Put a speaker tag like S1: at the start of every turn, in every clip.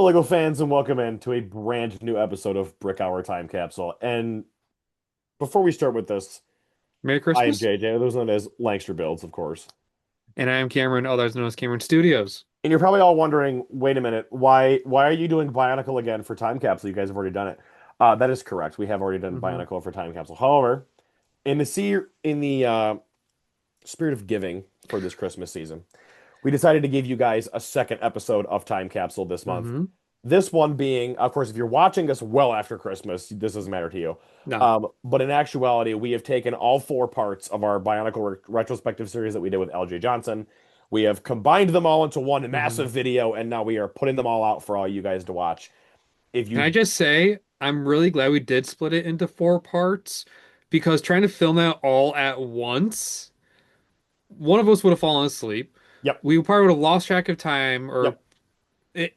S1: Hello, Lego fans, and welcome in to a brand new episode of Brick Hour Time Capsule. And before we start with this,
S2: Merry
S1: I am
S2: Christmas.
S1: JJ, otherwise known as Langster Builds, of course.
S2: And I am Cameron, otherwise known as Cameron Studios.
S1: And you're probably all wondering, wait a minute, why are you doing Bionicle again for Time Capsule? You guys have already done it. That is correct. We have already done
S2: hmm
S1: Bionicle for Time Capsule. However, in the spirit of giving for this Christmas season, we decided to give you guys a second episode of Time Capsule this month.
S2: hmm
S1: This one being, of course, if you're watching us well after Christmas, this doesn't matter to you.
S2: No.
S1: But in actuality, we have taken all four parts of our Bionicle retrospective series that we did with Eljay Johnsen. We have combined them all into one
S2: hmm
S1: massive video, and now we are putting them all out for all you guys to watch. If
S2: Can I
S1: you,
S2: just say, I'm really glad we did split it into four parts because trying to film that all at once, one of us would have fallen asleep.
S1: yep,
S2: We probably would have lost track of time, or
S1: yep,
S2: it,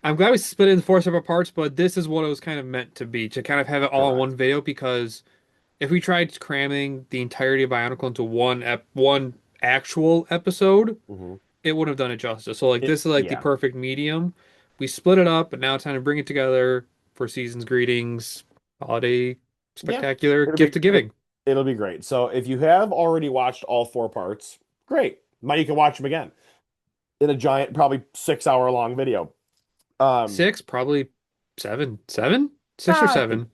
S2: I'm glad we split it into four separate parts, but this is what it was kind of meant to be, to kind of have it all in
S1: correct.
S2: one video because if we tried cramming the entirety of Bionicle into one actual episode,
S1: Hmm.
S2: it wouldn't have done it justice. So like this is like the
S1: Yeah,
S2: perfect medium. We split it up, but now it's time to bring it together for season's greetings, holiday
S1: yeah,
S2: spectacular,
S1: it'll
S2: gift
S1: be
S2: of giving.
S1: it'll be great. So if you have already watched all four parts, great. Now you can watch them again in a giant, probably 6 hour long video. Um,
S2: Six, probably seven, seven, six or
S1: I think
S2: seven.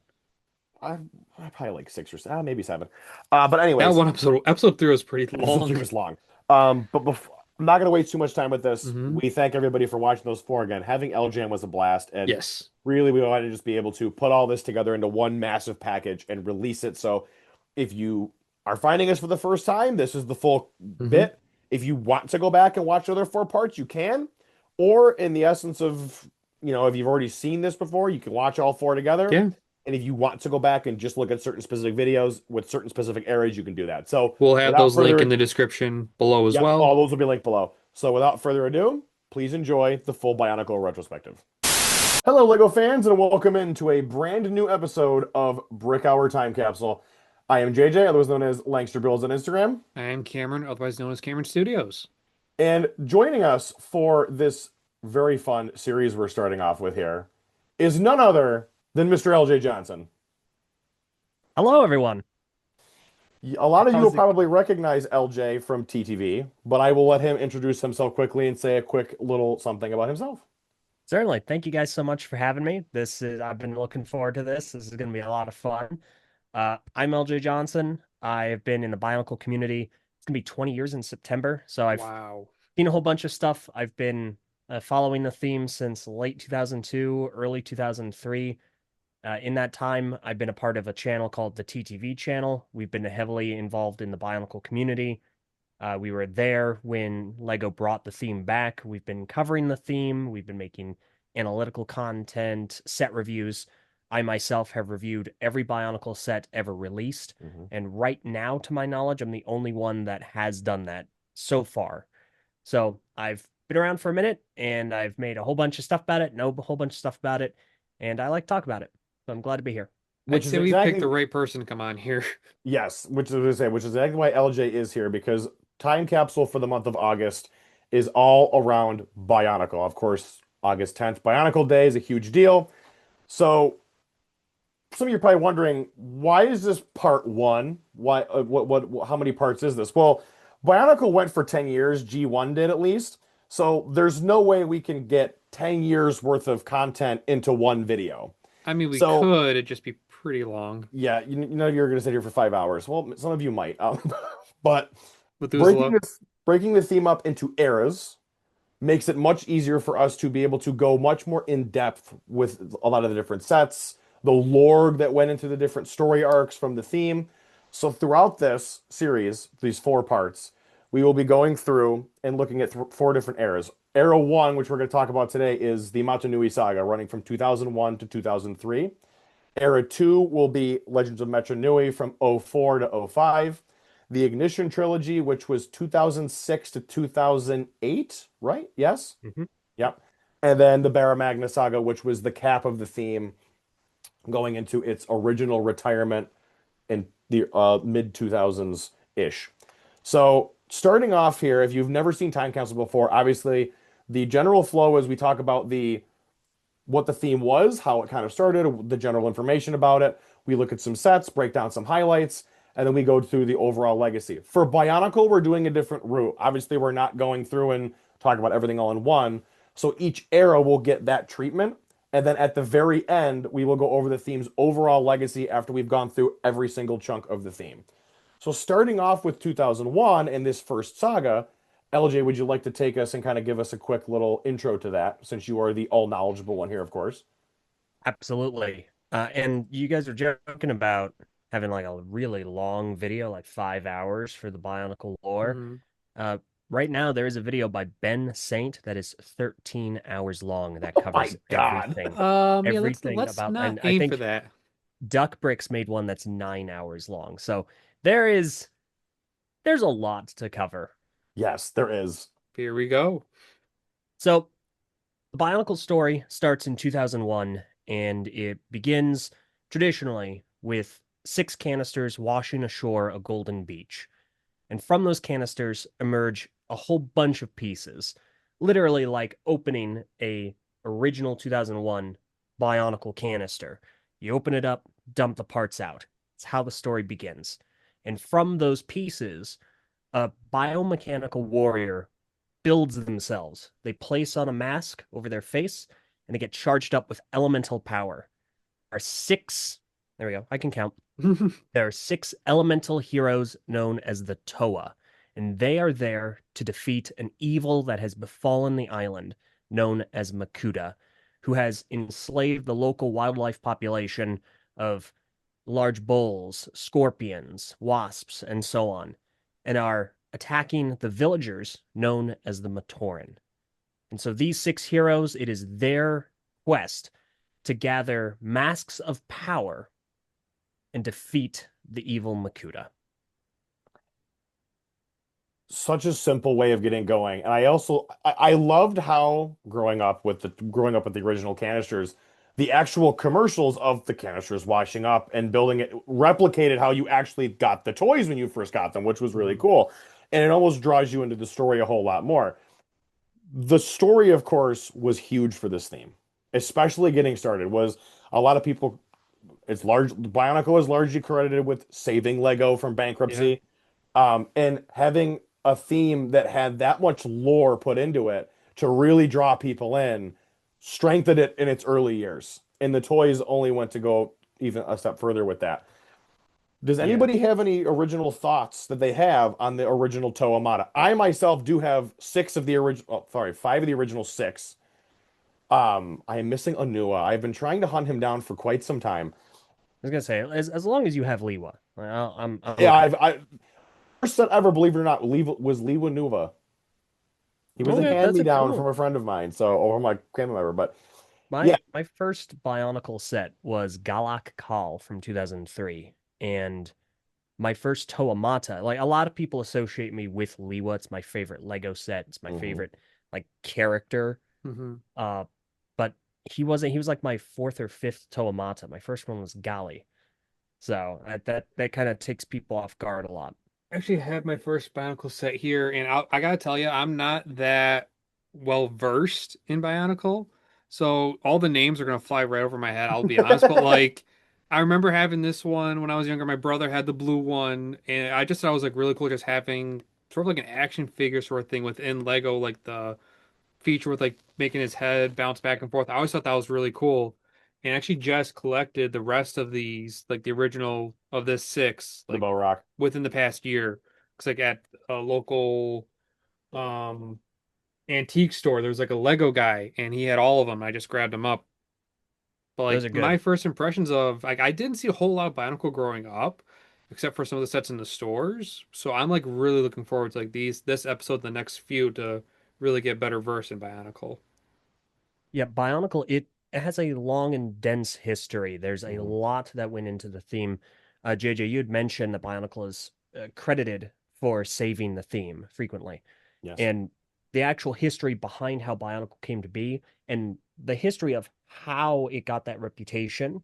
S1: I, I probably like six or seven, maybe seven. But
S2: That
S1: anyways,
S2: one episode three was pretty
S1: episode three
S2: long.
S1: was long. But I'm not gonna waste too much time with this.
S2: hmm
S1: We thank everybody for watching those four again. Having LJN was a blast, and
S2: Yes.
S1: really we wanted to just be able to put all this together into one massive package and release it. So if you are finding us for the first time, this is the full
S2: hmm
S1: bit. If you want to go back and watch the other four parts, you can. Or in the essence of, if you've already seen this before, you can watch all four together.
S2: Yeah.
S1: And if you want to go back and just look at certain specific videos with certain specific areas, you can do that. So
S2: We'll have
S1: without
S2: those link
S1: further
S2: in the
S1: ado,
S2: description below as
S1: yep,
S2: well.
S1: all those will be linked below. So without further ado, please enjoy the full Bionicle retrospective. Hello, Lego fans, and welcome into a brand new episode of Brick Hour Time Capsule. I am JJ, otherwise known as Langster Builds on Instagram.
S2: I am Cameron, otherwise known as Cameron Studios.
S1: And joining us for this very fun series we're starting off with here is none other than Mr. Eljay Johnsen.
S3: Hello, everyone.
S1: A lot of you will
S3: How's it?
S1: probably recognize LJ from TTV, but I will let him introduce himself quickly and say a quick little something about himself.
S3: Certainly. Thank you guys so much for having me. I've been looking forward to this. This is going to be a lot of fun. I'm Eljay Johnsen. I've been in the Bionicle community. It's going to be 20 years in September. So I've
S2: Wow.
S3: seen a whole bunch of stuff. I've been following the theme since late 2002, early 2003. In that time, I've been a part of a channel called the TTV channel. We've been heavily involved in the Bionicle community. We were there when Lego brought the theme back. We've been covering the theme. We've been making analytical content, set reviews. I myself have reviewed every Bionicle set ever released.
S1: Mhm.
S3: And right now, to my knowledge, I'm the only one that has done that so far. So I've been around for a minute and I've made a whole bunch of stuff about it, know a whole bunch of stuff about it, and I like to talk about it. So I'm glad to be here.
S2: I'd
S1: Which is
S2: say we picked
S1: exactly
S2: the right person to come on here.
S1: yes, which is to say, which is exactly why LJ is here because Time Capsule for the month of August is all around Bionicle. Of course, August 10th, Bionicle Day is a huge deal. So some of you are probably wondering, why is this part one? Why, how many parts is this? Well, Bionicle went for 10 years, G1 did at least. So there's no way we can get 10 years worth of content into one video.
S2: I mean, we
S1: So
S2: could, it'd just be pretty long.
S1: yeah, you're going to sit here for 5 hours. Well, some of you might. But
S2: But there was a
S1: breaking
S2: lot.
S1: this breaking the theme up into eras makes it much easier for us to be able to go much more in depth with a lot of the different sets, the lore that went into the different story arcs from the theme. So throughout this series, these four parts, we will be going through and looking at four different eras. Era one, which we're going to talk about today, is the Matanui saga, running from 2001 to 2003. Era 2 will be Legends of Mecha Nui from '04 to '05. The Ignition trilogy, which was 2006 to 2008, right? Yes?
S3: Mhm.
S1: Yep. And then the Barra Magna saga, which was the cap of the theme going into its original retirement in the mid 2000s ish. So, starting off here, if you've never seen Time Capsule before, obviously the general flow is we talk about the what the theme was, how it kind of started, the general information about it. We look at some sets, break down some highlights, and then we go through the overall legacy. For Bionicle, we're doing a different route. Obviously, we're not going through and talking about everything all in one. So each era will get that treatment. And then at the very end, we will go over the theme's overall legacy after we've gone through every single chunk of the theme. So starting off with 2001 and this first saga, LJ, would you like to take us and kind of give us a quick little intro to that, since you are the all knowledgeable one here, of course?
S3: Absolutely. And you guys are joking about having like a really long video, like 5 hours for the Bionicle lore.
S2: Hmm.
S3: Uh, right now, there is a video by Ben Saint that is 13 hours long that
S1: Oh
S3: covers
S1: my God.
S2: Yeah,
S3: everything
S2: let's
S3: about,
S2: not
S3: and I
S2: aim for
S3: think
S2: that.
S3: Duck Bricks made one that's 9 hours long. So there's a lot to cover.
S1: Yes, there is.
S2: Here we go.
S3: So the Bionicle story starts in 2001 and it begins traditionally with six canisters washing ashore a golden beach. And from those canisters emerge a whole bunch of pieces, literally like opening a original 2001 Bionicle canister. You open it up, dump the parts out. It's how the story begins. And from those pieces, a biomechanical warrior builds themselves. They place on a mask over their face and they get charged up with elemental power. There are six, there we go, I can count. There are six elemental heroes known as the Toa, and they are there to defeat an evil that has befallen the island known as Makuta, who has enslaved the local wildlife population of large bulls, scorpions, wasps, and so on, and are attacking the villagers known as the Matoran. And so these six heroes, it is their quest to gather masks of power and defeat the evil Makuta.
S1: Such a simple way of getting going. And I loved how growing up with the original canisters, the actual commercials of the canisters washing up and building it replicated how you actually got the toys when you first got them, which was really
S3: Mhm.
S1: cool. And it almost draws you into the story a whole lot more. The story, of course, was huge for this theme, especially getting started. Was a lot of people, it's large, Bionicle is largely credited with saving Lego from
S2: Yeah.
S1: bankruptcy, and having a theme that had that much lore put into it to really draw people in strengthened it in its early years. And the toys only went to go even a step further with that. Does
S3: Yeah.
S1: anybody have any original thoughts that they have on the original Toa Mata? I myself do have six of the original, oh, sorry, five of the original six. I am missing Anua. I've been trying to hunt him down for quite some time.
S3: I was gonna say, as long as you have Liwa, I'm
S1: Yeah,
S3: okay.
S1: first set ever, believe it or not, was Liwa Nuva. He was
S3: Oh,
S1: a
S3: that's a
S1: hand-me-down from
S3: cool.
S1: a friend of mine, so or from my family member. But yeah,
S3: My first Bionicle set was Galak Kal from 2003, and my first Toamata. Like a lot of people associate me with Liwa. It's my favorite Lego set. It's my
S1: mhm.
S3: favorite like character.
S2: Hmm.
S3: Uh, but he wasn't. He was like my fourth or fifth Toamata. My first one was Gali. So that kind of takes people off guard a lot.
S2: Actually have my first Bionicle set here, and I gotta tell you, I'm not that well versed in Bionicle, so all the names are gonna fly right over my head. I'll be honest, but like, I remember having this one when I was younger. My brother had the blue one, and I just thought it was like really cool, just having sort of like an action figure sort of thing within Lego, like the feature with like making his head bounce back and forth. I always thought that was really cool. And actually just collected the rest of these, like the original of this six,
S1: The
S2: like
S1: Bow Rock.
S2: within the past year. Cause like at a local um antique store, there was like a Lego guy and he had all of them. I just grabbed them up. But
S3: Those
S2: like
S3: are
S2: my
S3: good.
S2: first impressions of like I didn't see a whole lot of Bionicle growing up, except for some of the sets in the stores. So I'm like really looking forward to like this episode, the next few to really get better versed in Bionicle.
S3: Yeah, Bionicle, it has a long and dense history. There's a
S1: Mhm.
S3: lot that went into the theme. JJ, you had mentioned that Bionicle is credited for saving the theme frequently.
S1: Yes,
S3: And the actual history behind how Bionicle came to be and the history of how it got that reputation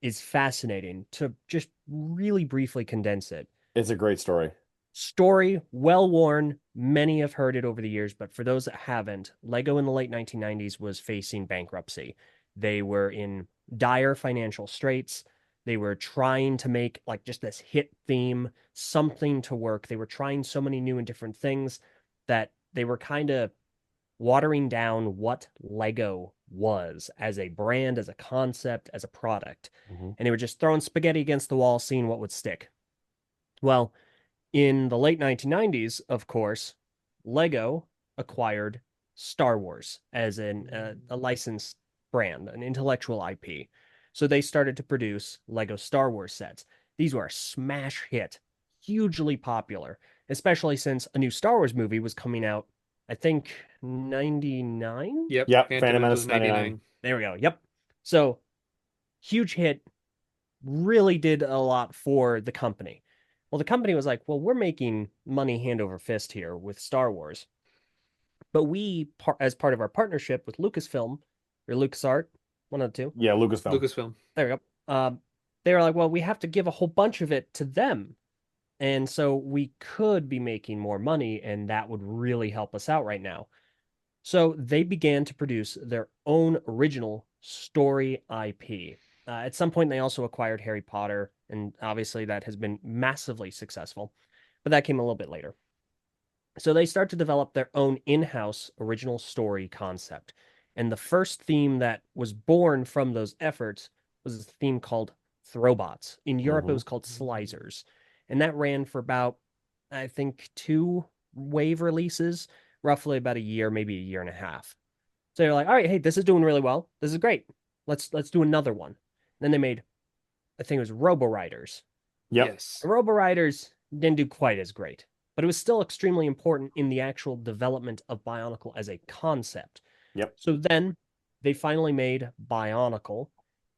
S3: is fascinating to just really briefly condense it.
S1: it's a great story.
S3: Story well worn. Many have heard it over the years, but for those that haven't, Lego in the late 1990s was facing bankruptcy. They were in dire financial straits. They were trying to make like just this hit theme, something to work. They were trying so many new and different things that they were kind of watering down what Lego was as a brand, as a concept, as a product.
S1: Mhm.
S3: And they were just throwing spaghetti against the wall, seeing what would stick. Well, in the late 1990s, of course, Lego acquired Star Wars as a licensed brand, an intellectual IP. So they started to produce Lego Star Wars sets. These were a smash hit, hugely popular, especially since a new Star Wars movie was coming out, I think, 99?
S2: Yep,
S1: Yep,
S2: Phantom
S1: Phantom
S2: Menace
S1: Menace
S2: was
S1: 99.
S2: 99.
S3: There we go. Yep. So huge hit, really did a lot for the company. Well, the company was like, well, we're making money hand over fist here with Star Wars. But as part of our partnership with Lucasfilm or LucasArt, one of the two,
S1: Yeah, Lucasfilm.
S2: Lucasfilm.
S3: there we go. They were like, well, we have to give a whole bunch of it to them. And so we could be making more money, and that would really help us out right now. So they began to produce their own original story IP. At some point, they also acquired Harry Potter, and obviously that has been massively successful. But that came a little bit later. So they start to develop their own in-house original story concept. And the first theme that was born from those efforts was a theme called Throwbots. In Europe, it
S1: Hmm.
S3: was called Slicers. And that ran for about, I think, two wave releases, roughly about a year, maybe a year and a half. So they're like, all right, hey, this is doing really well. This is great. Let's do another one. And then they made, I think it was Robo Riders.
S1: Yep.
S2: Yes.
S3: Robo Riders didn't do quite as great, but it was still extremely important in the actual development of Bionicle as a concept.
S1: Yep.
S3: So then they finally made Bionicle,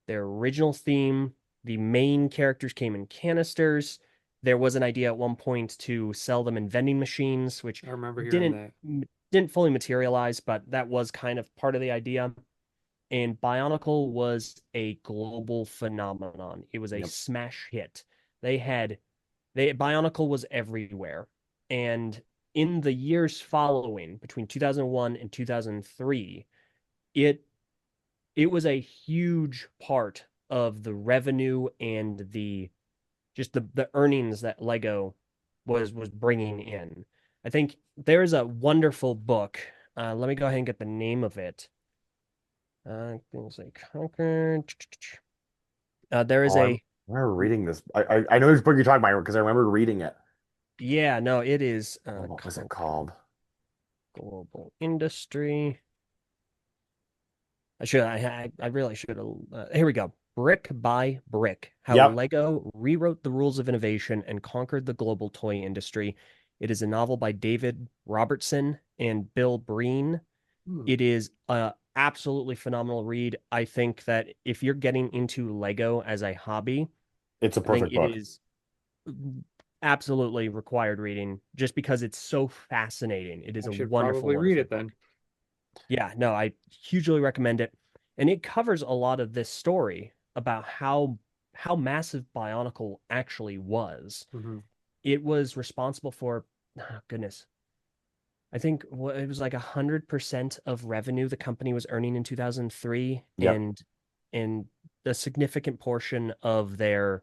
S3: their original theme. The main characters came in canisters. There was an idea at one point to sell them in vending machines, which
S2: I remember hearing
S3: didn't
S2: that.
S3: didn't fully materialize, but that was kind of part of the idea. And Bionicle was a global phenomenon. It was a
S1: Yep.
S3: smash hit. They had Bionicle was everywhere. And in the years following, between 2001 and 2003, it it was a huge part of the revenue and the just the earnings that Lego was bringing in. I think there's a wonderful book. Let me go ahead and get the name of it. Things like Conquer. There is
S1: Oh, I
S3: a
S1: remember reading this. I know this book you're talking about because I remember reading it.
S3: yeah, no, it is
S1: Oh, what was it called?
S3: Global Industry. I really should have. Here we go. Brick by Brick: How
S1: Yep.
S3: Lego Rewrote the Rules of Innovation and Conquered the Global Toy Industry. It is a novel by David Robertson and Bill Breen.
S2: Hmm.
S3: It is a absolutely phenomenal read. I think that if you're getting into Lego as a hobby,
S1: It's a
S3: I think
S1: perfect
S3: it
S1: book.
S3: is absolutely required reading just because it's so fascinating. It is
S2: I
S3: a
S2: should
S3: wonderful,
S2: probably read
S3: wonderful
S2: it
S3: book.
S2: then.
S3: Yeah, no, I hugely recommend it. And it covers a lot of this story about how massive Bionicle actually was.
S2: Hmm.
S3: It was responsible for, oh, goodness, I think it was like 100% of revenue the company was earning in 2003,
S1: Yep.
S3: and a significant portion of their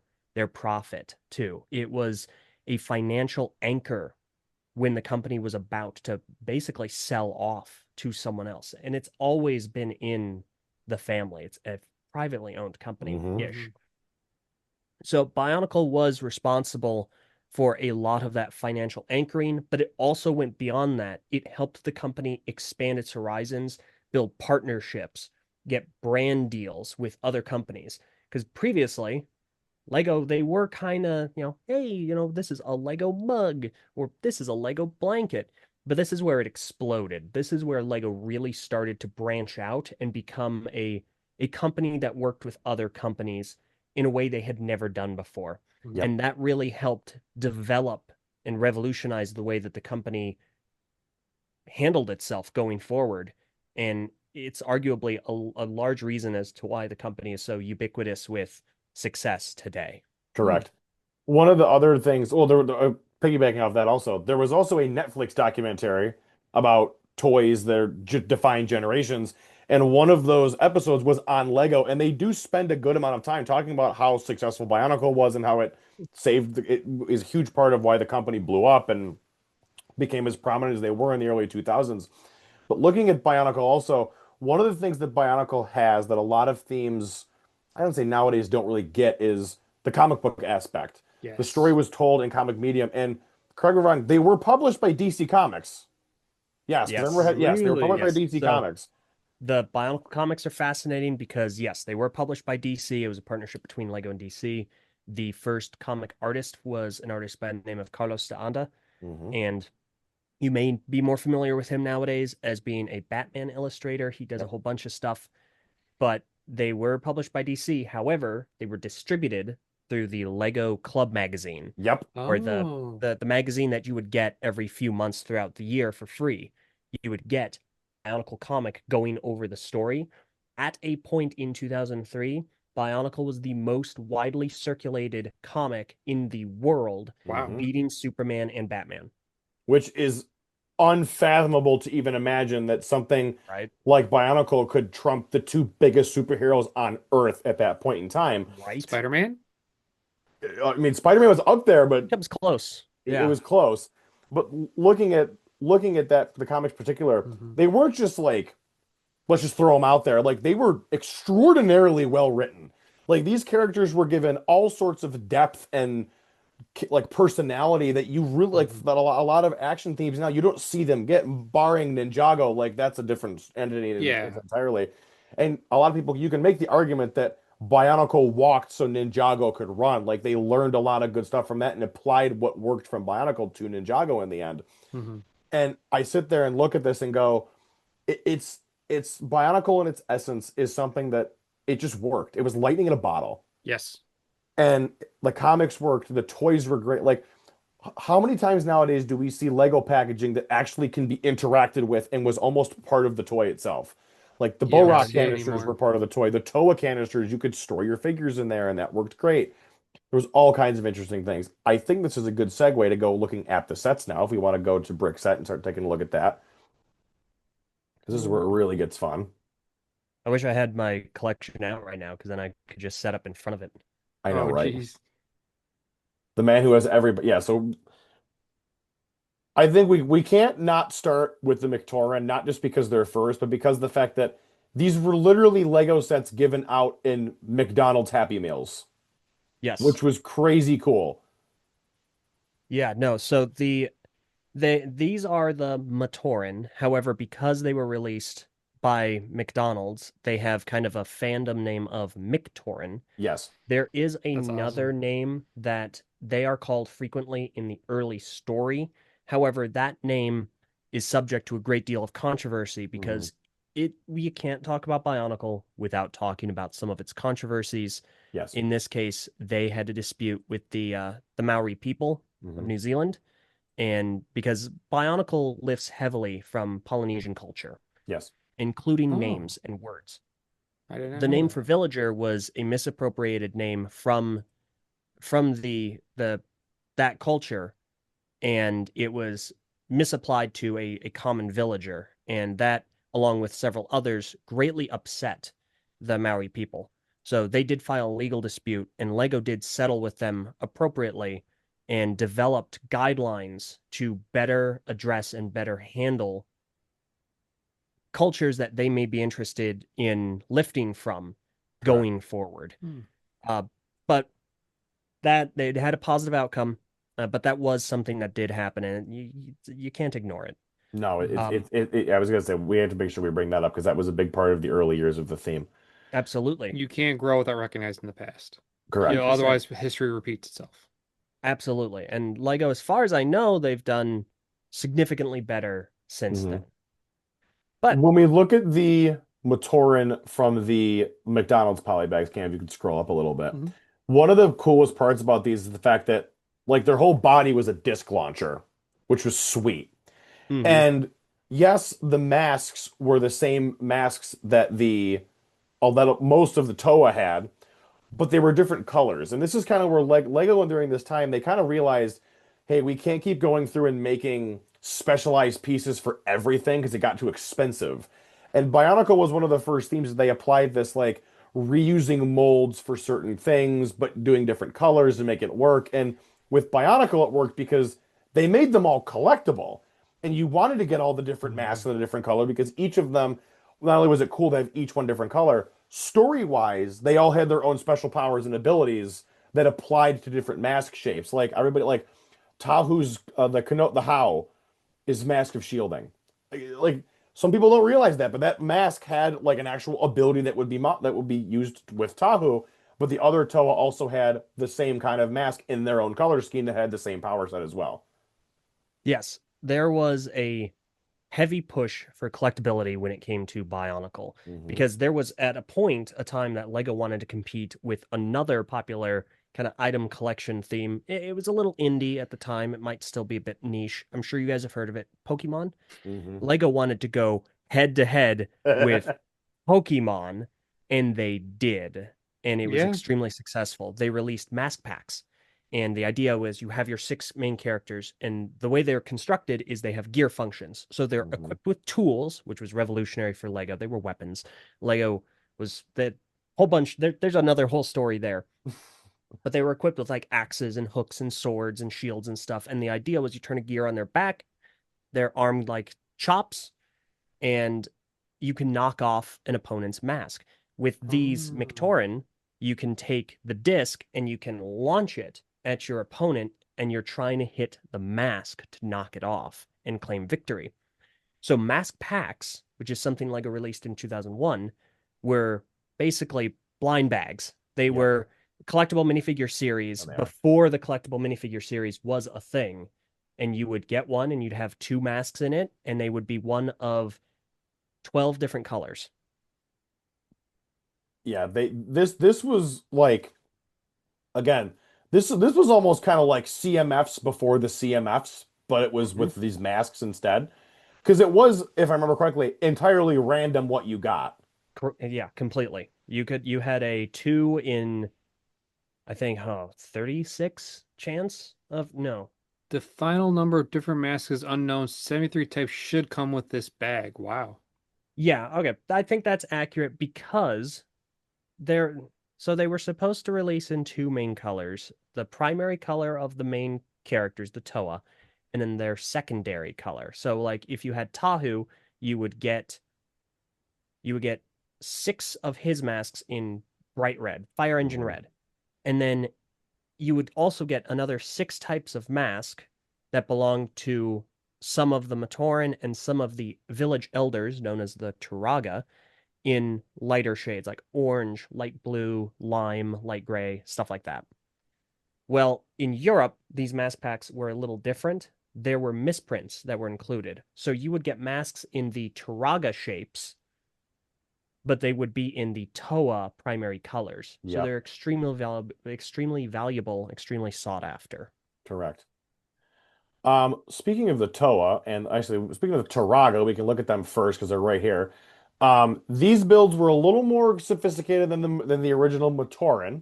S3: profit too. It was a financial anchor when the company was about to basically sell off to someone else. And it's always been in the family. It's a privately owned
S1: Hmm.
S3: company-ish.
S2: Hmm.
S3: So Bionicle was responsible for a lot of that financial anchoring, but it also went beyond that. It helped the company expand its horizons, build partnerships, get brand deals with other companies. Because previously, Lego, they were kind of, hey, this is a Lego mug or this is a Lego blanket. But this is where it exploded. This is where Lego really started to branch out and become a company that worked with other companies in a way they had never done before.
S1: Yep.
S2: Hmm.
S3: And that really helped develop and revolutionize the way that the company handled itself going forward. And it's arguably a large reason as to why the company is so ubiquitous with success today.
S2: Hmm.
S1: Correct. One of the other things, well, piggybacking off that also, there was also a Netflix documentary about toys that define generations. And one of those episodes was on Lego, and they do spend a good amount of time talking about how successful Bionicle was and how it is a huge part of why the company blew up and became as prominent as they were in the early 2000s. But looking at Bionicle also, one of the things that Bionicle has that a lot of themes, I don't say nowadays don't really get, is the comic book aspect. The story
S2: Yes.
S1: was told in comic medium, and correct me if I'm wrong, they were published by DC Comics. Yes, because I remember,
S3: Yes.
S1: yes, they were
S2: Really?
S1: published by
S3: Yes.
S1: DC
S3: So
S1: Comics.
S3: the Bionicle comics are fascinating because, yes, they were published by DC. It was a partnership between Lego and DC. The first comic artist was an artist by the name of Carlos de Anda,
S1: Hmm.
S3: and you may be more familiar with him nowadays as being a Batman illustrator. He does a
S1: Yep.
S3: whole bunch of stuff, but they were published by DC. However, they were distributed through the Lego Club magazine,
S1: Yep.
S3: or the
S2: Oh,
S3: the, the magazine that you would get every few months throughout the year for free. You would get Bionicle comic going over the story. At a point in 2003, Bionicle was the most widely circulated comic in the world,
S2: wow.
S1: Hmm.
S3: beating Superman and Batman,
S1: Which is unfathomable to even imagine that something
S3: right?
S1: like Bionicle could trump the two biggest superheroes on Earth at that point in time.
S3: Right?
S2: Spider-Man?
S1: I mean, Spider-Man was up there, but
S3: Comes close.
S1: it
S3: Yeah.
S1: was close. But looking at that the comics particular,
S2: Hmm.
S1: they weren't just like let's just throw them out there. Like they were extraordinarily well written. Like these characters were given all sorts of depth and like personality that you really like
S2: Hmm.
S1: that a lot of action themes now you don't see them get, barring Ninjago. Like that's a different entity
S2: Yeah.
S1: entirely. And a lot of people, you can make the argument that Bionicle walked so Ninjago could run. Like they learned a lot of good stuff from that and applied what worked from Bionicle to Ninjago in the end.
S2: Hmm.
S1: And I sit there and look at this and go, it's Bionicle in its essence is something that it just worked. It was lightning in a bottle.
S2: Yes.
S1: And the comics worked, the toys were great. Like how many times nowadays do we see Lego packaging that actually can be interacted with and was almost part of the toy itself? Like the
S2: You don't
S1: Borak
S2: see it
S1: canisters were
S2: anymore.
S1: part of the toy. The Toa canisters, you could store your figures in there, and that worked great. There was all kinds of interesting things. I think this is a good segue to go looking at the sets now, if we want to go to Brick Set and start taking a look at that. This is where it
S2: Oh.
S1: really gets fun.
S3: I wish I had my collection out right now because then I could just set up in front of it.
S1: I know,
S2: Oh,
S1: right?
S2: geez.
S1: The man who has everybody. Yeah, so I think we can't not start with the McTorrin, not just because they're first, but because of the fact that these were literally Lego sets given out in McDonald's Happy Meals,
S3: Yes.
S1: which was crazy cool.
S3: Yeah, no. So these are the Matoran. However, because they were released by McDonald's, they have kind of a fandom name of Mictoran.
S1: Yes.
S3: There is
S2: That's
S3: another
S2: awesome.
S3: name that they are called frequently in the early story. However, that name is subject to a great deal of controversy
S1: Hmm.
S3: because it we can't talk about Bionicle without talking about some of its controversies.
S1: Yes.
S3: In this case, they had a dispute with the Maori people of
S1: Hmm.
S3: New Zealand, and because Bionicle lifts heavily from Polynesian culture,
S1: Yes.
S3: including
S2: Oh,
S3: names and words.
S2: I did not
S3: The
S2: know
S3: name
S2: that.
S3: for villager was a misappropriated name from the that culture, and it was misapplied to a common villager, and that, along with several others, greatly upset the Maori people. So they did file a legal dispute, and Lego did settle with them appropriately and developed guidelines to better address and better handle cultures that they may be interested in lifting from
S1: Correct.
S3: going forward.
S2: Hmm.
S3: Uh, but that they had a positive outcome, but that was something that did happen, and you can't ignore it.
S1: No,
S2: Hmm.
S1: I was gonna say we have to make sure we bring that up because that was a big part of the early years of the theme.
S3: Absolutely,
S2: You can't grow without recognizing the past. You know,
S1: Correct.
S3: 100%.
S2: otherwise history repeats itself.
S3: Absolutely. And Lego, as far as I know, they've done significantly better since
S1: Hmm.
S3: then. But
S1: When we look at the Matoran from the McDonald's polybags, Cam, if you could scroll up a little bit.
S2: Hmm.
S1: One of the coolest parts about these is the fact that like their whole body was a disc launcher, which was sweet.
S3: mhm,
S1: And yes, the masks were the same masks that the that most of the Toa had, but they were different colors. And this is kind of where Lego during this time they kind of realized, hey, we can't keep going through and making specialized pieces for everything because it got too expensive. And Bionicle was one of the first themes that they applied this like reusing molds for certain things, but doing different colors to make it work. And with Bionicle, it worked because they made them all collectible. And you wanted to get all the different masks in a different color because each of them, not only was it cool to have each one different color, story-wise, they all had their own special powers and abilities that applied to different mask shapes. Like everybody, like Tahu's the How is Mask of Shielding. Like some people don't realize that, but that mask had like an actual ability that would be used with Tahu. But the other Toa also had the same kind of mask in their own color scheme that had the same power set as well.
S3: Yes, there was a heavy push for collectability when it came to Bionicle,
S1: Hmm.
S3: because there was at a point a time that Lego wanted to compete with another popular kind of item collection theme. It was a little indie at the time. It might still be a bit niche. I'm sure you guys have heard of it. Pokemon.
S1: Hmm.
S3: Lego wanted to go head to head with Pokemon, and they did. And it was
S2: Yeah.
S3: extremely successful. They released mask packs. And the idea was you have your six main characters, and the way they're constructed is they have gear functions. So they're
S1: Hmm.
S3: equipped with tools, which was revolutionary for Lego. They were weapons. Lego was the whole bunch. There's another whole story there. But they were equipped with like axes and hooks and swords and shields and stuff. And the idea was you turn a gear on their back, they're armed like chops, and you can knock off an opponent's mask. With these
S1: Um,
S3: Mictoran, you can take the disc and you can launch it at your opponent, and you're trying to hit the mask to knock it off and claim victory. So mask packs, which is something Lego released in 2001, were basically blind bags. They
S1: yep,
S3: were collectible minifigure series
S1: there they are.
S3: before the collectible minifigure series was a thing. And you would get one and you'd have two masks in it, and they would be one of 12 different colors.
S1: Yeah, this was like again, this was almost kind of like CMFs before the CMFs, but it was
S3: Mhm.
S1: with these masks instead. Because it was, if I remember correctly, entirely random what you got.
S3: Yeah, completely. You had a 2 in, I think, 36 chance of no.
S2: The final number of different masks is unknown. 73 types should come with this bag. Wow.
S3: Yeah, okay. I think that's accurate because they're so they were supposed to release in two main colors. The primary color of the main characters, the Toa, and then their secondary color. So like if you had Tahu, you would get you would get 6 of his masks in bright red, fire engine
S1: Hmm.
S3: red. And then you would also get another 6 types of mask that belong to some of the Matoran and some of the village elders known as the Turaga in lighter shades like orange, light blue, lime, light gray, stuff like that. Well, in Europe, these mask packs were a little different. There were misprints that were included. So you would get masks in the Turaga shapes, but they would be in the Toa primary colors. So
S1: Yep,
S3: they're extremely valuable, extremely sought after.
S1: correct. Speaking of the Toa, and actually speaking of the Tarago, we can look at them first because they're right here. These builds were a little more sophisticated than the original Matoran.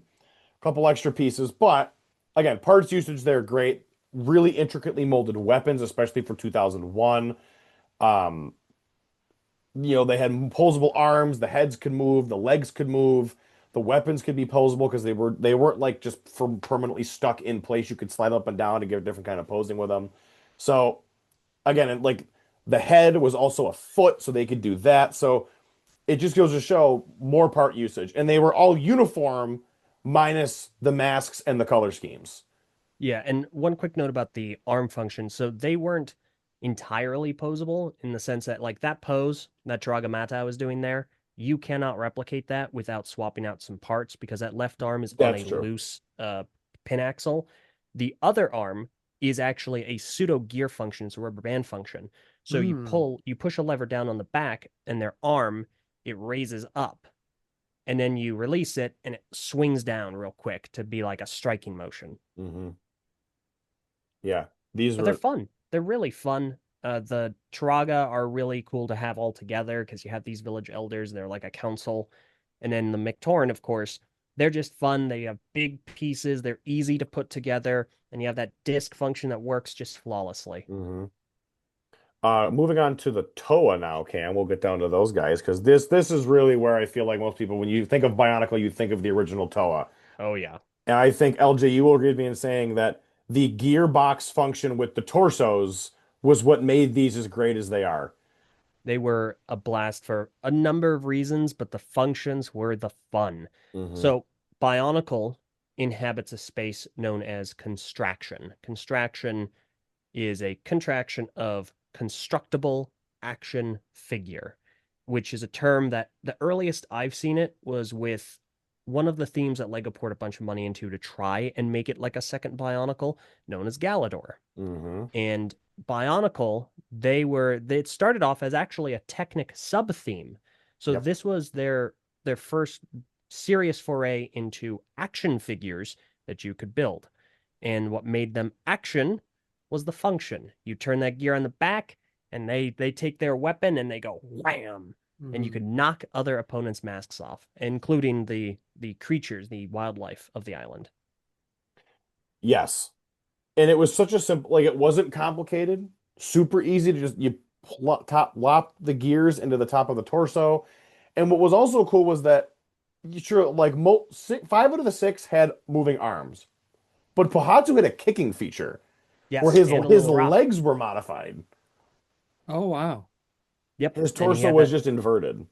S1: A couple extra pieces, but again, parts usage they're great. Really intricately molded weapons, especially for 2001. Um, they had posable arms, the heads could move, the legs could move, the weapons could be posable because they weren't like just permanently stuck in place. You could slide up and down to get a different kind of posing with them. So again, and like the head was also a foot, so they could do that. So it just goes to show more part usage. And they were all uniform minus the masks and the color schemes.
S3: Yeah, and one quick note about the arm function. So they weren't entirely posable in the sense that, like, that pose that Dragamata was doing there, you cannot replicate that without swapping out some parts because that left arm is on
S1: That's
S3: a
S1: true.
S3: loose pin axle. The other arm is actually a pseudo gear function, it's a rubber band function. So
S2: Hmm.
S3: you push a lever down on the back, and their arm, it raises up, and then you release it, and it swings down real quick to be like a striking motion.
S1: Hmm. Yeah, these
S3: But they're
S1: were.
S3: fun. They're really fun. The Turaga are really cool to have all together because you have these village elders. They're like a council. And then the Mictoran, of course, they're just fun. They have big pieces. They're easy to put together. And you have that disc function that works just flawlessly.
S1: Mhm. Moving on to the Toa now, Cam. We'll get down to those guys because this is really where I feel like most people, when you think of Bionicle, you think of the original Toa.
S3: Oh yeah.
S1: And I think LJ, you will agree with me in saying that the gearbox function with the torsos was what made these as great as they are.
S3: They were a blast for a number of reasons, but the functions were the fun.
S1: Hmm.
S3: So, Bionicle inhabits a space known as constraction. Constraction is a contraction of constructible action figure, which is a term that the earliest I've seen it was with one of the themes that Lego poured a bunch of money into to try and make it like a second Bionicle, known as Galador.
S1: Hmm.
S3: And Bionicle, they started off as actually a Technic sub theme. So
S1: Yep.
S3: this was their first serious foray into action figures that you could build. And what made them action was the function. You turn that gear on the back and they take their weapon and they go wham. And you
S2: Mhm.
S3: could knock other opponents' masks off, including the creatures, the wildlife of the island.
S1: Yes. And it was such a simple, like it wasn't complicated, super easy to just you top lop the gears into the top of the torso. And what was also cool was that you sure like five out of the six had moving arms, but Pohatu had a kicking feature where
S3: Yes,
S1: his
S3: and a
S1: his
S3: little rock.
S1: legs were modified.
S2: Oh wow.
S3: Yep.
S1: His
S3: And he
S1: torso
S3: had
S1: was
S3: that.
S1: just inverted.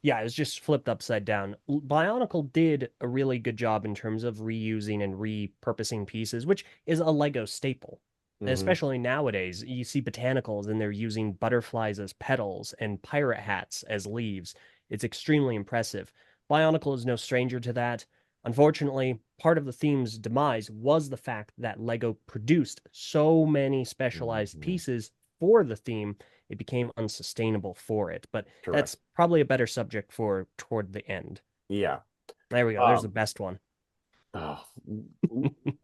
S3: Yeah, it was just flipped upside down. Bionicle did a really good job in terms of reusing and repurposing pieces, which is a Lego staple.
S1: Hmm.
S3: Especially nowadays, you see botanicals and they're using butterflies as petals and pirate hats as leaves. It's extremely impressive. Bionicle is no stranger to that. Unfortunately, part of the theme's demise was the fact that Lego produced so many specialized
S1: Hmm.
S3: pieces for the theme, it became unsustainable for it. But
S1: Correct.
S3: that's probably a better subject for toward the end.
S1: Yeah.
S3: There we go. There's the
S1: Um,
S3: best one.
S1: oh,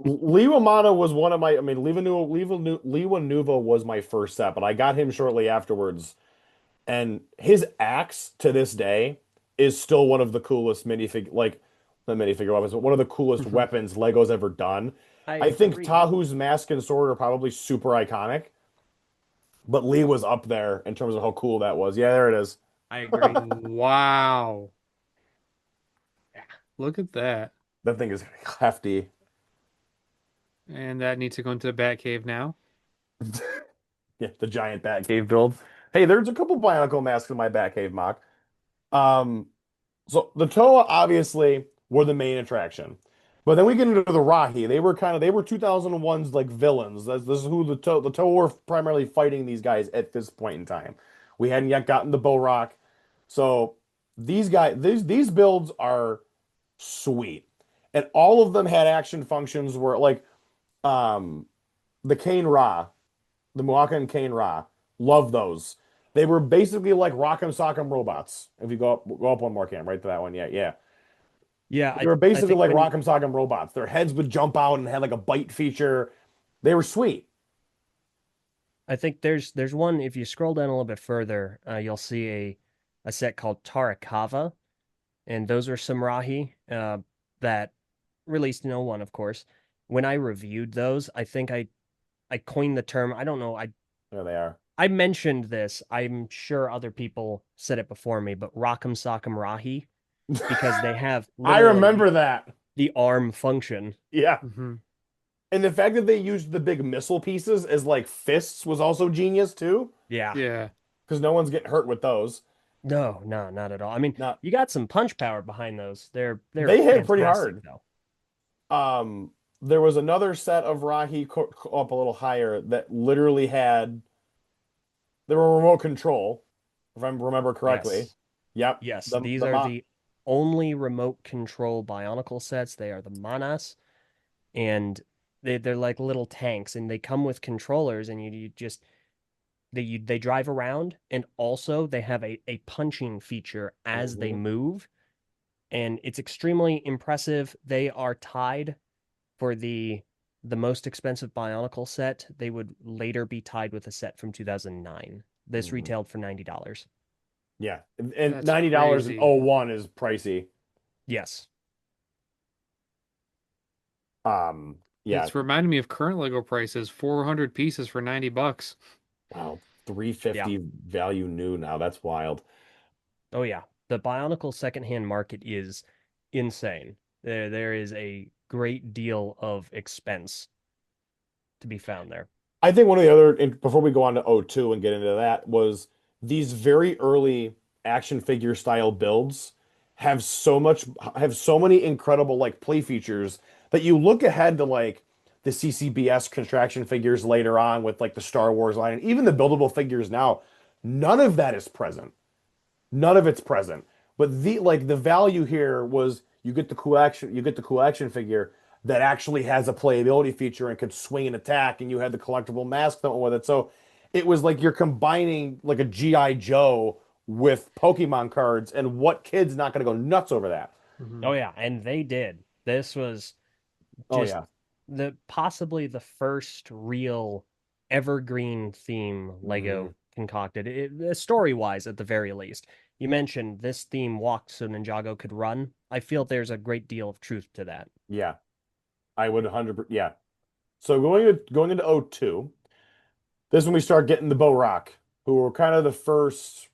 S1: Liwamata was one of my, I mean, Liwa Nuva was my first set, but I got him shortly afterwards. And his axe to this day is still one of the coolest minifig like not minifigure weapons, but one of the coolest
S3: Mhm.
S1: weapons Lego's ever done.
S3: I
S1: I think
S3: agree.
S1: Tahu's mask and sword are probably super iconic, but Lee was up there in terms of how cool that was. Yeah, there it is.
S3: I agree.
S2: Wow. Look at that.
S1: That thing is hefty.
S2: And that needs to go into the bat cave now.
S1: Yeah, the giant Batcave build. Hey, there's a couple Bionicle masks in my Batcave mock. Um, So the Toa obviously were the main attraction. But then we get into the Rahi. They were 2001's like villains. This is who the Toa were primarily fighting these guys at this point in time. We hadn't yet gotten the Borak. So these builds are sweet. And all of them had action functions where like um the Kane Ra, the Muaka and Kane Ra, love those. They were basically like Rock'em Sock'em robots. If you go up one more cam, right to that one. Yeah, yeah.
S3: Yeah,
S1: They were
S3: I
S1: basically
S3: think
S1: like Rock'em Sock'em robots. Their heads would jump out and had like a bite feature. They were sweet.
S3: there's one. If you scroll down a little bit further, you'll see a set called Tarakava, and those are some Rahi that released in '01, of course. When I reviewed those, I coined the term. I don't know.
S1: There they are.
S3: I mentioned this. I'm sure other people said it before me, but Rock'em Sock'em Rahi because they have
S1: I
S3: literally
S1: remember that.
S3: the arm function.
S1: Yeah.
S2: Hmm.
S1: And the fact that they used the big missile pieces as like fists was also genius too,
S3: Yeah.
S2: Yeah.
S1: because no one's getting hurt with those.
S3: No, no, not at all. I mean,
S1: Not
S3: you got some punch power behind those. They're
S1: they hit pretty
S3: fantastic
S1: hard.
S3: though.
S1: There was another set of Rahi up a little higher that literally had they were remote control, if I remember correctly.
S3: Yes.
S1: Yep.
S3: Yes,
S1: The
S3: these
S1: the
S3: are
S1: mo
S3: the only remote control Bionicle sets. They are the Manas, and they're like little tanks, and they come with controllers, and you just they drive around, and also they have a punching feature as they
S1: Mhm.
S3: move, and it's extremely impressive. They are tied for the most expensive Bionicle set. They would later be tied with a set from 2009. This
S1: Mhm.
S3: retailed for $90.
S1: Yeah. And
S2: That's
S1: $90 in
S2: crazy.
S1: '01 is pricey.
S3: Yes.
S1: Yeah.
S2: It's reminding me of current Lego prices, 400 pieces for 90 bucks.
S1: Wow.
S3: Yeah.
S1: 350 value new now. That's wild.
S3: Oh yeah. The Bionicle secondhand market is insane. There is a great deal of expense to be found there.
S1: I think one of the other, before we go on to O2 and get into that, was these very early action figure style builds have so many incredible like play features that you look ahead to like the CCBS contraction figures later on with like the Star Wars line and even the buildable figures now. None of that is present. None of it's present. But the value here was you get the cool action figure that actually has a playability feature and could swing and attack, and you had the collectible mask that went with it. So it was like you're combining like a G.I. Joe with Pokemon cards, and what kid's not gonna go nuts over that?
S2: Hmm.
S3: Oh yeah, and they did. This was
S1: Oh
S3: just
S1: yeah.
S3: the possibly the first real evergreen theme
S1: Hmm.
S3: Lego concocted, story-wise at the very least. You mentioned this theme walked so Ninjago could run. I feel there's a great deal of truth to that.
S1: Yeah. I would 100%. Yeah. So going into O2, this is when we start getting the Bo Rock, who were kind of the first,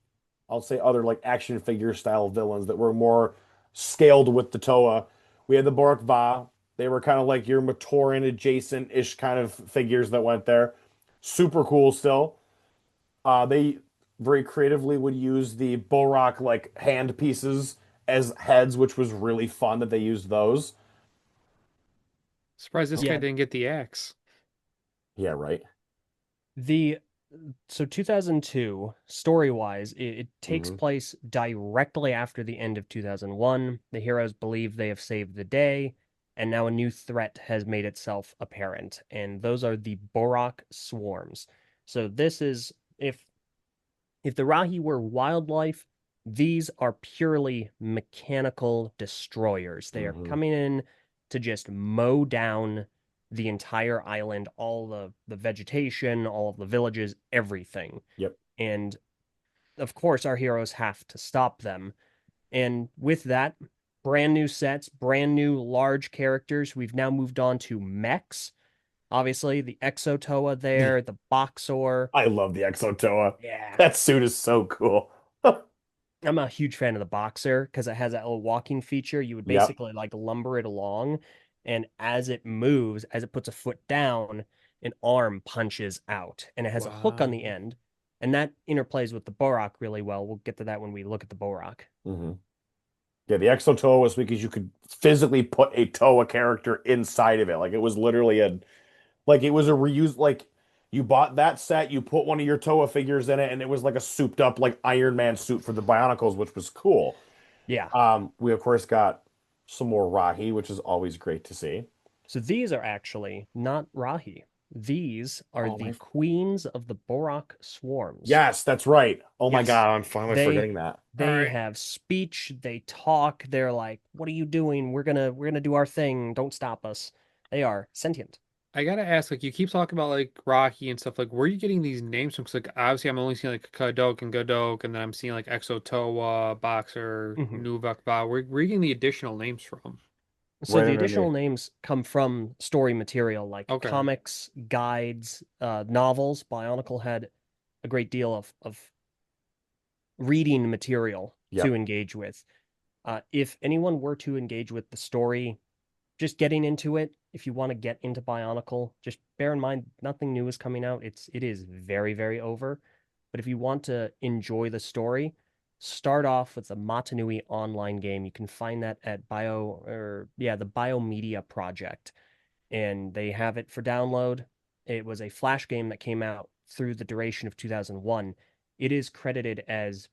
S1: I'll say, other like action figure style villains that were more scaled with the Toa. We had the Bork Va. They were kind of like your Matoran adjacent-ish kind of figures that went there. Super cool still. They very creatively would use the Borak like hand pieces as heads, which was really fun that they used those.
S2: Surprised this guy
S3: Yeah,
S2: didn't get the axe.
S1: Yeah, right.
S3: the so 2002, story-wise, it takes
S1: Hmm.
S3: place directly after the end of 2001. The heroes believe they have saved the day, and now a new threat has made itself apparent, and those are the Borak swarms. So this is if the Rahi were wildlife, these are purely mechanical destroyers. They are
S1: Hmm.
S3: coming in to just mow down the entire island, all the vegetation, all of the villages, everything.
S1: Yep.
S3: And of course, our heroes have to stop them. And with that, brand new sets, brand new large characters. We've now moved on to mechs. Obviously, the Exotoa there, the Boxor.
S1: I love the Exotoa.
S3: Yeah.
S1: That suit is so cool.
S3: I'm a huge fan of the Boxer because it has that little walking feature. You would
S1: Yep.
S3: basically like lumber it along, and as it moves, as it puts a foot down, an arm punches out, and it has a hook on
S2: Wow.
S3: the end, and that interplays with the Borak really well. We'll get to that when we look at the Borak.
S1: Hmm. Yeah, the Exotoa was because you could physically put a Toa character inside of it. Like it was literally it was a reuse, like you bought that set, you put one of your Toa figures in it, and it was like a souped up like Iron Man suit for the Bionicles, which was cool.
S3: Yeah.
S1: We of course got some more Rahi, which is always great to see.
S3: So these are actually not Rahi. These are
S1: Oh
S3: the
S1: my,
S3: queens of the Borak swarms.
S1: yes, that's right. Oh my
S3: Yes.
S1: God, I'm finally
S3: They
S1: forgetting that.
S2: All
S3: they
S2: right.
S3: have speech, they talk, they're like, "What are you doing? We're gonna do our thing. Don't stop us." They are sentient.
S2: I gotta ask, like, you keep talking about like Rocky and stuff. Like, where are you getting these names from? Because like, obviously, I'm only seeing like Kadok and Godok, and then I'm seeing like Exotoa, Boxer,
S3: Mhm.
S2: Nuvak Va. Where are you getting the additional names from?
S3: So
S1: Right
S3: the additional
S1: underneath.
S3: names come from story material like
S2: Okay.
S3: comics, guides, novels. Bionicle had a great deal of reading material to
S1: Yep.
S3: engage with. If anyone were to engage with the story, just getting into it, if you want to get into Bionicle, just bear in mind nothing new is coming out. It is very, very over. But if you want to enjoy the story, start off with the Matanui online game. You can find that at the Biomedia Project, and they have it for download. It was a Flash game that came out through the duration of 2001. It is credited as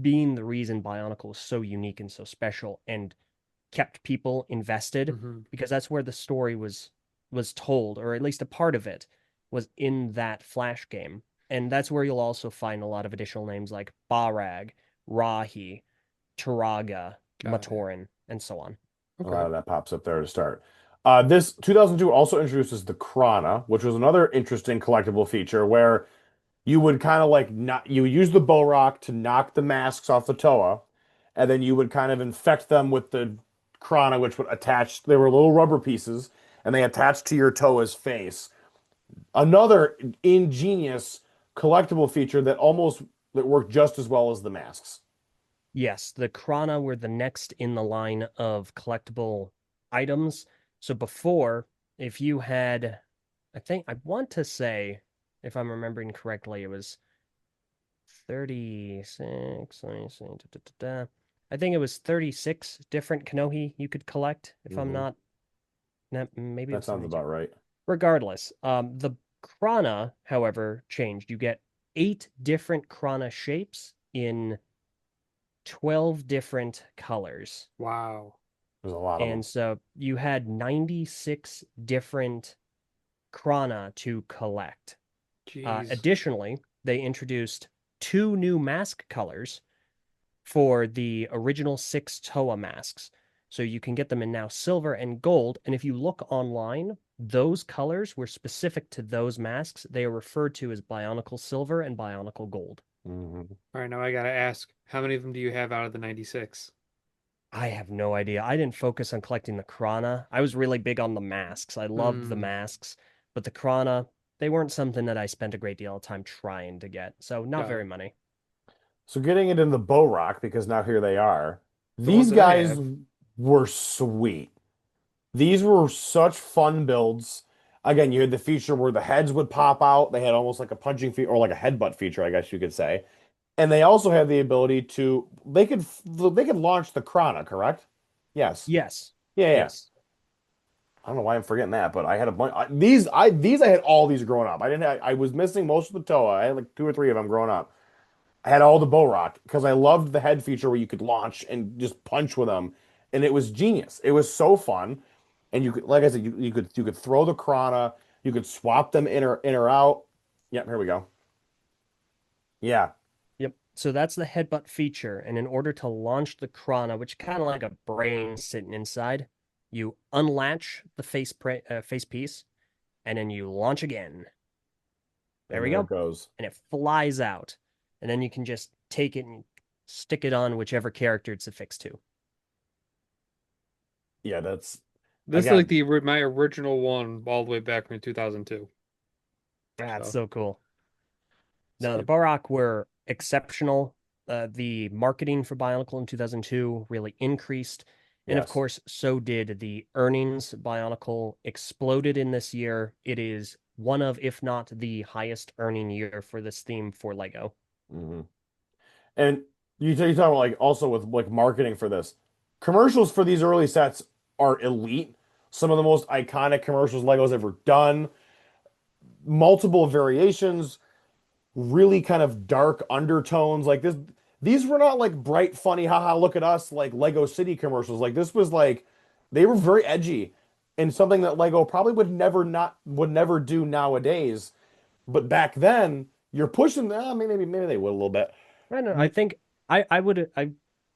S3: being the reason Bionicle was so unique and so special and kept people invested
S2: Hmm.
S3: because that's where the story was told, or at least a part of it was in that Flash game. And that's where you'll also find a lot of additional names like Barag, Rahi, Turaga,
S2: Got it.
S3: Matoran, and so on.
S2: Okay.
S1: That pops up there to start. This 2002 also introduces the Krana, which was another interesting collectible feature where you would kind of like not you use the bow rock to knock the masks off the Toa, and then you would kind of infect them with the Krana, which would attach. They were little rubber pieces, and they attached to your Toa's face. Another ingenious collectible feature that worked just as well as the masks.
S3: Yes, the Krana were the next in the line of collectible items. So before, if you had, I think, I want to say, if I'm remembering correctly, it was 36, let me see, I think it was 36 different Kanohi you could collect, if I'm
S1: Hmm.
S3: not, maybe it
S1: That
S3: was
S1: sounds
S3: 72.
S1: about right.
S3: Regardless, the Krana, however, changed. You get 8 different Krana shapes in 12 different colors.
S2: Wow.
S1: There's a lot of them.
S3: And so you had 96 different Krana to collect.
S2: Jeez.
S3: Additionally, they introduced 2 new mask colors for the original 6 Toa masks. So you can get them in now silver and gold. And if you look online, those colors were specific to those masks. They are referred to as Bionicle Silver and Bionicle Gold.
S1: Hmm.
S2: All right, now I gotta ask, how many of them do you have out of the 96?
S3: I have no idea. I didn't focus on collecting the Krana. I was really big on the masks. I loved the
S2: Hmm.
S3: masks, but the Krana, they weren't something that I spent a great deal of time trying to get. So not
S2: Got
S3: very
S2: it.
S3: many.
S1: So getting it in the Bow Rock, because now here they are.
S2: The ones
S1: These
S2: that I
S1: guys
S2: have.
S1: were sweet. These were such fun builds. Again, you had the feature where the heads would pop out. They had almost like a punching feature or like a headbutt feature, I guess you could say. And they also had the ability to they could launch the Krana, correct? Yes.
S3: Yes.
S1: Yeah, yeah.
S3: Yes.
S1: I don't know why I'm forgetting that, but I had a bunch. These I had all these growing up. I was missing most of the Toa. I had like two or three of them growing up. I had all the Bow Rock because I loved the head feature where you could launch and just punch with them, and it was genius. It was so fun, and you could, like I said, you could throw the Krana, you could swap them in or out. Yep, here we go. Yeah,
S3: Yep. So that's the headbutt feature. And in order to launch the Krana, which kind of like a brain sitting inside, you unlatch the face piece and then you launch again. There
S1: and
S3: we
S1: there it
S3: go.
S1: goes.
S3: And it flies out. And then you can just take it and stick it on whichever character it's affixed to.
S1: Yeah, that's
S2: This is like
S1: again.
S2: my original one all the way back from 2002.
S3: That's
S2: So,
S3: so cool. No, the
S2: so
S3: Borak were exceptional. The marketing for Bionicle in 2002 really increased. And of
S1: Yes.
S3: course, so did the earnings. Bionicle exploded in this year. It is one of, if not the highest earning year for this theme for Lego.
S1: Hmm. And you talk about like also with like marketing for this. Commercials for these early sets are elite. Some of the most iconic commercials Lego's ever done. Multiple variations, really kind of dark undertones. Like this, these were not like bright, funny, haha, look at us, like Lego City commercials. Like this was like they were very edgy and something that Lego probably would never do nowadays. But back then, you're pushing maybe they would a little bit.
S3: I don't know. I think I would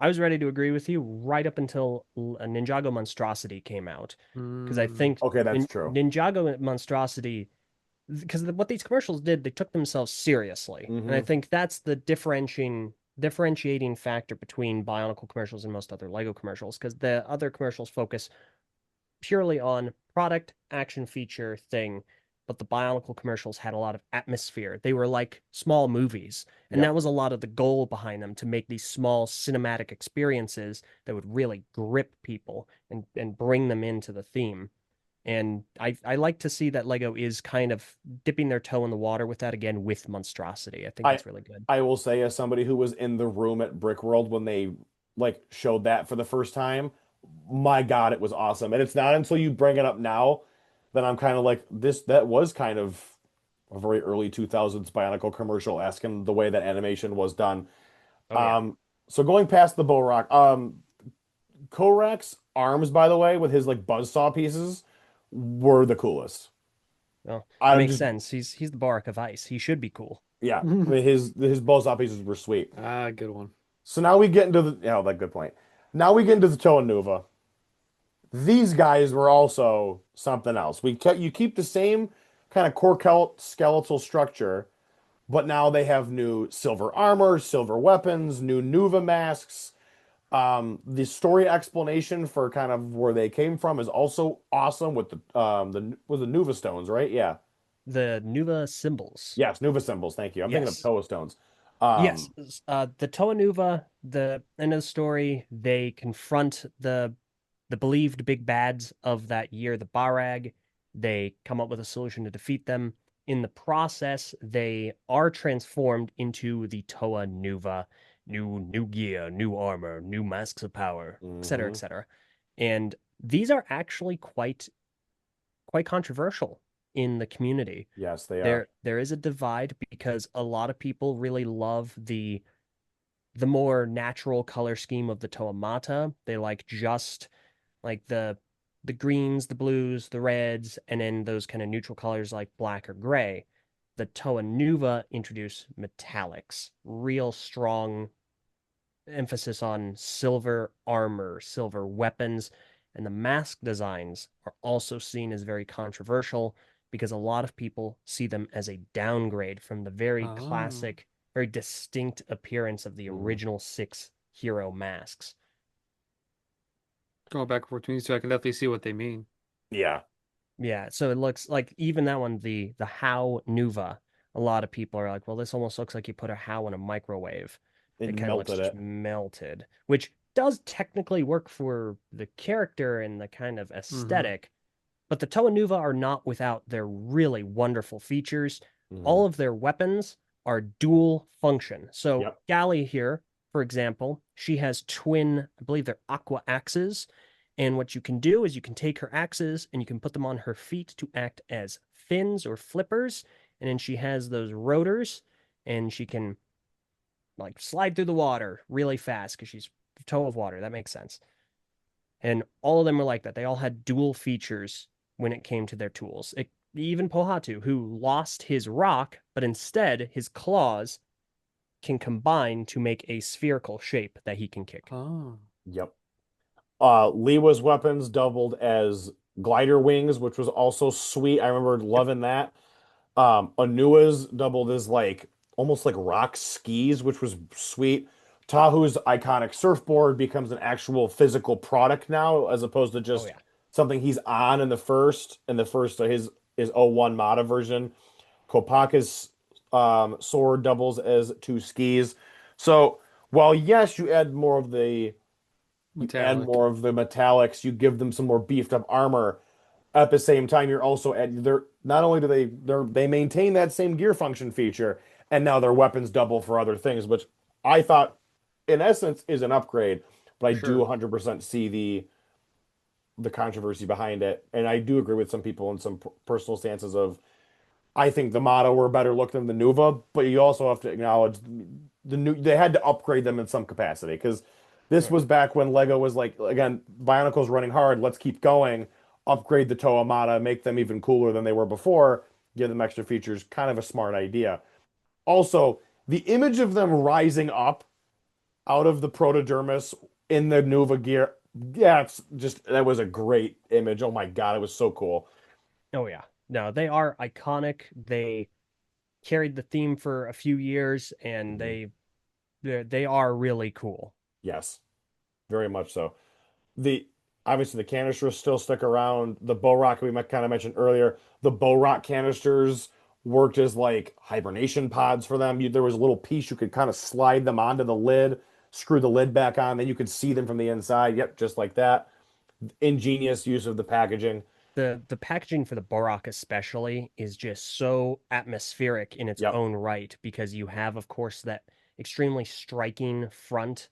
S3: I was ready to agree with you right up until Ninjago Monstrosity came out because I
S2: mm,
S3: think
S1: Okay, that's true.
S3: Ninjago Monstrosity because what these commercials did, they took themselves seriously, and I
S1: Hmm.
S3: think that's the differentiating factor between Bionicle commercials and most other Lego commercials because the other commercials focus purely on product, action feature, thing. But the Bionicle commercials had a lot of atmosphere. They were like small movies. And that
S1: Yep.
S3: was a lot of the goal behind them to make these small cinematic experiences that would really grip people and bring them into the theme. And I like to see that Lego is kind of dipping their toe in the water with that again with Monstrosity. I think
S1: I
S3: that's really good.
S1: I will say as somebody who was in the room at Brick World when they like showed that for the first time, my God, it was awesome. And it's not until you bring it up now that I'm kind of like that was kind of a very early 2000s Bionicle commercial asking the way that animation was done.
S3: Oh yeah.
S1: Um so going past the Bow Rock, Korak's arms, by the way, with his like buzzsaw pieces were the coolest.
S3: Well, it
S1: I'm
S3: makes
S1: just
S3: sense. He's the Barak of Ice. He should be cool.
S1: yeah, I mean, his buzzsaw pieces were sweet.
S2: good one.
S1: So now we get into the, like good point. Now we get into the Toa Nuva. These guys were also something else. You keep the same kind of core skeletal structure, but now they have new silver armor, silver weapons, new Nuva masks. The story explanation for kind of where they came from is also awesome with the Nuva stones, right? Yeah.
S3: The Nuva symbols.
S1: Yes, Nuva symbols. Thank you. I'm thinking of
S3: Yes.
S1: Toa stones.
S3: Yes.
S1: Um,
S3: The Toa Nuva, the end of the story, they confront the believed big bads of that year, the Barag. They come up with a solution to defeat them. In the process, they are transformed into the Toa Nuva, new gear, new armor, new masks of power, etc.,
S1: mhm.
S3: etc. And these are actually quite controversial in the community.
S1: Yes, they are.
S3: There is a divide because a lot of people really love the more natural color scheme of the Toamata. They like just like the greens, the blues, the reds, and then those kind of neutral colors like black or gray. The Toa Nuva introduce metallics, real strong emphasis on silver armor, silver weapons, and the mask designs are also seen as very controversial because a lot of people see them as a downgrade from the very
S2: Oh,
S3: classic, very distinct appearance of the
S1: Mhm.
S3: original six hero masks.
S2: going back and forth between these two, I can definitely see what they mean.
S1: Yeah,
S3: Yeah, so it looks like even that one, the How Nuva, a lot of people are like, well, this almost looks like you put a How in a microwave.
S1: it
S3: It kind of looks
S1: melted
S3: just
S1: it.
S3: melted, which does technically work for the character and the kind of
S2: Hmm.
S3: aesthetic, but the Toa Nuva are not without their really wonderful features.
S1: Mhm.
S3: All of their weapons are dual function. So
S1: Yep.
S3: Gally here, for example, she has twin, I believe they're aqua axes. And what you can do is you can take her axes and you can put them on her feet to act as fins or flippers. And then she has those rotors and she can like slide through the water really fast because she's toe of water. That makes sense. And all of them were like that. They all had dual features when it came to their tools. Even Pohatu, who lost his rock, but instead his claws can combine to make a spherical shape that he can kick.
S2: Oh,
S1: Yep. Lewa's weapons doubled as glider wings, which was also sweet. I remember
S3: Yep.
S1: loving that. Anua's doubled as like almost like rock skis, which was sweet. Tahu's iconic surfboard becomes an actual physical product now, as opposed to
S3: Oh
S1: just
S3: yeah.
S1: something he's on in the first his '01 Mata version. Kopaka's sword doubles as two skis. So while yes, you add
S2: metallic.
S1: more of the metallics, you give them some more beefed up armor. At the same time, you're also at they're not only do they maintain that same gear function feature, and now their weapons double for other things, which I thought in essence is an upgrade, but I
S2: For
S1: do
S2: sure.
S1: 100% see the controversy behind it, and I do agree with some people in some personal stances of I think the Mata were better look than the Nuva, but you also have to acknowledge the new they had to upgrade them in some capacity because this
S3: Right.
S1: was back when Lego was like, again, Bionicle's running hard, let's keep going, upgrade the Toa Mata, make them even cooler than they were before, give them extra features, kind of a smart idea. Also, the image of them rising up out of the protodermis in the Nuva gear, yeah, it's just that was a great image. Oh my God, it was so cool.
S3: Oh yeah. No, they are iconic. They carried the theme for a few years and
S1: Mhm.
S3: they are really cool.
S1: Yes, very much so. The obviously the canisters still stick around. The bow rock we kind of mentioned earlier. The bow rock canisters worked as like hibernation pods for them. There was a little piece you could kind of slide them onto the lid, screw the lid back on, then you could see them from the inside. Yep, just like that. Ingenious use of the packaging.
S3: The packaging for the Borak especially is just so atmospheric in its
S1: Yep.
S3: own right because you have, of course, that extremely striking front.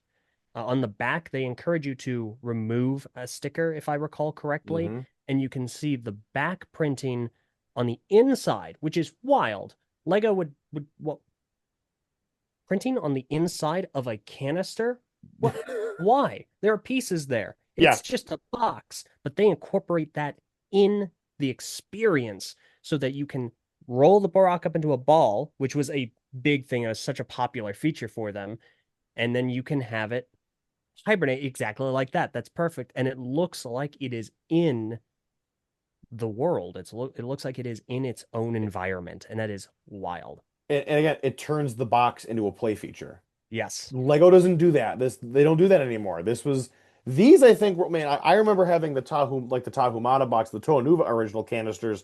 S3: On the back, they encourage you to remove a sticker, if I recall correctly,
S1: Hmm.
S3: and you can see the back printing on the inside, which is wild. Lego would what printing on the inside of a canister? What? Why? There are pieces there.
S1: Yeah.
S3: It's just a box, but they incorporate that in the experience so that you can roll the Borak up into a ball, which was a big thing. It was such a popular feature for them. And then you can have it hibernate exactly like that. That's perfect. And it looks like it is in the world. It looks like it is in its own environment, and that is wild.
S1: And again, it turns the box into a play feature.
S3: Yes.
S1: Lego doesn't do that. They don't do that anymore. These I think were man, I remember having the Tahu Mata box, the Toa Nuva original canisters.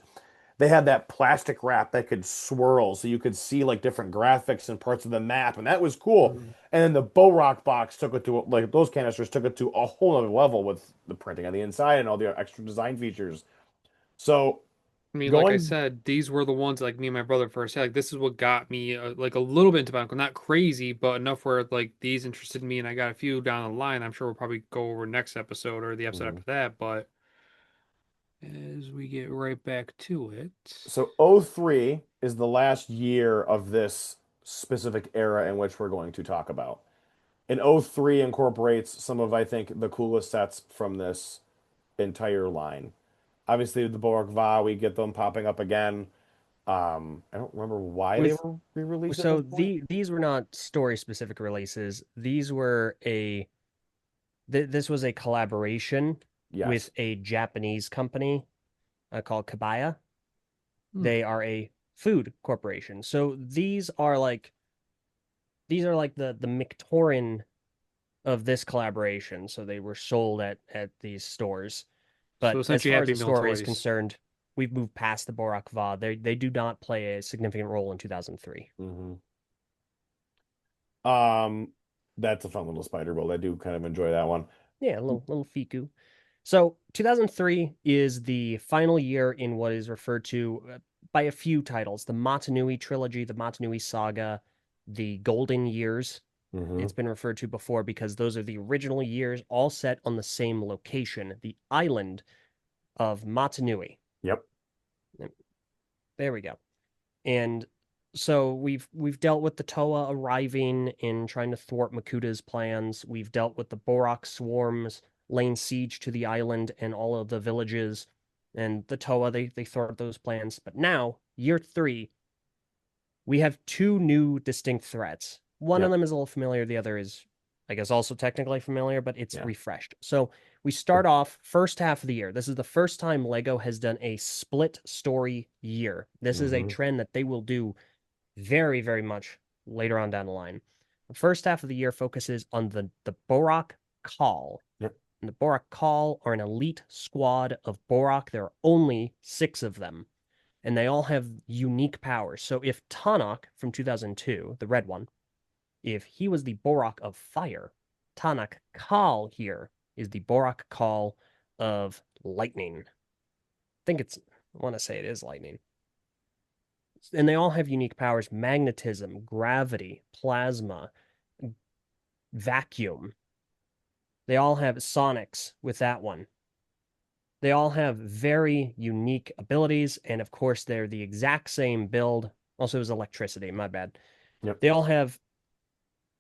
S1: they had that plastic wrap that could swirl so you could see like different graphics and parts of the map, and that was cool.
S2: Mhm.
S1: And then the Bow Rock box took it to like those canisters took it to a whole other level with the printing on the inside and all the extra design features. So
S2: I mean, like I
S1: going,
S2: said, these were the ones like me and my brother first had. Like this is what got me like a little bit into Bionicle, not crazy, but enough where like these interested me, and I got a few down the line. I'm sure we'll probably go over next episode or the episode
S1: Mhm.
S2: after that. But as we get right back to it,
S1: So '03 is the last year of this specific era in which we're going to talk about. And '03 incorporates some of, I think, the coolest sets from this entire line. Obviously, the Borg Va, we get them popping up again. I don't remember why they
S3: With
S1: were re-released at
S3: so
S1: this point.
S3: these were not story specific releases. These were this was a collaboration with
S1: Yes.
S3: a Japanese company called Kabaya.
S2: hmm.
S3: They are a food corporation. So these are like the Mictorin of this collaboration. So they were sold at these stores.
S2: So
S3: But as
S2: essentially
S3: far as
S2: Happy
S3: the
S2: Meal
S3: story is
S2: toys.
S3: concerned, we've moved past the Borak Va. They do not play a significant role in 2003.
S1: Hmm. Um, that's a fun little spider build. I do kind of enjoy that one.
S3: Yeah, a little Fiku. So 2003 is the final year in what is referred to by a few titles: the Matanui trilogy, the Matanui saga, the Golden Years.
S1: Hmm.
S3: It's been referred to before because those are the original years, all set on the same location, the island of Matanui.
S1: Yep.
S3: There we go. And so we've dealt with the Toa arriving and trying to thwart Makuta's plans. We've dealt with the Borak swarms laying siege to the island and all of the villages. And the Toa, they thwart those plans. But now, year three, we have two new distinct threats. One of
S1: Yep.
S3: them is a little familiar, the other is, I guess, also technically familiar, but it's
S1: Yeah.
S3: refreshed. So we start off first half of the year. This is the first time Lego has done a split story year. This is a
S1: Hmm.
S3: trend that they will do very, very much later on down the line. The first half of the year focuses on the Borak Call.
S1: Yep.
S3: And the Borak Call are an elite squad of Borak. There are only 6 of them, and they all have unique powers. So if Tanakh from 2002, the red one, if he was the Borak of fire, Tanakh Kal here is the Borak Call of lightning. I think it's, I want to say it is lightning. And they all have unique powers: magnetism, gravity, plasma, vacuum. They all have sonics with that one. They all have very unique abilities, and of course, they're the exact same build. Also, it was electricity, my bad.
S1: Yep.
S3: They all have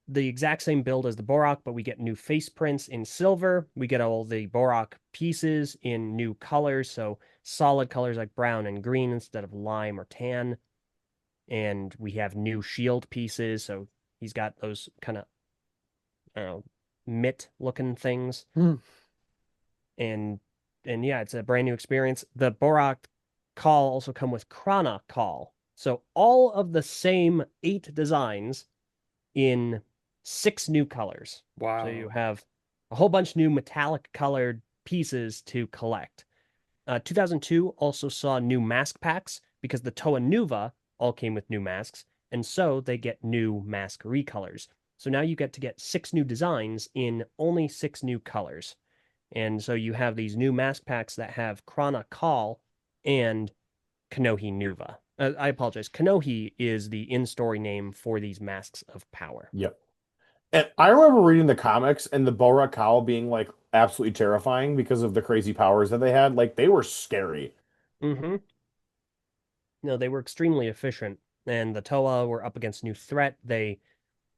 S3: the exact same build as the Borak, but we get new face prints in silver. We get all the Borak pieces in new colors, so solid colors like brown and green instead of lime or tan. And we have new shield pieces, so he's got those kind of, I don't know, mitt looking things.
S2: Hmm.
S3: And and yeah, it's a brand new experience. The Borak call also come with Krana call. So all of the same 8 designs in 6 new colors. So you
S2: Wow.
S3: have a whole bunch new metallic colored pieces to collect. 2002 also saw new mask packs because the Toa Nuva all came with new masks, and so they get new mask recolors. So now you get to get 6 new designs in only 6 new colors. And so you have these new mask packs that have Krana Call and Kanohi Nuva. I apologize. Kanohi is the in-story name for these masks of power.
S1: Yep. And I remember reading the comics and the Bora Cow being like absolutely terrifying because of the crazy powers that they had. Like they were scary.
S3: Mm-hmm. No, they were extremely efficient, and the Toa were up against new threat. They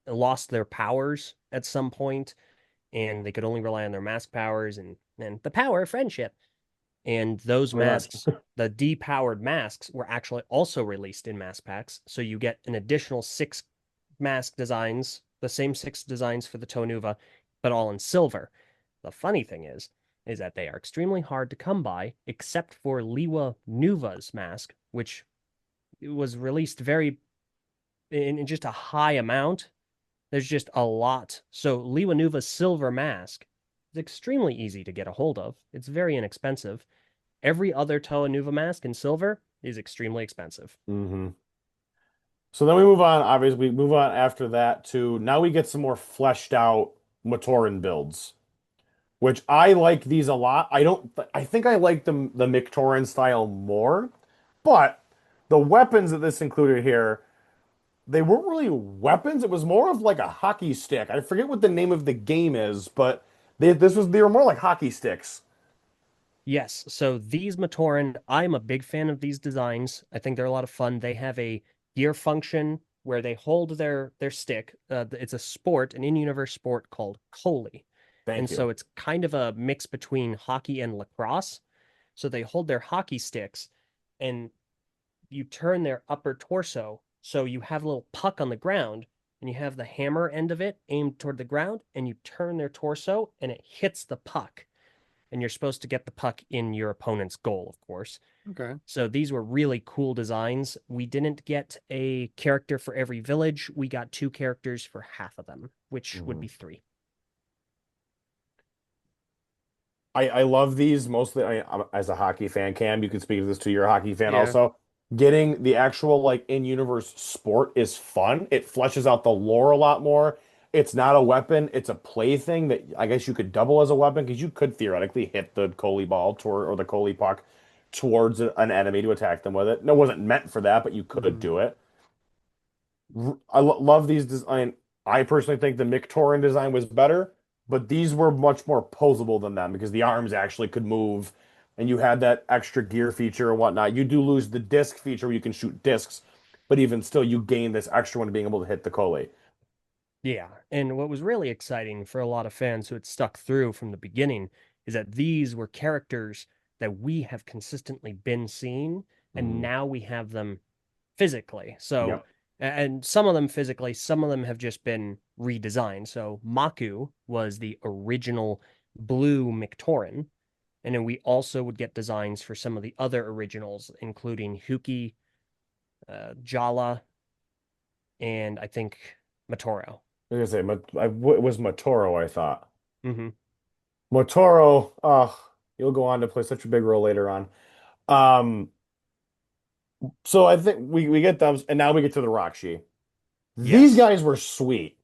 S3: lost their powers at some point, and they could only rely on their mask powers and the power of friendship. And those
S1: Pretty much.
S3: masks, the depowered masks, were actually also released in mask packs. So you get an additional 6 mask designs, the same 6 designs for the Tonuva, but all in silver. The funny thing is that they are extremely hard to come by, except for Liwa Nuva's mask, which was released very in just a high amount. There's just a lot. So Liwa Nuva's silver mask is extremely easy to get a hold of. It's very inexpensive. Every other Toa Nuva mask in silver is extremely expensive.
S1: Hmm. So then we move on. Obviously, we move on after that to now we get some more fleshed out Matoran builds, which I like these a lot. I don't. I think I like the Mictoran style more, but the weapons that this included here, they weren't really weapons. It was more of like a hockey stick. I forget what the name of the game is, but they were more like hockey sticks.
S3: Yes, so these Matoran, I'm a big fan of these designs. I think they're a lot of fun. They have a gear function where they hold their stick. It's a sport, an in-universe sport called Coley. And
S1: Thank you.
S3: so it's kind of a mix between hockey and lacrosse. So they hold their hockey sticks and you turn their upper torso. So you have a little puck on the ground and you have the hammer end of it aimed toward the ground and you turn their torso and it hits the puck and you're supposed to get the puck in your opponent's goal, of course.
S2: Okay.
S3: So these were really cool designs. We didn't get a character for every village. We got two characters for half of them, which would
S1: Mhm.
S3: be three.
S1: I love these mostly. As a hockey fan, Cam, you can speak to this too. You're a hockey fan
S2: Yeah.
S1: also. Getting the actual like in-universe sport is fun. It fleshes out the lore a lot more. It's not a weapon. It's a play thing that I guess you could double as a weapon because you could theoretically hit the Coley ball toward or the Coley puck towards an enemy to attack them with it. No, it wasn't meant for that, but you could
S2: Hmm.
S1: do it. I love these design. I personally think the Mictoran design was better, but these were much more posable than them because the arms actually could move, and you had that extra gear feature and whatnot. You do lose the disc feature where you can shoot discs, but even still, you gain this extra one being able to hit the Coley.
S3: Yeah, and what was really exciting for a lot of fans who had stuck through from the beginning is that these were characters that we have consistently been seeing, and
S1: Mhm.
S3: now we have them physically. So,
S1: Yep.
S3: and some of them physically, some of them have just been redesigned. So, Maku was the original blue Mictoran, and then we also would get designs for some of the other originals, including Huki, Jala, and I think Matoro.
S1: I was gonna say, it was Motoro, I thought.
S3: Hmm.
S1: Motoro, you'll go on to play such a big role later on. Um, so I think we get them, and now we get to the Rakshi. These
S3: Yes.
S1: guys were sweet.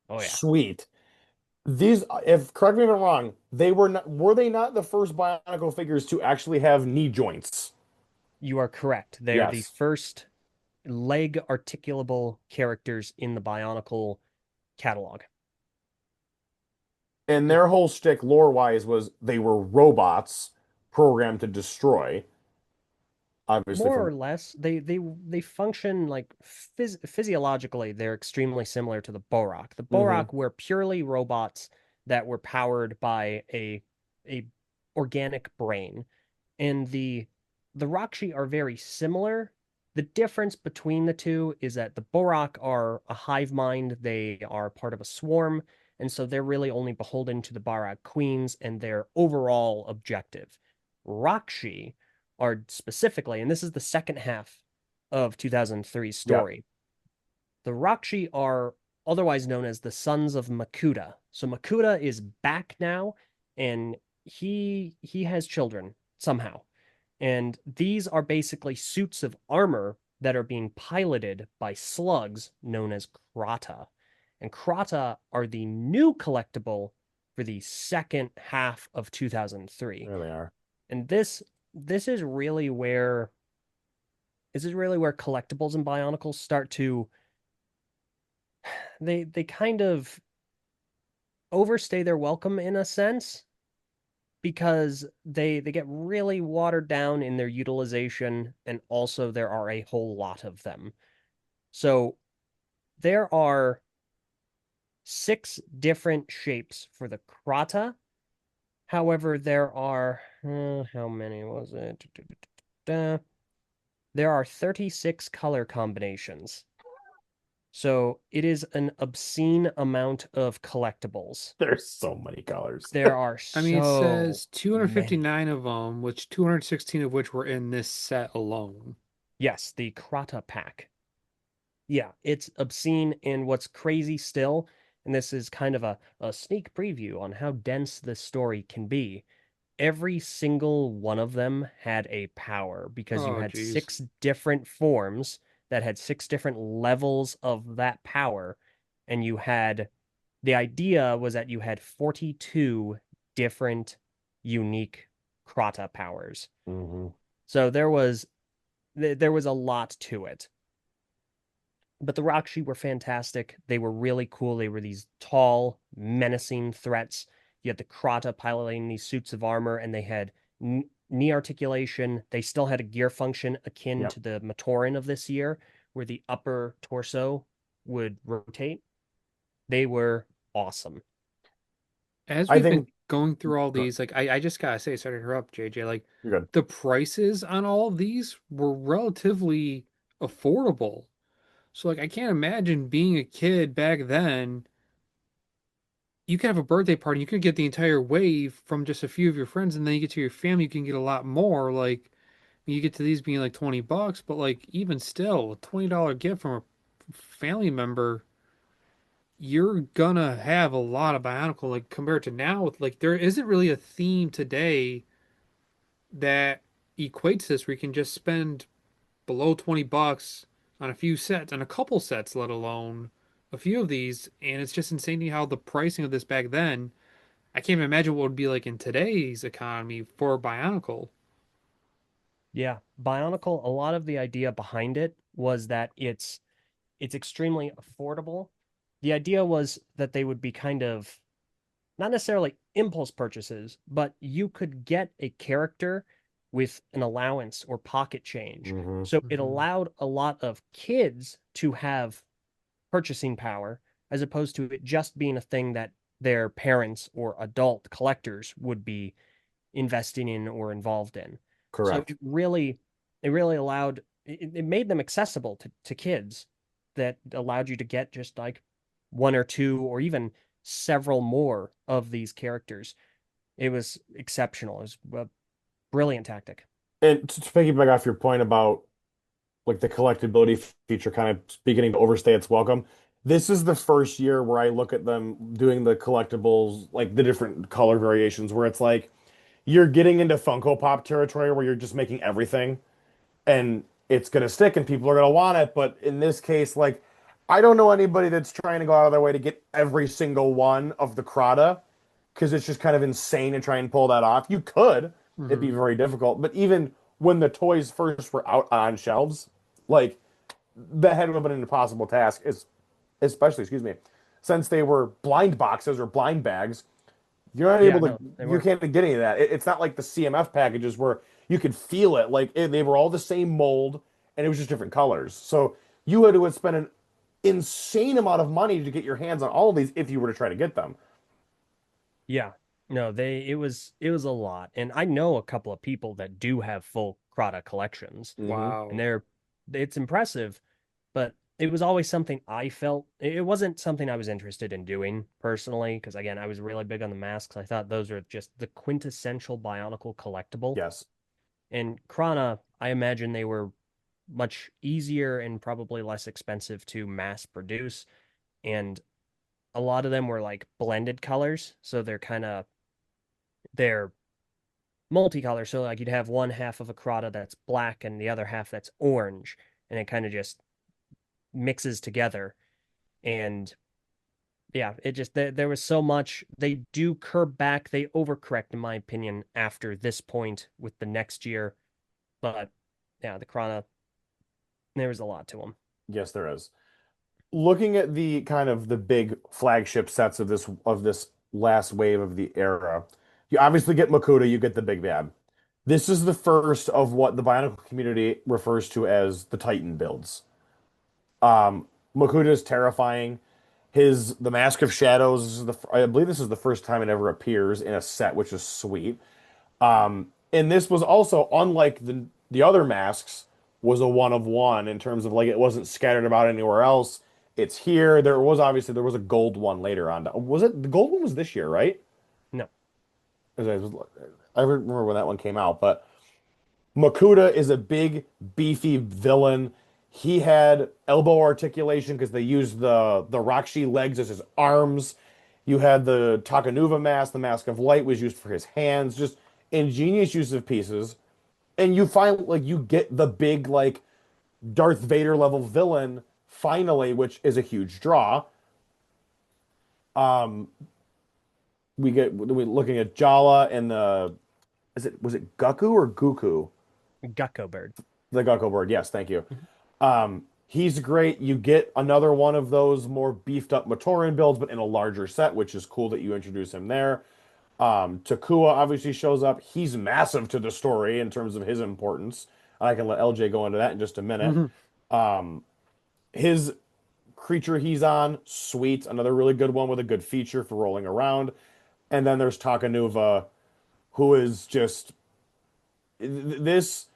S3: Oh yeah.
S1: Sweet. These, if correct me if I'm wrong, were they not the first Bionicle figures to actually have knee joints?
S3: You are correct. They're the
S1: Yes.
S3: first leg articulable characters in the Bionicle catalog.
S1: And their whole shtick lore-wise was they were robots programmed to destroy, obviously
S3: More
S1: from
S3: or less, they function like physiologically, they're extremely similar to the Borak. The
S1: hmm
S3: Borak were purely robots that were powered by a organic brain. And the Rakshi are very similar. The difference between the two is that the Borak are a hive mind, they are part of a swarm, and so they're really only beholden to the Barak queens and their overall objective. Rakshi are specifically, and this is the second half of 2003's
S1: Yeah.
S3: story, the Rakshi are otherwise known as the Sons of Makuta. So Makuta is back now, and he has children somehow. And these are basically suits of armor that are being piloted by slugs known as Krata. And Krata are the new collectible for the second half of 2003.
S1: There they are.
S3: And this is really where collectibles and Bionicles start to they kind of overstay their welcome in a sense because they get really watered down in their utilization and also there are a whole lot of them. So there are six different shapes for the Krata. However, there are how many was it? There are 36 color combinations. So it is an obscene amount of collectibles.
S1: There's so many colors.
S3: There are
S2: I mean, it
S3: so
S2: says
S3: many.
S2: 259 of them, which 216 of which were in this set alone.
S3: Yes, the Krata pack. Yeah, it's obscene. And what's crazy still, and this is kind of a sneak preview on how dense this story can be, every single one of them had a power because you
S2: Oh,
S3: had
S2: geez.
S3: 6 different forms that had 6 different levels of that power. And the idea was that you had 42 different unique Krata powers.
S1: Hmm.
S3: So there was a lot to it. But the Rakshi were fantastic. They were really cool. They were these tall, menacing threats. You had the Krata piloting these suits of armor, and they had knee articulation. They still had a gear function akin
S1: Yeah.
S3: to the Matoran of this year, where the upper torso would rotate. They were awesome.
S2: As
S1: I
S2: we've been
S1: think
S2: going through all these, like I just gotta say, sorry to interrupt, JJ, like
S1: you're good.
S2: the prices on all of these were relatively affordable. So like I can't imagine being a kid back then. You could have a birthday party, you could get the entire wave from just a few of your friends, and then you get to your family, you can get a lot more. Like you get to these being like $20, but like even still, a $20 gift from a family member, you're gonna have a lot of Bionicle. Like compared to now, like there isn't really a theme today that equates this where you can just spend below $20 on a few sets, on a couple sets, let alone a few of these. And it's just insane to me how the pricing of this back then, I can't even imagine what it would be like in today's economy for Bionicle.
S3: Yeah, Bionicle, a lot of the idea behind it was that it's extremely affordable. The idea was that they would be kind of not necessarily impulse purchases, but you could get a character with an allowance or pocket change.
S1: Hmm.
S3: So it
S2: Mhm.
S3: allowed a lot of kids to have purchasing power as opposed to it just being a thing that their parents or adult collectors would be investing in or involved in. So
S1: Correct.
S3: it really allowed it made them accessible to kids that allowed you to get just like one or two or even several more of these characters. It was exceptional. It was a brilliant tactic.
S1: And to piggyback off your point about like the collectability feature kind of beginning to overstay its welcome, this is the first year where I look at them doing the collectibles, like the different color variations, where it's like you're getting into Funko Pop territory where you're just making everything and it's gonna stick and people are gonna want it. But in this case, like I don't know anybody that's trying to go out of their way to get every single one of the Crata because it's just kind of insane to try and pull that off. You could, it'd be
S2: Mhm.
S1: very difficult. But even when the toys first were out on shelves, like that had to have been an impossible task, is especially, excuse me, since they were blind boxes or blind bags, you're not
S3: Yeah,
S1: able to,
S3: no, they
S1: you
S3: were.
S1: can't get any of that. It's not like the CMF packages where you could feel it. Like they were all the same mold and it was just different colors. So you had to spend an insane amount of money to get your hands on all of these if you were to try to get them.
S3: Yeah. No, it was a lot. And I know a couple of people that do have full Crata collections,
S1: Hmm.
S3: and
S2: Wow.
S3: it's impressive, but it was always something I felt it wasn't something I was interested in doing personally, because again, I was really big on the masks. I thought those are just the quintessential Bionicle collectible.
S1: Yes.
S3: And Krana, I imagine they were much easier and probably less expensive to mass produce. And a lot of them were like blended colors, so they're multicolor. So like you'd have one half of a Crata that's black and the other half that's orange, and it kind of just mixes together. And yeah, it just there was so much. They do curb back, they overcorrect, in my opinion, after this point with the next year. But yeah, the Krana, there was a lot to them.
S1: Yes, there is. Looking at the kind of the big flagship sets of this last wave of the era, you obviously get Makuta, you get the big bad. This is the first of what the Bionicle community refers to as the Titan builds. Makuta is terrifying. The Mask of Shadows is I believe this is the first time it ever appears in a set, which is sweet. And this was also unlike the other masks, was a one of one in terms of like it wasn't scattered about anywhere else. It's here. There was a gold one later on. Was it the gold one was this year, right?
S3: No,
S1: As I remember when that one came out, but Makuta is a big, beefy villain. He had elbow articulation because they used the Rakshi legs as his arms. You had the Takanuva mask. The Mask of Light was used for his hands. Just ingenious use of pieces, and you find like you get the big like Darth Vader level villain finally, which is a huge draw. Um, we looking at Jala and the is it was it Gaku or Guku?
S3: Gecko bird.
S1: The Gaku bird. Yes, thank you.
S3: Mhm.
S1: He's great. You get another one of those more beefed up Matoran builds, but in a larger set, which is cool that you introduce him there. Takua obviously shows up. He's massive to the story in terms of his importance. I can let LJ go into that in just a minute.
S2: Mhm.
S1: His creature he's on, sweet. Another really good one with a good feature for rolling around. And then there's Takanuva, who is just this.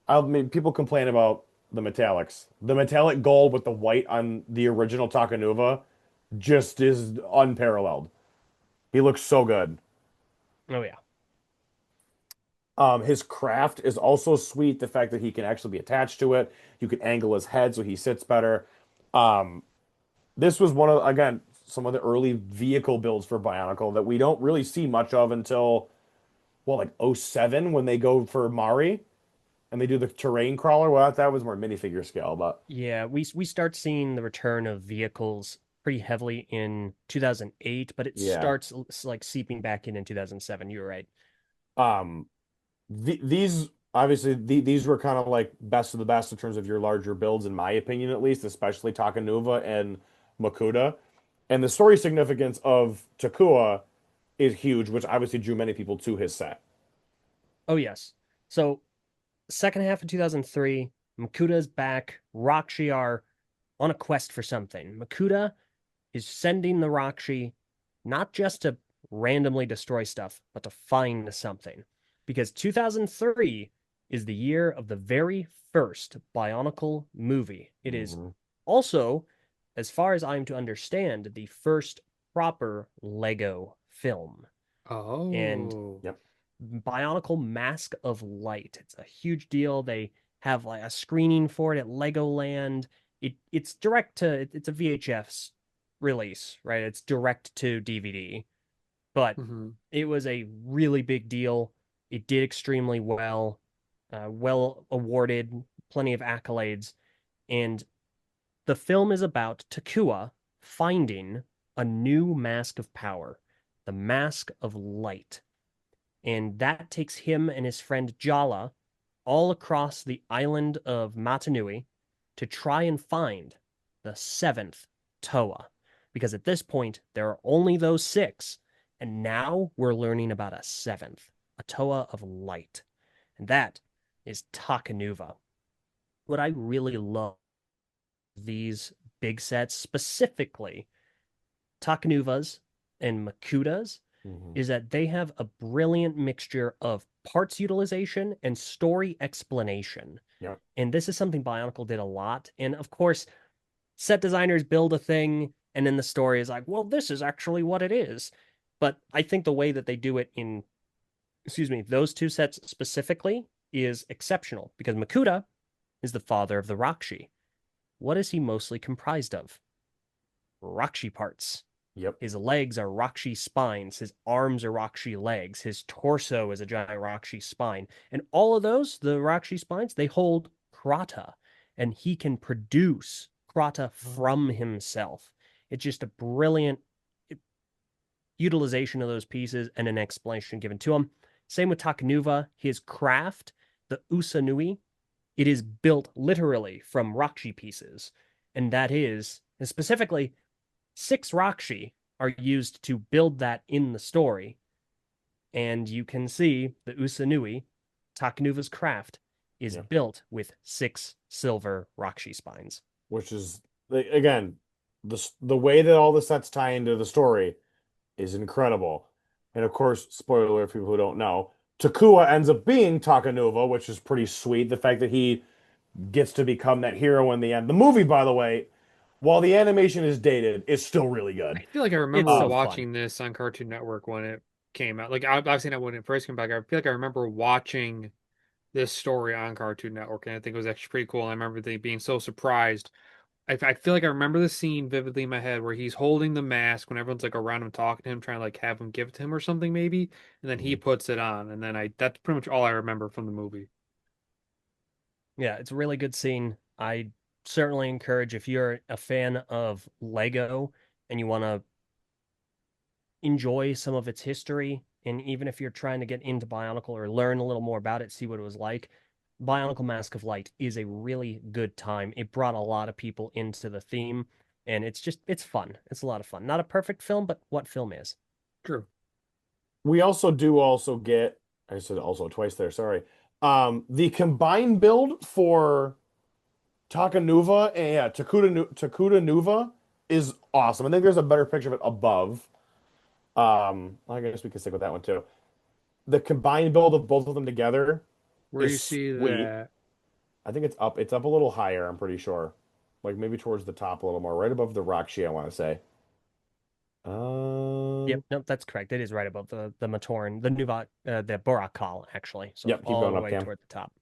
S1: I mean, people complain about the metallics. The metallic gold with the white on the original Takanuva just is unparalleled. He looks so good.
S3: Oh yeah.
S1: His craft is also sweet. The fact that he can actually be attached to it. You can angle his head so he sits better. Um, this was one of, again, some of the early vehicle builds for Bionicle that we don't really see much of until, well, like '07 when they go for Mari and they do the terrain crawler. Well, that was more minifigure scale, but
S3: Yeah, we start seeing the return of vehicles pretty heavily in 2008, but it
S1: yeah.
S3: starts like seeping back in 2007. You're right.
S1: Um, these obviously these were kind of like best of the best in terms of your larger builds, in my opinion, at least, especially Takanuva and Makuta. And the story significance of Takua is huge, which obviously drew many people to his set.
S3: Oh yes. So second half of 2003, Makuta's back. Rakshi are on a quest for something. Makuta is sending the Rakshi not just to randomly destroy stuff, but to find something. Because 2003 is the year of the very first Bionicle movie. It is
S1: Mhm.
S3: also, as far as I'm to understand, the first proper Lego film. And
S2: Oh.
S1: Yep.
S3: Bionicle Mask of Light. It's a huge deal. They have like a screening for it at Legoland. It's direct to it's a VHS release, right? It's direct to DVD, but
S2: Hmm.
S3: it was a really big deal. It did extremely well, well awarded, plenty of accolades, and the film is about Takua finding a new mask of power, the Mask of Light, and that takes him and his friend Jala all across the island of Matanui to try and find the seventh Toa. Because at this point, there are only those six, and now we're learning about a seventh, a Toa of light. And that is Takanuva. What I really love these big sets, specifically Takanuva's and Makuta's,
S1: Mhm.
S3: is that they have a brilliant mixture of parts utilization and story explanation.
S1: Yep.
S3: And this is something Bionicle did a lot. And of course, set designers build a thing, and then the story is like, well, this is actually what it is. But I think the way that they do it in, excuse me, those two sets specifically is exceptional because Makuta is the father of the Rakshi. What is he mostly comprised of? Rakshi parts.
S1: Yep.
S3: His legs are Rakshi spines. His arms are Rakshi legs. His torso is a giant Rakshi spine. And all of those, the Rakshi spines, they hold Krata. And he can produce Krata from himself. It's just a brilliant utilization of those pieces and an explanation given to him. Same with Takanuva. His craft, the Usanui, it is built literally from Rakshi pieces. And that is, and specifically, six Rakshi are used to build that in the story. And you can see the Usanui, Takanuva's craft, is
S1: Yep.
S3: built with six silver Rakshi spines.
S1: Which is again the way that all the sets tie into the story is incredible. And of course, spoiler alert for people who don't know, Takua ends up being Takanuva, which is pretty sweet. The fact that he gets to become that hero in the end. The movie, by the way, while the animation is dated, is still really
S2: I
S1: good.
S2: feel like I
S3: It's
S2: remember
S3: so
S1: Um,
S3: fun.
S2: watching this on Cartoon Network when it came out. Like I've seen it when it first came back. I feel like I remember watching this story on Cartoon Network, and I think it was actually pretty cool. And I remember being so surprised I feel like I remember the scene vividly in my head where he's holding the mask when everyone's like around him talking to him, trying to like have him give it to him or something maybe, and then he
S1: Mhm.
S2: puts it on, and then I that's pretty much all I remember from the movie.
S3: Yeah, it's a really good scene. I certainly encourage if you're a fan of Lego and you want to enjoy some of its history, and even if you're trying to get into Bionicle or learn a little more about it, see what it was like, Bionicle Mask of Light is a really good time. It brought a lot of people into the theme, and it's fun. It's a lot of fun. Not a perfect film, but what film is?
S2: True.
S1: We also get, I said also twice there, sorry. The combined build for Takanuva and yeah, Takuta Nuva is awesome. I think there's a better picture of it above. I guess we can stick with that one too. The combined build of both of them together
S2: Where you
S1: is
S2: see
S1: sweet.
S2: that,
S1: I think it's up a little higher, I'm pretty sure. Like maybe towards the top a little more, right above the Rakshi, I want to say.
S3: Yep,
S1: Um,
S3: nope, that's correct. It is right above the Matoran, the Nuvat, the Borakal, actually. So
S1: yep, keep
S3: all
S1: going
S3: the
S1: up,
S3: way
S1: Cam.
S3: toward the top.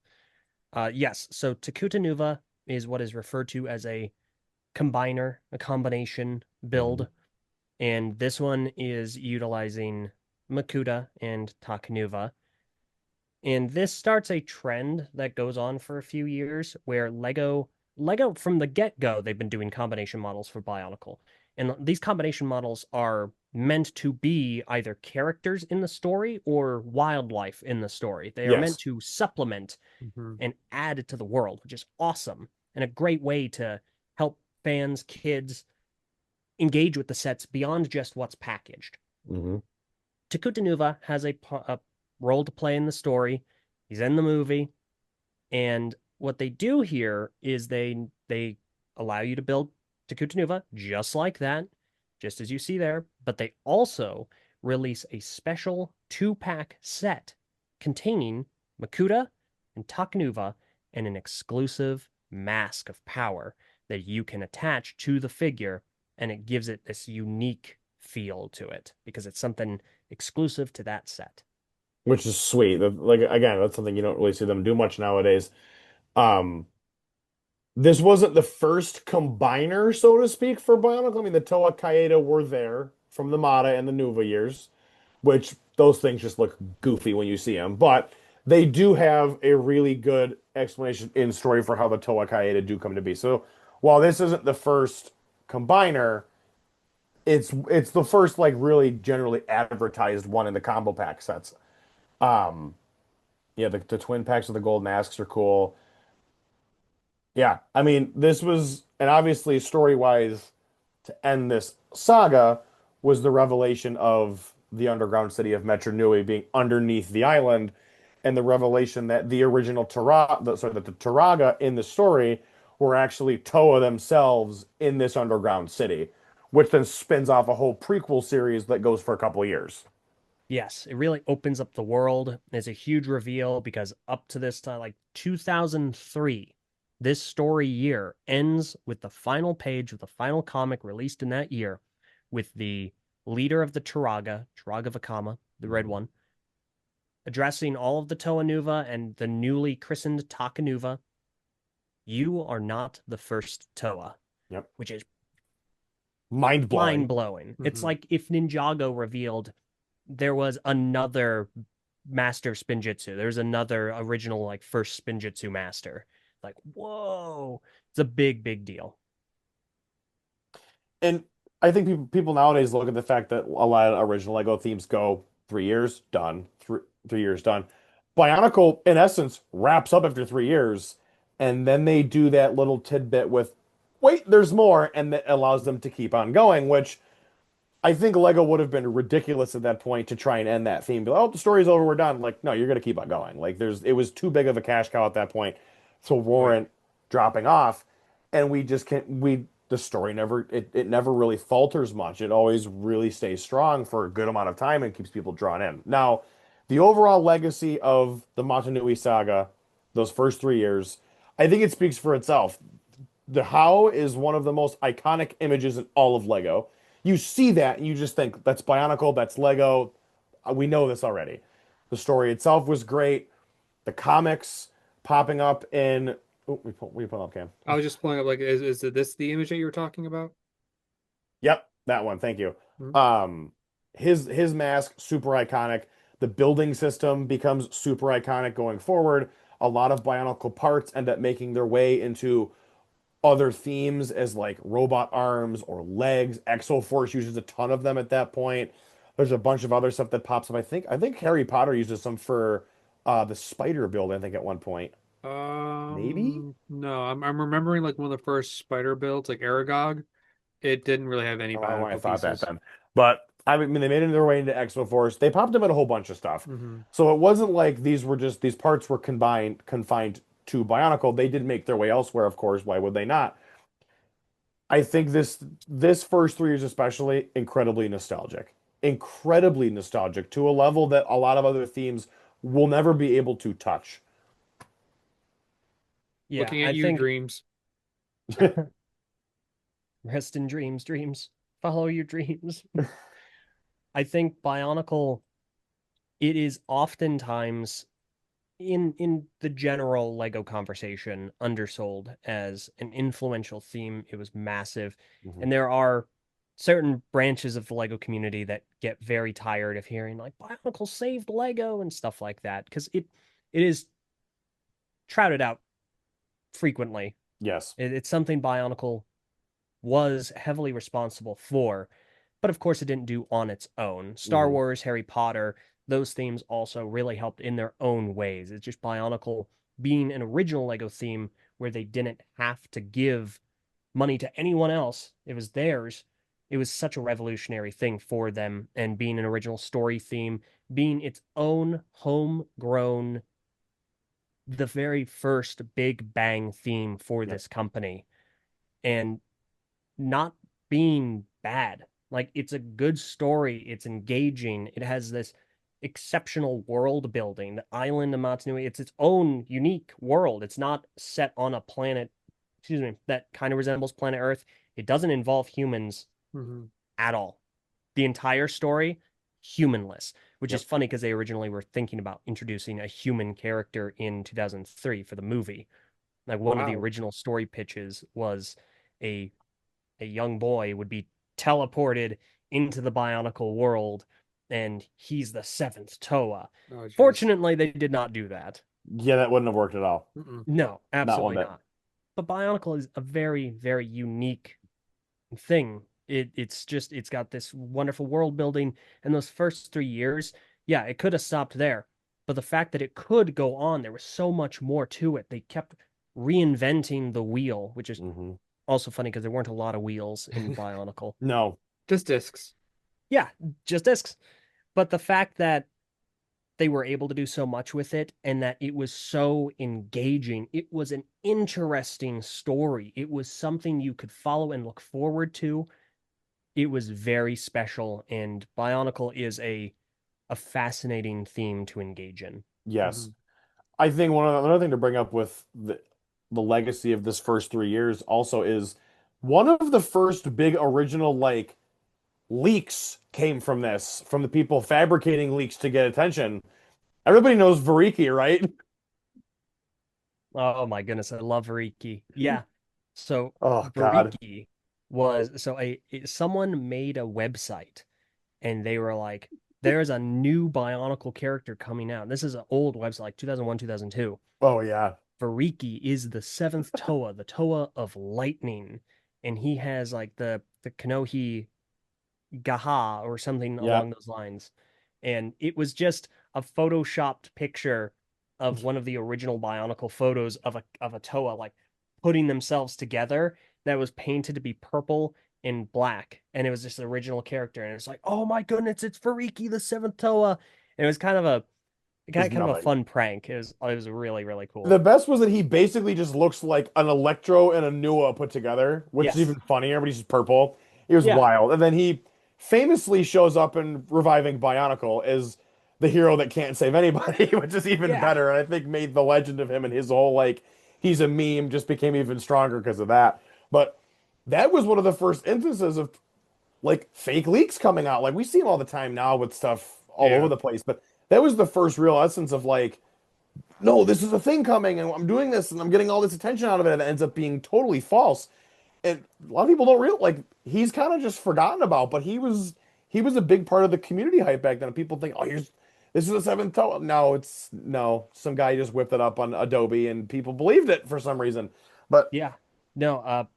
S3: Yes, so Takuta Nuva is what is referred to as a combiner, a combination
S1: Mhm.
S3: build, and this one is utilizing Makuta and Takanuva. And this starts a trend that goes on for a few years where Lego from the get-go, they've been doing combination models for Bionicle. And these combination models are meant to be either characters in the story or wildlife in the story. They are meant
S1: Yes.
S3: to supplement
S2: hmm
S3: and add to the world, which is awesome and a great way to help fans, kids engage with the sets beyond just what's packaged.
S1: Hmm.
S3: Takutanuva has a role to play in the story. He's in the movie, and what they do here is they allow you to build Takutanuva just like that, just as you see there, but they also release a special two-pack set containing Makuta and Takanuva and an exclusive mask of power that you can attach to the figure, and it gives it this unique feel to it because it's something exclusive to that set.
S1: Which is sweet. Like again, that's something you don't really see them do much nowadays. Um, this wasn't the first combiner, so to speak, for Bionicle. I mean, the Toa Kaeda were there from the Mata and the Nuva years, which those things just look goofy when you see them. But they do have a really good explanation in story for how the Toa Kaeda do come to be. So while this isn't the first combiner, it's the first like really generally advertised one in the combo pack sets. Um, yeah, the twin packs with the gold masks are cool. Yeah, I mean, this was, and obviously story-wise, to end this saga was the revelation of the underground city of Metru Nui being underneath the island, and the revelation that the original that the Turaga in the story were actually Toa themselves in this underground city, which then spins off a whole prequel series that goes for a couple of years.
S3: Yes, it really opens up the world. It's a huge reveal because up to this time, like 2003, this story year ends with the final page of the final comic released in that year with the leader of the Turaga, Turaga Vakama, the red
S1: Mhm.
S3: one, addressing all of the Toanuva and the newly christened Takanuva. You are not the first Toa,
S1: Yep.
S3: which is
S1: Mind
S3: mind
S1: blowing.
S3: blowing. It's
S2: hmm
S3: like if Ninjago revealed there was another master spinjitzu. There's another original like first spinjitzu master. Like, whoa. It's a big deal.
S1: And I think people nowadays look at the fact that a lot of original Lego themes go 3 years, done. 3 years, done. Bionicle, in essence, wraps up after 3 years, and then they do that little tidbit with, wait, there's more, and that allows them to keep on going, which I think Lego would have been ridiculous at that point to try and end that theme. Be like, oh, the story's over, we're done. Like, no, you're gonna keep on going. Like, it was too big of a cash cow at that point to
S2: Right.
S1: warrant dropping off. And we just can't. The story it never really falters much. It always really stays strong for a good amount of time and keeps people drawn in. Now, the overall legacy of the Motunui saga, those first 3 years, I think it speaks for itself. The how is one of the most iconic images in all of Lego. You see that and you just think that's Bionicle, that's Lego. We know this already. The story itself was great. The comics popping up in Oh, we pull up Cam.
S2: I was just pulling up like is this the image that you were talking about?
S1: Yep, that one. Thank you.
S2: Mhm.
S1: Um, his mask super iconic. The building system becomes super iconic going forward. A lot of Bionicle parts end up making their way into other themes as like robot arms or legs. Exo Force uses a ton of them at that point. There's a bunch of other stuff that pops up. I think Harry Potter uses some for the spider build, I think at one point. Maybe?
S2: No, I'm remembering like one of the first spider builds, like Aragog. It didn't really have any
S1: Oh, I might have
S2: Bionicle
S1: thought that
S2: pieces.
S1: then. But I mean, they made it their way into Exo Force. They popped them in a whole bunch of stuff.
S2: Hmm.
S1: So it wasn't like these parts were confined to Bionicle. They did make their way elsewhere, of course. Why would they not? I think this first 3 years especially incredibly nostalgic. Incredibly nostalgic to a level that a lot of other themes will never be able to touch.
S3: Yeah,
S2: Looking at
S3: I
S2: you,
S3: think
S2: dreams.
S3: rest in dreams, dreams. Follow your dreams. I think Bionicle, it is oftentimes in the general Lego conversation undersold as an influential theme. It was massive.
S1: Mhm.
S3: And there are certain branches of the Lego community that get very tired of hearing like Bionicle saved Lego and stuff like that because it is trotted out frequently.
S1: Yes.
S3: It's something Bionicle was heavily responsible for, but of course it didn't do on its own. Star
S1: Hmm.
S3: Wars, Harry Potter, those themes also really helped in their own ways. It's just Bionicle being an original Lego theme where they didn't have to give money to anyone else. It was theirs. It was such a revolutionary thing for them, and being an original story theme, being its own homegrown, the very first big bang theme for
S1: Yep.
S3: this company. And not being bad. Like it's a good story, it's engaging, it has this exceptional world building. The island of Matanui, it's its own unique world. It's not set on a planet, excuse me, that kind of resembles planet Earth. It doesn't involve humans
S2: Hmm.
S3: at all. The entire story, humanless, which is
S1: Yep.
S3: funny because they originally were thinking about introducing a human character in 2003 for the movie. Like one of the
S2: Wow.
S3: original story pitches was a a young boy would be teleported into the Bionicle world, and he's the seventh Toa.
S2: Oh, jeez.
S3: Fortunately, they did not do that.
S1: Yeah, that wouldn't have worked at all.
S2: Mm-mm.
S3: No,
S1: Not one
S3: absolutely
S1: bit.
S3: not. But Bionicle is a very, very unique thing. It's got this wonderful world building, and those first 3 years, yeah, it could have stopped there. But the fact that it could go on, there was so much more to it. They kept reinventing the wheel, which is
S1: Hmm.
S3: also funny because there weren't a lot of wheels in Bionicle.
S1: No.
S2: Just discs.
S3: Yeah, just discs. But the fact that they were able to do so much with it and that it was so engaging, it was an interesting story. It was something you could follow and look forward to. It was very special, and Bionicle is a fascinating theme to engage in.
S1: Yes.
S2: Hmm.
S1: I think another thing to bring up with the legacy of this first 3 years also is one of the first big original like leaks came from this, from the people fabricating leaks to get attention. Everybody knows Variki, right?
S3: Oh my goodness, I love Riki. Yeah. So
S1: Oh God.
S3: Riki was so someone made a website and they were like, there's a new Bionicle character coming out. This is an old website, like 2001, 2002.
S1: Oh yeah.
S3: Variki is the seventh Toa, the Toa of Lightning. And he has like the Kanohi Gaha or something
S1: Yep.
S3: along those lines. And it was just a photoshopped picture of one of the original Bionicle photos of a Toa like putting themselves together that was painted to be purple and black. And it was just the original character. And it was like, oh my goodness, it's Fariki, the seventh Toa. And it was kind of a
S1: It's
S3: kind of a
S1: nothing.
S3: fun prank. It was really, really
S1: The
S3: cool.
S1: best was that he basically just looks like an Electro and a Nua put together, which is even
S3: Yes.
S1: funnier, but he's just purple. It was
S3: Yeah.
S1: wild. And then he famously shows up in Reviving Bionicle as the hero that can't save anybody, which is even
S3: Yeah.
S1: better. And I think made the legend of him and his whole like he's a meme just became even stronger because of that. But that was one of the first instances of like fake leaks coming out. Like we see them all the time now with stuff all over
S2: Yeah.
S1: the place, but that was the first real essence of like no, this is a thing coming, and I'm doing this, and I'm getting all this attention out of it, and it ends up being totally false. And a lot of people don't realize, like, he's kind of just forgotten about, but he was a big part of the community hype back then. And people think, oh, here's this is the seventh toe. No, it's no, some guy just whipped it up on Adobe, and people believed it for some reason. But
S3: Yeah. No,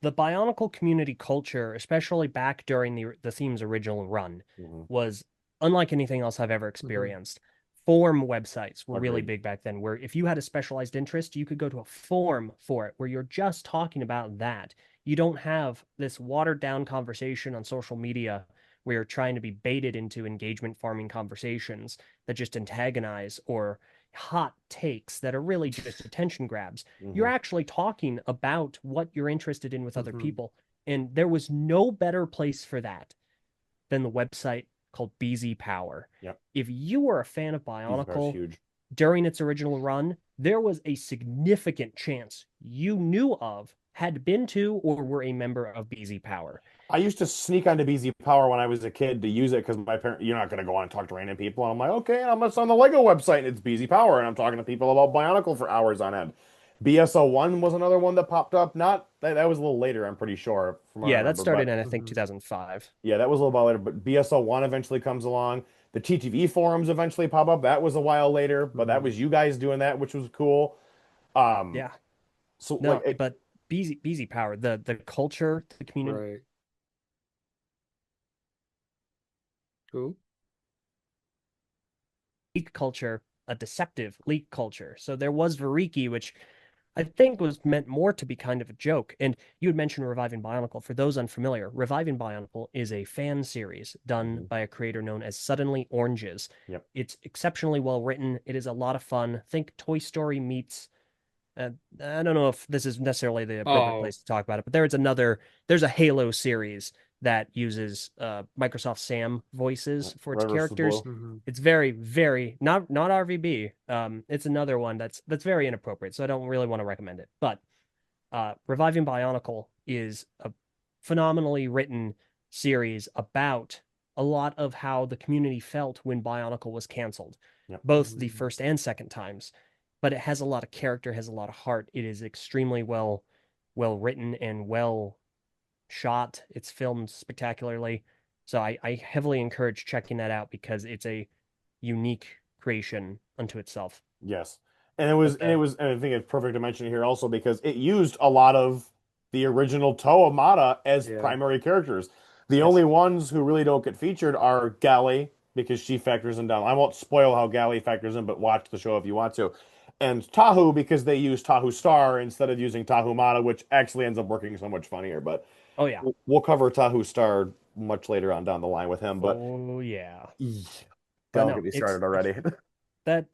S3: the Bionicle community culture, especially back during the theme's original run,
S1: Mhm.
S3: was unlike anything else I've ever
S2: Hmm.
S3: experienced. Forum websites were really
S1: Agreed.
S3: big back then, where if you had a specialized interest, you could go to a forum for it, where you're just talking about that. You don't have this watered down conversation on social media where you're trying to be baited into engagement farming conversations that just antagonize or hot takes that are really just attention grabs. You're
S1: Hmm.
S3: actually talking about what you're interested in with other
S2: Hmm.
S3: people. And there was no better place for that than the website called BZ Power.
S1: Yep.
S3: If you were a fan of
S1: Easy Power's
S3: Bionicle
S1: huge.
S3: during its original run, there was a significant chance you knew of, had been to, or were a member of BZ Power.
S1: I used to sneak onto BZ Power when I was a kid to use it because my parent, you're not going to go on and talk to random people. And I'm like, okay, I'm just on the Lego website and it's BZ Power. And I'm talking to people about Bionicle for hours on end. BSO1 was another one that popped up. Not that was a little later, I'm pretty sure, from what I
S3: Yeah, that
S1: remember.
S3: started
S1: But
S3: in, I think,
S2: Hmm.
S3: 2005.
S1: yeah, that was a little while later. But BSO1 eventually comes along. The TTV forums eventually pop up. That was a while later, but that
S2: Hmm.
S1: was you guys doing that, which was cool. Um,
S3: Yeah.
S1: so like
S3: No, but BZ Power, the culture, the community
S2: Right. Cool.
S3: leak culture, a deceptive leak culture. So there was Variki, which I think was meant more to be kind of a joke. And you had mentioned Reviving Bionicle. For those unfamiliar, Reviving Bionicle is a fan series done
S1: mhm,
S3: by a creator known as Suddenly Oranges.
S1: yep.
S3: It's exceptionally well written. It is a lot of fun. Think Toy Story meets uh, I don't know if this is necessarily the appropriate
S2: Oh,
S3: place to talk about it, but there's a Halo series that uses Microsoft Sam voices for its
S1: Red versus
S3: characters.
S1: blue.
S2: hmm.
S3: It's very, very not RVB. It's another one that's very inappropriate, so I don't really want to recommend it. But Reviving Bionicle is a phenomenally written series about a lot of how the community felt when Bionicle was canceled,
S1: Yep.
S3: both the
S2: Hmm.
S3: first and second times. But it has a lot of character, has a lot of heart. It is extremely well written and well shot. It's filmed spectacularly. So I heavily encourage checking that out because it's a unique creation unto itself.
S1: Yes. And I think it's perfect to mention here also because it used a lot of the original Toa Mata as
S2: Yeah.
S1: primary characters. The
S3: Yes.
S1: only ones who really don't get featured are Gali because she factors in down. I won't spoil how Gali factors in, but watch the show if you want to. And Tahu because they use Tahu Star instead of using Tahu Mata, which actually ends up working so much funnier. But
S3: Oh yeah.
S1: we'll cover Tahu Star much later on down the line with him. But
S3: Oh yeah. But
S1: don't get
S3: no,
S1: me started already.
S3: that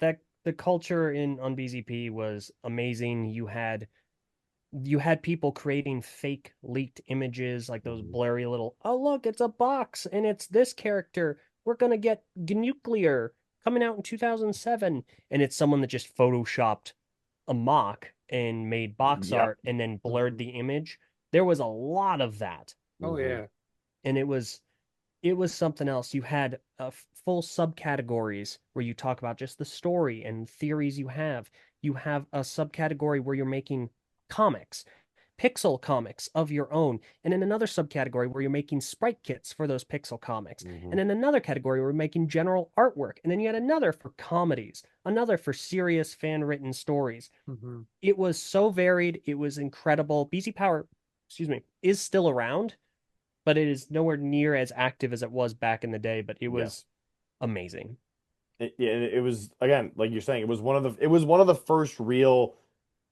S3: the culture in on BZP was amazing. You had people creating fake leaked images like those
S1: Mhm.
S3: blurry little, oh look, it's a box and it's this character. We're gonna get nuclear coming out in 2007, and it's someone that just photoshopped a mock and made box
S1: Yep.
S3: art and then blurred
S2: Hmm.
S3: the image. There was a lot of that,
S2: Oh
S1: Hmm.
S2: yeah.
S3: and it was something else. You had full subcategories where you talk about just the story and theories you have. You have a subcategory where you're making comics, pixel comics of your own, and then another subcategory where you're making sprite kits for those pixel comics,
S1: Hmm.
S3: and then another category where you're making general artwork, and then you had another for comedies, another for serious fan written stories.
S2: Hmm.
S3: It was so varied. It was incredible. BZ Power, excuse me, is still around, but it is nowhere near as active as it was back in the day. But it was
S1: Yes.
S3: amazing.
S1: It was again, like you're saying, it was one of the first real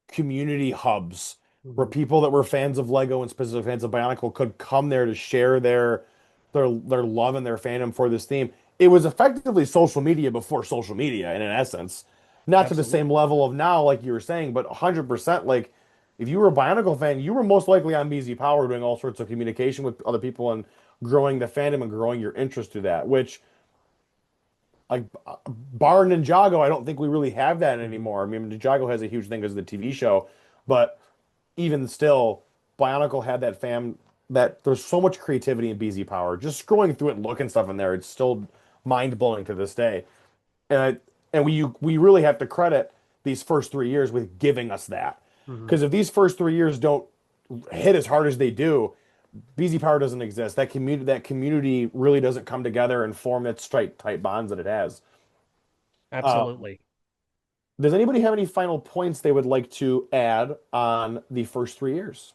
S1: community hubs where
S2: Hmm.
S1: people that were fans of Lego and specifically fans of Bionicle could come there to share their love and their fandom for this theme. It was effectively social media before social media, in an essence. Not to the same
S3: Absolutely.
S1: level of now, like you were saying, but 100% like if you were a Bionicle fan, you were most likely on BZ Power doing all sorts of communication with other people and growing the fandom and growing your interest through that, which like bar Ninjago, I don't think we really have that
S2: Hmm.
S1: anymore. I mean, Ninjago has a huge thing because of the TV show, but even still, Bionicle had that fam that there's so much creativity in BZ Power. Just scrolling through it and looking stuff in there, it's still mind blowing to this day. And we really have to credit. these first 3 years with giving us that.
S2: Hmm.
S1: Because if these first 3 years don't hit as hard as they do, BZ Power doesn't exist. That community really doesn't come together and form its tight bonds that it has. Uh,
S3: Absolutely.
S1: does anybody have any final points they would like to add on the first 3 years?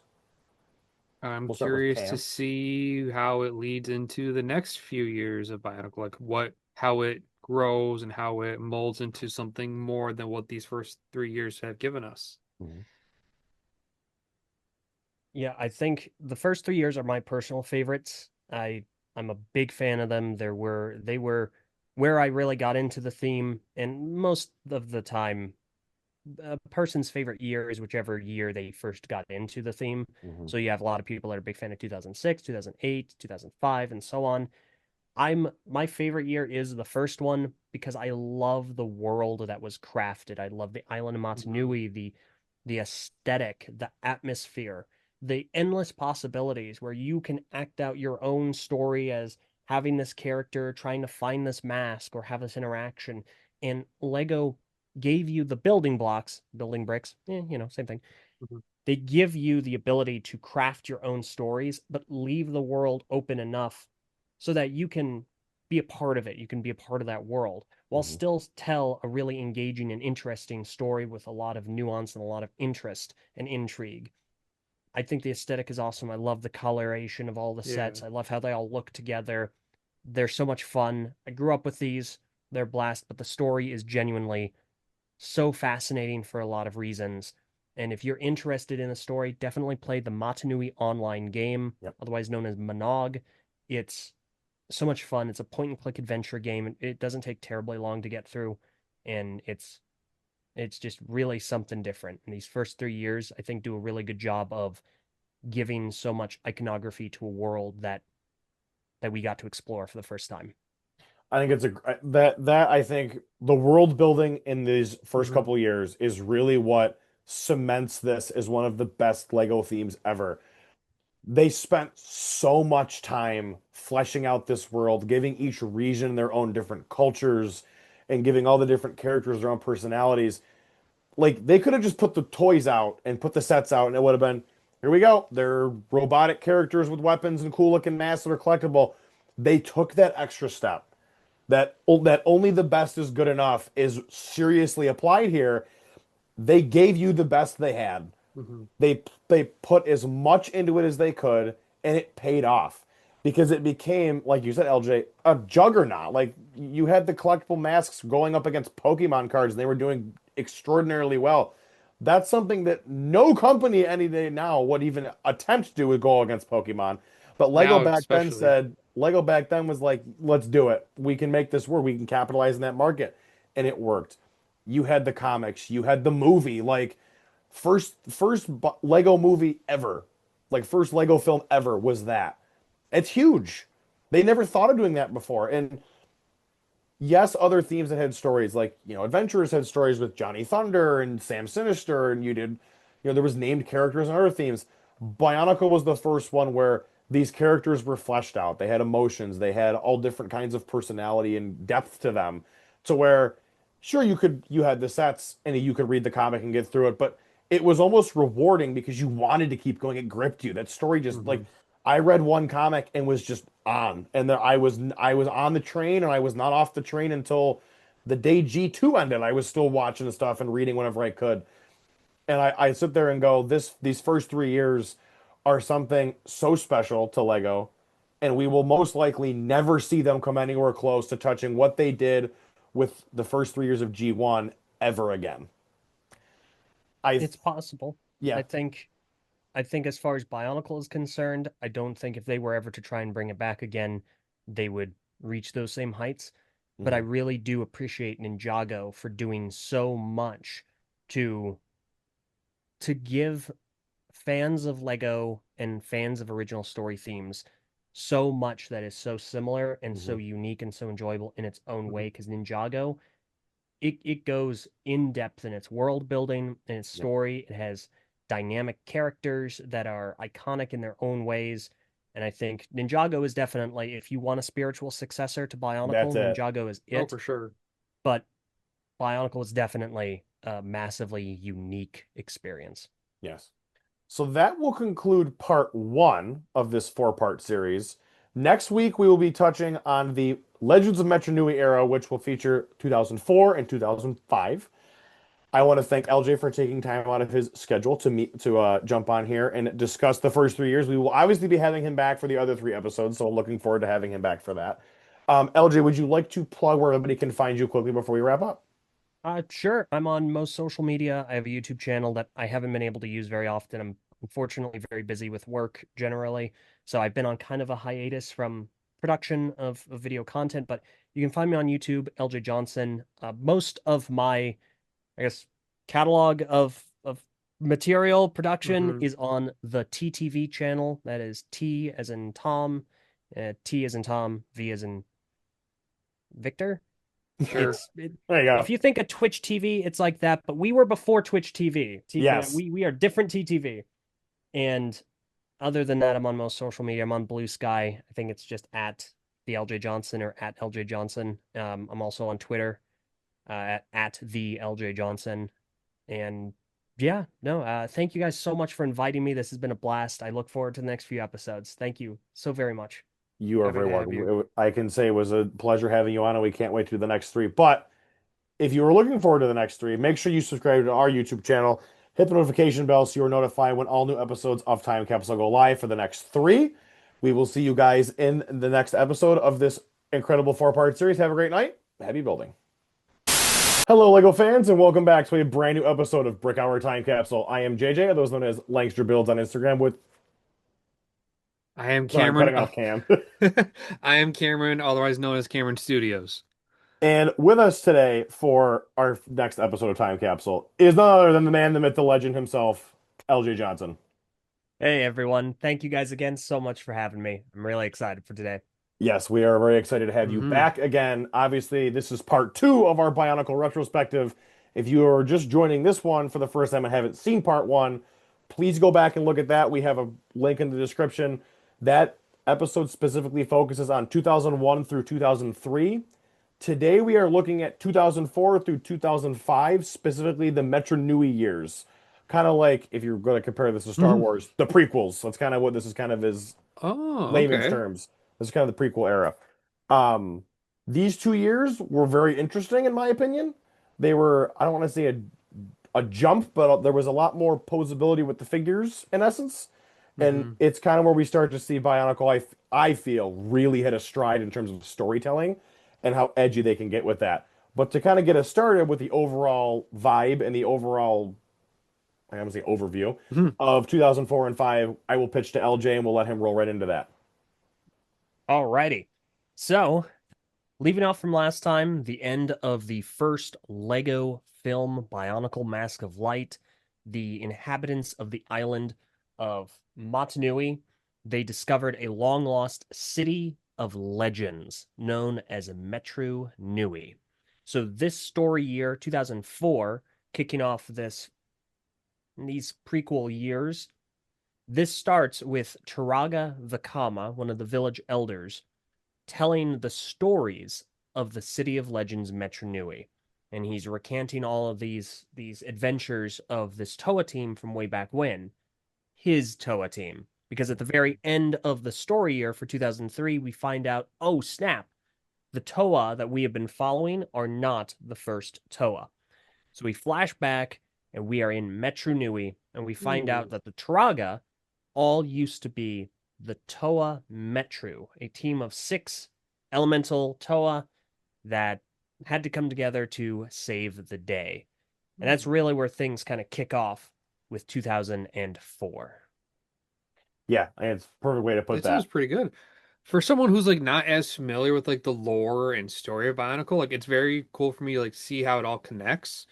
S2: I'm
S1: We'll start with
S2: curious to
S1: Cam.
S2: see how it leads into the next few years of Bionicle, like how it grows and how it molds into something more than what these first 3 years have given us.
S1: Mhm.
S3: Yeah, I think the first 3 years are my personal favorites. I'm a big fan of them. They were where I really got into the theme, and most of the time, a person's favorite year is whichever year they first got into the theme.
S1: Mhm.
S3: So you have a lot of people that are big fan of 2006, 2008, 2005, and so on. My favorite year is the first one because I love the world that was crafted. I love the island of
S2: Mhm.
S3: Motunui, the aesthetic, the atmosphere, the endless possibilities where you can act out your own story as having this character trying to find this mask or have this interaction. And Lego gave you the building blocks, building bricks, same thing.
S2: Mhm.
S3: They give you the ability to craft your own stories, but leave the world open enough so that you can be a part of it. You can be a part of that world while
S1: Mhm.
S3: still tell a really engaging and interesting story with a lot of nuance and a lot of interest and intrigue. I think the aesthetic is awesome. I love the coloration of all the
S2: Yeah.
S3: sets. I love how they all look together. They're so much fun. I grew up with these. They're a blast, but the story is genuinely so fascinating for a lot of reasons. And if you're interested in a story, definitely play the Matanui online game,
S1: Yep.
S3: otherwise known as Monog. It's so much fun. It's a point and click adventure game. It doesn't take terribly long to get through, and it's just really something different. And these first 3 years, I think, do a really good job of giving so much iconography to a world that we got to explore for the first time.
S1: I think it's that I think the world building in these first
S2: Mhm.
S1: couple years is really what cements this as one of the best Lego themes ever. They spent so much time fleshing out this world, giving each region their own different cultures and giving all the different characters their own personalities. Like they could have just put the toys out and put the sets out and it would have been, here we go. They're robotic characters with weapons and cool looking masks that are collectible. They took that extra step that only the best is good enough is seriously applied here. They gave you the best they had.
S2: Mhm.
S1: They put as much into it as they could, and it paid off because it became, like you said, LJ, a juggernaut. Like you had the collectible masks going up against Pokemon cards, and they were doing extraordinarily well. That's something that no company any day now would even attempt to do with go against Pokemon. But
S2: Now especially.
S1: Lego back then was like, let's do it. We can make this work. We can capitalize in that market. And it worked. You had the comics, you had the movie, like first Lego movie ever, like first Lego film ever was that. It's huge. They never thought of doing that before. And yes, other themes that had stories like, Adventurers had stories with Johnny Thunder and Sam Sinister, and there was named characters and other themes. Bionicle was the first one where these characters were fleshed out. They had emotions, they had all different kinds of personality and depth to them, to where, sure, you had the sets and you could read the comic and get through it, but it was almost rewarding because you wanted to keep going. It gripped you. That story just like
S2: Mhm.
S1: I read one comic and was just on, and there I was on the train, and I was not off the train until the day G2 ended. I was still watching the stuff and reading whenever I could, and I sit there and go, these first 3 years are something so special to Lego, and we will most likely never see them come anywhere close to touching what they did with the first 3 years of G1 ever again. I
S3: It's possible.
S1: Yeah.
S3: I think I think as far as Bionicle is concerned, I don't think if they were ever to try and bring it back again, they would reach those same heights. But I
S1: Mhm.
S3: really do appreciate Ninjago for doing so much to give fans of Lego and fans of original story themes so much that is so similar and so
S1: Mhm.
S3: unique and so enjoyable in its own
S2: Mhm.
S3: way. Because Ninjago, it goes in depth in its world building and its
S1: Yep.
S3: story. It has dynamic characters that are iconic in their own ways. And I think Ninjago is definitely, if you want a spiritual successor to
S1: That's
S3: Bionicle,
S1: it.
S3: Ninjago is
S2: Oh,
S3: it.
S2: for sure.
S3: But Bionicle is definitely a massively unique experience.
S1: Yes. So that will conclude part one of this four-part series. Next week, we will be touching on the Legends of Metro Nui era, which will feature 2004 and 2005. I want to thank LJ for taking time out of his schedule to meet to jump on here and discuss the first 3 years. We will obviously be having him back for the other three episodes, so looking forward to having him back for that. LJ, would you like to plug where everybody can find you quickly before we wrap up?
S3: Sure. I'm on most social media. I have a YouTube channel that I haven't been able to use very often. I'm unfortunately very busy with work generally. So I've been on kind of a hiatus from production of video content, but you can find me on YouTube, Eljay Johnsen. Most of my, I guess, catalog of material production
S2: Hmm.
S3: is on the TTV channel. That is T as in Tom, T as in Tom, V as in Victor.
S2: Sure.
S1: There you
S3: If
S1: go.
S3: you think of Twitch TV, it's like that, but we were before Twitch TV.
S1: Yes.
S3: We are different TTV. And other than that, I'm on most social media. I'm on Blue Sky. I think it's just at the LJ Johnson or at LJ Johnson. I'm also on Twitter at the LJ Johnson. And yeah, no, thank you guys so much for inviting me. This has been a blast. I look forward to the next few episodes. Thank you so very much.
S1: You are
S2: Happy
S1: very
S2: to have
S1: welcome.
S2: you.
S1: I can say it was a pleasure having you on, and we can't wait to do the next three. But if you are looking forward to the next three, make sure you subscribe to our YouTube channel, hit the notification bell so you are notified when all new episodes of Time Capsule go live for the next three. We will see you guys in the next episode of this incredible four-part series. Have a great night. Happy building. Hello, Lego fans, and welcome back to a brand new episode of Brick Hour Time Capsule. I am JJ, those known as Langster Builds on Instagram. With
S2: I am
S1: sorry, I'm
S2: Cameron.
S1: cutting off Cam.
S2: I am Cameron, otherwise known as Cameron Studios.
S1: And with us today for our next episode of Time Capsule is none other than the man, the myth, the legend himself, Eljay Johnsen.
S3: Hey everyone, thank you guys again so much for having me. I'm really excited for today.
S1: Yes, we are very excited to have you
S2: Hmm.
S1: back again. Obviously, this is part two of our Bionicle retrospective. If you are just joining this one for the first time and haven't seen part one, please go back and look at that. We have a link in the description. That episode specifically focuses on 2001 through 2003. Today we are looking at 2004 through 2005, specifically the Metro Nui years. Kind of like if you're going to compare this to Star
S2: Hmm.
S1: Wars, the prequels. That's kind of what this is kind of is
S2: Oh,
S1: layman's
S2: okay.
S1: terms. This is kind of the prequel era. Um, these 2 years were very interesting in my opinion. They were, I don't want to say a jump, but there was a lot more posability with the figures in essence. And
S2: Hmm.
S1: it's kind of where we start to see Bionicle, I feel, really hit a stride in terms of storytelling and how edgy they can get with that. But to kind of get us started with the overall vibe and the overall, I almost say overview
S2: Hmm.
S1: of 2004 and 5, I will pitch to LJ and we'll let him roll right into that.
S3: Alrighty. So, leaving off from last time, the end of the first Lego film, Bionicle Mask of Light, the inhabitants of the island of Motunui, they discovered a long lost city of legends known as Metru Nui. So this story year, 2004, kicking off these prequel years, this starts with Turaga Vakama, one of the village elders, telling the stories of the City of Legends Metru Nui. And he's recanting all of these adventures of this Toa team from way back when, his Toa team. Because at the very end of the story year for 2003, we find out, oh snap, the Toa that we have been following are not the first Toa. So we flash back and we are in Metru Nui and we find out
S2: Ooh.
S3: that the Turaga all used to be the Toa Metru, a team of 6 elemental Toa that had to come together to save the day. And that's really where things kind of kick off with 2004.
S1: Yeah, and it's a perfect way to put
S2: That sounds
S1: that.
S2: pretty good. For someone who's like not as familiar with like the lore and story of Bionicle, like it's very cool for me to like see how it all connects.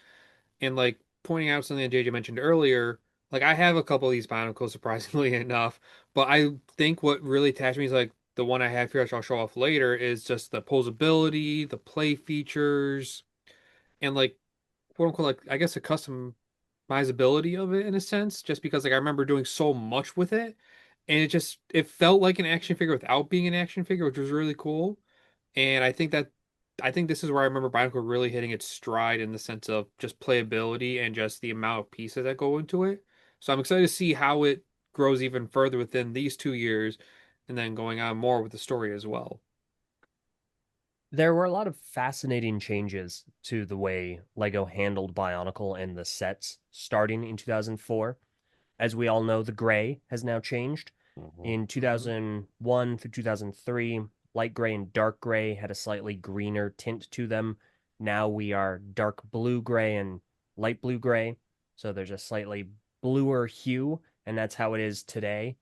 S2: And like pointing out something that JJ mentioned earlier, like I have a couple of these Bionicles surprisingly enough, but I think what really attached me is like the one I have here, which I'll show off later, is just the posability, the play features, and like quote unquote like I guess the customizability of it in a sense, just because like I remember doing so much with it, and it felt like an action figure without being an action figure, which was really cool. And I think that I think this is where I remember Bionicle really hitting its stride in the sense of just playability and just the amount of pieces that go into it. So I'm excited to see how it grows even further within these 2 years and then going on more with the story as well.
S3: There were a lot of fascinating changes to the way Lego handled Bionicle and the sets starting in 2004. As we all know, the gray has now changed.
S1: Mhm.
S3: In
S2: Hmm.
S3: 2001 through 2003, light gray and dark gray had a slightly greener tint to them. Now we are dark blue gray and light blue gray. So there's a slightly bluer hue, and that's how it is today.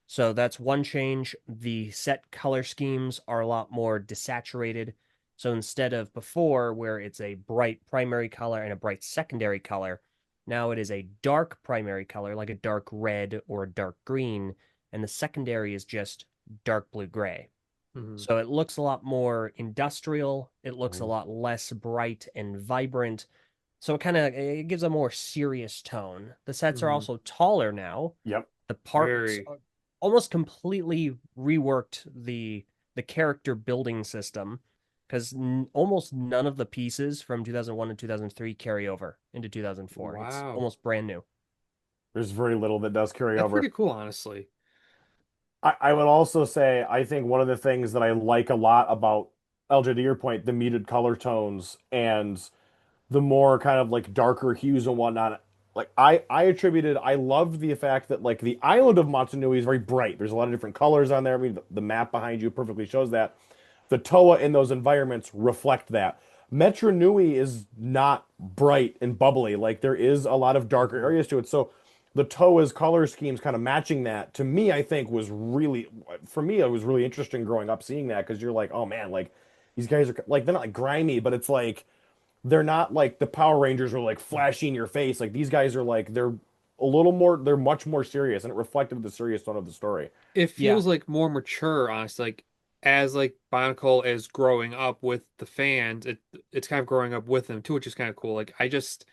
S3: So that's one change. The set color schemes are a lot more desaturated. So instead of before, where it's a bright primary color and a bright secondary color, now it is a dark primary color, like a dark red or a dark green, and the secondary is just dark blue gray.
S2: Hmm.
S3: So it looks a lot more industrial. It looks a
S1: Mhm.
S3: lot less bright and vibrant. So it gives a more serious tone. The sets are
S2: Hmm.
S3: also taller now.
S1: Yep.
S3: The parts
S2: Very.
S3: almost completely reworked the character building system because almost none of the pieces from 2001 and 2003 carry over into 2004. It's
S2: Wow.
S3: almost brand new.
S1: There's very little that does carry
S2: That's
S1: over.
S2: pretty cool, honestly.
S1: I would also say I think one of the things that I like a lot about LJ, to your point, the muted color tones and the more kind of like darker hues and whatnot. Like I loved the fact that like the island of Motunui is very bright. There's a lot of different colors on there. I mean, the map behind you perfectly shows that. The Toa in those environments reflect that. Metro Nui is not bright and bubbly. Like there is a lot of darker
S2: Hmm.
S1: areas to it. So the Toa's color schemes kind of matching that to me, I think was really, for me, it was really interesting growing up seeing that because you're like, oh man, like these guys are like, they're not like grimy, but it's like, they're not like the Power Rangers are like flashy in your face. Like these guys are like, they're a little more, they're much more serious and it reflected the serious tone of the story.
S2: It
S3: Yeah,
S2: feels like more mature, honestly. Like as like Bionicle is growing up with the fans, it's kind of growing up with them too, which is kind of cool. Like I just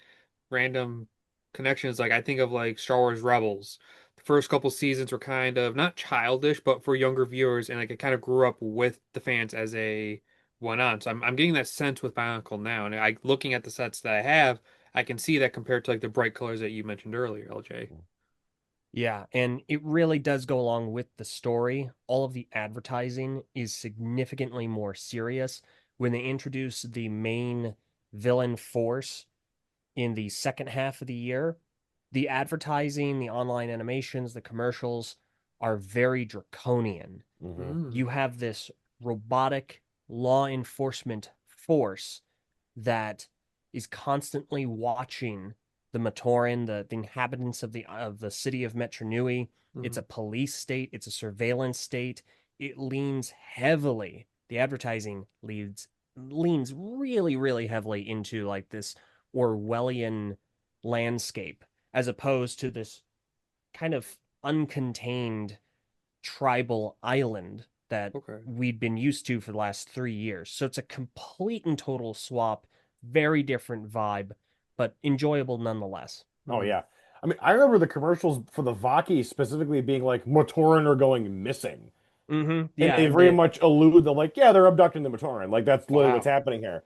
S2: random connections. Like I think of like Star Wars Rebels. The first couple seasons were kind of not childish, but for younger viewers, and like it kind of grew up with the fans as a went on. So I'm getting that sense with Bionicle now, and I looking at the sets that I have, I can see that compared to like the bright colors that you mentioned earlier, LJ.
S3: yeah, and it really does go along with the story. All of the advertising is significantly more serious when they introduce the main villain force in the second half of the year. The advertising, the online animations, the commercials are very draconian.
S1: Hmm.
S2: Mm.
S3: You have this robotic law enforcement force that is constantly watching the Matoran, the inhabitants of the city of Metronui. It's
S2: Hmm.
S3: a police state, it's a surveillance state. It leans heavily. The advertising leans really, really heavily into like this Orwellian landscape, as opposed to this kind of uncontained tribal island that
S2: Okay.
S3: we'd been used to for the last 3 years. So it's a complete and total swap, very different vibe, but enjoyable nonetheless.
S1: Oh
S2: Hmm.
S1: yeah. I mean, I remember the commercials for the Vaki specifically being like Matoran are going missing. And
S3: Yeah,
S1: they
S3: and
S1: very
S3: the
S1: much allude to like, yeah, they're abducting the Matoran. Like that's literally what's
S2: Wow.
S1: happening here.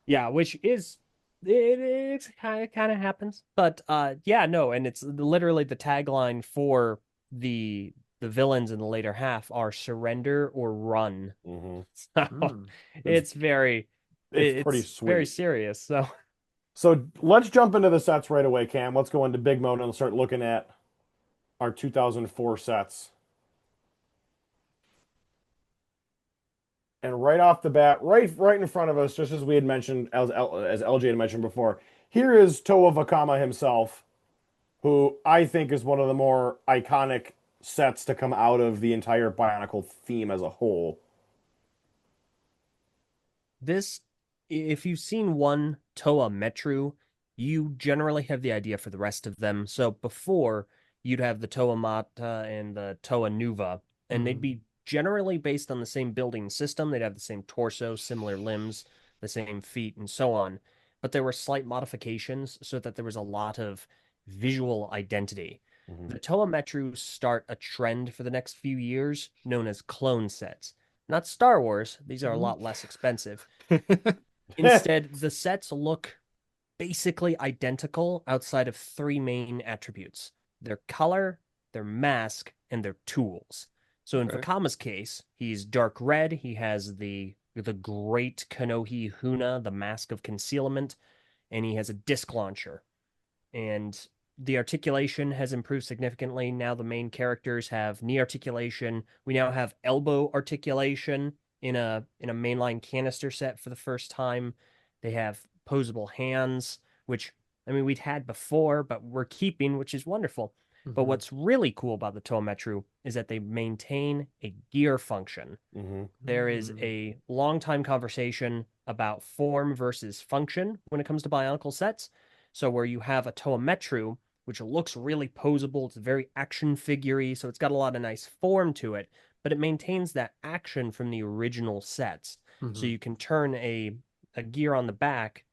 S3: yeah, which is it's kind of happens, but yeah, no, and it's literally the tagline for the villains in the later half are surrender or run.
S1: Hmm.
S3: So
S2: Mm.
S1: It's
S3: it's very
S1: it's pretty
S3: it's very
S1: sweet.
S3: serious. So
S1: So let's jump into the sets right away, Cam. Let's go into big mode and start looking at our 2004 sets. And right off the bat, right in front of us, just as we had mentioned, as LJ had mentioned before, here is Toa Vakama himself, who I think is one of the more iconic sets to come out of the entire Bionicle theme as a whole.
S3: this, if you've seen one Toa Metru, you generally have the idea for the rest of them. So before, you'd have the Toa Mata and the Toa Nuva, and they'd
S2: Hmm.
S3: be generally based on the same building system. They'd have the same torso, similar limbs, the same feet, and so on. But there were slight modifications so that there was a lot of visual identity.
S1: Mhm.
S3: The Toa Metru start a trend for the next few years known as clone sets. not Star Wars. These are a
S2: Mhm.
S3: lot less expensive. Instead, the sets look basically identical outside of three main attributes: their color, their mask, and their tools. So in
S2: Okay.
S3: Vakama's case, he's dark red. He has the great Kanohi Huna, the mask of concealment, and he has a disc launcher. And the articulation has improved significantly. Now the main characters have knee articulation. We now have elbow articulation in a mainline canister set for the first time. They have posable hands, which I mean we'd had before, but we're keeping, which is wonderful. But
S2: Hmm.
S3: what's really cool about the Tometru is that they maintain a gear function.
S1: Hmm.
S3: There is a long time conversation about form versus function when it comes to Bionicle sets. So where you have a Toametru, which looks really posable, it's very action figurey, so it's got a lot of nice form to it, but it maintains that action from the original sets. So
S2: Hmm.
S3: you can turn a gear on the back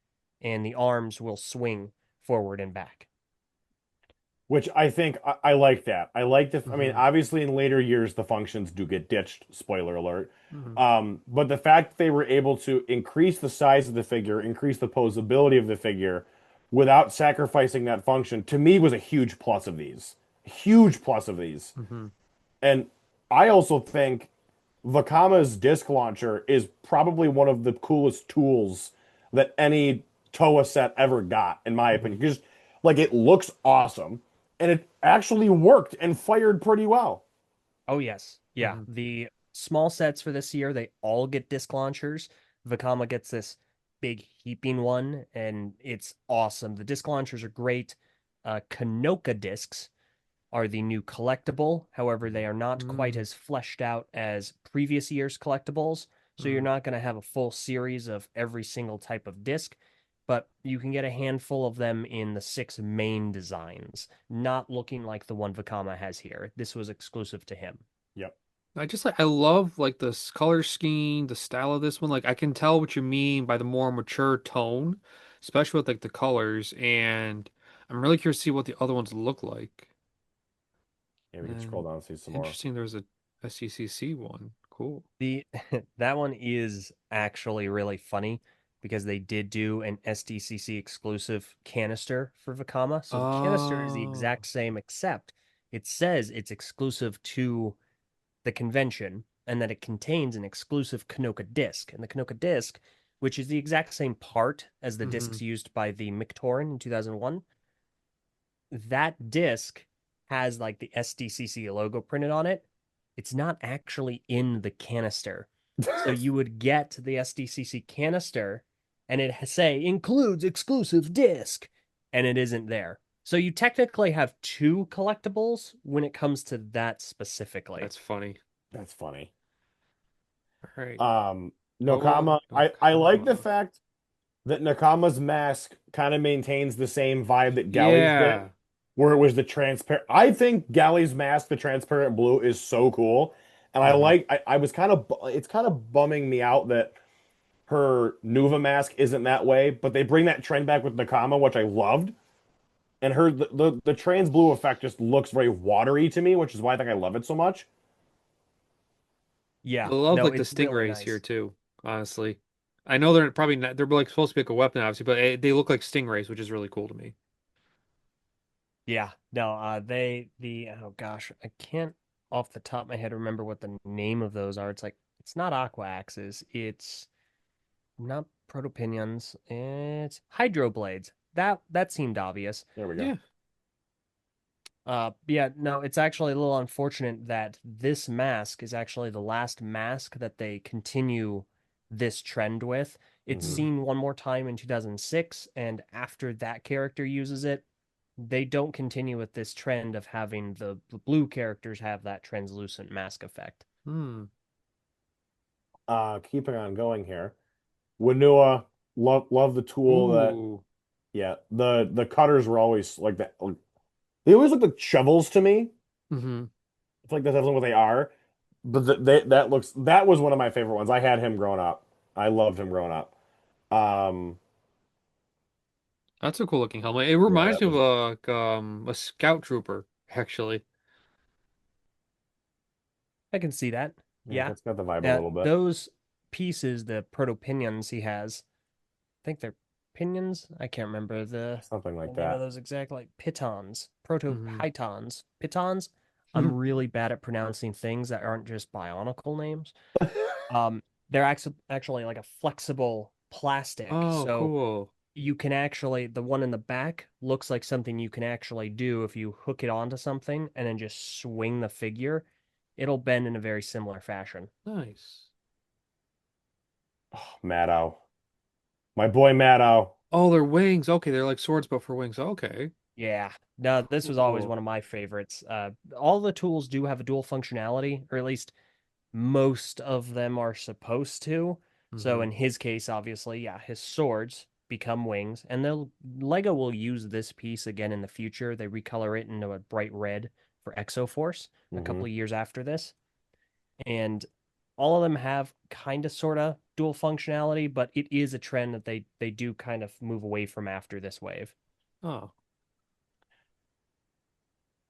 S3: and the arms will swing forward and back.
S1: Which I think I like that. I like the. I mean,
S2: Hmm.
S1: obviously, in later years, the functions do get ditched. Spoiler alert.
S2: Hmm.
S1: But the fact that they were able to increase the size of the figure, increase the posability of the figure, without sacrificing that function, to me was a huge plus of these. Huge plus of these.
S2: Hmm.
S1: And I also think Vakama's disc launcher is probably one of the coolest tools that any Toa set ever got, in my
S2: Hmm.
S1: opinion. Because like it looks awesome, and it actually worked and fired pretty well.
S3: Oh yes. Yeah.
S2: Hmm.
S3: The small sets for this year, they all get disc launchers. Vakama gets this big heaping one, and it's awesome. The disc launchers are great. Kanoka discs are the new collectible. However, they are not quite
S2: Hmm.
S3: as fleshed out as previous year's collectibles. So you're
S2: Hmm.
S3: not going to have a full series of every single type of disc, but you can get a handful of them in the six main designs, not looking like the one Vakama has here. This was exclusive to him.
S1: Yep.
S2: I just like I love like the color scheme, the style of this one. Like I can tell what you mean by the more mature tone, especially with like the colors. And I'm really curious to see what the other ones look like.
S1: Yeah, we can scroll
S2: And
S1: down and see some more.
S2: interesting, there's a SCCC one. Cool.
S3: The that one is actually really funny because they did do an SDCC exclusive canister for Vakama. So the canister is the
S2: Oh.
S3: exact same, except it says it's exclusive to the convention and that it contains an exclusive Kanoka disc. And the Kanoka disc, which is the exact same part as the
S2: Hmm.
S3: discs used by the Mictorin in 2001, that disc has like the SDCC logo printed on it. It's not actually in the canister. So you would get the SDCC canister and it say includes exclusive disc and it isn't there. So you technically have two collectibles when it comes to that specifically.
S2: That's funny.
S1: That's funny.
S2: All right. Toa
S1: Nakama, I like the
S2: Nakama.
S1: fact that Nakama's mask kind of maintains the same vibe that Galley's did,
S2: Yeah.
S1: where it was the transparent. I think Galley's mask, the transparent blue, is so cool, and I
S2: Hmm.
S1: like. I was kind of. It's kind of bumming me out that her Nuva mask isn't that way, but they bring that trend back with Nakama, which I loved. And her the trans blue effect just looks very watery to me, which is why I think I love it so much.
S2: I
S3: Yeah,
S2: love
S3: no,
S2: like the
S3: it's really
S2: stingrays here
S3: nice.
S2: too, honestly. I know they're probably not, they're like supposed to be like a weapon, obviously, but they look like stingrays, which is really cool to me.
S3: Yeah, no, the oh gosh, I can't off the top of my head remember what the name of those are. It's like it's not aqua axes, it's not protopinions, it's hydroblades. That seemed obvious.
S1: There we go.
S2: Yeah.
S3: Yeah, no, it's actually a little unfortunate that this mask is actually the last mask that they continue this trend with. It's
S1: Hmm.
S3: seen one more time in 2006, and after that character uses it, they don't continue with this trend of having the blue characters have that translucent mask effect.
S2: Hmm.
S1: Keeping on going here. Winua, love the tool that.
S2: Ooh.
S1: Yeah, the cutters were always like that. Like, they always look like shovels to me.
S2: Hmm.
S1: I feel like that's definitely what they are. But that was one of my favorite ones. I had him growing up. I loved him growing up. Um,
S2: That's a cool looking helmet. It
S1: yeah,
S2: reminds
S1: that
S2: me of
S1: was
S2: a scout trooper, actually.
S3: I can see that.
S1: Yeah,
S3: Yeah.
S1: that's got the vibe a
S3: Now,
S1: little bit.
S3: those pieces, the proto-pinions he has, I think they're pinions. I can't remember
S1: Something
S3: the
S1: like
S3: name of
S1: that.
S3: those exactly, like pitons,
S2: Hmm.
S3: proto-pitons. Pitons. I'm really bad at pronouncing things that aren't just Bionicle names. Um, they're actually like a flexible plastic,
S2: Oh,
S3: so
S2: cool.
S3: you can actually, the one in the back looks like something you can actually do if you hook it onto something and then just swing the figure. It'll bend in a very similar fashion.
S2: Nice.
S1: Oh, Maddow. My boy Maddow.
S2: Oh, they're wings. Okay, they're like swords, but for wings. Okay.
S3: Yeah. No, this was always
S1: Cool.
S3: one of my favorites. All the tools do have a dual functionality, or at least most of them are supposed to. So
S2: Hmm.
S3: in his case, obviously, yeah, his swords become wings, and the Lego will use this piece again in the future. They recolor it into a bright red for Exoforce a
S1: Hmm.
S3: couple of years after this, and all of them have kind of sort of dual functionality, but it is a trend that they do kind of move away from after this wave.
S2: Oh,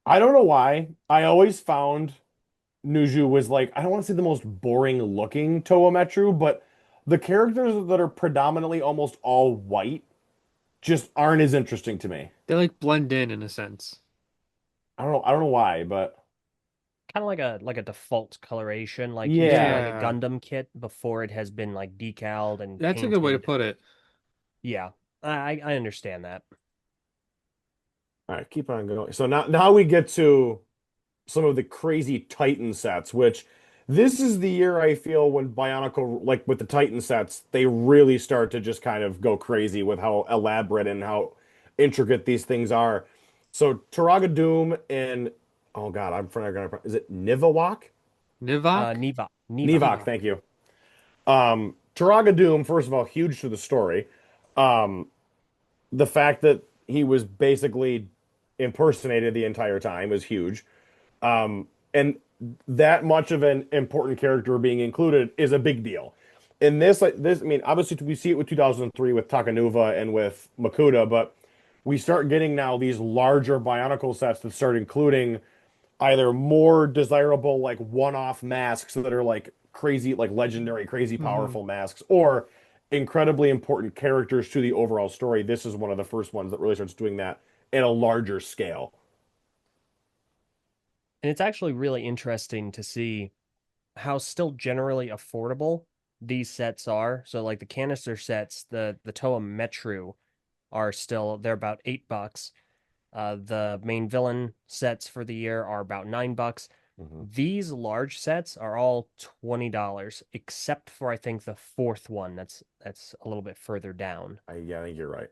S1: I don't know why. I always found Nuju was like, I don't want to say the most boring looking Toa Metru, but the characters that are predominantly almost all white just aren't as interesting to me.
S2: they like blend in a sense.
S1: I don't know why, but
S3: Kind of like a default coloration, like you see like a
S1: yeah.
S2: Yeah,
S3: Gundam kit before it has been like decaled and
S2: that's a good way to
S3: painted.
S2: put it.
S3: Yeah, I understand that.
S1: All right, keep on going. So now we get to some of the crazy Titan sets, which this is the year I feel when Bionicle, like with the Titan sets, they really start to just kind of go crazy with how elaborate and how intricate these things are. So Taraga Doom and oh God, I'm forgetting. Is it Nivawak?
S2: Nivok?
S3: Neva.
S1: Nivok,
S2: Nivok.
S1: thank you. Taraga Doom, first of all, huge to the story. Um, the fact that he was basically impersonated the entire time is huge. And that much of an important character being included is a big deal. In this, like this, I mean, obviously we see it with 2003 with Takanuva and with Makuta, but we start getting now these larger Bionicle sets that start including either more desirable like one-off masks that are like crazy, like legendary, crazy
S2: Hmm.
S1: powerful masks, or incredibly important characters to the overall story. This is one of the first ones that really starts doing that at a larger scale.
S3: And it's actually really interesting to see how still generally affordable these sets are. So like the canister sets, the Toa Metru are still they're about $8. The main villain sets for the year are about $9.
S1: Mhm.
S3: These large sets are all $20, except for I think the fourth one that's a little bit further down.
S1: Yeah, I think you're right.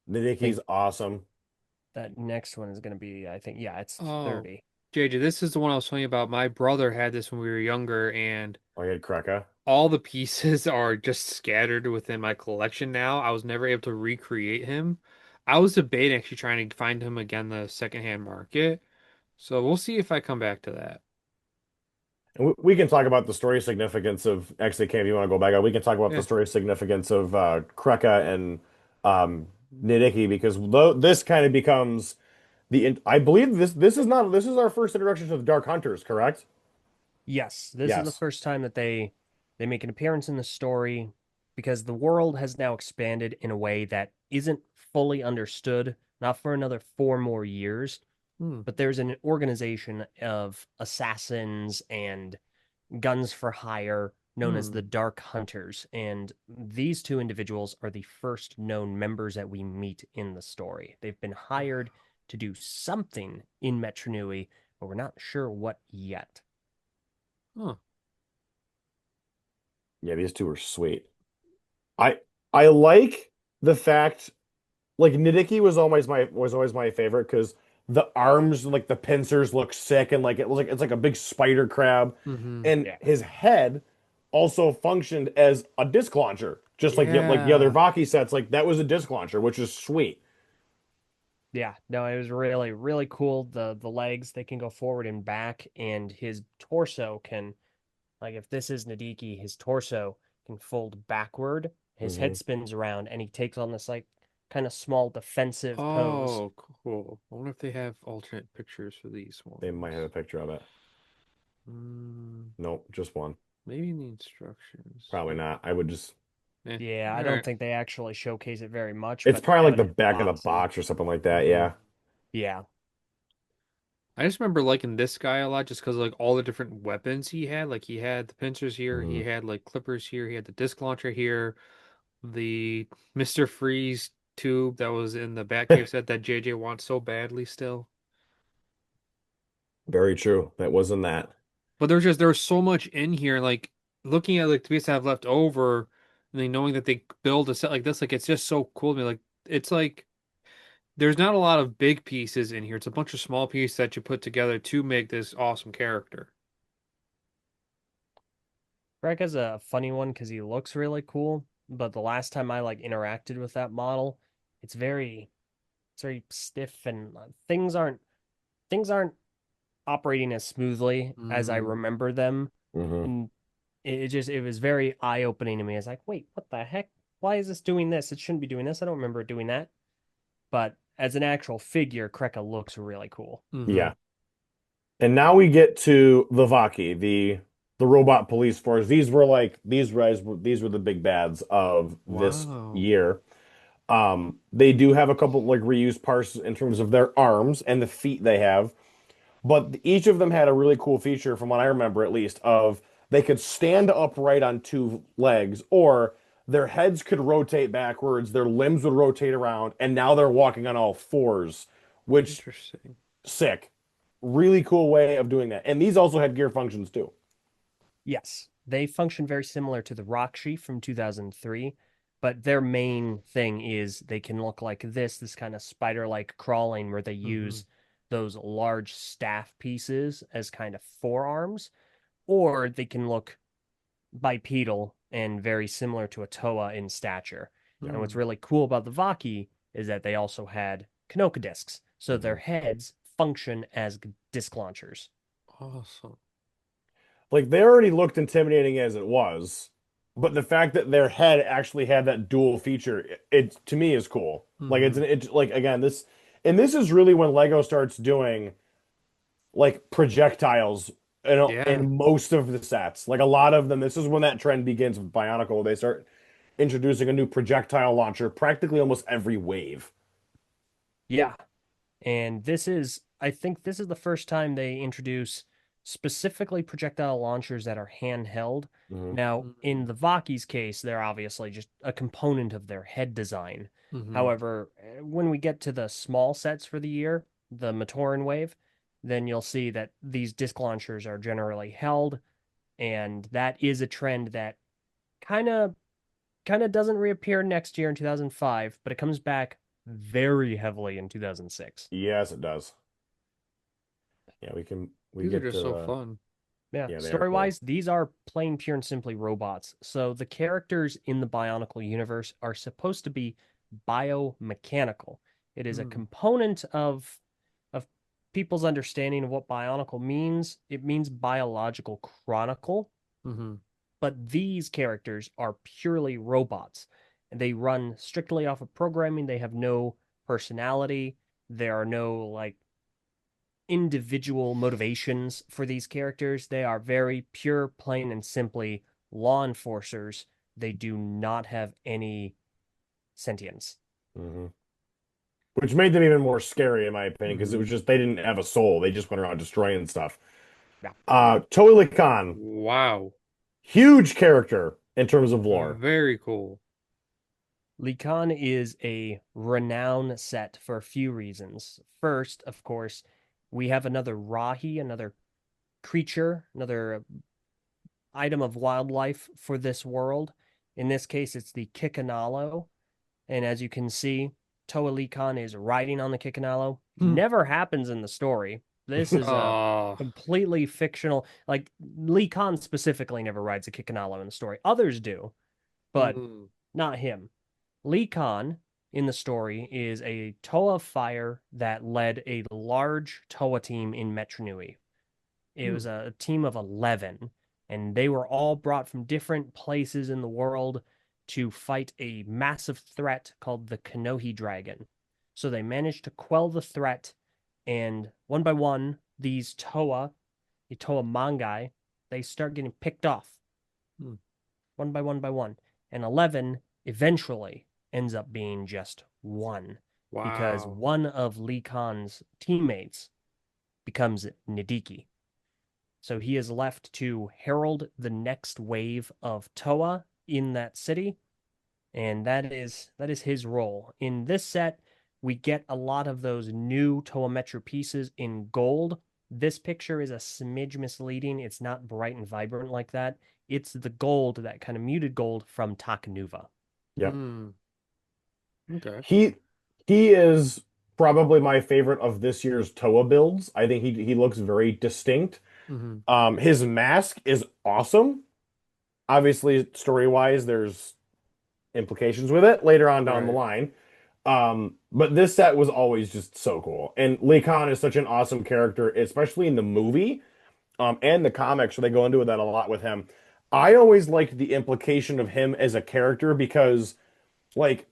S3: I think
S1: Nidiki's awesome.
S3: that next one is going to be, I think, yeah, it's
S2: Oh,
S3: 30.
S2: JJ, this is the one I was telling you about. My brother had this when we were younger, and
S1: Oh, you had Kreka.
S2: all the pieces are just scattered within my collection now. I was never able to recreate him. I was debating actually trying to find him again the secondhand market. So we'll see if I come back to that.
S1: And we can talk about the story significance of actually, Cam, if you want to go back, we can talk about the
S2: Yeah.
S1: story significance of Kreka and Nidiki because this kind of becomes I believe this is not this is our first introduction to the Dark Hunters, correct?
S3: Yes, this is the
S1: Yes.
S3: first time that they make an appearance in the story because the world has now expanded in a way that isn't fully understood, not for another 4 more years,
S2: Hmm.
S3: but there's an organization of assassins and guns for hire known as
S2: Hmm.
S3: the Dark Hunters, and these two individuals are the first known members that we meet in the story. They've been hired to do something in Metronui, but we're not sure what yet.
S2: Huh.
S1: Yeah, these two are sweet. I I like the fact like Nidiki was always my favorite because the arms like the pincers look sick and like it was like it's like a big spider crab,
S2: Hmm.
S1: and
S3: Yeah.
S1: his head also functioned as a disc launcher, just like the other
S2: Yeah.
S1: Vaki sets. Like that was a disc launcher, which is sweet.
S3: Yeah, no, it was really, really cool. The legs, they can go forward and back, and his torso can, like if this is Nadiki, his torso can fold backward, his
S1: Hmm.
S3: head spins around, and he takes on this like kind of small defensive pose.
S2: Oh, cool. I wonder if they have alternate pictures for these
S1: They might have a
S2: ones.
S1: picture of it.
S2: Mm,
S1: Nope, just one.
S2: maybe in the instructions.
S1: Probably not. I would just.
S3: Yeah, I
S2: All
S3: don't
S2: right.
S3: think they actually showcase it very much,
S1: It's
S3: but
S1: probably like the
S3: evident
S1: back of the
S3: boxes.
S1: box or something like that.
S2: Mm-hmm.
S1: Yeah.
S3: Yeah.
S2: I just remember liking this guy a lot just because like all the different weapons he had. Like he had the pincers here, he
S1: Mhm.
S2: had like clippers here, he had the disc launcher here, the Mr. Freeze tube that was in the Batcave set that JJ wants so badly still.
S1: Very true. That wasn't that.
S2: But there's so much in here. Like looking at like the pieces I have left over, and then knowing that they build a set like this, like it's just so cool to me. Like it's like there's not a lot of big pieces in here. It's a bunch of small pieces that you put together to make this awesome character.
S3: Breck is a funny one because he looks really cool, but the last time I like interacted with that model, it's very stiff and things aren't operating as smoothly as I
S2: Mm,
S3: remember them.
S1: Hmm.
S3: And it was very eye-opening to me. It's like, wait, what the heck? Why is this doing this? It shouldn't be doing this. I don't remember it doing that. But as an actual figure, Kreka looks really cool.
S2: mm-hmm.
S1: Yeah. And now we get to the Vaki, the robot police force. These were the big bads of this
S2: Wow.
S1: year. They do have a couple like reused parts in terms of their arms and the feet they have, but each of them had a really cool feature, from what I remember at least, of they could stand upright on two legs, or their heads could rotate backwards, their limbs would rotate around, and now they're walking on all fours, which
S2: Interesting.
S1: sick. Really cool way of doing that. And these also had gear functions too.
S3: Yes, they function very similar to the Rockshi from 2003, but their main thing is they can look like this kind of spider-like crawling where they
S2: Mm-hmm.
S3: use those large staff pieces as kind of forearms, or they can look bipedal and very similar to a Toa in stature. And what's
S2: Mm,
S3: really cool about the Vaki is that they also had Kanoka discs, so their
S1: Mhm.
S3: heads function as disc launchers.
S2: awesome.
S1: Like they already looked intimidating as it was, but the fact that their head actually had that dual feature, it to me is cool. Like
S2: Mm-hmm.
S1: it's like again this is really when Lego starts doing like projectiles
S2: Yeah.
S1: in most of the sets. Like a lot of them, this is when that trend begins with Bionicle. They start introducing a new projectile launcher practically almost every wave.
S3: Yeah, and I think this is the first time they introduce specifically projectile launchers that are handheld.
S1: Hmm.
S3: Now, in
S2: Mm-hmm.
S3: the Vaki's case, they're obviously just a component of their head design.
S2: Mm-hmm.
S3: However, when we get to the small sets for the year, the Matoran wave, then you'll see that these disc launchers are generally held, and that is a trend that kind of kind of doesn't reappear next year in 2005, but it comes back very heavily in 2006.
S1: Yes, it does. Yeah, we
S2: These are
S1: get
S2: just
S1: to
S2: so
S1: the
S2: fun.
S3: Yeah,
S1: yeah, they are
S3: story
S1: cool.
S3: wise, these are plain, pure, and simply robots. So the characters in the Bionicle universe are supposed to be biomechanical. It is a
S2: Mm.
S3: component of people's understanding of what Bionicle means. It means biological chronicle,
S2: Mm-hmm.
S3: but these characters are purely robots. And they run strictly off of programming. They have no personality. There are no like individual motivations for these characters. They are very pure, plain, and simply law enforcers. They do not have any sentience.
S1: Hmm. Which made them even more scary in my opinion, because it
S2: Mm-hmm.
S1: was just they didn't have a soul. They just went around destroying stuff.
S3: Yeah.
S1: Toilet Khan,
S2: Wow.
S1: huge character in terms of lore.
S2: Very cool.
S3: Likan is a renowned set for a few reasons. First, of course, we have another Rahi, another creature, another item of wildlife for this world. In this case, it's the Kikanalo. And as you can see, Toa Lee Khan is riding on the Kikanalo.
S2: Hmm.
S3: Never happens in the story. This is a
S2: Oh.
S3: completely fictional. Like Lee Khan specifically never rides a Kikanalo in the story. Others do, but
S2: Mm.
S3: not him. Lee Khan in the story is a Toa fighter that led a large Toa team in Metronui. It
S2: Hmm.
S3: was a team of 11, and they were all brought from different places in the world to fight a massive threat called the Kanohi Dragon. So they managed to quell the threat, and one by one, these Toa Toa Mangai, they start getting picked off
S2: Hmm.
S3: one by one by one. And 11 eventually ends up being just one because
S2: Wow.
S3: one of Lee Khan's teammates becomes Nidiki. So he is left to herald the next wave of Toa in that city, and that is his role. In this set, we get a lot of those new Toa Metro pieces in gold. This picture is a smidge misleading. It's not bright and vibrant like that. It's the gold, that kind of muted gold from Takanuva.
S1: Yep.
S2: Hmm. Okay.
S1: He he is probably my favorite of this year's Toa builds. I think he looks very distinct.
S2: Hmm.
S1: His mask is awesome. Obviously, story-wise, there's implications with it later on down the
S2: Right.
S1: line. But this set was always just so cool. And Lee Khan is such an awesome character, especially in the movie, and the comics, where they go into that a lot with him. I always liked the implication of him as a character because, like,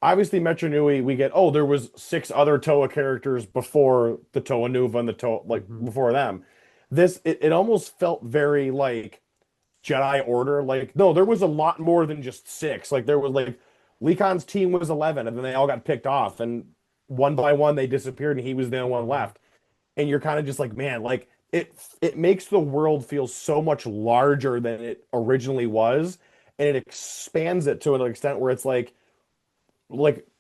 S1: obviously Metro Nui, we get, oh, there was six other Toa characters before the Toa Nuva and the Toa, like
S2: Hmm.
S1: before them. It almost felt very like Jedi Order. Like, no, there was a lot more than just six. Like, there was like Lee Khan's team was 11, and then they all got picked off, and one by one they disappeared, and he was the only one
S2: Hmm.
S1: left. And you're kind of just like, man, like it makes the world feel so much larger than it originally was, and it expands it to an extent where it's like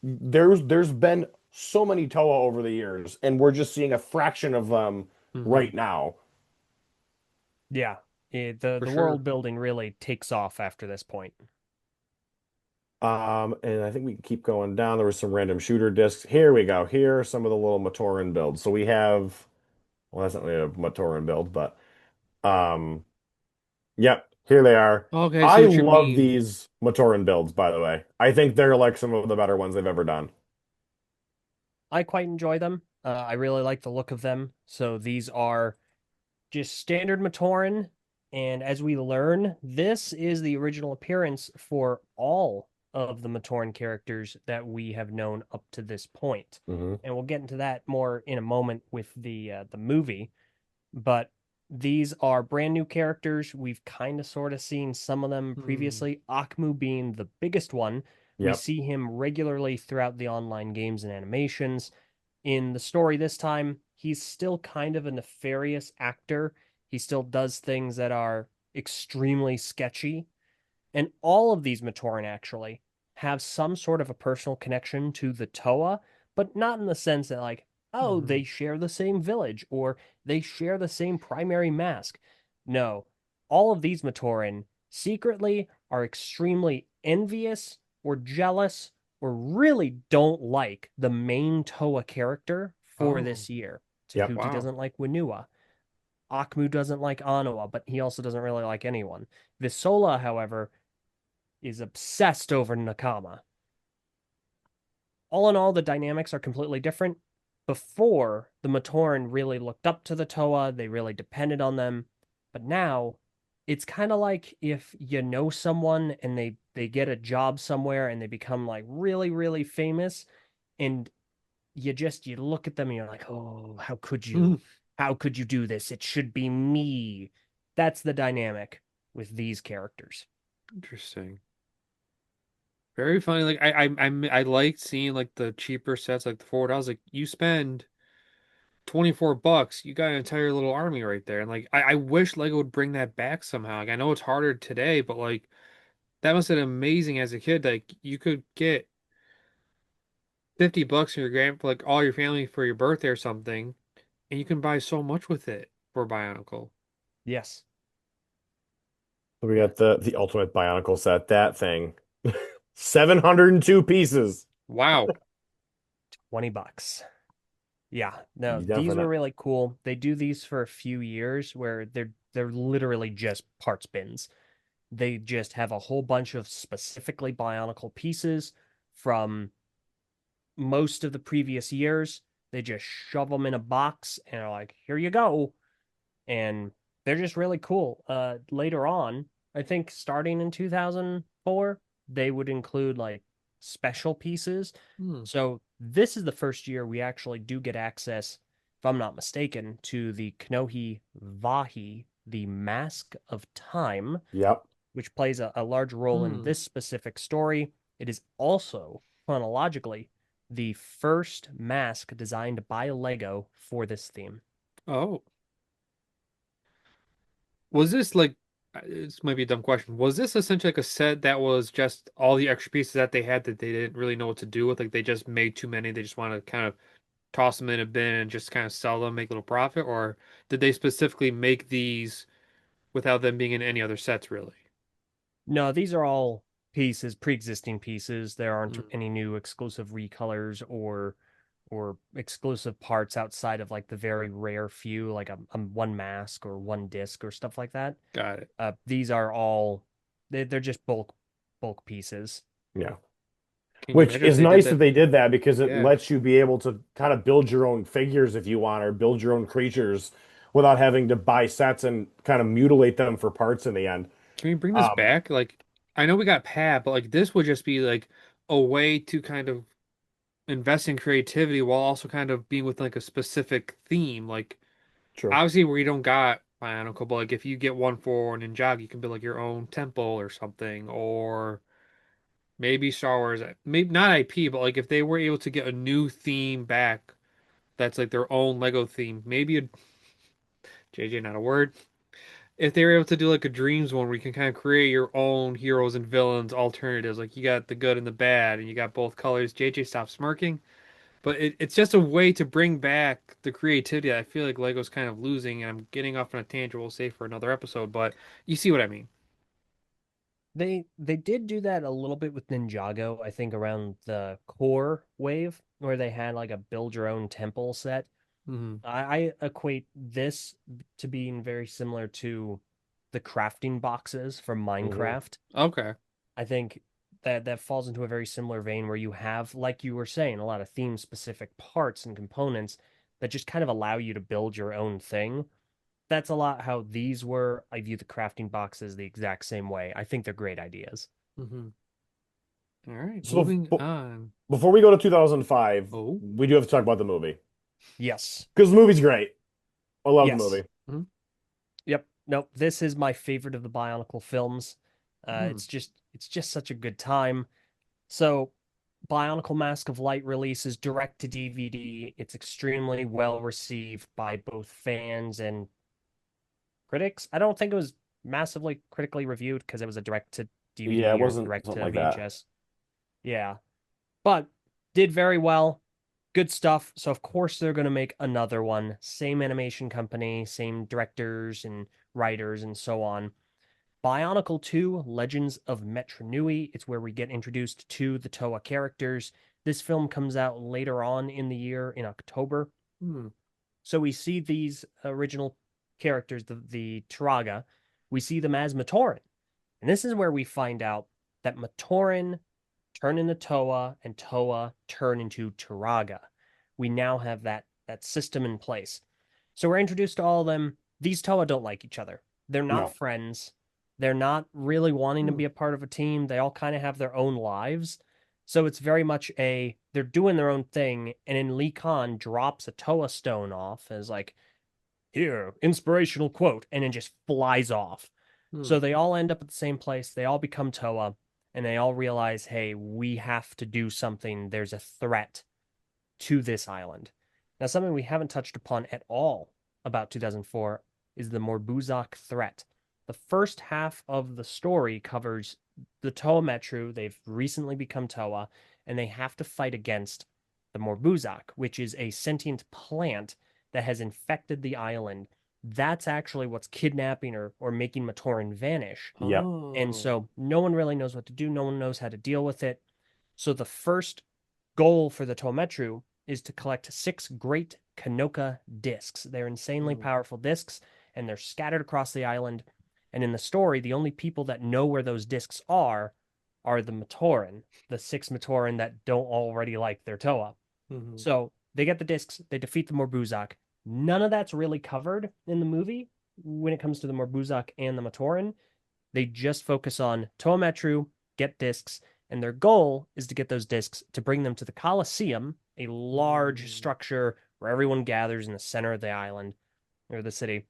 S1: there's been so many Toa over the years, and we're just seeing a fraction of them
S2: Hmm.
S1: right now.
S3: Yeah,
S2: For
S3: the
S2: sure.
S3: world building really takes off after this point.
S1: And I think we can keep going down. There was some random shooter discs. Here we go. Here are some of the little Matoran builds. So we have, well, that's not really a Matoran build, but um, yep, here they are.
S2: Okay, I see
S1: I
S2: what you
S1: love
S2: mean.
S1: these Matoran builds, by the way. I think they're like some of the better ones they've ever done.
S3: I quite enjoy them. I really like the look of them. So these are just standard Matoran. And as we learn, this is the original appearance for all of the Matoran characters that we have known up to this point.
S1: Hmm.
S3: And we'll get into that more in a moment with the movie. But these are brand new characters. We've kind of sort of seen some of them
S2: Hmm.
S3: previously, Akmu being the biggest one. We
S1: Yep.
S3: see him regularly throughout the online games and animations. In the story this time, he's still kind of a nefarious actor. He still does things that are extremely sketchy. And all of these Matoran actually have some sort of a personal connection to the Toa, but not in the sense that, like, oh,
S2: Hmm.
S3: they share the same village or they share the same primary mask. No, all of these Matoran secretly are extremely envious or jealous or really don't like the main Toa character for
S2: Oh,
S3: this year.
S1: Yep.
S3: Tahuti
S2: wow.
S3: doesn't like Winua. Akmu doesn't like Anoa, but he also doesn't really like anyone. Visola, however, is obsessed over Nakama. All in all, the dynamics are completely different. Before, the Matoran really looked up to the Toa, they really depended on them. But now, it's kind of like if you know someone and they get a job somewhere and they become like really, really famous, and you look at them and you're like, oh, how could
S2: Hmm.
S3: you? How could you do this? It should be me. That's the dynamic with these characters.
S2: Interesting. Very funny. Like I like seeing like the cheaper sets, like the forward. I was like, you spend $24, you got an entire little army right there. And like I wish Lego would bring that back somehow. Like I know it's harder today, but like that must have been amazing as a kid. Like you could get $50 for your grand for like all your family for your birthday or something, and you can buy so much with it for Bionicle.
S3: Yes.
S1: So we
S3: Yeah.
S1: got the ultimate Bionicle set. That thing, 702 pieces.
S2: Wow.
S3: $20. Yeah, no,
S1: Yeah, for
S3: these were
S1: that.
S3: really cool. They do these for a few years where they're literally just parts bins. They just have a whole bunch of specifically Bionicle pieces from most of the previous years. They just shove them in a box and are like, "Here you go." And they're just really cool. Later on, I think starting in 2004, they would include like special pieces.
S2: Hmm.
S3: So this is the first year we actually do get access, if I'm not mistaken, to the Kanohi Vahi, the Mask of Time,
S1: Yep.
S3: which plays a large role in
S2: Hmm.
S3: this specific story. It is also, chronologically, the first mask designed by Lego for this theme.
S2: Oh, was this like? This might be a dumb question. Was this essentially like a set that was just all the extra pieces that they had that they didn't really know what to do with? Like they just made too many. They just want to kind of toss them in a bin and just kind of sell them, make a little profit, or did they specifically make these without them being in any other sets, really?
S3: No, these are all pieces, pre-existing pieces. There aren't
S2: Mm,
S3: any new exclusive recolors or exclusive parts outside of like the very rare few, like a one mask or one disc or stuff like that.
S2: got it.
S3: These are all they're just bulk pieces.
S1: Yeah.
S2: Can you
S1: Which
S2: imagine if
S1: is
S2: they did
S1: nice that
S2: that?
S1: they did that because it
S2: Yeah.
S1: lets you be able to kind of build your own figures if you want, or build your own creatures without having to buy sets and kind of mutilate them for parts in the end.
S2: Can we bring this
S1: Um,
S2: back? Like, I know we got Pat, but like this would just be like a way to kind of invest in creativity while also kind of being with like a specific theme. Like,
S1: true.
S2: obviously, we don't got Bionicle, but like if you get one for Ninjago, you can build like your own temple or something, or maybe Star Wars, maybe not IP, but like if they were able to get a new theme back that's like their own Lego theme, maybe a JJ, not a word. If they were able to do like a Dreams one where you can kind of create your own heroes and villains alternatives, like you got the good and the bad, and you got both colors. JJ, stop smirking. But it's just a way to bring back the creativity that I feel like Lego's kind of losing, and I'm getting off on a tangent. We'll save for another episode, but you see what I mean.
S3: They did do that a little bit with Ninjago, I think around the core wave, where they had like a build your own temple set.
S2: Hmm.
S3: I equate this to being very similar to the crafting boxes from
S1: Hmm.
S3: Minecraft.
S2: Okay.
S3: I think that falls into a very similar vein where you have, like you were saying, a lot of theme specific parts and components that just kind of allow you to build your own thing. That's a lot how these were. I view the crafting boxes the exact same way. I think they're great ideas.
S2: Hmm. All right,
S1: So
S2: moving on.
S1: before we go to 2005,
S2: Oh.
S1: we do have to talk about the movie
S3: Yes.
S1: because the movie's great. I love the
S3: Yes.
S1: movie.
S2: Mhm.
S3: Yep. Nope. This is my favorite of the Bionicle films.
S2: Hmm.
S3: It's just such a good time. So, Bionicle Mask of Light releases direct to DVD. It's extremely well received by both fans and critics. I don't think it was massively critically reviewed because it was a direct to
S1: Yeah, it
S3: DVD or
S1: wasn't
S3: direct
S1: something
S3: to
S1: like that.
S3: VHS. Yeah, but did very well. Good stuff. So of course they're going to make another one. Same animation company, same directors and writers and so on. Bionicle 2: Legends of Metronui. It's where we get introduced to the Toa characters. This film comes out later on in the year in October.
S2: Hmm.
S3: So we see these original characters, the Turaga, we see them as Matoran. And this is where we find out that Matoran turn into Toa and Toa turn into Turaga. We now have that system in place. So we're introduced to all of them. These Toa don't like each other. They're not
S1: No.
S3: friends. They're not really wanting to
S2: Hmm.
S3: be a part of a team. They all kind of have their own lives. So it's very much they're doing their own thing. And then Lee Khan drops a Toa stone off as like, here, inspirational quote, and then just flies off.
S2: Hmm.
S3: So they all end up at the same place. They all become Toa, and they all realize, hey, we have to do something. There's a threat to this island. Now, something we haven't touched upon at all about 2004 is the Morbuzak threat. The first half of the story covers the Toa Metru. They've recently become Toa, and they have to fight against the Morbuzak, which is a sentient plant that has infected the island. That's actually what's kidnapping or making Matoran vanish.
S1: Yep.
S3: And
S2: Oh.
S3: so no one really knows what to do. No one knows how to deal with it. So the first goal for the Tometru is to collect 6 great Kanoka discs. They're insanely
S2: Hmm.
S3: powerful discs, and they're scattered across the island. And in the story, the only people that know where those discs are the Matoran, the 6 Matoran that don't already like their Toa.
S2: Hmm.
S3: So they get the discs, they defeat the Morbuzak. None of that's really covered in the movie when it comes to the Morbuzak and the Matoran. They just focus on Toametru, get discs, and their goal is to get those discs to bring them to the Colosseum, a large
S2: Hmm.
S3: structure where everyone gathers in the center of the island or the city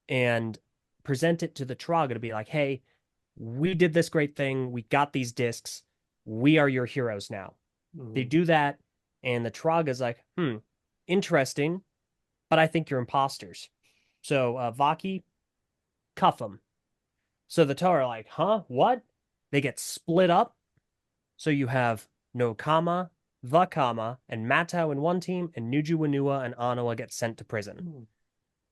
S3: and present it to the Traga to be like, hey, we did this great thing. We got these discs. We are your heroes now. They
S2: Mhm.
S3: do that, and the Traga's like, interesting, but I think you're imposters. So, Vaki, cuff them. So the Toa are like, huh? What? They get split up. So you have Nokama, Vakama, and Matau in one team, and Nuju Wanua and Anoa get sent to prison.
S2: Mhm.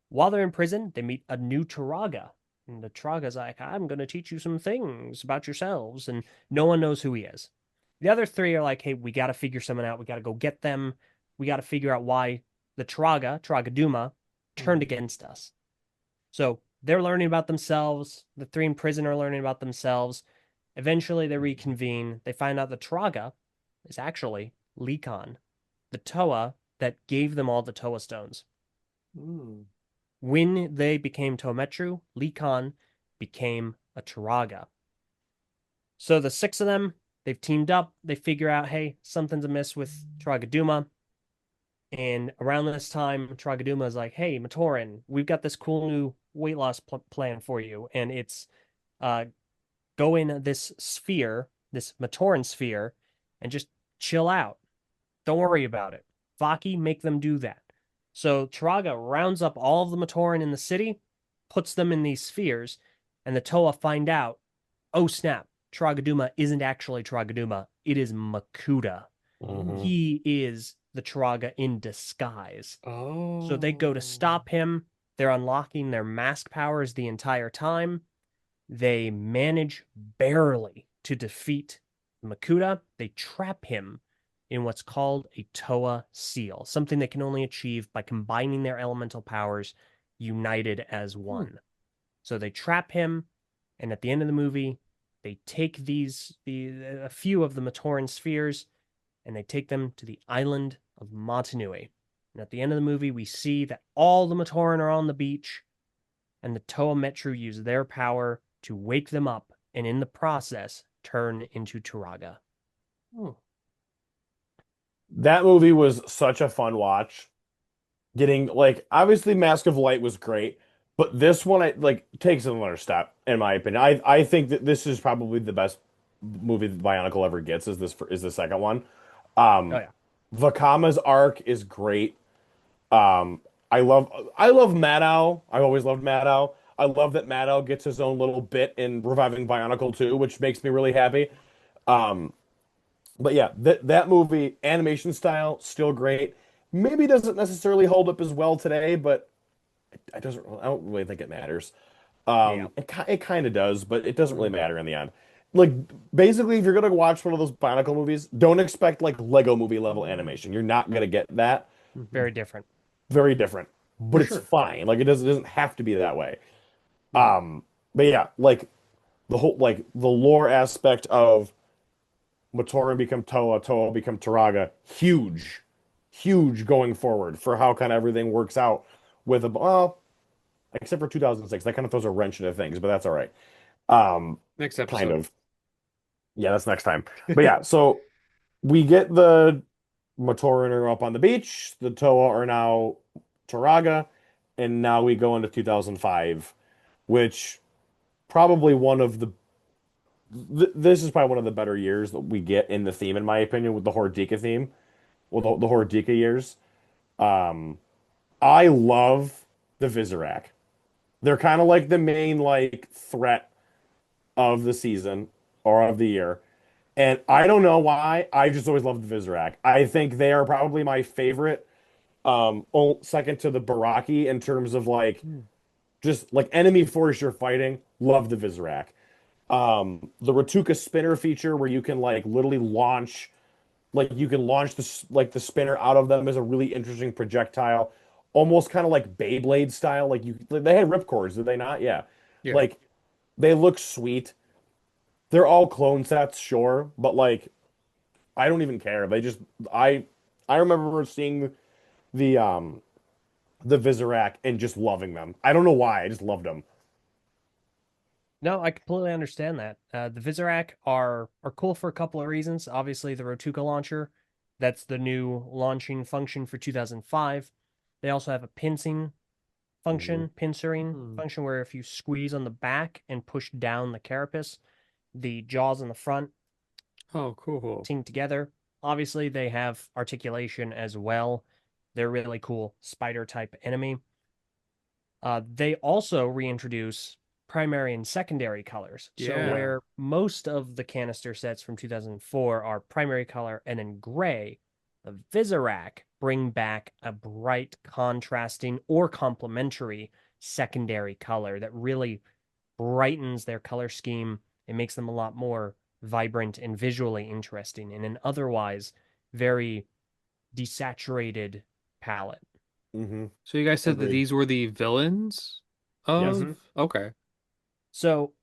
S3: While they're in prison, they meet a new Turaga. And the Turaga's like, I'm going to teach you some things about yourselves. And no one knows who he is. The other three are like, hey, we got to figure someone out. We got to go get them. We got to figure out why the Turaga Duma, turned
S2: Mhm.
S3: against us. So they're learning about themselves. The three in prison are learning about themselves. Eventually, they reconvene. They find out the Traga is actually Likon, the Toa that gave them all the Toa stones.
S2: Mhm.
S3: When they became Tometru, Likon became a Turaga. So the six of them, they've teamed up. They figure out, hey, something's amiss with Tragaduma. And around this time, Tragaduma is like, hey, Matoran, we've got this cool new weight loss plan for you. And it's uh, go in this sphere, this Matoran sphere, and just chill out. Don't worry about it. Vaki make them do that. So Turaga rounds up all of the Matoran in the city, puts them in these spheres, and the Toa find out, oh snap, Turagaduma isn't actually Turagaduma. It is Makuta.
S1: Mhm.
S3: He is the Turaga in disguise. So they go to
S2: Oh.
S3: stop him. They're unlocking their mask powers the entire time. They manage barely to defeat Makuta. They trap him in what's called a Toa seal, something they can only achieve by combining their elemental powers united as
S2: Hmm.
S3: one. So they trap him, and at the end of the movie, they take a few of the Matoran spheres and they take them to the island of Motunui. And at the end of the movie, we see that all the Matoran are on the beach, and the Toa Metru use their power to wake them up, and in the process, turn into Turaga.
S2: Oh.
S1: That movie was such a fun watch. Getting like obviously Mask of Light was great, but this one I like takes another step in my opinion. I think that this is probably the best movie that Bionicle ever gets is the second one.
S3: Oh
S1: Um
S3: yeah.
S1: Vakama's arc is great. Um I love Maddow. I've always loved Maddow. I love that Maddow gets his own little bit in reviving Bionicle too, which makes me really happy. Um but yeah, that movie animation style still great. Maybe doesn't necessarily hold up as well today, but I don't really think it matters.
S3: Yeah.
S1: It kind of does, but it doesn't really
S2: Mhm.
S1: matter in the end. Like basically, if you're gonna watch one of those Bionicle movies, don't expect like Lego movie level animation. You're not gonna get that.
S2: Mhm.
S3: Very different.
S1: Very different,
S2: For
S1: but it's
S2: sure.
S1: fine. Like it doesn't have to be that way.
S2: Mhm.
S1: But yeah, like the whole like the lore aspect of Matoran become Toa, Toa become Turaga, huge, huge going forward for how kind of everything works out with a well, except for 2006. That kind of throws a wrench into things, but that's all right. Um,
S2: Next
S1: kind
S2: episode.
S1: of. Yeah, that's next time. But yeah, so we get the Matoran are up on the beach. The Toa are now Turaga, and now we go into 2005, which probably one of the this is probably one of the better years that we get in the theme, in my opinion, with the Hordika theme. Well, the Hordika years. Um, I love the Vizirac. They're kind of like the main like threat of the season or of the year. And I don't know why. I just always loved the Vizirac. I think they are probably my favorite, second to the Baraki in terms of like
S2: Mm.
S1: just like enemy force you're fighting. Love the Vizirac. The Ratuka spinner feature where you can like literally launch, like you can launch the spinner out of them is a really interesting projectile, almost kind of like Beyblade style. They had ripcords, did they not? Yeah,
S2: Yeah.
S1: like they look sweet. They're all clone sets, sure, but like I don't even care. I I remember seeing the um the Vizirac and just loving them. I don't know why, I just loved them.
S3: No, I completely understand that. The Vizirac are cool for a couple of reasons. Obviously, the Rotuka launcher. That's the new launching function for 2005. They also have a pincing
S1: Hmm.
S3: function, pincering
S2: Hmm.
S3: function, where if you squeeze on the back and push down the carapace, the jaws in the front
S2: Oh, cool.
S3: ting together. Obviously, they have articulation as well. They're really cool spider type enemy. They also reintroduce primary and secondary colors. So
S2: Yeah.
S3: where most of the canister sets from 2004 are primary color and then gray, the Vizirac bring back a bright, contrasting, or complementary secondary color that really brightens their color scheme. It makes them a lot more vibrant and visually interesting in an otherwise very desaturated palette.
S1: Hmm.
S2: So you guys said that
S1: Agreed.
S2: these were the villains
S1: Yes.
S3: Mm-hmm.
S2: of okay.
S3: So,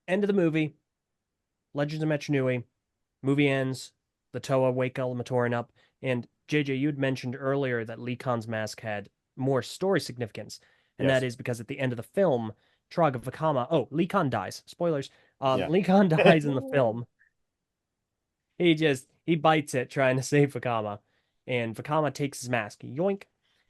S3: end of the movie, Legends of Metru Nui, movie ends, the Toa wake Matoran up, and JJ, you'd mentioned earlier that Lee Khan's mask had more story significance, and that
S1: Yes.
S3: is because at the end of the film, Traga Vakama, oh, Lee Khan dies. Spoilers.
S1: Yeah.
S3: Lee Khan dies in the film. He bites it trying to save Vakama, and Vakama takes his mask, yoink.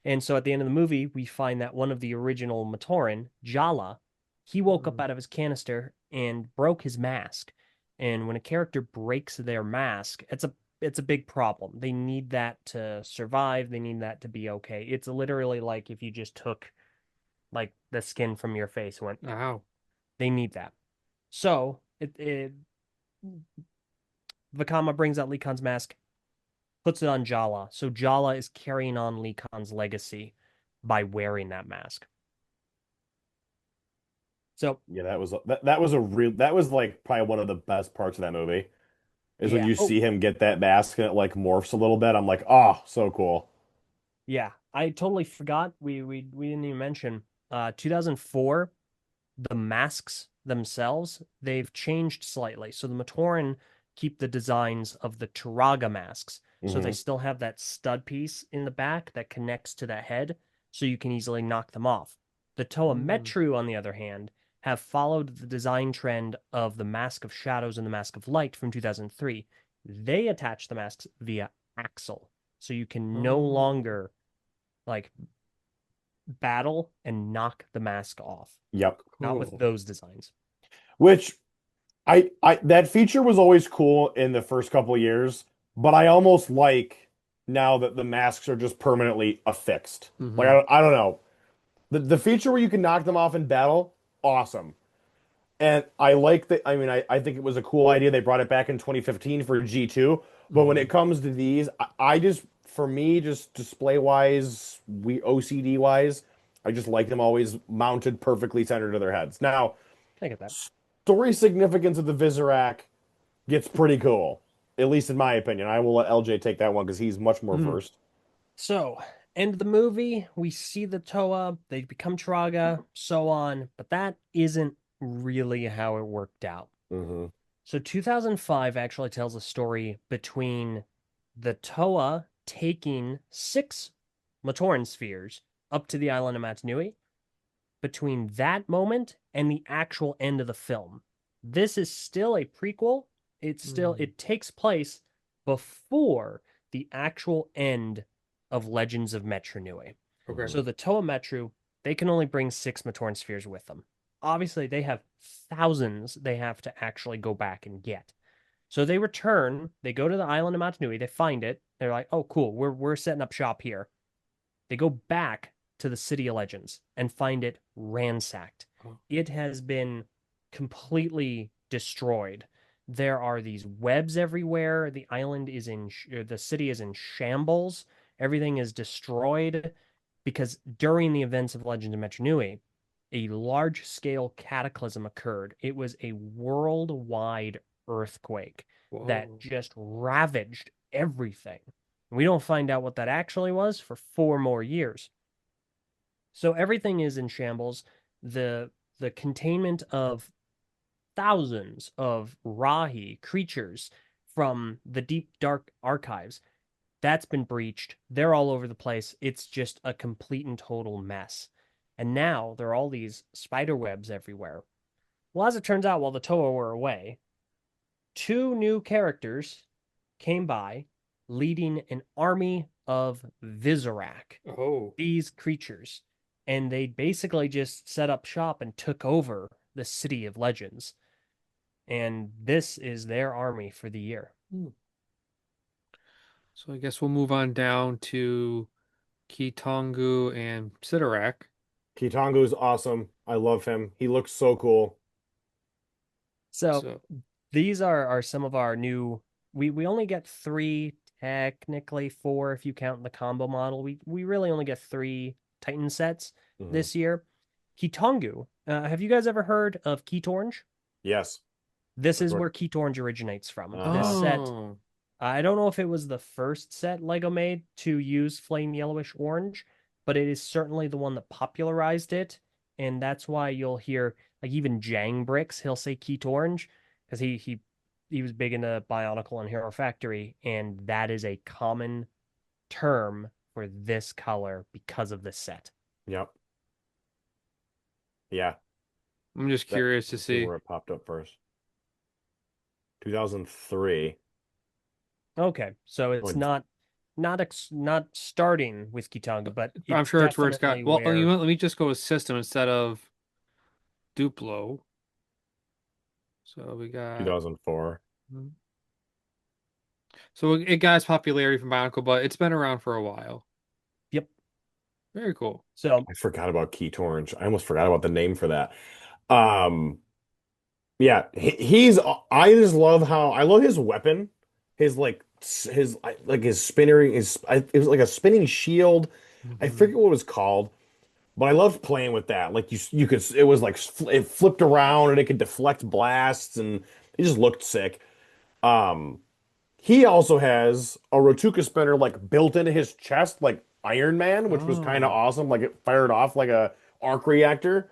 S3: And so at the end of the movie, we find that one of the original Matoran, Jala, he woke up
S2: Hmm.
S3: out of his canister and broke his mask. And when a character breaks their mask, it's a big problem. They need that to survive. They need that to be okay. It's literally like if you just took like the skin from your face and went,
S2: Wow.
S3: they need that. So Vakama brings out Lee Khan's mask, puts it on Jala. So Jala is carrying on Lee Khan's legacy by wearing that mask. So
S1: Yeah, that was a real that was like probably one of the best parts of that movie is when
S3: yeah.
S1: you
S3: Oh,
S1: see him get that mask and it like morphs a little bit. I'm like, oh, so cool.
S3: yeah. I totally forgot. We didn't even mention 2004, the masks themselves, they've changed slightly. So the Matoran keep the designs of the Turaga masks. So they
S1: Hmm.
S3: still have that stud piece in the back that connects to the head, so you can easily knock them off. The Toa
S2: Hmm.
S3: Metru, on the other hand, have followed the design trend of the Mask of Shadows and the Mask of Light from 2003. They attach the masks via axle, so you can no
S2: Oh,
S3: longer like battle and knock the mask off.
S1: Yep.
S3: Not with
S2: cool.
S3: those designs.
S1: Which I that feature was always cool in the first couple of years, but I almost like now that the masks are just permanently affixed. Like
S2: Hmm.
S1: I don't know. The feature where you can knock them off in battle, awesome. And I like that. I mean, I think it was a cool idea. They brought it back in 2015 for G2. But when
S2: Hmm.
S1: it comes to these, I just, for me, just display wise, OCD wise, I just like them always mounted perfectly centered to their heads. Now,
S3: I get that.
S1: story significance of the Vizirac gets pretty cool, at least in my opinion. I will let LJ take that one because he's much more
S2: Hmm.
S1: versed.
S3: So, end of the movie, we see the Toa, they become Traga, so on, but that isn't really how it worked out.
S1: Hmm.
S3: So, 2005 actually tells a story between the Toa taking 6 Matoran spheres up to the island of Matanui, between that moment and the actual end of the film. This is still a prequel.
S2: Hmm.
S3: It takes place before the actual end of Legends of Metru Nui.
S2: Okay.
S3: So the Toa Metru, they can only bring 6 Matoran spheres with them. Obviously, they have thousands they have to actually go back and get. So they return, they go to the island of Matanui, they find it. They're like, "Oh, cool. We're setting up shop here." They go back to the City of Legends and find it ransacked.
S2: Oh.
S3: It has been completely destroyed. There are these webs everywhere. The city is in shambles. Everything is destroyed because during the events of Legend of Metru Nui, a large scale cataclysm occurred. It was a worldwide earthquake that
S2: Whoa.
S3: just ravaged everything. We don't find out what that actually was for 4 more years. So everything is in shambles. The containment of thousands of Rahi creatures from the deep dark archives, that's been breached. They're all over the place. It's just a complete and total mess. And now there are all these spider webs everywhere. Well, as it turns out, while the Toa were away, 2 new characters came by, leading an army of Visorak,
S2: Oh,
S3: these creatures. And they basically just set up shop and took over the City of Legends. And this is their army for the year.
S2: hmm. So I guess we'll move on down to Kitongu and Sidorak.
S1: Kitangu is awesome. I love him. He looks so cool.
S3: So
S2: So,
S3: these are some of our new. We only get three, technically four if you count the combo model. We really only get three Titan sets
S1: Hmm.
S3: this year. Kitongu. Have you guys ever heard of Keetorange?
S1: Yes.
S3: This
S1: That's
S3: is
S1: what.
S3: where Keetorange originates from. This
S1: Uh-huh.
S3: set,
S2: oh,
S3: I don't know if it was the first set Lego made to use flame yellowish orange, but it is certainly the one that popularized it. And that's why you'll hear like even Jang Bricks, he'll say Keetorange because he was big into Bionicle and Hero Factory, and that is a common term for this color because of this set.
S1: Yep. Yeah.
S2: I'm just
S1: That.
S2: curious to
S1: Let's see
S2: see.
S1: where it popped up first. 2003.
S3: Okay, so
S1: Oh,
S3: it's not starting with Kitanga, but
S2: I'm
S3: it's
S2: sure it's where it's got.
S3: definitely
S2: Well, you
S3: where.
S2: know, let me just go with system instead of Duplo. So we got.
S1: 2004.
S2: So it got its popularity from Bionicle, but it's been around for a while.
S3: Yep.
S2: Very cool.
S3: So
S1: I forgot about Key Torrance. I almost forgot about the name for that. Um, yeah, he's. I just love how I love his weapon. His like his spinning it was like a spinning shield. I
S2: Hmm.
S1: forget what it was called, but I loved playing with that. Like you could it was like it flipped around and it could deflect blasts and it just looked sick. Um, he also has a Rotuka spinner like built into his chest, like Iron Man, which was kind of
S2: Oh.
S1: awesome. Like it fired off like a arc reactor,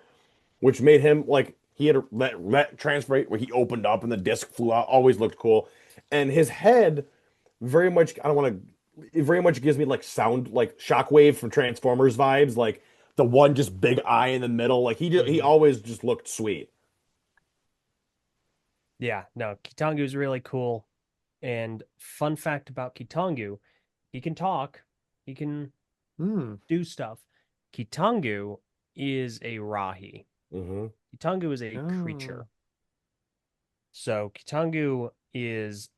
S1: which made him like he had a let transfer where he opened up and the disc flew out. Always looked cool, and his head very much. I don't want to. It very much gives me like sound like Shockwave from Transformers vibes, like the one just big eye in the middle. Like he
S2: Hmm.
S1: always just looked sweet.
S3: yeah, no, Kitangu is really cool. And fun fact about Kitangu, he can talk, he can
S2: Hmm.
S3: do stuff. Kitangu is a Rahi.
S1: Hmm.
S3: Kitangu is a
S2: Oh.
S3: creature. So Kitangu is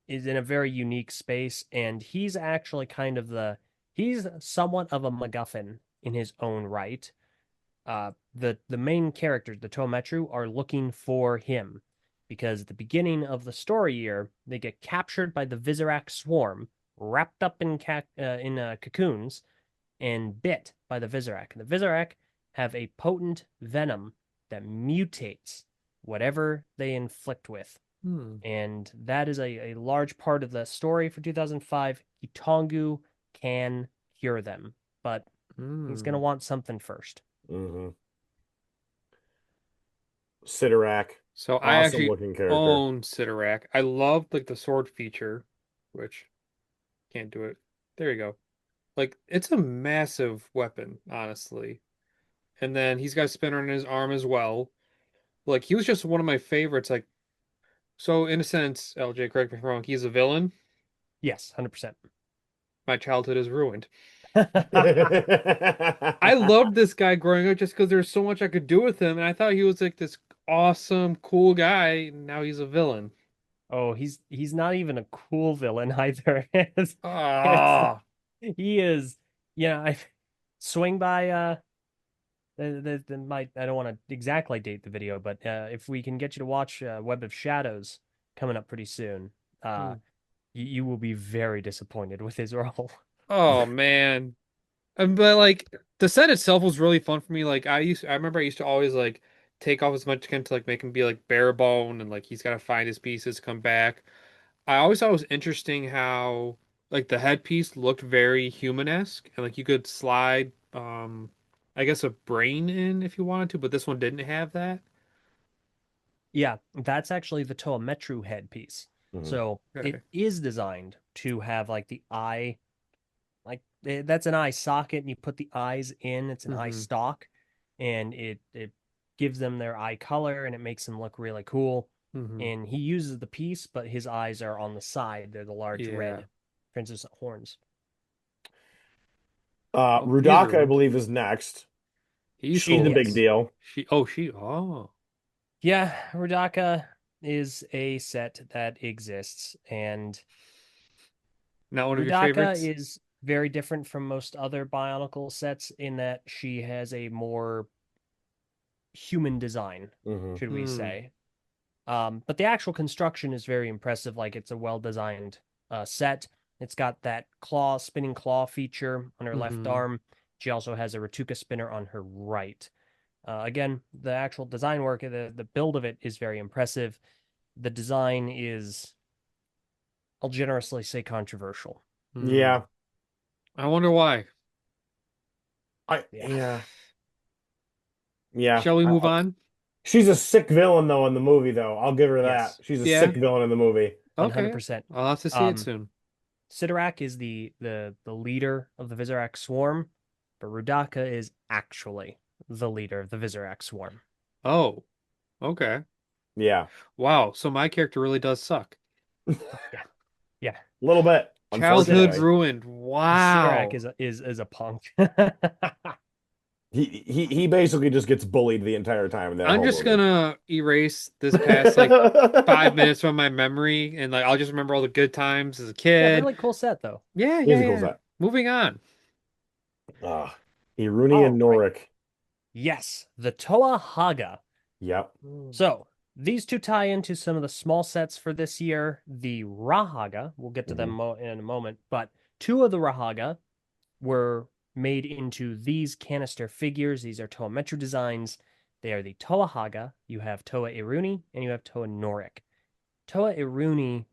S3: in a very unique space, and he's actually kind of he's somewhat of a MacGuffin in his own right. The main characters, the Tometru, are looking for him because at the beginning of the story year, they get captured by the Visorak swarm, wrapped up in cocoons, and bit by the Visorak. And the Visorak have a potent venom that mutates whatever they inflict with.
S2: Hmm.
S3: And that is a large part of the story for 2005. Itongu can cure them, but he's going to
S2: Hmm.
S3: want something first.
S1: Hmm. Sidorak,
S2: So I
S1: awesome
S2: actually
S1: looking character.
S2: own Sidorak. I love like the sword feature, which can't do it. There you go. Like it's a massive weapon, honestly. And then he's got a spinner in his arm as well. Like he was just one of my favorites. Like so, in a sense, LJ, correct me if I'm wrong. He's a villain.
S3: Yes, 100%.
S2: My childhood is ruined. I loved this guy growing up just because there's so much I could do with him, and I thought he was like this awesome, cool guy. Now he's a villain.
S3: Oh, he's not even a cool villain either. It's
S2: Ah.
S3: he is, I swing by my I don't want to exactly date the video, but if we can get you to watch Web of Shadows coming up pretty soon, uh
S2: Hmm.
S3: you will be very disappointed with his role.
S2: Oh man. But like the set itself was really fun for me. Like I remember I used to always like take off as much as I can to like make him be like bare bone and like he's got to find his pieces, come back. I always thought it was interesting how like the headpiece looked very human-esque and like you could slide I guess a brain in if you wanted to, but this one didn't have that.
S3: Yeah, that's actually the Toa Metru headpiece.
S1: Mhm.
S3: So it
S2: Okay.
S3: is designed to have like the eye, that's an eye socket, and you put the eyes in. It's an eye
S2: Hmm.
S3: stalk, and it gives them their eye color, and it makes them look really cool.
S2: Hmm.
S3: And he uses the piece, but his eyes are on the side. They're the large
S2: Yeah.
S3: red translucent horns.
S2: Oh, he's
S1: Rudaka, I
S2: ruined.
S1: believe, is next.
S2: He's
S1: She's a
S2: cool.
S1: big
S3: Yes.
S1: deal.
S2: Oh.
S3: Yeah, Rudaka is a set that exists, and
S2: Not one of your
S3: Rudaka
S2: favorites?
S3: is very different from most other Bionicle sets in that she has a more human design,
S1: Hmm.
S3: should we
S2: Hmm.
S3: say. But the actual construction is very impressive. Like it's a well-designed set. It's got that spinning claw feature on her left
S2: Mm-hmm.
S3: arm. She also has a Ratuka spinner on her right. Again, the actual design work, the build of it is very impressive. The design is, I'll generously say, controversial.
S2: Hmm.
S1: Yeah.
S2: I wonder why.
S3: Yeah.
S1: Yeah. Yeah.
S2: Shall we move on?
S1: She's a sick villain though in the movie though. I'll give her that.
S3: Yes.
S1: She's a sick
S2: Yeah.
S1: villain in the movie.
S2: Okay.
S3: 100%.
S2: I'll have to see it
S3: Um,
S2: soon.
S3: Sidorak is the leader of the Visorak swarm, but Rudaka is actually the leader of the Visorak swarm.
S2: Oh, okay.
S1: Yeah.
S2: Wow. So my character really does suck.
S3: Yeah, yeah.
S1: A little bit,
S2: Childhood
S1: unfortunately.
S2: ruined.
S3: Sidorak
S2: Wow.
S3: is a punk.
S1: He basically just gets bullied the entire time in that
S2: I'm
S1: whole
S2: just
S1: movie.
S2: gonna erase this past like 5 minutes from my memory and like I'll just remember all the good times as a
S3: Yeah,
S2: kid.
S3: really cool set though.
S2: Yeah,
S1: He
S2: yeah,
S1: is a cool
S2: yeah.
S1: set.
S2: Moving on.
S1: Iruni
S3: All
S1: and
S3: right.
S1: Norik.
S3: Yes, the Toa Haga.
S1: Yep.
S3: So these two tie into some of the small sets for this year. The Rahaga, we'll get to them
S1: Hmm.
S3: in a moment, but two of the Rahaga were made into these canister figures. These are Toa Metro designs. They are the Toa Haga. You have Toa Iruni and you have Toa Norik. Toa Iruni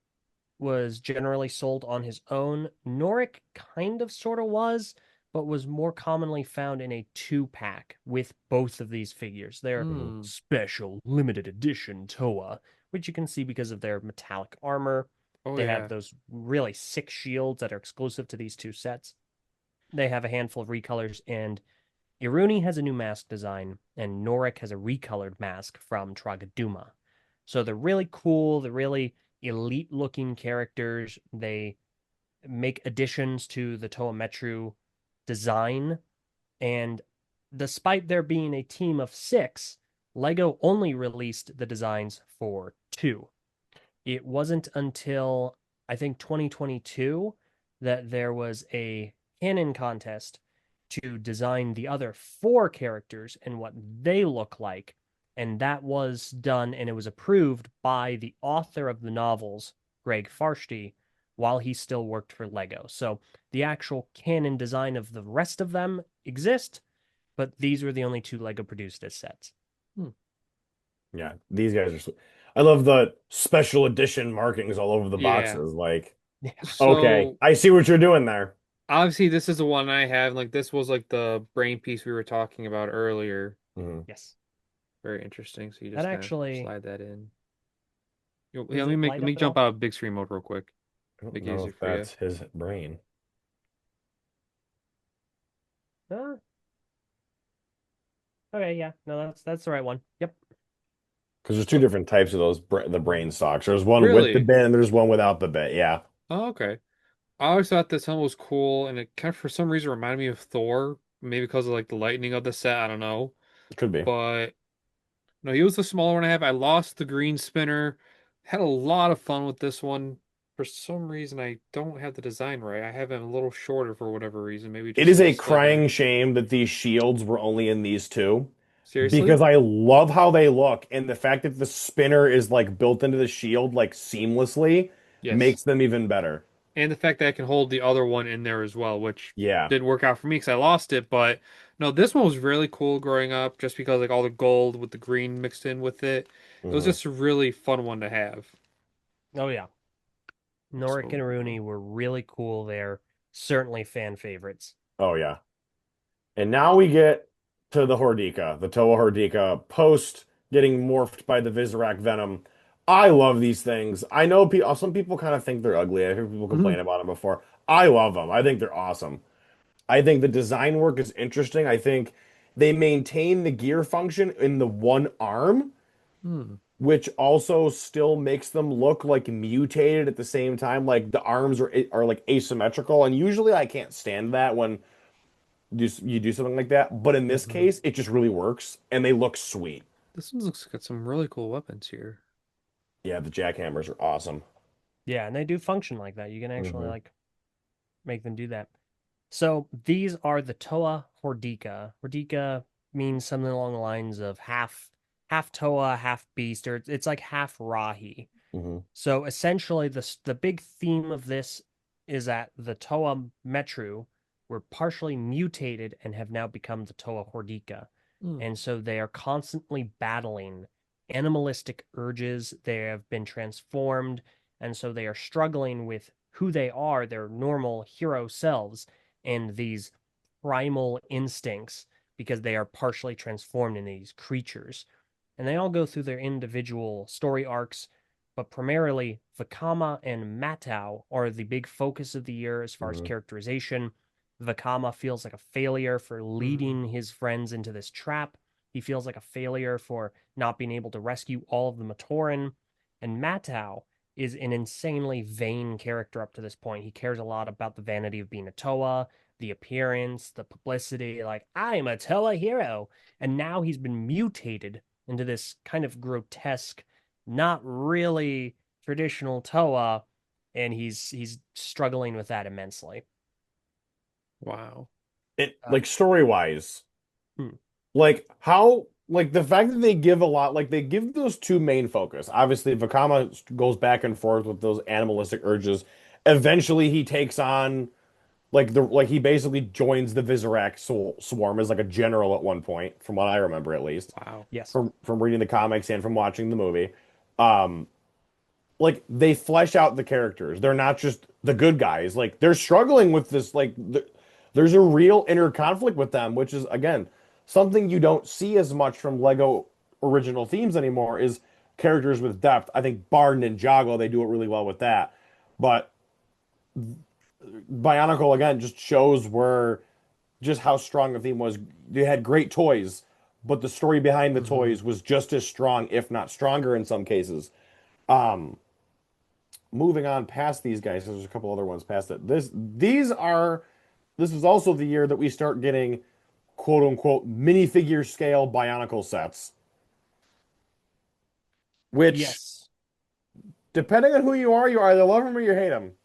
S3: was generally sold on his own. Norik kind of sort of was, but was more commonly found in a two-pack with both of these figures. They're
S1: Hmm.
S3: special limited edition Toa, which you can see because of their metallic armor.
S2: Oh
S3: They have
S2: yeah.
S3: those really sick shields that are exclusive to these two sets. They have a handful of recolors, and Iruni has a new mask design, and Norik has a recolored mask from Tragaduma. So they're really cool. They're really elite looking characters. They make additions to the Toa Metru design. And despite there being a team of six, LEGO only released the designs for two. It wasn't until I think 2022 that there was a canon contest to design the other four characters and what they look like. And that was done and it was approved by the author of the novels, Greg Farshty, while he still worked for Lego. So the actual canon design of the rest of them exist, but these were the only two Lego produced as sets.
S2: Hmm.
S1: Yeah, these guys are. I love the special edition markings all over the
S2: Yeah.
S1: boxes. Like,
S3: Yeah.
S1: okay,
S2: So
S1: I see what you're doing there.
S2: obviously this is the one I have. Like this was like the brain piece we were talking about earlier.
S1: Hmm.
S3: Yes.
S2: Very interesting. So you
S3: That
S2: just kind of
S3: actually,
S2: slide that in. Yeah,
S3: does it
S2: let
S3: light
S2: me
S3: up at
S2: jump
S3: all?
S2: out of big screen mode real quick.
S1: I don't
S2: Make it
S1: know
S2: easier
S1: if
S2: for you.
S1: that's his brain
S3: Uh, okay, yeah. No, that's the right one. Yep.
S1: because there's two
S2: So
S1: different types of the brain socks. There's one with the
S2: really?
S1: bit and there's one without the bit. Yeah,
S2: Oh, okay. I always thought this one was cool, and it kind of for some reason reminded me of Thor. Maybe because of like the lightning of the set. I don't know.
S1: could be.
S2: But no, he was the smaller one I have. I lost the green spinner. Had a lot of fun with this one. For some reason, I don't have the design right. I have him a little shorter for whatever reason. Maybe
S1: It
S2: just
S1: is
S2: like
S1: a
S2: slightly.
S1: crying shame that these shields were only in these two
S2: Seriously?
S1: because I love how they look and the fact that the spinner is like built into the shield like seamlessly
S2: Yes.
S1: makes them even better.
S2: And the fact that I can hold the other one in there as well, which
S1: Yeah.
S2: did work out for me because I lost it. But no, this one was really cool growing up just because like all the gold with the green mixed in with it. It was
S1: Hmm.
S2: just a really fun one to have.
S3: Oh yeah. Norik
S2: So
S3: and Rooney were really cool there. Certainly fan favorites.
S1: Oh yeah. And now we get to the Hordika, the Toa Hordika post getting morphed by the Visorak Venom. I love these things. I know some people kind of think they're ugly. I hear people
S2: Mhm.
S1: complain about them before. I love them. I think they're awesome. I think the design work is interesting. I think they maintain the gear function in the one arm,
S2: Hmm.
S1: which also still makes them look like mutated at the same time. Like the arms are like asymmetrical, and usually I can't stand that when you do something like that. But in this
S3: Hmm.
S1: case, it just really works, and they look sweet.
S2: This one looks got some really cool weapons here.
S1: Yeah, the jackhammers are awesome.
S3: Yeah, and they do function like that. You can actually
S1: Hmm.
S3: like make them do that. So these are the Toa Hordeca. Hordeca means something along the lines of half Toa, half beast, or it's like half Rahi.
S1: Hmm.
S3: So essentially, the big theme of this is that the Toa Metru were partially mutated and have now become the Toa Hordeca.
S2: Hmm.
S3: And so they are constantly battling animalistic urges. They have been transformed, and so they are struggling with who they are, their normal hero selves, and these primal instincts because they are partially transformed in these creatures. And they all go through their individual story arcs, but primarily Vakama and Matau are the big focus of the year as far as
S1: Hmm.
S3: characterization. Vakama feels like a failure for
S2: Hmm.
S3: leading his friends into this trap. He feels like a failure for not being able to rescue all of the Matoran. And Matau is an insanely vain character up to this point. He cares a lot about the vanity of being a Toa, the appearance, the publicity, like, I'm a Toa hero. And now he's been mutated into this kind of grotesque, not really traditional Toa, and he's struggling with that immensely.
S2: Wow.
S1: It
S3: Uh,
S1: like story wise,
S3: hmm,
S1: like how like the fact that they give a lot, like they give those two main focus. Obviously, Vakama goes back and forth with those animalistic urges. Eventually, he takes on like he basically joins the Vizirac swarm as like a general at one point, from what I remember at least,
S2: Wow.
S3: yes.
S1: from reading the comics and from watching the movie. Um, like they flesh out the characters. They're not just the good guys. Like they're struggling with this. There's a real inner conflict with them, which is again something you don't see as much from Lego original themes anymore. Is characters with depth. I think Bard and Ninjago they do it really well with that, but Bionicle again just shows where just how strong the theme was. They had great toys, but the story behind the
S2: Hmm.
S1: toys was just as strong, if not stronger in some cases. Um, moving on past these guys, there's a couple other ones past it. This is also the year that we start getting quote unquote minifigure scale Bionicle sets, which
S3: Yes.
S1: depending on who you either love them or you hate them.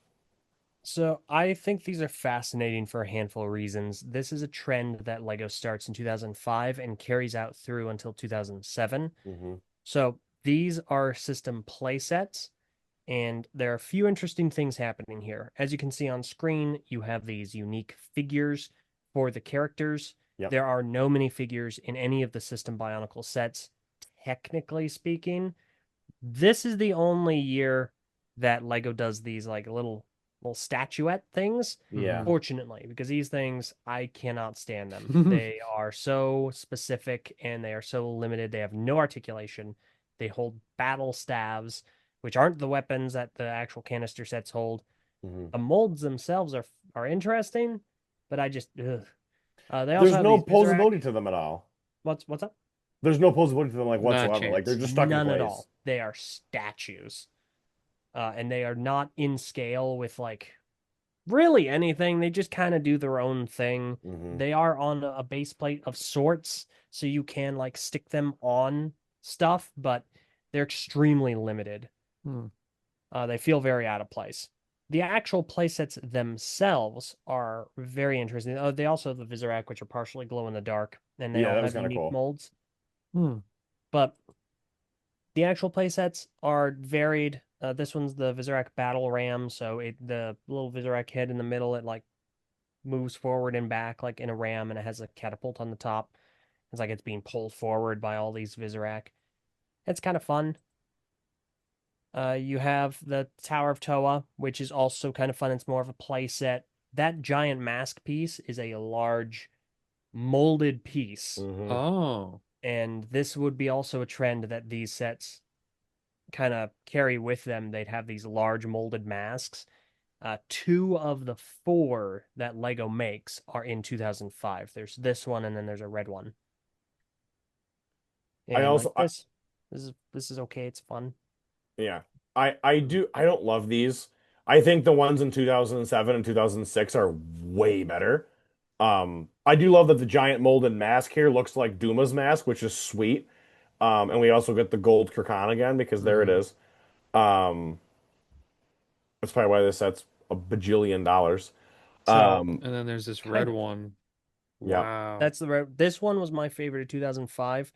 S3: So I think these are fascinating for a handful of reasons. This is a trend that Lego starts in 2005 and carries out through until 2007.
S1: Hmm.
S3: So these are system playsets, and there are a few interesting things happening here. As you can see on screen, you have these unique figures for the characters.
S1: Yep.
S3: There are no minifigures in any of the System Bionicle sets, technically speaking. This is the only year that Lego does these like little statuette things.
S1: Yeah.
S2: Hmm.
S3: Fortunately, because these things I cannot stand them. They are so specific and they are so limited. They have no articulation. They hold battle staves, which aren't the weapons that the actual canister sets hold.
S1: Hmm.
S3: The molds themselves are interesting, but I just ugh. They also
S1: There's
S3: have
S1: no
S3: these Vizerac.
S1: posability to them at all.
S3: What's up?
S1: There's no posability to them like
S2: Not a
S1: whatsoever. Like they're
S2: chance.
S1: just stuck in
S3: None at
S1: place.
S3: all. They are statues. And they are not in scale with like really anything. They just kind of do their own thing.
S1: Hmm.
S3: They are on a base plate of sorts, so you can like stick them on stuff, but they're extremely limited.
S2: Hmm.
S3: They feel very out of place. The actual playsets themselves are very interesting. Oh, they also have the Vizirac, which are partially glow in the dark, and they
S1: Yeah,
S3: all
S1: that was
S3: have
S1: kind of
S3: unique
S1: cool.
S3: molds.
S2: Hmm.
S3: But the actual playsets are varied. This one's the Vizirac Battle Ram, so the little Vizirac head in the middle, it like moves forward and back like in a ram, and it has a catapult on the top. It's like it's being pulled forward by all these Vizirac. It's kind of fun. You have the Tower of Toa, which is also kind of fun. It's more of a play set. That giant mask piece is a large molded piece,
S1: Hmm.
S2: Oh.
S3: and this would be also a trend that these sets kind of carry with them. They'd have these large molded masks. Two of the four that Lego makes are in 2005. There's this one, and then there's a red one.
S1: I
S3: And like
S1: also I,
S3: this. This is okay. It's fun.
S1: Yeah. I don't love these. I think the ones in 2007 and 2006 are way better. I do love that the giant molded mask here looks like Duma's mask, which is sweet. And we also get the gold Kurkan again because there it
S2: Hmm.
S1: is. Um, that's probably why this set's a bajillion dollars.
S3: So
S2: And then there's this red
S3: kind of.
S2: one.
S1: Yeah.
S2: Wow.
S3: That's this one was my favorite of 2005,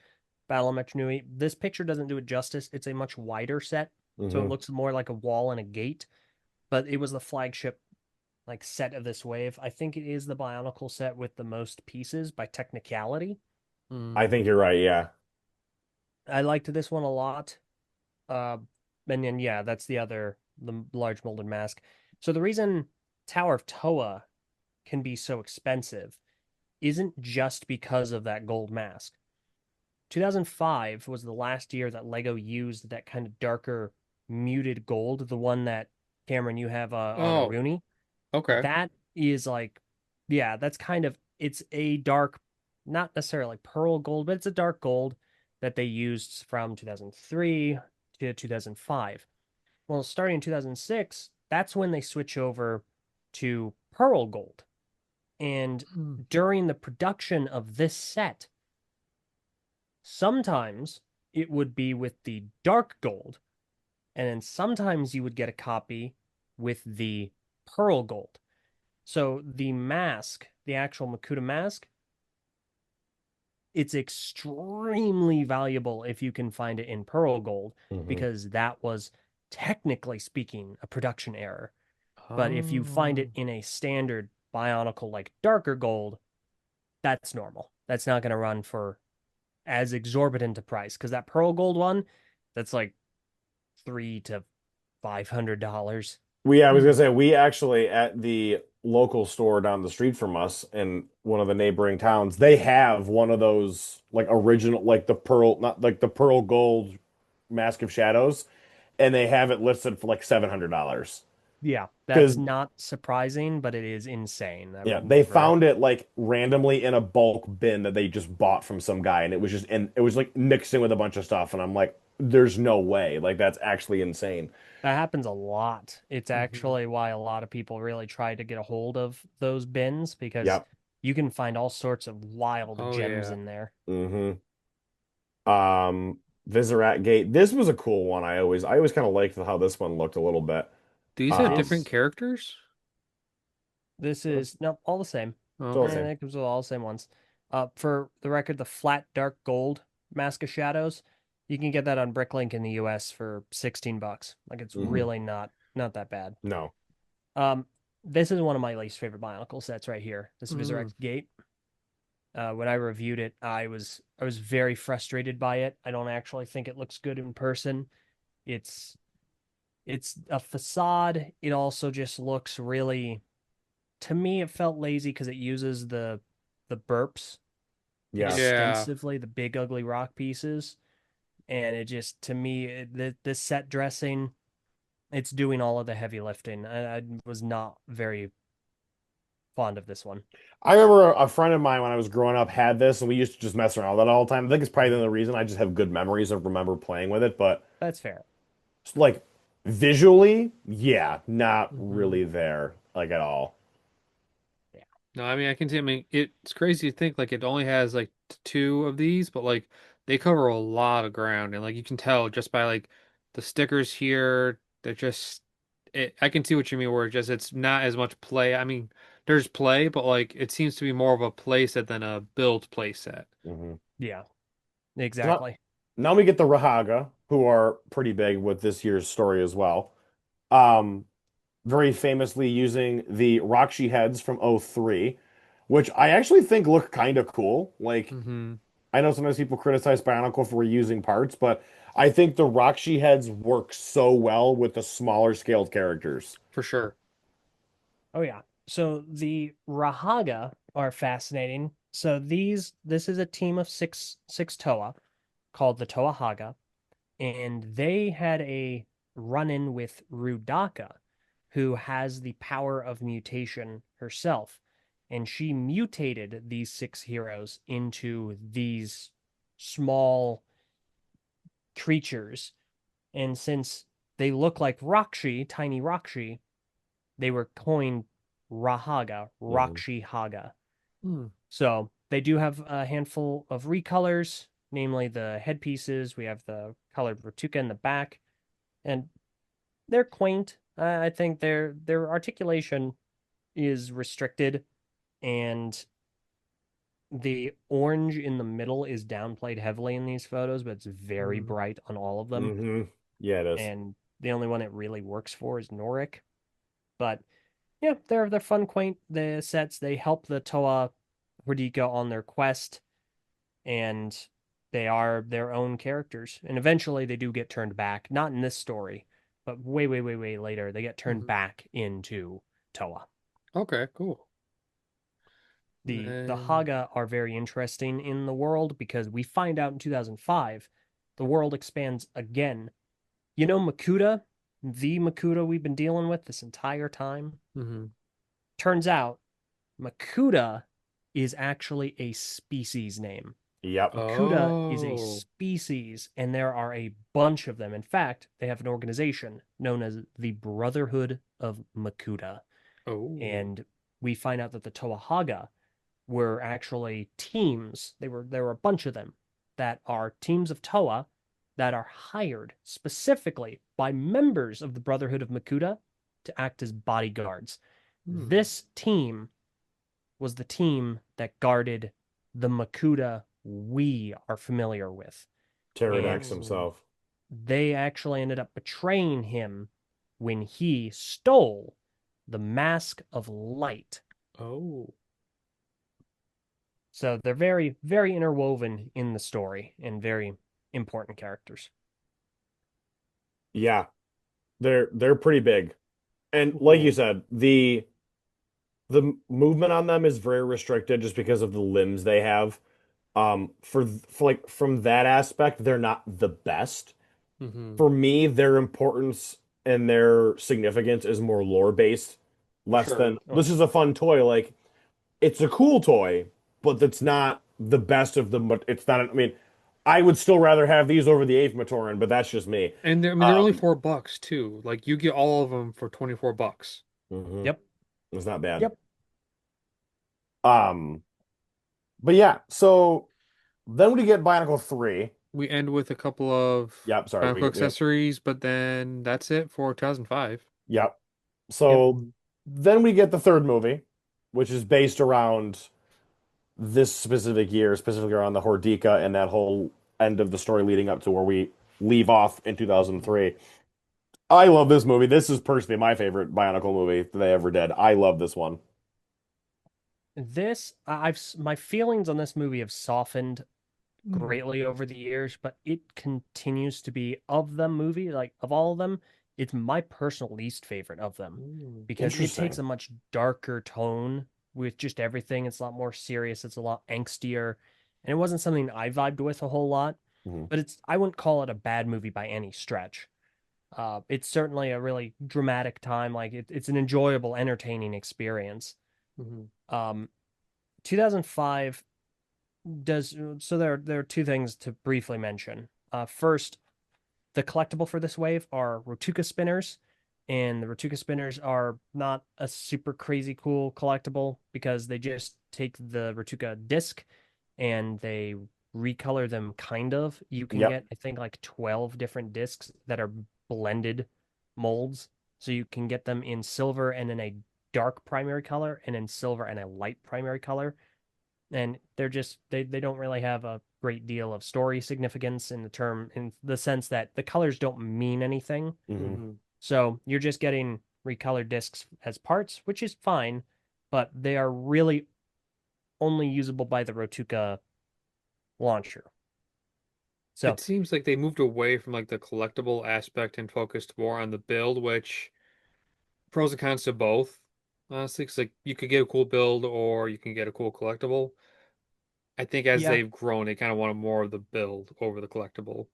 S3: Battle of Mech Nui. This picture doesn't do it justice. It's a much wider set, so it
S1: Hmm.
S3: looks more like a wall and a gate. But it was the flagship like set of this wave. I think it is the Bionicle set with the most pieces by technicality.
S1: I
S2: Mm.
S1: think you're right. Yeah.
S3: I liked this one a lot. Uh, and then yeah, that's the large molded mask. So the reason Tower of Toa can be so expensive isn't just because of that gold mask. 2005 was the last year that Lego used that kind of darker muted gold, the one that Cameron you have on a
S2: Oh,
S3: Rooney.
S2: okay.
S3: That is like, yeah, that's kind of it's a dark, not necessarily like pearl gold, but it's a dark gold that they used from 2003 to 2005. Well, starting in 2006, that's when they switch over to pearl gold. And
S2: Mm.
S3: during the production of this set, sometimes it would be with the dark gold, and then sometimes you would get a copy with the pearl gold. So the mask, the actual Makuta mask, it's extremely valuable if you can find it in pearl gold
S1: Hmm.
S3: because that was technically speaking a production error. But if you find
S2: Oh.
S3: it in a standard Bionicle like darker gold, that's normal. That's not going to run for as exorbitant a price because that pearl gold one, that's like $300 to $500.
S1: I was gonna
S2: Hmm.
S1: say we actually at the local store down the street from us in one of the neighboring towns, they have one of those like original, like the pearl, not like the pearl gold Mask of Shadows, and they have it listed for like $700.
S3: Yeah, that's
S1: Because
S3: not surprising, but it is insane. I
S1: yeah,
S3: would
S1: they
S3: never.
S1: found it like randomly in a bulk bin that they just bought from some guy, and it was like mixed in with a bunch of stuff, and I'm like, there's no way, like that's actually insane.
S3: That happens a lot. It's
S2: Hmm.
S3: actually why a lot of people really try to get a hold of those bins because
S1: Yep.
S3: you can find all sorts of wild
S2: Oh
S3: gems
S2: yeah.
S3: in there.
S1: Hmm. Visorat Gate. This was a cool one. I always kind of liked how this one looked a little bit.
S2: These have different
S1: Um,
S3: This
S2: characters?
S3: this is no all the same.
S1: still the
S2: Okay.
S1: same.
S3: It comes with all the same ones. For the record, the flat dark gold Mask of Shadows, you can get that on Bricklink in the US for $16. Like it's
S1: Hmm.
S3: really not that bad.
S1: No.
S3: Um, this is one of my least favorite Bionicle sets right here. This
S2: Mm.
S3: Visorex Gate. When I reviewed it, I was very frustrated by it. I don't actually think it looks good in person. It's it's a facade. It also just looks really to me it felt lazy because it uses the burps
S1: Yeah.
S2: Yeah.
S3: extensively, the big ugly rock pieces, and it just to me this set dressing it's doing all of the heavy lifting. I was not very fond of this one.
S1: I remember a friend of mine when I was growing up had this, and we used to just mess around with it all the time. I think it's probably
S2: Mhm.
S1: the reason I just have good memories of remember playing with it, but
S3: That's fair.
S1: like visually, yeah, not
S2: Mhm.
S1: really there like at all.
S3: Yeah.
S2: No, I mean I can see. I mean it's crazy to think like it only has like two of these, but like they cover a lot of ground, and like you can tell just by like the stickers here. They're just I can see what you mean. Where it's not as much play. I mean, there's play, but like it seems to be more of a play set than a build play set.
S1: Hmm.
S3: Yeah,
S1: So now,
S3: exactly.
S1: now we get the Rahaga, who are pretty big with this year's story as well. Um, very famously using the Rakshi heads from '03, which I actually think look kind of cool. Like,
S2: Hmm.
S1: I know sometimes people criticize Bionicle for reusing parts, but I think the Rakshi heads work so well with the smaller scaled characters.
S2: For sure.
S3: Oh yeah. So the Rahaga are fascinating. So this is a team of six Toa called the Toa Haga, and they had a run-in with Rudaka, who has the power of mutation herself. And she mutated these six heroes into these small creatures. And since they look like Rakshi, tiny Rakshi, they were coined Rahaga,
S1: Hmm.
S3: Rakshi Haga.
S2: Hmm.
S3: So they do have a handful of recolors, namely the headpieces. We have the colored Ratuka in the back, and they're quaint. I think their articulation is restricted, and the orange in the middle is downplayed heavily in these photos, but it's very
S2: Hmm.
S3: bright on all of them.
S1: Hmm. Yeah, it is.
S3: And the only one it really works for is Norik. But yeah, they're fun, quaint the sets. They help the Toa Hordika on their quest, and they are their own characters. And eventually they do get turned back, not in this story, but way, way, way, way later, they get turned
S2: Hmm.
S3: back into Toa.
S2: Okay, cool.
S3: The
S2: Then.
S3: Haga are very interesting in the world because we find out in 2005 the world expands again. You know Makuta, the Makuta we've been dealing with this entire time?
S2: Hmm.
S3: Turns out Makuta is actually a species name.
S1: Yep.
S3: Makuta is a
S2: Oh.
S3: species, and there are a bunch of them. In fact, they have an organization known as the Brotherhood of Makuta.
S2: Oh.
S3: And we find out that the Toahaga were actually teams. There were a bunch of them that are teams of Toa that are hired specifically by members of the Brotherhood of Makuta to act as bodyguards.
S2: Hmm.
S3: This team was the team that guarded the Makuta we are familiar with. And
S1: Pterodax
S2: Oh.
S1: himself.
S3: they actually ended up betraying him when he stole the Mask of Light.
S2: Oh.
S3: So they're very, very interwoven in the story and very important characters.
S1: Yeah, they're pretty big. And like you
S2: Cool.
S1: said, the movement on them is very restricted just because of the limbs they have. For like from that aspect, they're not the best.
S2: Hmm.
S1: For me, their importance and their significance is more lore based, less than
S2: Sure.
S3: Oh,
S1: this is a fun toy. Like it's a cool toy, but it's not the best of them. But it's not. I mean, I would still rather have these over the Matoran, but that's just me.
S2: And I mean, they're only
S1: Um,
S2: $4 too. Like you get all of them for 24 bucks.
S1: mhm,
S3: yep,
S1: it's not bad.
S3: yep.
S1: Um, but yeah, so then we get Bionicle 3.
S2: We end with a couple of
S1: Yep, sorry,
S2: Bionicle accessories, but then that's it for 2005.
S1: yep.
S3: Yep.
S1: So then we get the third movie, which is based around this specific year, specifically around the Hordika and that whole end of the story leading up to where we leave off in
S2: Mhm.
S1: 2003. I love this movie. This is personally my favorite Bionicle movie that they ever did. I love this one.
S3: This I've my feelings on this movie have softened
S2: Mm.
S3: greatly over the years, but it continues to be of the movie, like of all of them, it's my personal least favorite of them
S2: Mm.
S3: because it takes
S1: Interesting.
S3: a much darker tone with just everything. It's a lot more serious, it's a lot angstier, and it wasn't something I vibed with a whole lot,
S1: Mhm.
S3: but I wouldn't call it a bad movie by any stretch. It's certainly a really dramatic time. Like it's an enjoyable, entertaining experience.
S2: Mhm.
S3: 2005 does so. There are two things to briefly mention. First, the collectible for this wave are Rotuka spinners, and the Rotuka spinners are not a super crazy cool collectible because they just take the Rotuka disc and they recolor them kind of. You can
S1: Yep.
S3: get, I think, like 12 different discs that are blended molds. So you can get them in silver and in a dark primary color and in silver and a light primary color. And they're just they don't really have a great deal of story significance in the sense that the colors don't mean anything.
S1: Hmm.
S2: Mhm.
S3: So you're just getting recolored discs as parts, which is fine, but they are really only usable by the Rotuka launcher.
S2: It
S3: So
S2: seems like they moved away from like the collectible aspect and focused more on the build, which pros and cons to both. Honestly, 'cause like you could get a cool build or you can get a cool collectible. I think as
S3: yeah,
S2: they've grown, they kind of wanted more of the build over the collectible.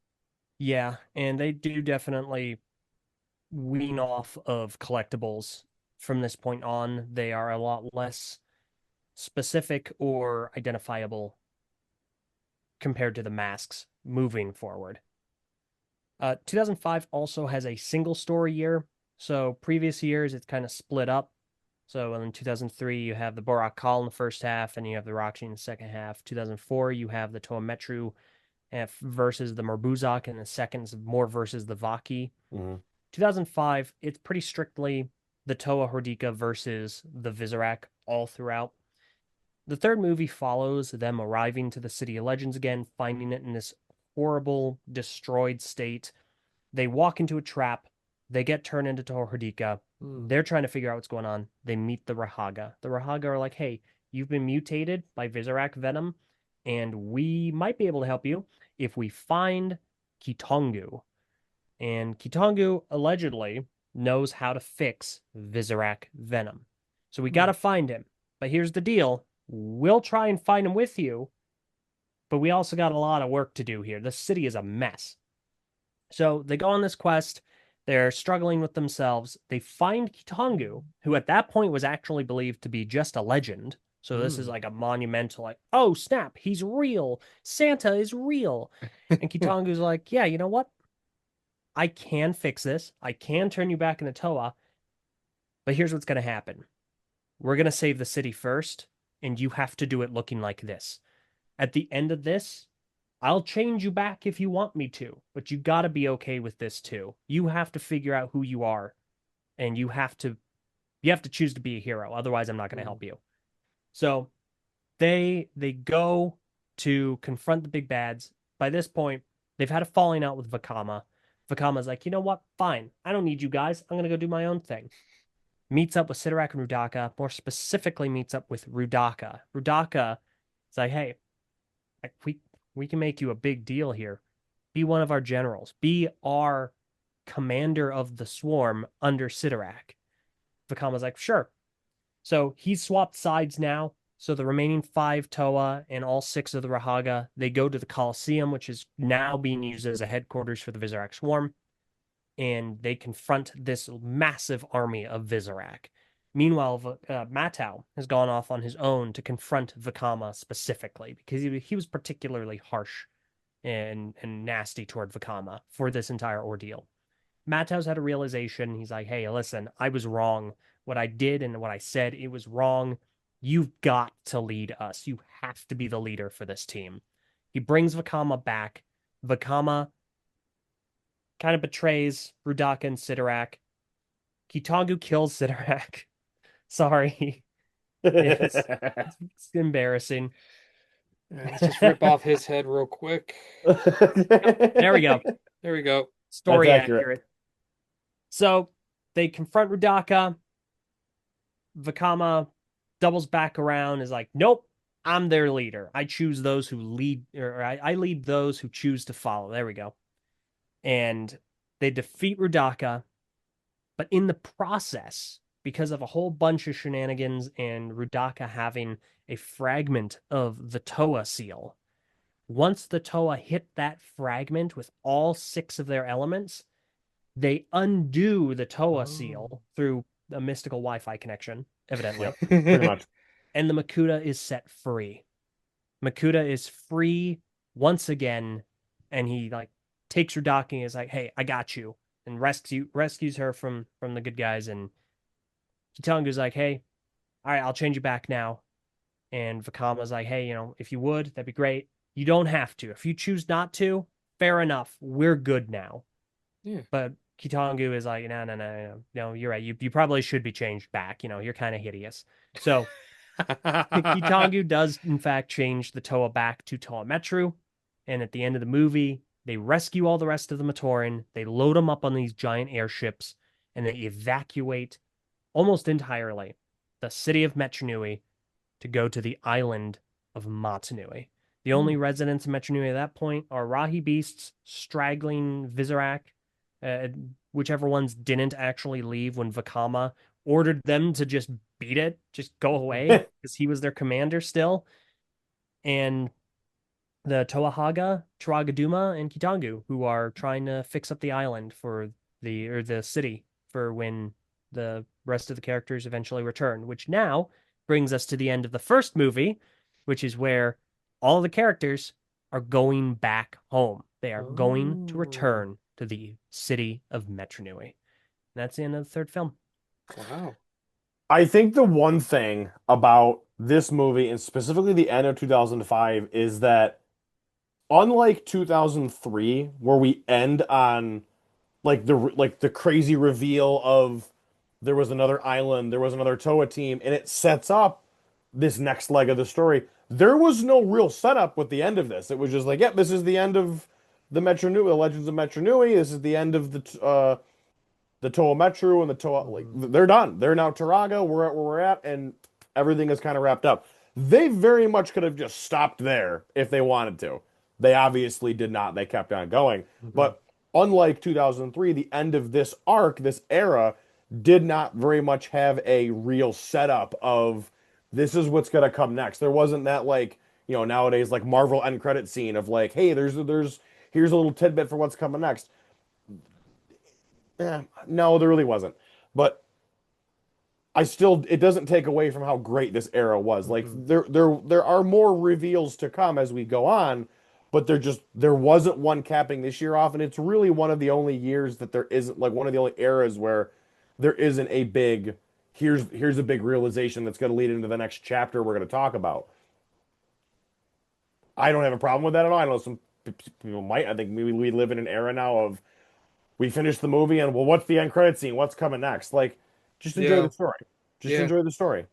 S3: yeah, and they do definitely wean off of collectibles from this point on. They are a lot less specific or identifiable compared to the masks moving forward. 2005 also has a single story year. So previous years, it's kind of split up. So in 2003, you have the Borak Kal in the first half, and you have the Roxy in the second half. 2004, you have the Toa Metru versus the Marbuzak in the second, more versus the Vaki.
S1: Mhm.
S3: 2005, it's pretty strictly the Toa Hordika versus the Visorak all throughout. The third movie follows them arriving to the City of Legends again, finding it in this horrible, destroyed state. They walk into a trap. They get turned into Toa Hordika. They're trying to figure out what's going on. They meet the Rahaga. The Rahaga are like, hey, you've been mutated by Visorak venom, and we might be able to help you if we find Kitongu. And Kitongu allegedly knows how to fix Visorak venom. So we got to find him. But here's the deal. We'll try and find him with you, but we also got a lot of work to do here. The city is a mess. So they go on this quest. They're struggling with themselves. They find Kitongu, who at that point was actually believed to be just a legend. So this is like a monumental, like, oh snap, he's real. Santa is real. And Kitongu's like, yeah, you know what? I can fix this. I can turn you back into Toa. But here's what's going to happen. We're going to save the city first, and you have to do it looking like this. At the end of this, I'll change you back if you want me to, but you got to be okay with this too. You have to figure out who you are, and you have to choose to be a hero. Otherwise, I'm not going to help you. So they go to confront the big bads. By this point, they've had a falling out with Vakama. Vakama's like, you know what? Fine. I don't need you guys. I'm going to go do my own thing. Meets up with Sidorak and Rudaka, more specifically meets up with Rudaka. Rudaka is like, hey, we can make you a big deal here. Be one of our generals. Be our commander of the swarm under Sidorak. Vakama's like, sure. So he's swapped sides now. So the remaining 5 Toa and all 6 of the Rahaga, they go to the Colosseum, which is now being used as a headquarters for the Visorak swarm, and they confront this massive army of Visorak. Meanwhile, Matau has gone off on his own to confront Vakama specifically because he was particularly harsh and nasty toward Vakama for this entire ordeal. Matau's had a realization. He's like, hey, listen, I was wrong. What I did and what I said, it was wrong. You've got to lead us. You have to be the leader for this team. He brings Vakama back. Vakama kind of betrays Rudaka and Sidorak. Kitongu kills Sidorak. Sorry. It's embarrassing.
S2: Let's just rip off his head real quick.
S3: There we go.
S2: There we go.
S3: Story
S1: That's accurate.
S3: accurate. So they confront Rudaka. Vakama doubles back around, is like, nope, I'm their leader. I choose those who lead, or I lead those who choose to follow. There we go. And they defeat Rudaka. But in the process, because of a whole bunch of shenanigans and Rudaka having a fragment of the Toa seal, once the Toa hit that fragment with all 6 of their elements, they undo the Toa seal through a mystical Wi-Fi connection, evidently.
S1: Yep, pretty much.
S3: And the Makuta is set free. Makuta is free once again, and he like takes Rudaka and is like, hey, I got you, and rescues her from the good guys. And Kitongu's like, hey, all right, I'll change you back now. And Vakama's like, hey, if you would, that'd be great. You don't have to. If you choose not to, fair enough. We're good now.
S2: Yeah.
S3: But Kitongu is like, no, you're right. You probably should be changed back. You're kind of hideous. So Kitongu does, in fact, change the Toa back to Toa Metru. And at the end of the movie, they rescue all the rest of the Matoran. They load them up on these giant airships, and they evacuate almost entirely the city of Metranui to go to the island of Motunui. The only residents of Metranui at that point are Rahi beasts, straggling Visorak, whichever ones didn't actually leave when Vakama ordered them to just beat it, just go away, because he was their commander still. And the Toahaga, Chiragaduma, and Kitongu, who are trying to fix up the island for the city for when the rest of the characters eventually return, which now brings us to the end of the first movie, which is where all the characters are going back home. They are going to return to the city of Metronui. And that's the end of the third film.
S2: Wow.
S1: I think the one thing about this movie, and specifically the end of 2005, is that unlike 2003, where we end on like the crazy reveal of there was another island, there was another Toa team, and it sets up this next leg of the story. There was no real setup with the end of this. It was just like, yep, this is the end of the Metro Nui, the Legends of Metro Nui. This is the end of the Toa Metro and the Toa. Like they're done. They're now Taraga. We're at where we're at, and everything is kind of wrapped up. They very much could have just stopped there if they wanted to. They obviously did not. They kept on going.
S2: Mhm.
S1: But unlike 2003, the end of this arc, this era, did not very much have a real setup of this is what's gonna come next. There wasn't that like, nowadays like Marvel end credit scene of like, hey, there's here's a little tidbit for what's coming next. No, there really wasn't. But it doesn't take away from how great this era was. Like
S2: Mhm.
S1: there are more reveals to come as we go on, but there wasn't one capping this year off, and it's really one of the only years that there isn't, like one of the only eras where there isn't a big here's a big realization that's going to lead into the next chapter we're going to talk about. I don't have a problem with that at all. I know some people might. I think we live in an era now of we finished the movie and well, what's the end credit scene? What's coming next? Like, just enjoy
S2: Yeah.
S1: the story. Just
S2: Yeah.
S1: enjoy the story.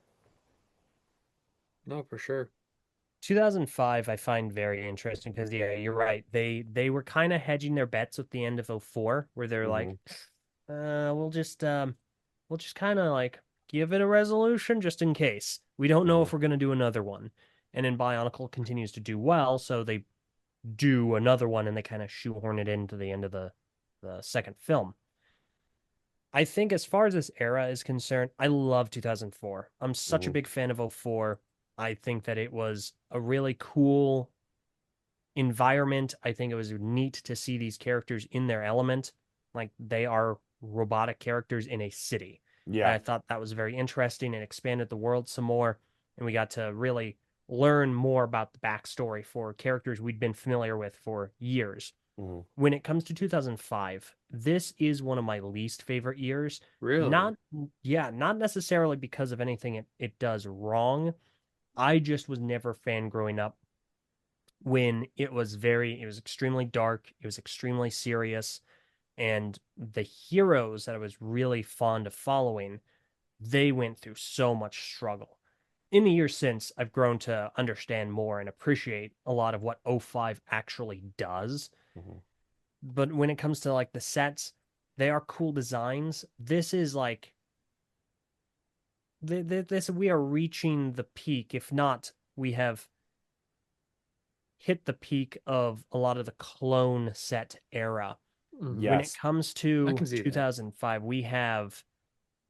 S2: No, for sure.
S3: 2005 I find very interesting because yeah, you're right. They were kind of hedging their bets with the end of '04, where they're like,
S1: Hmm.
S3: we'll just kind of like give it a resolution just in case. We don't know
S1: Hmm.
S3: if we're going to do another one. And then Bionicle continues to do well, so they do another one and they kind of shoehorn it into the end of the second film. I think as far as this era is concerned, I love 2004. I'm such a
S1: Hmm.
S3: big fan of '04. I think that it was a really cool environment. I think it was neat to see these characters in their element. Like they are robotic characters in a city. And
S1: Yeah.
S3: I thought that was very interesting and expanded the world some more. And we got to really learn more about the backstory for characters we'd been familiar with for years.
S1: Hmm.
S3: When it comes to 2005, this is one of my least favorite years.
S2: Really?
S3: Not, yeah, not necessarily because of anything it does wrong. I just was never a fan growing up when it was extremely dark, it was extremely serious, and the heroes that I was really fond of following, they went through so much struggle. In the years since, I've grown to understand more and appreciate a lot of what '05 actually does.
S1: Hmm.
S3: But when it comes to like the sets, they are cool designs. This is like this we are reaching the peak. If not, we have hit the peak of a lot of the clone set era.
S2: Hmm.
S3: When it
S1: Yes.
S3: comes
S2: I
S3: to
S2: can see that.
S3: 2005, we have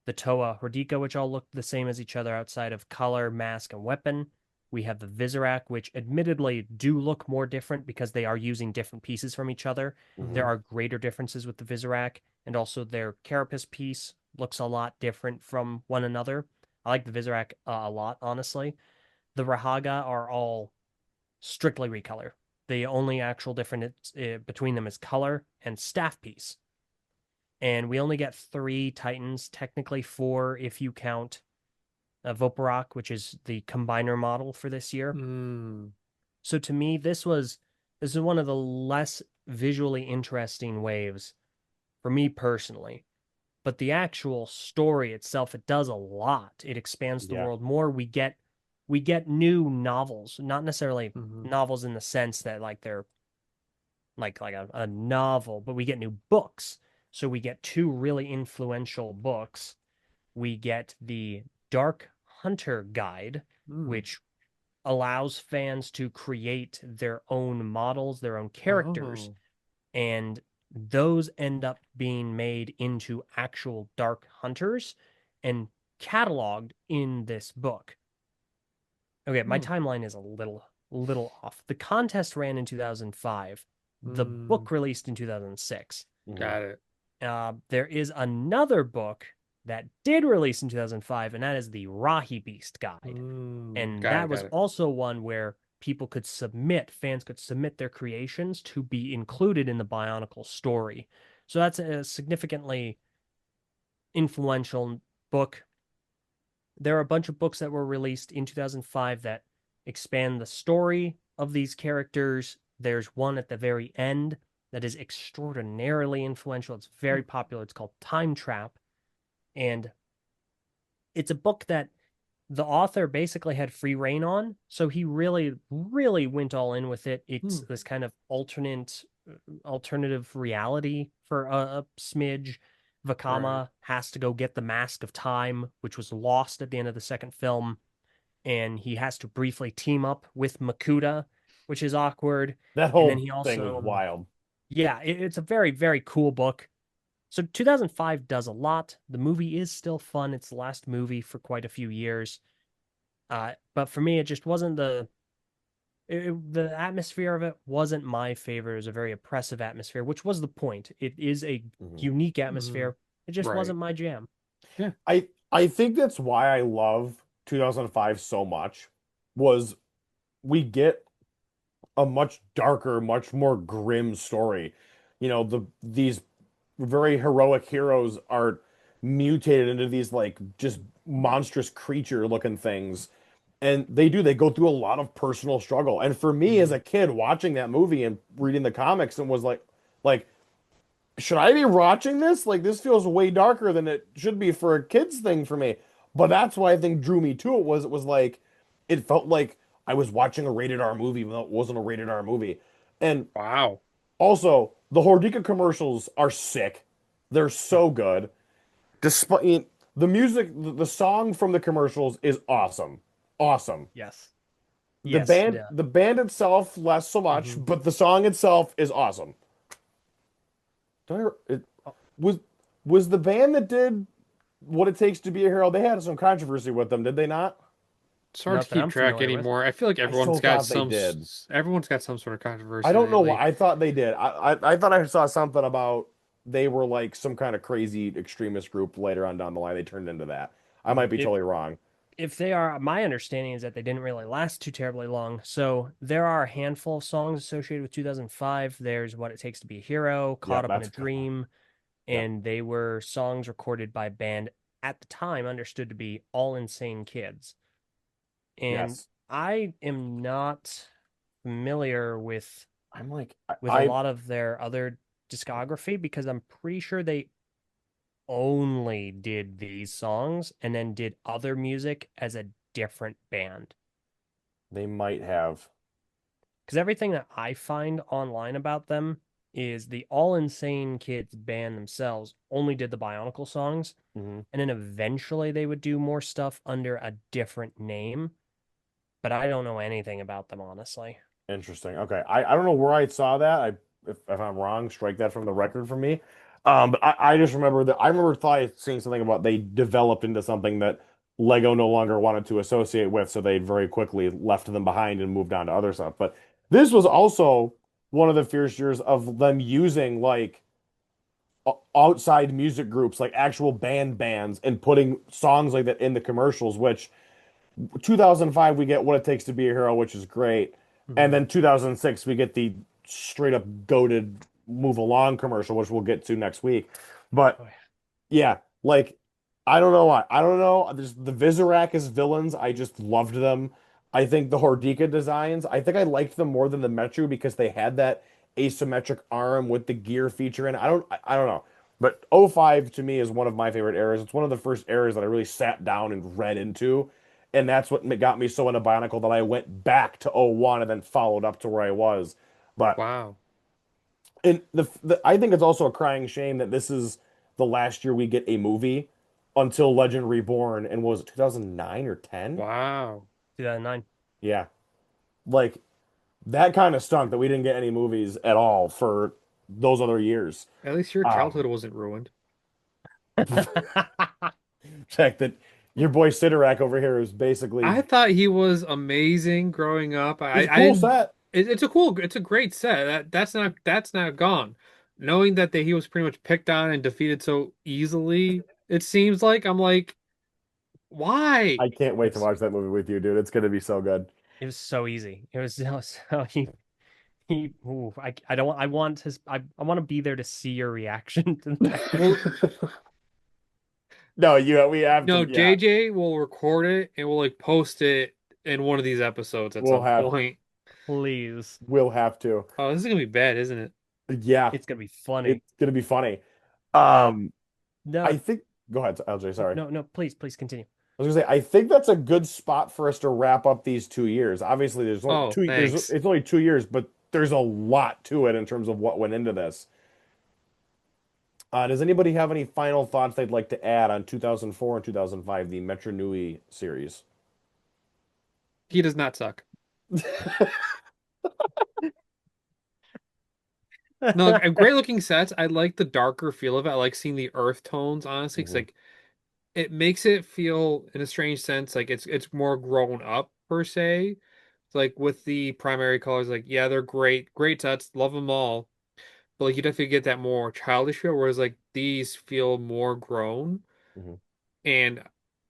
S3: the Toa Hordika, which all look the same as each other outside of color, mask, and weapon. We have the Visorak, which admittedly do look more different because they are using different pieces from each other. There
S1: Hmm.
S2: Hmm.
S3: are greater differences with the Visorak, and also their carapace piece looks a lot different from one another. I like the Visorak a lot, honestly. The Rahaga are all strictly recolor. The only actual difference between them is color and staff piece. And we only get 3 Titans, technically 4 if you count Voporok, which is the combiner model for this year.
S2: Mm.
S3: So to me, this is one of the less visually interesting waves for me personally. But the actual story itself, it does a lot. It expands the
S1: Yeah.
S3: world more. We get new novels, not necessarily
S2: Hmm.
S3: novels in the sense that like they're like a novel, but we get new books. So we get 2 really influential books. We get the Dark Hunter Guide,
S2: Mm.
S3: which allows fans to create their own models, their own characters,
S2: Oh.
S3: and those end up being made into actual Dark Hunters and cataloged in this book. Okay, my
S2: Hmm.
S3: timeline is a little off. The contest ran in 2005. The
S2: Mm.
S3: book released in 2006.
S1: Hmm.
S2: Got it.
S3: There is another book that did release in 2005, and that is the Rahi Beast Guide.
S2: Mm.
S3: And
S2: Got it.
S3: that was
S2: Got it.
S3: also one where fans could submit their creations to be included in the Bionicle story. So that's a significantly influential book. There are a bunch of books that were released in 2005 that expand the story of these characters. There's one at the very end that is extraordinarily influential. It's very popular. It's called Time Trap. And it's a book that the author basically had free reign on. So he really, really went all in with it. It's this kind of alternative reality for a smidge. Vakama has to go get the Mask of Time, which was lost at the end of the second film, and he has to briefly team up with Makuta, which is awkward.
S1: That
S3: And then
S1: whole
S3: he
S1: thing was
S3: also,
S1: wild.
S3: yeah, it's a very, very cool book. So 2005 does a lot. The movie is still fun. It's the last movie for quite a few years. But for me, it just wasn't the atmosphere of it wasn't my favorite. It was a very oppressive atmosphere, which was the point. It is a unique atmosphere. It just
S2: Right.
S3: wasn't my jam.
S2: Yeah.
S1: I think that's why I love 2005 so much was we get a much darker, much more grim story. You know, these very heroic heroes are mutated into these like just monstrous creature looking things. And they go through a lot of personal struggle. And for me as a kid watching that movie and reading the comics and was like should I be watching this? Like this feels way darker than it should be for a kids thing for me. But that's why I think drew me to it was like it felt like I was watching a rated R movie, even though it wasn't a rated R movie. And
S2: Wow.
S1: also, the Hordika commercials are sick. They're so good. Despite the music, the song from the commercials is awesome. Awesome.
S3: Yes. Yeah.
S1: The band itself, less so much, but the song itself is awesome. Don't I, it, was was the band that did What It Takes to Be a Hero? They had some controversy with them, did they not?
S2: It's hard to
S3: Not that
S2: keep
S3: I'm
S2: track
S3: familiar with.
S2: anymore. I feel like
S1: I so thought they did.
S2: everyone's got some sort of
S1: I
S2: controversy
S1: don't know why.
S2: lately.
S1: I thought they did. I thought I saw something about they were like some kind of crazy extremist group later on down the line. They turned into that. I might be
S3: If
S1: totally wrong.
S3: if they are, my understanding is that they didn't really last too terribly long. So there are a handful of songs associated with 2005. There's What It Takes to Be a Hero,
S1: Yeah,
S3: Caught Up in a
S1: that's a good one.
S3: Dream,
S1: Yep.
S3: and they were songs recorded by a band at the time understood to be All Insane Kids. And
S1: Yes.
S3: I am not familiar
S1: I'm like
S3: with a lot of their other discography because I'm pretty sure they only did these songs and then did other music as a different band.
S1: they might have.
S3: Because everything that I find online about them is the All Insane Kids band themselves only did the Bionicle songs,
S1: Hmm.
S3: and then eventually they would do more stuff under a different name. But I don't know anything about them, honestly.
S1: Interesting. Okay. I don't know where I saw that. If I'm wrong, strike that from the record for me. But I just remember that I remember seeing something about they developed into something that Lego no longer wanted to associate with, so they very quickly left them behind and moved on to other stuff. But this was also one of the first years of them using like outside music groups, like actual bands, and putting songs like that in the commercials, which 2005 we get What It Takes to Be a Hero, which is great. And then 2006 we get the straight up goated Move Along commercial, which we'll get to next week. But
S3: Oh, yeah.
S1: yeah, like I don't know why. I don't know. There's the Vizirac as villains. I just loved them. I think the Hordika designs, I think I liked them more than the Metru because they had that asymmetric arm with the gear feature in it. I don't know. But '05 to me is one of my favorite eras. It's one of the first eras that I really sat down and read into. And that's what got me so into Bionicle that I went back to '01 and then followed up to where I was. But
S2: Wow.
S1: and I think it's also a crying shame that this is the last year we get a movie until Legend Reborn and what was it 2009 or 10?
S2: Wow.
S3: 2009.
S1: Yeah. Like that kind of stunk that we didn't get any movies at all for those other years.
S2: At least your
S1: Um,
S2: childhood wasn't ruined.
S1: Check that your boy Sidorak over here is basically
S2: I thought he was amazing growing up.
S1: it's a
S2: I
S1: cool
S2: didn't.
S1: set.
S2: It's a great set. That's not gone. Knowing that he was pretty much picked on and defeated so easily, it seems like I'm like, why?
S1: I can't wait to
S3: It's
S1: watch that movie with you, dude. It's gonna be so good.
S3: It was so easy. It was so ooh, I don't I want his I want to be there to see your reaction to that.
S2: Well,
S1: No, we have to.
S2: no,
S1: Yeah,
S2: JJ will record it and we'll like post it in one of these episodes at
S1: we'll
S2: some
S1: have
S2: point.
S3: Please.
S1: we'll have to.
S2: Oh, this is gonna be bad, isn't it?
S1: Yeah,
S3: It's gonna be funny.
S1: it's gonna be funny. Um, I
S3: No,
S1: think. Go ahead, LJ. Sorry.
S3: no, please continue.
S1: I was gonna say I think that's a good spot for us to wrap up these 2 years. Obviously, there's only
S2: Oh,
S1: two. There's
S2: thanks.
S1: it's only 2 years, but there's a lot to it in terms of what went into this. Does anybody have any final thoughts they'd like to add on 2004 and 2005, the Metro Nui series?
S2: He does not suck. No, great looking sets. I like the darker feel of it. I like seeing the earth tones, honestly, 'cause
S1: Mhm,
S2: like it makes it feel in a strange sense like it's more grown up per se. It's like with the primary colors, like yeah, they're great sets, love them all. But like you definitely get that more childish feel, whereas like these feel more grown.
S1: mhm,
S2: And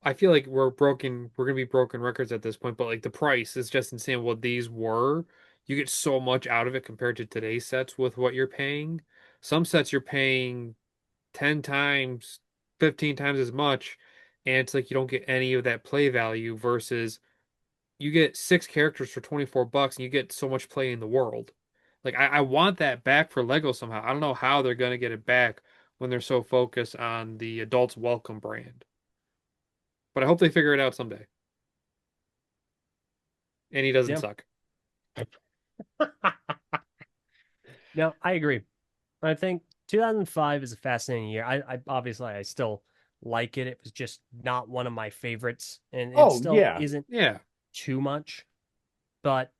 S2: I feel like we're gonna be broken records at this point, but like the price is just insane. What these were, you get so much out of it compared to today's sets with what you're paying. Some sets you're paying 10 times, 15 times as much, and it's like you don't get any of that play value versus you get six characters for 24 bucks and you get so much play in the world. Like I want that back for Lego somehow. I don't know how they're gonna get it back when they're so focused on the Adults Welcome brand. But I hope they figure it out someday. And he doesn't
S3: Yeah.
S2: suck.
S3: No, I agree. I think 2005 is a fascinating year. I obviously I still like it. It was just not one of my favorites, and it
S1: Oh
S3: still
S1: yeah.
S3: isn't
S2: Yeah.
S3: too much. But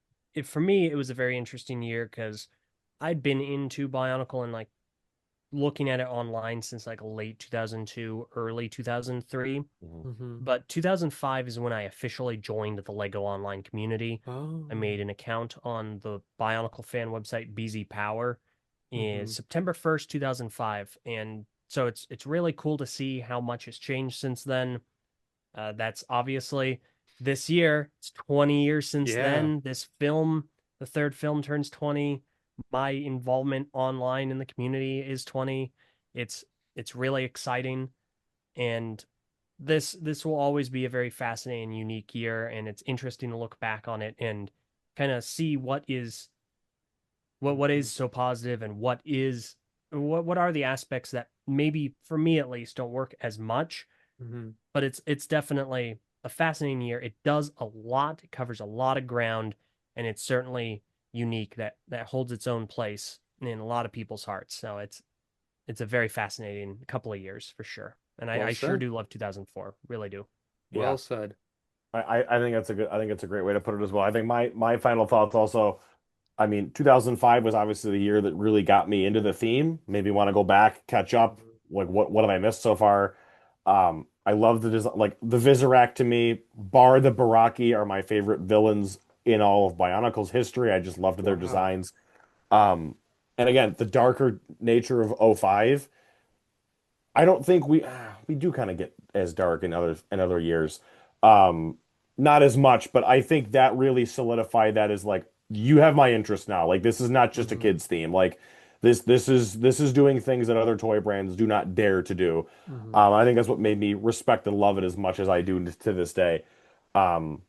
S3: for me, it was a very interesting year because I'd been into Bionicle and like looking at it online since like late 2002, early 2003.
S1: Mhm,
S2: Hmm.
S3: But 2005 is when I officially joined the Lego online community.
S2: Oh.
S3: I made an account on the Bionicle fan website BZ Power in
S2: Hmm.
S3: September 1st, 2005. And so it's really cool to see how much has changed since then. That's obviously this year. It's 20 years since
S2: Yeah.
S3: then. This film, the third film, turns 20. My involvement online in the community is 20. It's it's really exciting, and this will always be a very fascinating, unique year, and it's interesting to look back on it and kind of see what
S2: Hmm.
S3: is so positive and what are the aspects that maybe for me at least don't work as much,
S2: Hmm.
S3: but it's definitely a fascinating year. It does a lot, it covers a lot of ground, and it's certainly unique that holds its own place in a lot of people's hearts. So it's a very fascinating couple of years for sure. And
S1: well
S3: I sure
S1: said.
S3: do love 2004, really do.
S1: Yeah.
S2: Well said.
S1: I think that's a good. I think it's a great way to put it as well. I think my final thoughts also. I mean, 2005 was obviously the year that really got me into the theme. Maybe want to go back, catch up.
S2: Mhm.
S1: Like what have I missed so far? I love the design. Like the Vizirac to me, bar the Baraki are my favorite villains in all of Bionicle's history. I just loved their
S2: Wow.
S1: designs. Um, and again, the darker nature of '05. I don't think we do kind of get as dark in other years. Um, Not as much, but I think that really solidified that as like you have my interest now. Like this is not just a
S2: Hmm.
S1: kids theme. Like this is doing things that other toy brands do not dare to do.
S2: Hmm.
S1: I think that's what made me respect and love it as much as I do to this day. Um,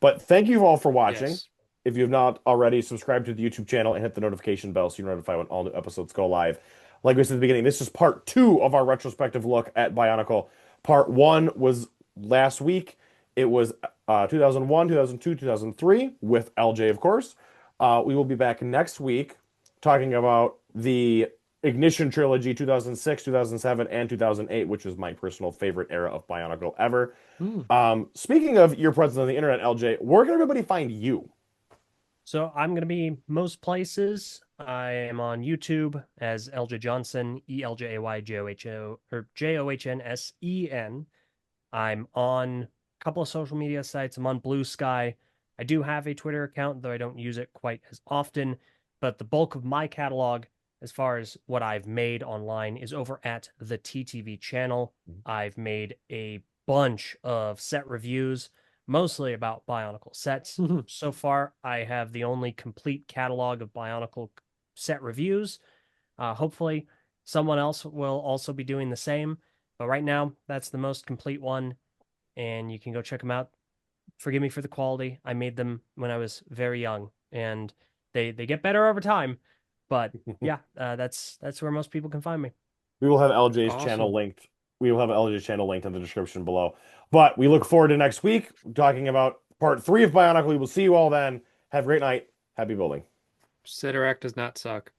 S1: but thank you all for watching.
S2: Yes.
S1: If you have not already, subscribe to the YouTube channel and hit the notification bell so you're notified when all new episodes go live. Like we said at the beginning, this is part two of our retrospective look at Bionicle. Part one was last week. It was 2001, 2002, 2003 with LJ, of course. We will be back next week talking about the Ignition trilogy 2006, 2007, and 2008, which is my personal favorite era of Bionicle ever.
S2: Hmm.
S1: Speaking of your presence on the internet, LJ, where can everybody find you?
S3: So I'm going to be most places. I am on YouTube as Eljay Johnson, ELJAYJOHO or JOHNSEN. I'm on a couple of social media sites. I'm on Blue Sky. I do have a Twitter account, though I don't use it quite as often. But the bulk of my catalog, as far as what I've made online, is over at the TTV channel. I've made a bunch of set reviews, mostly about Bionicle sets. So far, I have the only complete catalog of Bionicle set reviews. Hopefully, someone else will also be doing the same. But right now, that's the most complete one, and you can go check them out. Forgive me for the quality. I made them when I was very young, and they get better over time. But yeah, that's where most people can find me.
S1: We will have LJ's channel
S2: Awesome.
S1: linked. We will have LJ's channel linked in the description below. But we look forward to next week talking about part 3 of Bionicle. We will see you all then. Have a great night. Happy building.
S2: Ceteract does not suck.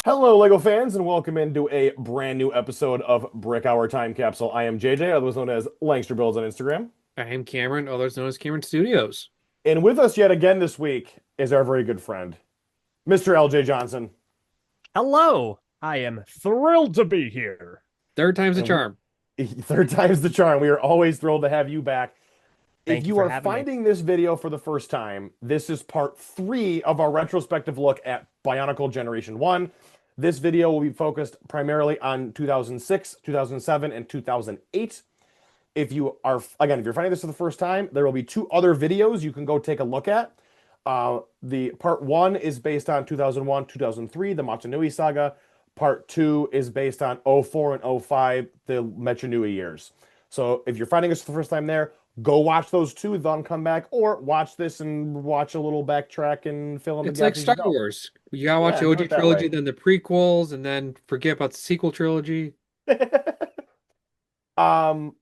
S1: Hello, Lego fans, and welcome into a brand new episode of Brick Hour Time Capsule. I am JJ, otherwise known as Langster Builds on Instagram.
S2: I am Cameron, others known as Cameron Studios.
S1: And with us yet again this week is our very good friend, Mr. Eljay Johnsen.
S3: Hello, I am thrilled to be here.
S2: Third time's a
S1: And
S2: charm.
S1: third time's the charm. We are always thrilled to have you back. If
S3: Thank you
S1: you
S3: for
S1: are
S3: having me.
S1: finding this video for the first time, this is part 3 of our retrospective look at Bionicle Generation 1. This video will be focused primarily on 2006, 2007, and 2008. If you are, again, if you're finding this for the first time, there will be 2 other videos you can go take a look at. The part 1 is based on 2001, 2003, the Machanui saga. Part 2 is based on 04 and 05, the Machanui years. So if you're finding us for the first time there, go watch those 2, then come back, or watch this and watch a little backtrack and fill in the
S2: It's like
S1: gaps as you
S2: Star
S1: go.
S2: Wars. You gotta watch
S1: Yeah,
S2: the
S1: do
S2: OG
S1: it that
S2: trilogy,
S1: way.
S2: then the prequels, and then forget about the sequel trilogy.
S1: Um,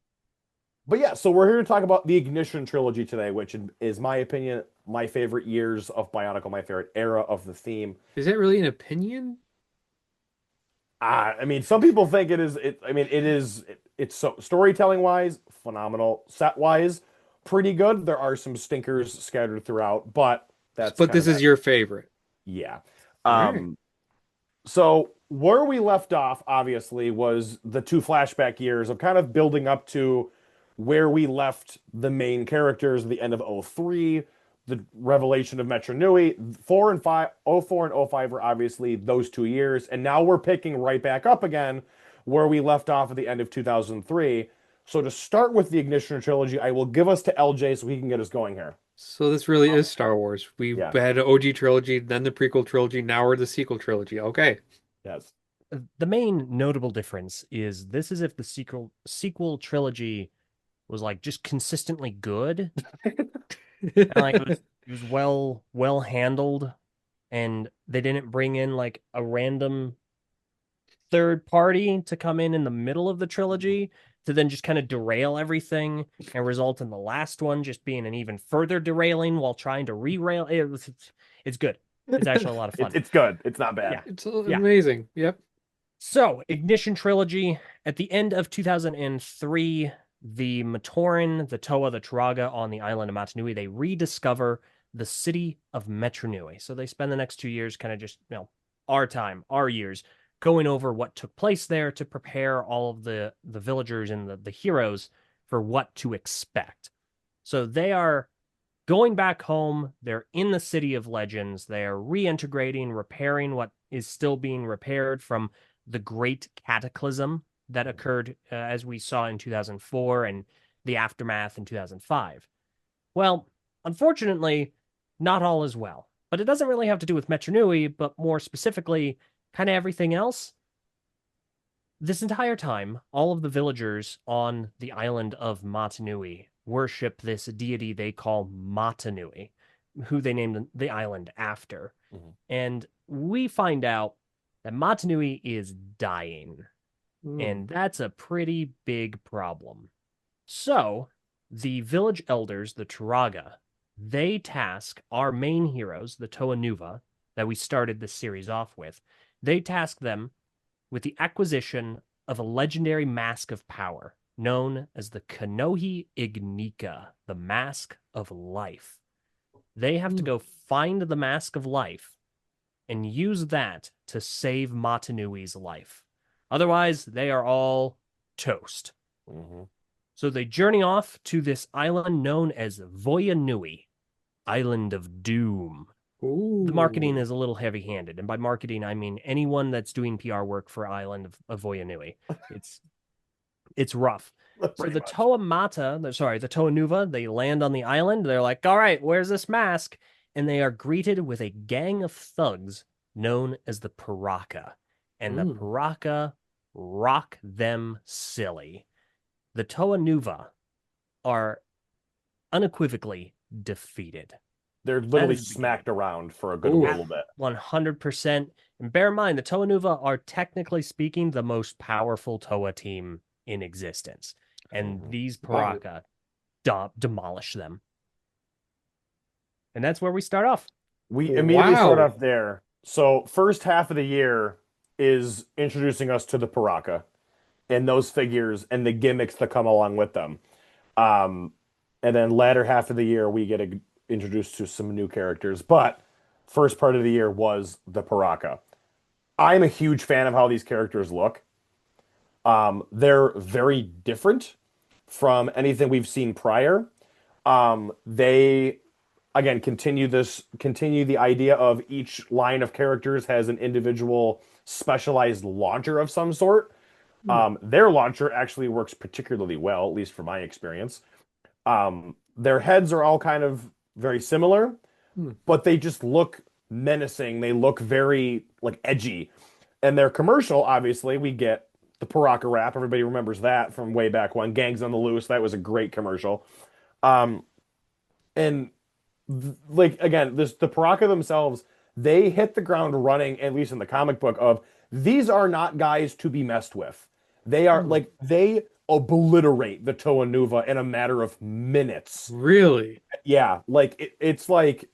S1: but yeah, so we're here to talk about the Ignition trilogy today, which is my opinion, my favorite years of Bionicle, my favorite era of the theme.
S2: Is that really an opinion?
S1: I mean, some people think it is. I mean, it is. It's so storytelling wise, phenomenal. Set wise, pretty good. There are some stinkers scattered throughout, but that's
S2: But
S1: kind
S2: this
S1: of
S2: is
S1: that.
S2: your favorite.
S1: Yeah.
S2: All right.
S1: So where we left off, obviously, was the 2 flashback years of kind of building up to where we left the main characters at the end of 03, the revelation of Metro Nui. 4 and 5, 04 and 05 were obviously those 2 years, and now we're picking right back up again where we left off at the end of 2003. So to start with the Ignition trilogy, I will give us to LJ so he can get us going here.
S2: So this really is Star Wars. We've
S1: Yeah.
S2: had an OG trilogy, then the prequel trilogy, now we're the sequel trilogy. Okay.
S1: Yes.
S3: The main notable difference is this is if the sequel trilogy was like just consistently good. And, like it was well handled, and they didn't bring in like a random third party to come in the middle of the trilogy to then just kind of derail everything and result in the last one just being an even further derailing while trying to re-rail. It's good. It's actually a lot of fun.
S1: It's good. It's not bad.
S3: Yeah.
S2: It's
S3: Yeah.
S2: amazing. Yep.
S3: So, Ignition Trilogy, at the end of 2003, the Matoran, the Toa, the Turaga on the island of Matanui, they rediscover the city of Metronui. So they spend the next 2 years kind of just, our time, our years, going over what took place there to prepare all of the villagers and the heroes for what to expect. So they are going back home. They're in the City of Legends. They are reintegrating, repairing what is still being repaired from the great cataclysm that occurred, as we saw in 2004 and the aftermath in 2005. Well, unfortunately, not all is well. But it doesn't really have to do with Metronui, but more specifically, kind of everything else. This entire time, all of the villagers on the island of Matanui worship this deity they call Matanui, who they named the island after.
S1: Mhm.
S3: And we find out that Matanui is dying. And that's a pretty big problem. So, the village elders, the Turaga, they task our main heroes, the Toa Nuva, that we started this series off with, they task them with the acquisition of a legendary mask of power known as the Kanohi Ignika, the Mask of Life. They have to go find the Mask of Life and use that to save Matanui's life. Otherwise, they are all toast.
S1: Mm-hmm.
S3: So they journey off to this island known as Voyanui, Island of Doom.
S2: Ooh.
S3: The marketing is a little heavy-handed, and by marketing I mean anyone that's doing PR work for Island of Voyanui. It's rough. So
S1: Pretty
S3: the
S1: much.
S3: the Toa Nuva, they land on the island. They're like, all right, where's this mask? And they are greeted with a gang of thugs known as the Paraka. And the
S2: Mm.
S3: Paraka rock them silly. The Toa Nuva are unequivocally defeated.
S1: They're
S3: That
S1: literally
S3: is the beginning.
S1: smacked around for a good
S2: Oof.
S1: little bit.
S3: 100%. And bear in mind, the Toa Nuva are technically speaking the most powerful Toa team in existence. And
S1: Mhm.
S3: these
S2: Wow.
S3: Paraka demolish them. And that's where we start off.
S1: We immediately start
S2: Wow.
S1: off there. So first half of the year is introducing us to the Paraka and those figures and the gimmicks that come along with them. Um, and then latter half of the year we get introduced to some new characters. But first part of the year was the Paraka. I'm a huge fan of how these characters look. They're very different from anything we've seen prior. They again continue the idea of each line of characters has an individual specialized launcher of some sort.
S2: Hmm.
S1: Their launcher actually works particularly well, at least from my experience. Their heads are all kind of very similar,
S2: Hmm.
S1: but they just look menacing. They look very like edgy. And their commercial, obviously, we get the Paraka rap. Everybody remembers that from way back when. Gangs on the Loose. That was a great commercial. Um, and like again, this the Paraka themselves, they hit the ground running, at least in the comic book, of these are not guys to be messed with. They are
S2: Hmm.
S1: like they obliterate the Toa Nuva in a matter of minutes.
S2: Really?
S1: Yeah, like it's like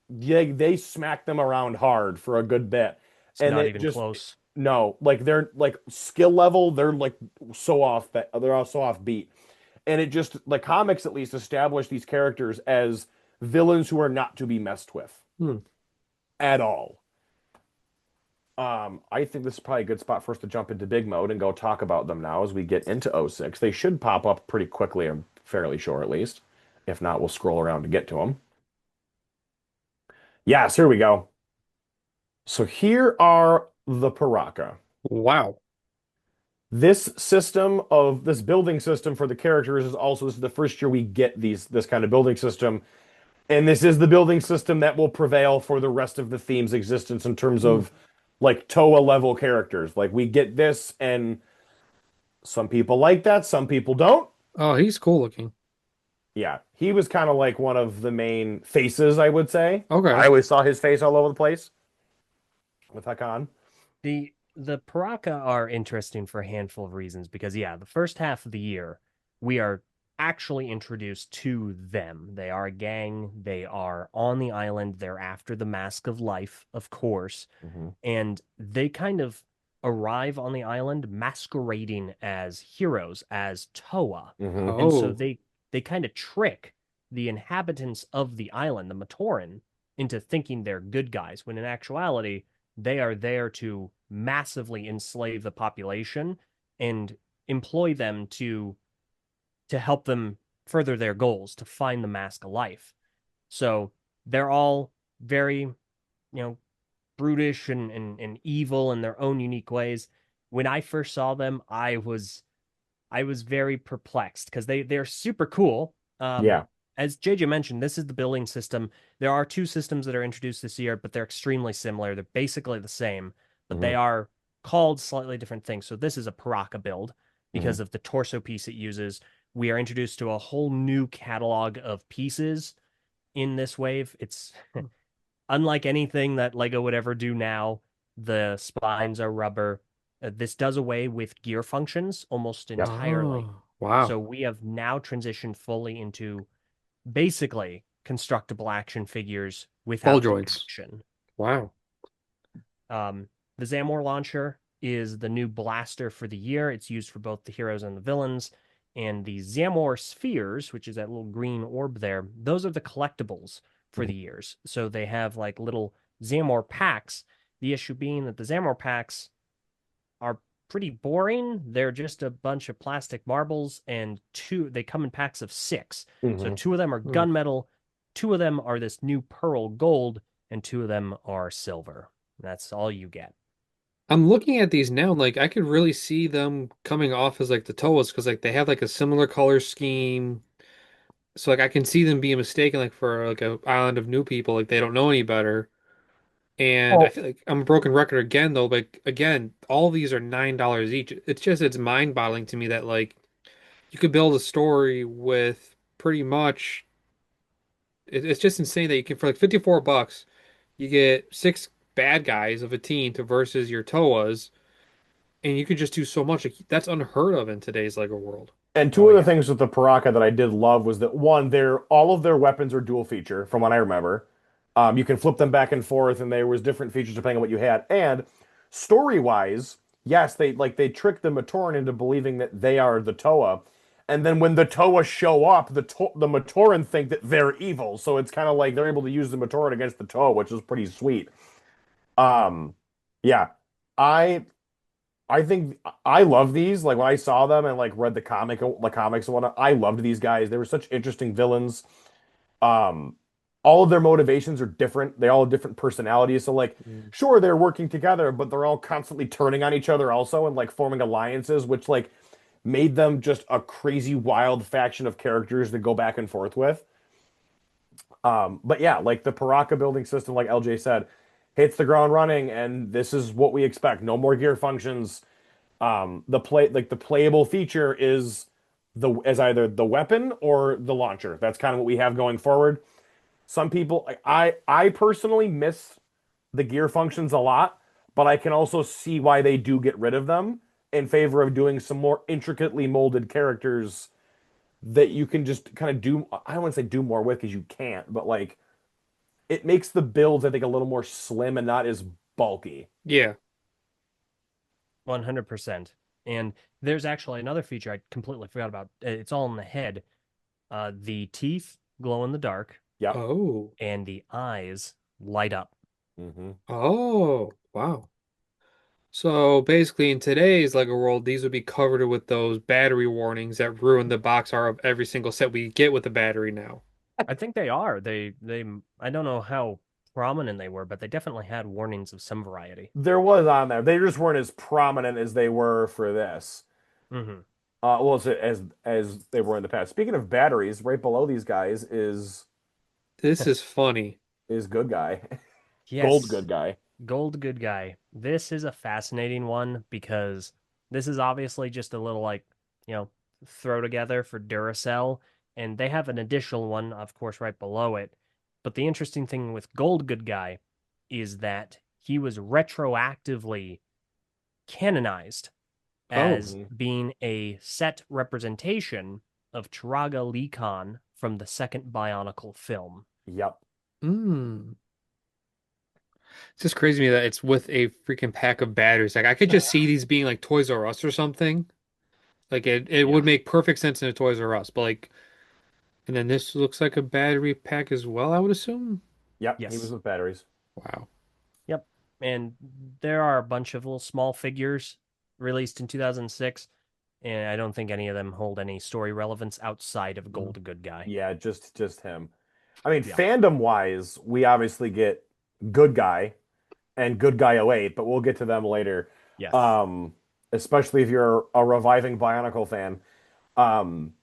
S1: they smack them around hard for a good bit.
S3: It's
S1: And
S3: not
S1: it
S3: even
S1: just
S3: close.
S1: no, like they're like skill level, they're like so off that they're all so off beat. And it just the comics at least establish these characters as villains who are not to be messed with
S2: Hmm.
S1: at all. I think this is probably a good spot for us to jump into big mode and go talk about them now as we get into '06. They should pop up pretty quickly, I'm fairly sure at least. If not, we'll scroll around to get to them. Yes, here we go. So here are the Paraka.
S2: Wow.
S1: This building system for the characters is also this is the first year we get this kind of building system. And this is the building system that will prevail for the rest of the theme's existence in terms
S2: Hmm.
S1: of like Toa level characters. Like we get this, and some people like that, some people don't.
S2: Oh, he's cool looking.
S1: Yeah, he was kind of like one of the main faces, I would say. I
S2: Okay.
S1: always saw his face all over the place with Hakan.
S3: The Paraka are interesting for a handful of reasons because yeah, the first half of the year we are actually introduced to them. They are a gang, they are on the island, they're after the Mask of Life, of course,
S1: Hmm.
S3: and they kind of arrive on the island masquerading as heroes, as Toa.
S1: Hmm.
S3: And so
S2: Oh.
S3: they kind of trick the inhabitants of the island, the Matoran, into thinking they're good guys, when in actuality, they are there to massively enslave the population and employ them to help them further their goals, to find the Mask of Life. So they're all very, brutish and evil in their own unique ways. When I first saw them, I was very perplexed because they're super cool.
S1: Yeah.
S3: As JJ mentioned, this is the building system. There are two systems that are introduced this year, but they're extremely similar. They're basically the same, but they
S1: Hmm.
S3: are called slightly different things. So this is a Paraka build
S1: Hmm.
S3: because of the torso piece it uses. We are introduced to a whole new catalog of pieces in this wave. It's unlike anything that Lego would ever do now. The spines are rubber. This does away with gear functions almost
S1: Yep.
S3: entirely.
S2: Oh. Wow.
S3: So we have now transitioned fully into basically constructible action figures
S2: Ball
S3: without the
S2: joints.
S3: action.
S2: Wow.
S3: The Zamor launcher is the new blaster for the year. It's used for both the heroes and the villains. And the Zamor spheres, which is that little green orb there, those are the collectibles for
S1: Mhm.
S3: the years. So they have like little Zamor packs. The issue being that the Zamor packs are pretty boring. They're just a bunch of plastic marbles, and they come in packs of six. So
S1: Hmm.
S3: two of them are
S2: Hmm.
S3: gunmetal, two of them are this new pearl gold, and two of them are silver. That's all you get.
S2: I'm looking at these now, like I could really see them coming off as like the Toas because like they have like a similar color scheme. So like I can see them being mistaken like for like a island of new people, like they don't know any better. And I
S1: Well,
S2: feel like I'm a broken record again though, but again, all these are $9 each. It's mind-boggling to me that like you could build a story with pretty much it's just insane that you can for like 54 bucks you get six bad guys of a team to versus your Toas, and you could just do so much. Like, that's unheard of in today's Lego world.
S1: and two
S3: Oh
S1: of the
S3: yeah.
S1: things with the Paraka that I did love was that one, their all of their weapons are dual feature, from what I remember. You can flip them back and forth, and there was different features depending on what you had. And story-wise, yes, they tricked the Matoran into believing that they are the Toa, and then when the Toa show up, the Matoran think that they're evil. So it's kind of like they're able to use the Matoran against the Toa, which is pretty sweet. Um, yeah, I I think I love these. Like when I saw them and like read the comics and whatnot, I loved these guys. They were such interesting villains. Um, all of their motivations are different. They all have different personalities. So like,
S2: Mm.
S1: sure, they're working together, but they're all constantly turning on each other also and like forming alliances, which like made them just a crazy wild faction of characters to go back and forth with. But yeah, like the Paraka building system, like LJ said, hits the ground running, and this is what we expect. No more gear functions. The playable feature is the as either the weapon or the launcher. That's kind of what we have going forward. Some people, like I personally miss the gear functions a lot, but I can also see why they do get rid of them in favor of doing some more intricately molded characters that you can just kind of do. I don't want to say do more with because you can't, but like it makes the builds I think a little more slim and not as bulky.
S2: Yeah.
S3: 100%. And there's actually another feature I completely forgot about. It's all in the head. The teeth glow in the dark,
S1: Yep.
S2: Oh.
S3: and the eyes light up.
S1: Hmm.
S2: Oh. Wow. So basically, in today's Lego world, these would be covered with those battery warnings that ruin the box art of every single set we get with the battery now.
S3: I think they are. I don't know how prominent they were, but they definitely had warnings of some variety.
S1: There was on there. They just weren't as prominent as they were for this.
S3: Hmm.
S1: Well, as they were in the past. Speaking of batteries, right below these guys
S2: This is funny.
S1: is good guy, gold
S3: Yes,
S1: good guy.
S3: Gold Good Guy. This is a fascinating one because this is obviously just a little like, you know, throw together for Duracell, and they have an additional one, of course, right below it. But the interesting thing with Gold Good Guy is that he was retroactively canonized
S2: Oh.
S3: as
S1: Mhm.
S3: being a set representation of Turaga Lee Khan from the second Bionicle film.
S1: Yep.
S2: Hmm. It's just crazy to me that it's with a freaking pack of batteries. Like I could just see these being like Toys R Us or something. Like it
S3: Yeah.
S2: would make perfect sense in a Toys R Us, but like and then this looks like a battery pack as well, I would assume.
S1: Yep. He was
S3: Yes.
S1: with batteries.
S2: Wow.
S3: Yep. And there are a bunch of little small figures released in 2006, and I don't think any of them hold any story relevance outside of
S2: Mm.
S3: Gold Good Guy.
S1: Yeah, just him. I mean,
S3: Yeah.
S1: fandom wise, we obviously get good guy and good guy '08, but we'll get to them later.
S3: Yes.
S1: Um, Especially if you're a reviving Bionicle fan. Um,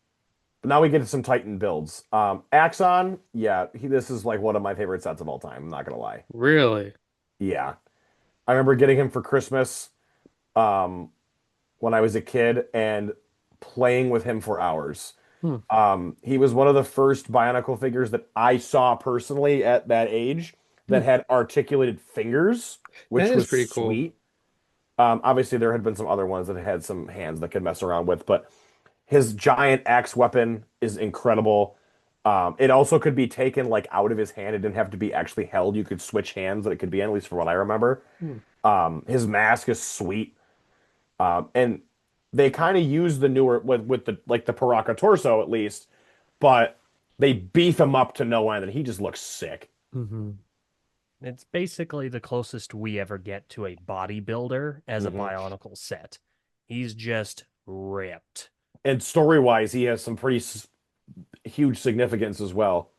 S1: But now we get to some Titan builds. Axon, yeah, this is like one of my favorite sets of all time. I'm not gonna lie.
S2: Really?
S1: Yeah, I remember getting him for Christmas um, when I was a kid and playing with him for hours.
S2: Hmm.
S1: He was one of the first Bionicle figures that I saw personally at that age
S2: Hmm.
S1: that had articulated fingers,
S2: That
S1: which
S2: is
S1: was
S2: pretty cool.
S1: sweet. Obviously, there had been some other ones that had some hands that could mess around with, but his giant axe weapon is incredible. It also could be taken like out of his hand. It didn't have to be actually held. You could switch hands that it could be in, at least from what I remember.
S2: Hmm.
S1: His mask is sweet. And they kind of use the newer with the like the Paraka torso at least, but they beef him up to no end and he just looks sick.
S2: Hmm.
S3: It's basically the closest we ever get to a bodybuilder as a
S1: Hmm.
S3: Bionicle set. He's just ripped.
S1: And story-wise, he has some pretty huge significance as well.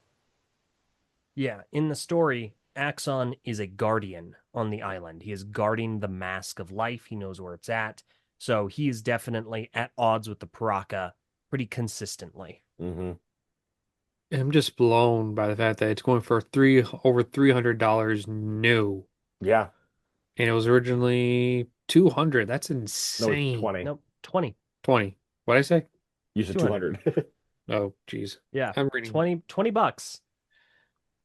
S3: Yeah, in the story, Axon is a guardian on the island. He is guarding the mask of life. He knows where it's at. So he is definitely at odds with the Paraka pretty consistently.
S1: Mm-hmm.
S2: I'm just blown by the fact that it's going for over $300 new,
S1: Yeah.
S2: and it was originally 200. That's
S1: No, it's
S2: insane.
S1: 20.
S3: Nope, 20.
S2: 20. What'd I say?
S1: You said
S3: 200.
S1: 200.
S2: Oh, geez.
S3: Yeah,
S2: I'm reading.
S3: 20 bucks.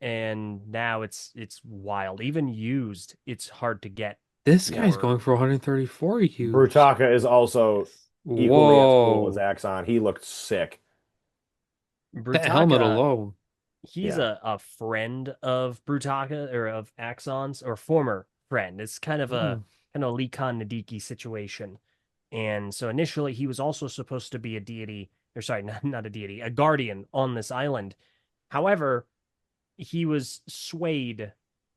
S3: And now it's wild. Even used, it's hard to get
S2: This guy's
S3: for
S2: going for 134 used.
S1: Brutaka is also equally as cool as
S2: Whoa.
S1: Axon. He looked sick.
S2: That helmet
S3: Brutaka.
S2: alone.
S3: He's
S1: Yeah.
S3: a friend of Brutaka or of Axon's or former friend. It's kind of a
S2: Mm.
S3: Lee Khan Nadiki situation. And so initially he was also supposed to be a deity, or sorry, not a deity, a guardian on this island. However, he was swayed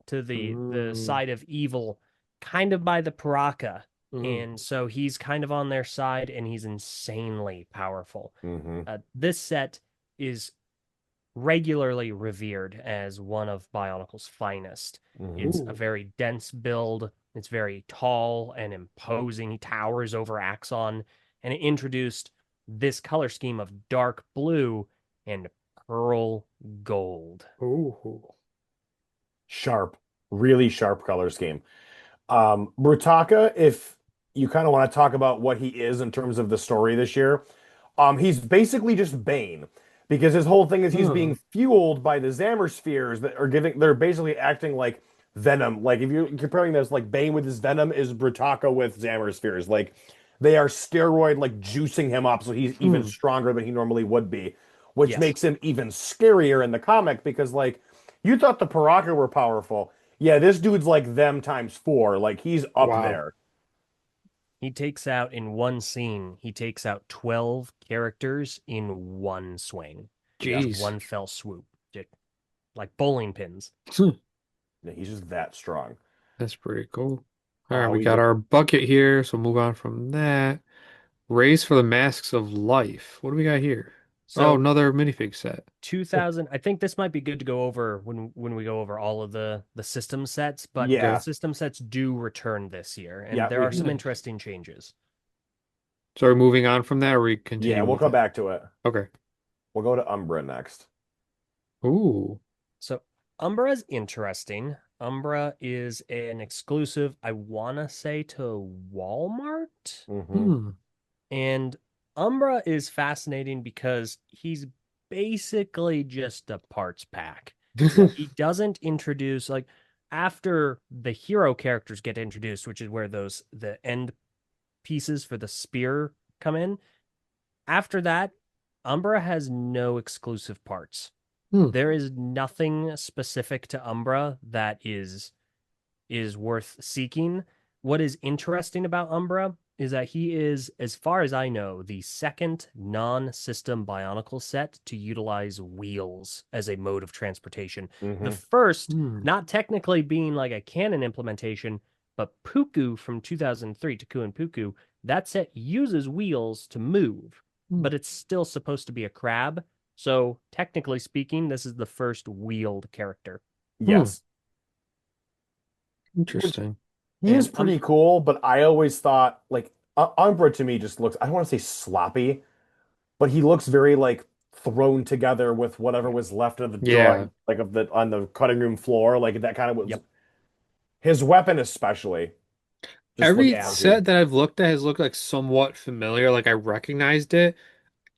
S3: to the
S1: Mm.
S3: side of evil kind of by the Paraka.
S1: Mm-hmm.
S3: And so he's kind of on their side and he's insanely powerful.
S1: Mm-hmm.
S3: This set is regularly revered as one of Bionicle's finest. It's a
S2: Ooh.
S3: very dense build. It's very tall and imposing. He towers over Axon, and it introduced this color scheme of dark blue and pearl gold.
S2: Ooh.
S1: Sharp, really sharp color scheme. Brutaka, if you kind of want to talk about what he is in terms of the story this year, he's basically just Bane because his whole thing is he's
S2: Huh.
S1: being fueled by the Zammer spheres that are giving, they're basically acting like venom. Like if you're comparing this, like Bane with his venom is Brutaka with Zammer spheres. Like they are steroid, like juicing him up so he's even
S2: Hmm.
S1: stronger than he normally would be, which
S3: Yes.
S1: makes him even scarier in the comic because like you thought the Paraka were powerful. Yeah, this dude's like them times four. Like he's up
S2: Wow.
S1: there.
S3: He takes out in one scene, he takes out 12 characters in one swing,
S1: Yeah.
S3: just
S2: Jeez.
S3: one fell swoop, just like bowling pins.
S1: Yeah, he's just that strong.
S2: That's pretty cool. All right, we
S1: We
S2: got
S1: get
S2: our bucket here, so move on from that. Race for the Masks of Life. What do we got here? Oh,
S3: So
S2: another minifig set.
S3: 2000, I think this might be good to go over when we go over all of the system sets, but the
S1: yeah,
S2: Okay.
S3: system sets do return this year and
S1: yeah,
S3: there
S1: we
S3: are some
S2: Nice.
S3: interesting changes.
S2: So are we moving on from that, or are we
S1: yeah,
S2: continuing
S1: we'll
S2: with
S1: come
S2: it?
S1: back to it.
S2: Okay.
S1: We'll go to Umbra next.
S2: Ooh.
S3: So Umbra's interesting. Umbra is an exclusive, I want to say, to Walmart.
S1: Hmm.
S2: Hmm.
S3: And Umbra is fascinating because he's basically just a parts pack.
S1: Yep.
S3: He doesn't introduce like after the hero characters get introduced, which is where the end pieces for the spear come in. After that, Umbra has no exclusive parts.
S2: Hmm.
S3: There is nothing specific to Umbra that is worth seeking. What is interesting about Umbra is that he is, as far as I know, the second non-system Bionicle set to utilize wheels as a mode of transportation. The
S1: Hmm.
S3: first,
S2: Hmm.
S3: not technically being like a canon implementation, but Puku from 2003, Taku and Puku, that set uses wheels to move,
S2: Hmm.
S3: but it's still supposed to be a crab. So technically speaking, this is the first wheeled character.
S2: Hmm.
S1: Yes. Which
S2: Interesting.
S1: he is
S3: And
S1: pretty cool, but I always thought like Umbra to me just looks, I don't want to say sloppy, but he looks very like thrown together with whatever was left of the
S2: Yeah.
S1: drawing, like of the on the cutting room floor. Like that kind of was
S3: yep.
S1: his weapon especially just looked
S2: Every
S3: Yeah.
S1: funky.
S2: set that I've looked at has looked like somewhat familiar, like I recognized it.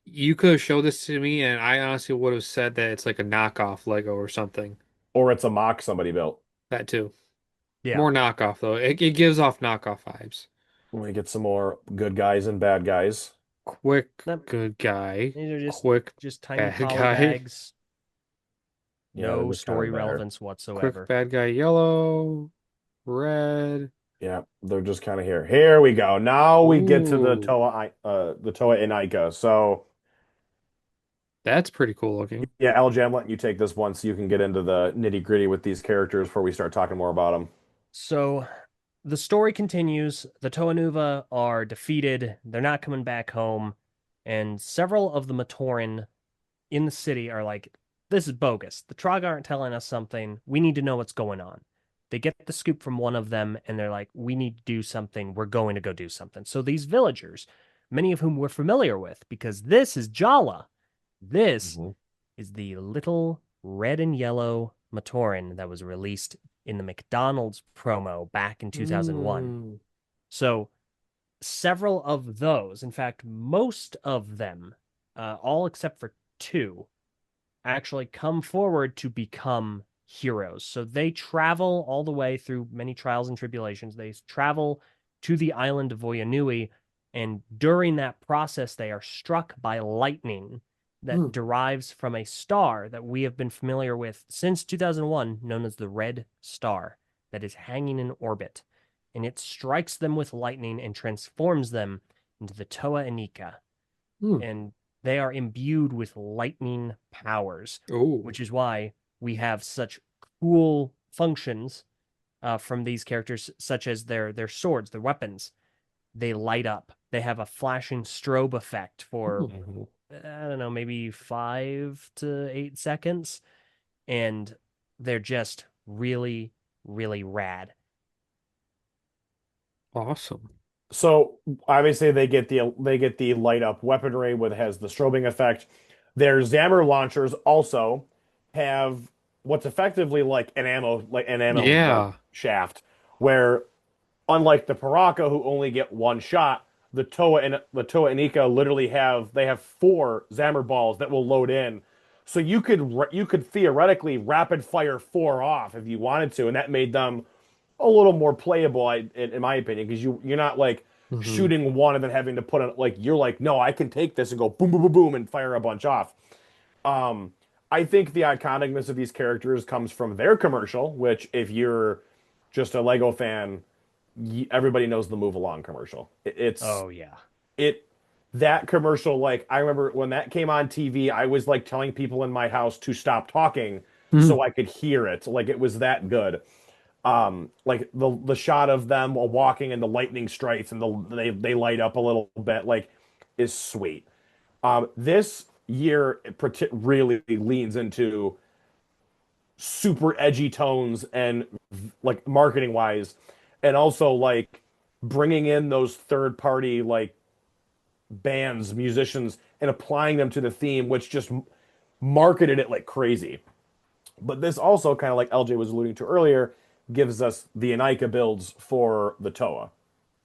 S2: You could have showed this to me, and I honestly would have said that it's like a knockoff Lego or something.
S1: Or it's a mock somebody built.
S2: That too.
S3: Yeah.
S2: More knockoff though. It gives off knockoff vibes.
S1: We get some more good guys and bad guys.
S2: Quick
S3: Nope.
S2: good guy.
S3: These are
S2: Quick
S3: just tiny
S2: bad
S3: poly
S2: guy.
S3: bags.
S1: Yeah, they're
S3: No
S1: just kind
S3: story
S1: of there.
S3: relevance
S2: Quick
S3: whatsoever.
S2: bad guy yellow. Red.
S1: Yeah, they're just kind of here. Here we go. Now we get to
S2: Ooh.
S1: The Toa Inika. So
S2: That's pretty cool looking.
S1: yeah, LJ, I'm letting you take this one so you can get into the nitty-gritty with these characters before we start talking more about them.
S3: So the story continues. The Toanuva are defeated. They're not coming back home. And several of the Matoran in the city are like, this is bogus. The Trog aren't telling us something. We need to know what's going on. They get the scoop from one of them and they're like, we need to do something. We're going to go do something. So these villagers, many of whom we're familiar with, because this is Jala. This
S1: Mhm.
S3: is the little red and yellow Matoran that was released in the McDonald's promo back in 2001.
S2: Mm.
S3: So several of those, in fact, most of them, all except for two, actually come forward to become heroes. So they travel all the way through many trials and tribulations. They travel to the island of Voyanui, and during that process, they are struck by lightning that
S2: Mm.
S3: derives from a star that we have been familiar with since 2001, known as the Red Star, that is hanging in orbit. And it strikes them with lightning and transforms them into the Toa Inika.
S2: Mm.
S3: And they are imbued with lightning powers,
S2: Oh.
S3: which is why we have such cool functions from these characters, such as their swords, their weapons. They light up. They have a flashing strobe effect for
S2: Mm.
S1: Mhm.
S3: I don't know, maybe 5 to 8 seconds, and they're just really, really rad.
S2: Awesome.
S1: So obviously they get the light up weaponry with has the strobing effect. Their Zammer launchers also have what's effectively like an ammo like
S2: Yeah.
S1: shaft, where unlike the Paraka who only get one shot, the Toa and Ika literally have four Zammer balls that will load in. So you could theoretically rapid fire four off if you wanted to, and that made them a little more playable, in my opinion, because you're not like
S2: Hmm.
S1: shooting one and then having to put on like you're like, no, I can take this and go boom boom boom boom and fire a bunch off. Um, I think the iconicness of these characters comes from their commercial, which if you're just a Lego fan, everybody knows the Move Along commercial. It's
S3: Oh yeah.
S1: it that commercial. Like I remember when that came on TV, I was like telling people in my house to stop talking
S2: Mm.
S1: so I could hear it. Like it was that good. Like the shot of them while walking and the lightning strikes and they light up a little bit like is sweet. This year really leans into super edgy tones and like marketing wise, and also like bringing in those third party like bands, musicians, and applying them to the theme, which just marketed it like crazy. But this also, kind of like LJ was alluding to earlier, gives us the Anika builds for the Toa.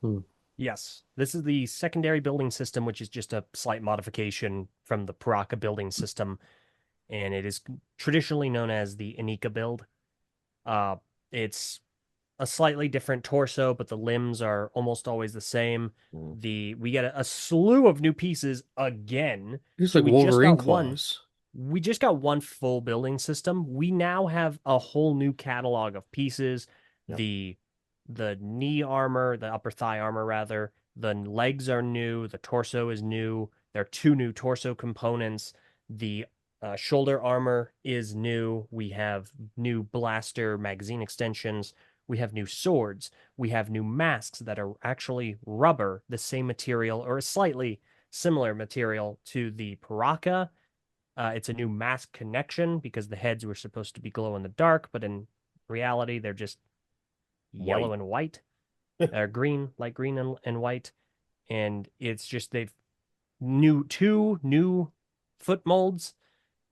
S2: Mm.
S3: Yes, this is the secondary building system, which is just a slight modification from the Paraka building system, and it is traditionally known as the Anika build. Uh, it's a slightly different torso, but the limbs are almost always the same.
S1: Mm.
S3: We get a slew of new pieces again.
S2: It's
S3: So
S2: like
S3: we just
S2: Wolverine
S3: got one.
S2: claws.
S3: We just got one full building system. We now have a whole new catalog of pieces.
S1: Yep.
S3: The the knee armor, the upper thigh armor rather, the legs are new, the torso is new. There are two new torso components. The shoulder armor is new. We have new blaster magazine extensions. We have new swords. We have new masks that are actually rubber, the same material or a slightly similar material to the Paraka. It's a new mask connection because the heads were supposed to be glow in the dark, but in reality, they're just yellow
S1: White.
S3: and white, or green, light green and white. And it's just they've two new foot molds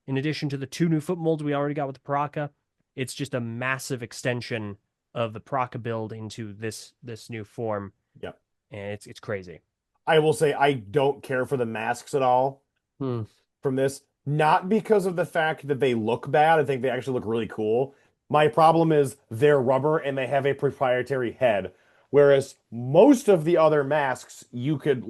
S3: in addition to the two new foot molds we already got with the Paraka. It's just a massive extension of the Paraka build into this new form,
S1: Yep.
S3: and it's crazy.
S1: I will say I don't care for the masks at all
S2: Hmm.
S1: from this. Not because of the fact that they look bad. I think they actually look really cool. My problem is they're rubber and they have a proprietary head. Whereas most of the other masks, you could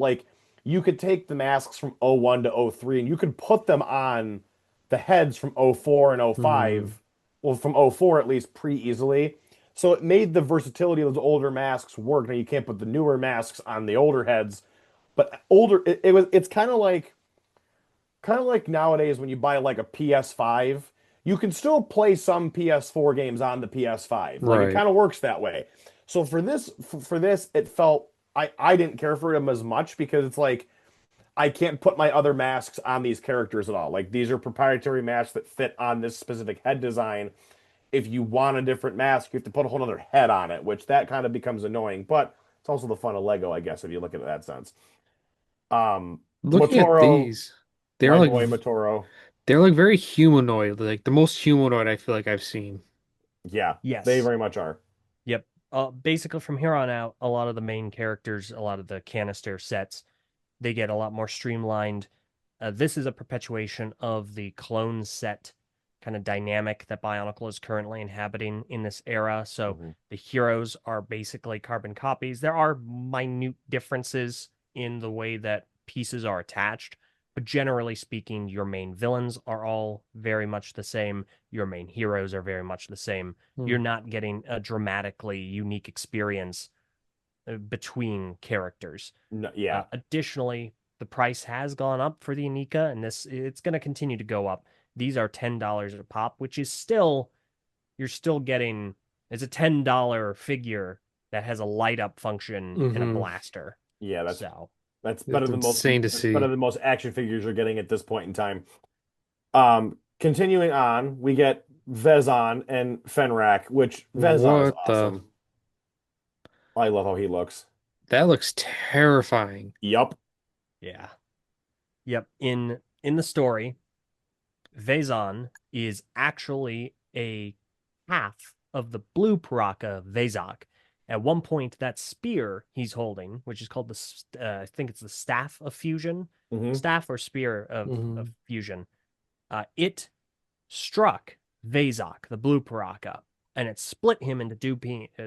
S1: take the masks from '01 to '03 and you could put them on the heads from '04 and
S2: Hmm.
S1: '05. Well, from '04 at least pretty easily. So it made the versatility of those older masks work. Now you can't put the newer masks on the older heads, but older it's kind of like nowadays when you buy like a PS5, you can still play some PS4 games on the PS5. Like it
S2: Right.
S1: kind of works that way. So for this, it felt I didn't care for them as much because it's like I can't put my other masks on these characters at all. Like these are proprietary masks that fit on this specific head design. If you want a different mask, you have to put a whole other head on it, which that kind of becomes annoying. But it's also the fun of Lego, I guess, if you look at it that sense.
S2: Looking at
S1: Motoro,
S2: these, they're
S1: my
S2: like
S1: boy Motoro.
S2: they're like very humanoid, like the most humanoid I feel like I've seen.
S1: Yeah, they
S3: Yes.
S1: very much are.
S3: Yep. Basically, from here on out, a lot of the main characters, a lot of the canister sets, they get a lot more streamlined. This is a perpetuation of the clone set kind of dynamic that Bionicle is currently inhabiting in this era. So
S1: Mhm.
S3: the heroes are basically carbon copies. There are minute differences in the way that pieces are attached, but generally speaking, your main villains are all very much the same. Your main heroes are very much the same.
S2: Hmm.
S3: You're not getting a dramatically unique experience between characters.
S1: No, yeah,
S3: Additionally, the price has gone up for the Anika, and it's going to continue to go up. These are $10 a pop, which is still you're still getting it's a $10 figure that has a light up function and a
S2: Hmm.
S3: blaster.
S1: yeah,
S3: So
S1: that's better
S2: It's
S1: than most
S2: insane to
S1: that's better
S2: see.
S1: than most action figures you're getting at this point in time. Continuing on, we get Vezon and Fenrak, which Vezon is
S2: What the?
S1: awesome. I love how he looks.
S2: That looks terrifying.
S1: Yup.
S3: yeah, yep. In the story, Vezon is actually a half of the blue Paraka Vezok. At one point, that spear he's holding, which is called I think it's the Staff of Fusion,
S1: Hmm.
S3: Staff or Spear of
S2: Hmm.
S3: Fusion, it struck Vezok, the blue Paraka, and it split him into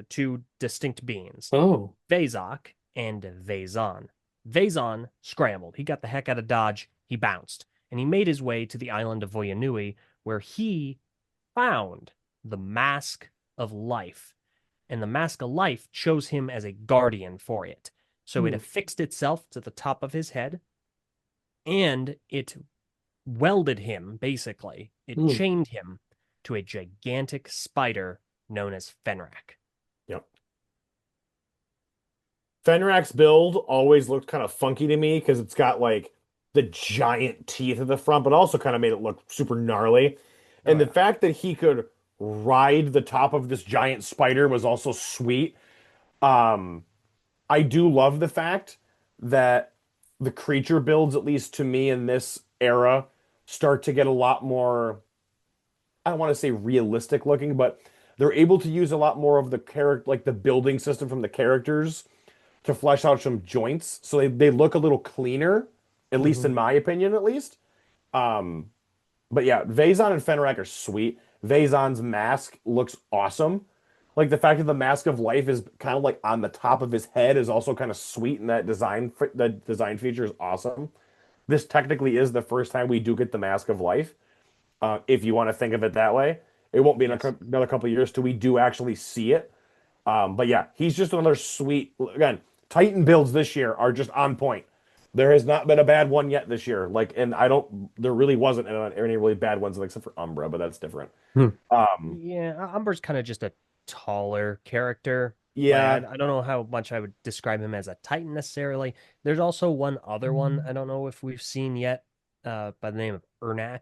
S3: two distinct beings,
S2: Oh.
S3: Vezok and Vezon. Vezon scrambled. He got the heck out of Dodge. He bounced. And he made his way to the island of Voyanui, where he found the Mask of Life. And the Mask of Life chose him as a guardian for it. So it
S2: Hmm.
S3: affixed itself to the top of his head, and it welded him, basically. It
S2: Hmm.
S3: chained him to a gigantic spider known as Fenrak.
S1: Yep. Fenrak's build always looked kind of funky to me because it's got like the giant teeth at the front, but also kind of made it look super gnarly.
S3: Oh,
S1: And the
S3: yeah.
S1: fact that he could ride the top of this giant spider was also sweet. Um, I do love the fact that the creature builds, at least to me in this era, start to get a lot more, I don't want to say realistic looking, but they're able to use a lot more of the character, like the building system from the characters to flesh out some joints. So they look a little cleaner, at least in
S2: Hmm.
S1: my opinion, at least. Um, but yeah, Vazon and Fenrak are sweet. Vazon's mask looks awesome. Like the fact that the mask of life is kind of like on the top of his head is also kind of sweet, and that design feature is awesome. This technically is the first time we do get the mask of life, if you want to think of it that way. It won't be
S3: Yes.
S1: another couple of years till we do actually see it. But yeah, he's just another sweet. Again, Titan builds this year are just on point. There has not been a bad one yet this year. Like, and I don't. There really wasn't any really bad ones, like, except for Umbra, but that's different.
S2: Hmm.
S3: Yeah, Umber's kind of just a taller character. Like
S1: Yeah.
S3: I don't know how much I would describe him as a Titan necessarily. There's also one other one I don't know if we've seen yet, by the name of Ernak.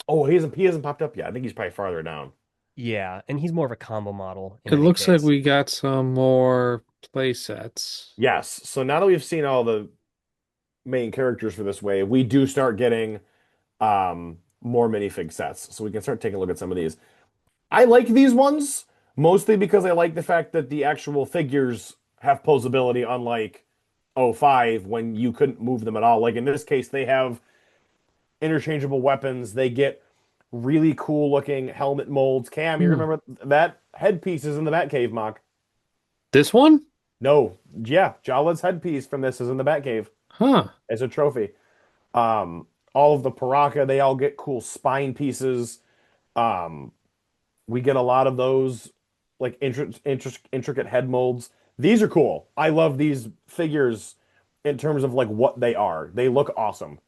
S1: Oh, he hasn't popped up yet. I think he's probably farther down.
S3: Yeah, and he's more of a combo model in
S2: It
S3: any
S2: looks like
S3: case.
S2: we got some more play sets.
S1: Yes. So now that we've seen all the main characters for this wave, we do start getting more minifig sets. So we can start taking a look at some of these. I like these ones mostly because I like the fact that the actual figures have posability, unlike '05 when you couldn't move them at all. Like in this case, they have interchangeable weapons. They get really cool looking helmet molds. Cam, you
S2: Hmm.
S1: remember that headpiece is in the Batcave mock?
S2: This one?
S1: No, yeah, Jala's headpiece from this is in the Batcave
S2: Huh.
S1: as a trophy. All of the Paraka, they all get cool spine pieces. Um, we get a lot of those like intricate head molds. These are cool. I love these figures in terms of like what they are. They look awesome.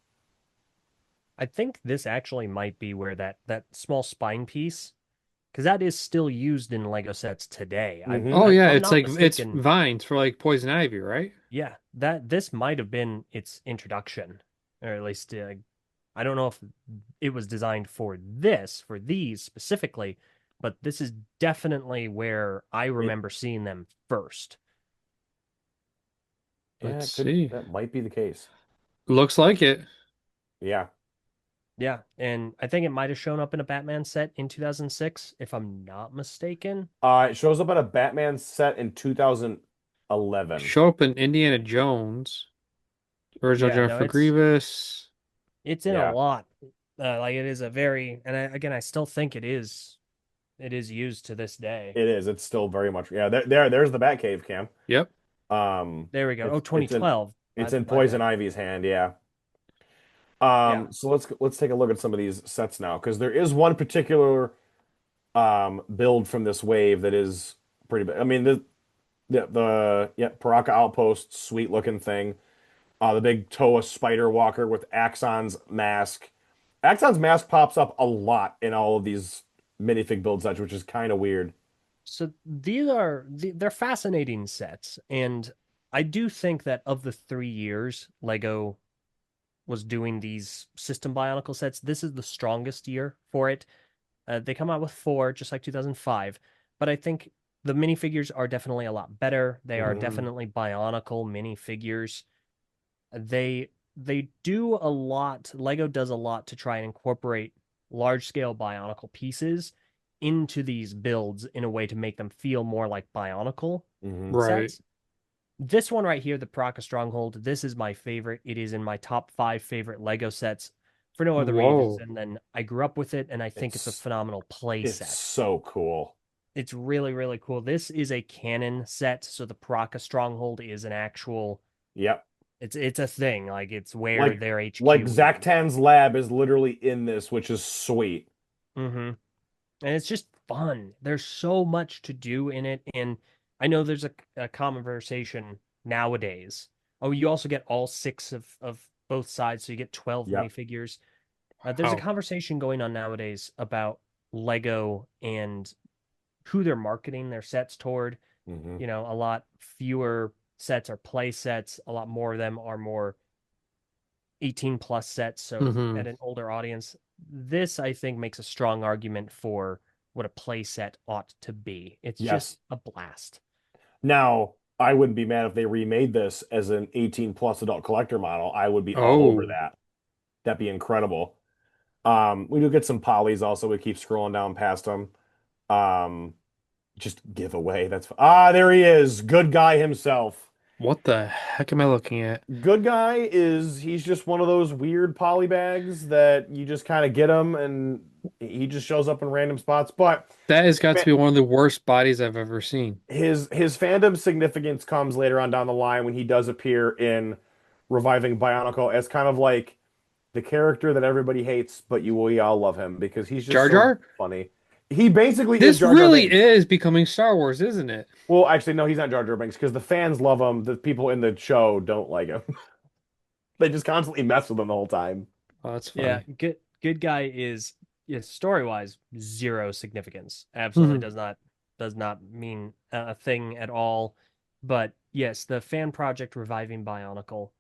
S3: I think this actually might be where that small spine piece, because that is still used in Lego sets today.
S1: Hmm.
S2: Oh
S3: If
S2: yeah,
S3: I'm
S2: it's
S3: not
S2: like it's
S3: mistaken,
S2: vines for like poison ivy, right?
S3: yeah, that this might have been its introduction, or at least I don't know if it was designed for these specifically, but this is definitely where I
S1: It
S3: remember seeing them first.
S1: yeah,
S2: Let's
S1: it could
S2: see.
S1: that might be the case.
S2: Looks like it.
S1: Yeah.
S3: Yeah, and I think it might have shown up in a Batman set in 2006, if I'm not mistaken.
S1: It shows up at a Batman set in 2011.
S2: Show up in Indiana Jones. Original
S3: Yeah, no,
S2: Jennifer Grievous.
S3: it's in a
S1: Yeah,
S3: lot. Like it is a very, and again, I still think it is used to this day.
S1: it is. It's still very much. Yeah, there's the Batcave cam.
S2: Yep.
S3: There we go. Oh,
S1: It's in
S3: 2012.
S1: it's in
S3: My
S1: Poison
S3: bad.
S1: Ivy's hand. Yeah.
S3: Yeah.
S1: So let's take a look at some of these sets now, because there is one particular build from this wave that is pretty big. I mean, the yeah, Paraka Outpost, sweet looking thing. The big Toa Spider Walker with Axon's mask. Axon's mask pops up a lot in all of these minifig build sets, which is kind of weird.
S3: So they're fascinating sets, and I do think that of the 3 years Lego was doing these system Bionicle sets, this is the strongest year for it. They come out with four, just like 2005, but I think the minifigures are definitely a lot better. They are
S1: Mhm.
S3: definitely Bionicle minifigures. They do a lot. Lego does a lot to try and incorporate large scale Bionicle pieces into these builds in a way to make them feel more like Bionicle
S1: Mhm.
S2: Right.
S3: sets. This one right here, the Paraka Stronghold, this is my favorite. It is in my top 5 favorite Lego sets for no other reasons.
S2: Whoa.
S3: And then I grew up with it, and I think it's a
S1: It's
S3: phenomenal play
S1: it's
S3: set.
S1: so cool.
S3: It's really, really cool. This is a canon set, so the Paraka Stronghold is an actual.
S1: Yep.
S3: It's a thing. Like it's where
S1: Like
S3: their
S1: like
S3: HQ is.
S1: Zactan's lab is literally in this, which is sweet.
S3: Mm-hmm. And it's just fun. There's so much to do in it, and I know there's a conversation nowadays. Oh, you also get all six of both sides, so you get 12
S1: Yep.
S3: minifigures. There's a
S2: Wow.
S3: conversation going on nowadays about Lego and who they're marketing their sets toward.
S1: Hmm.
S3: A lot fewer sets are play sets. A lot more of them are more 18 plus sets, so
S2: Hmm.
S3: at an older audience. This, I think, makes a strong argument for what a play set ought to be. It's just
S1: Yes.
S3: a blast.
S1: Now, I wouldn't be mad if they remade this as an 18 plus adult collector model. I would be all over
S2: Oh,
S1: that. That'd be incredible. We do get some polys also. We keep scrolling down past them. Um, just giveaway. There he is. Good guy himself.
S2: what the heck am I looking at?
S1: Good guy he's just one of those weird poly bags that you just kind of get him and he just shows up in random spots. But
S2: That has got to
S1: fa-
S2: be one of the worst bodies I've ever seen.
S1: his fandom significance comes later on down the line when he does appear in Reviving Bionicle as kind of like the character that everybody hates, but we all love him because he's just
S2: Jar
S1: so
S2: Jar?
S1: funny. He basically is
S2: This
S1: Jar Jar
S2: really
S1: Binks.
S2: is becoming Star Wars, isn't it?
S1: Well, actually, no, he's not Jar Jar Binks because the fans love him. The people in the show don't like him. They just constantly mess with him the whole time.
S2: Oh, that's
S3: Yeah,
S2: funny.
S3: good guy is, yeah, story wise zero significance. Absolutely
S2: Hmm.
S3: does not mean a thing at all. But yes, the fan project reviving Bionicle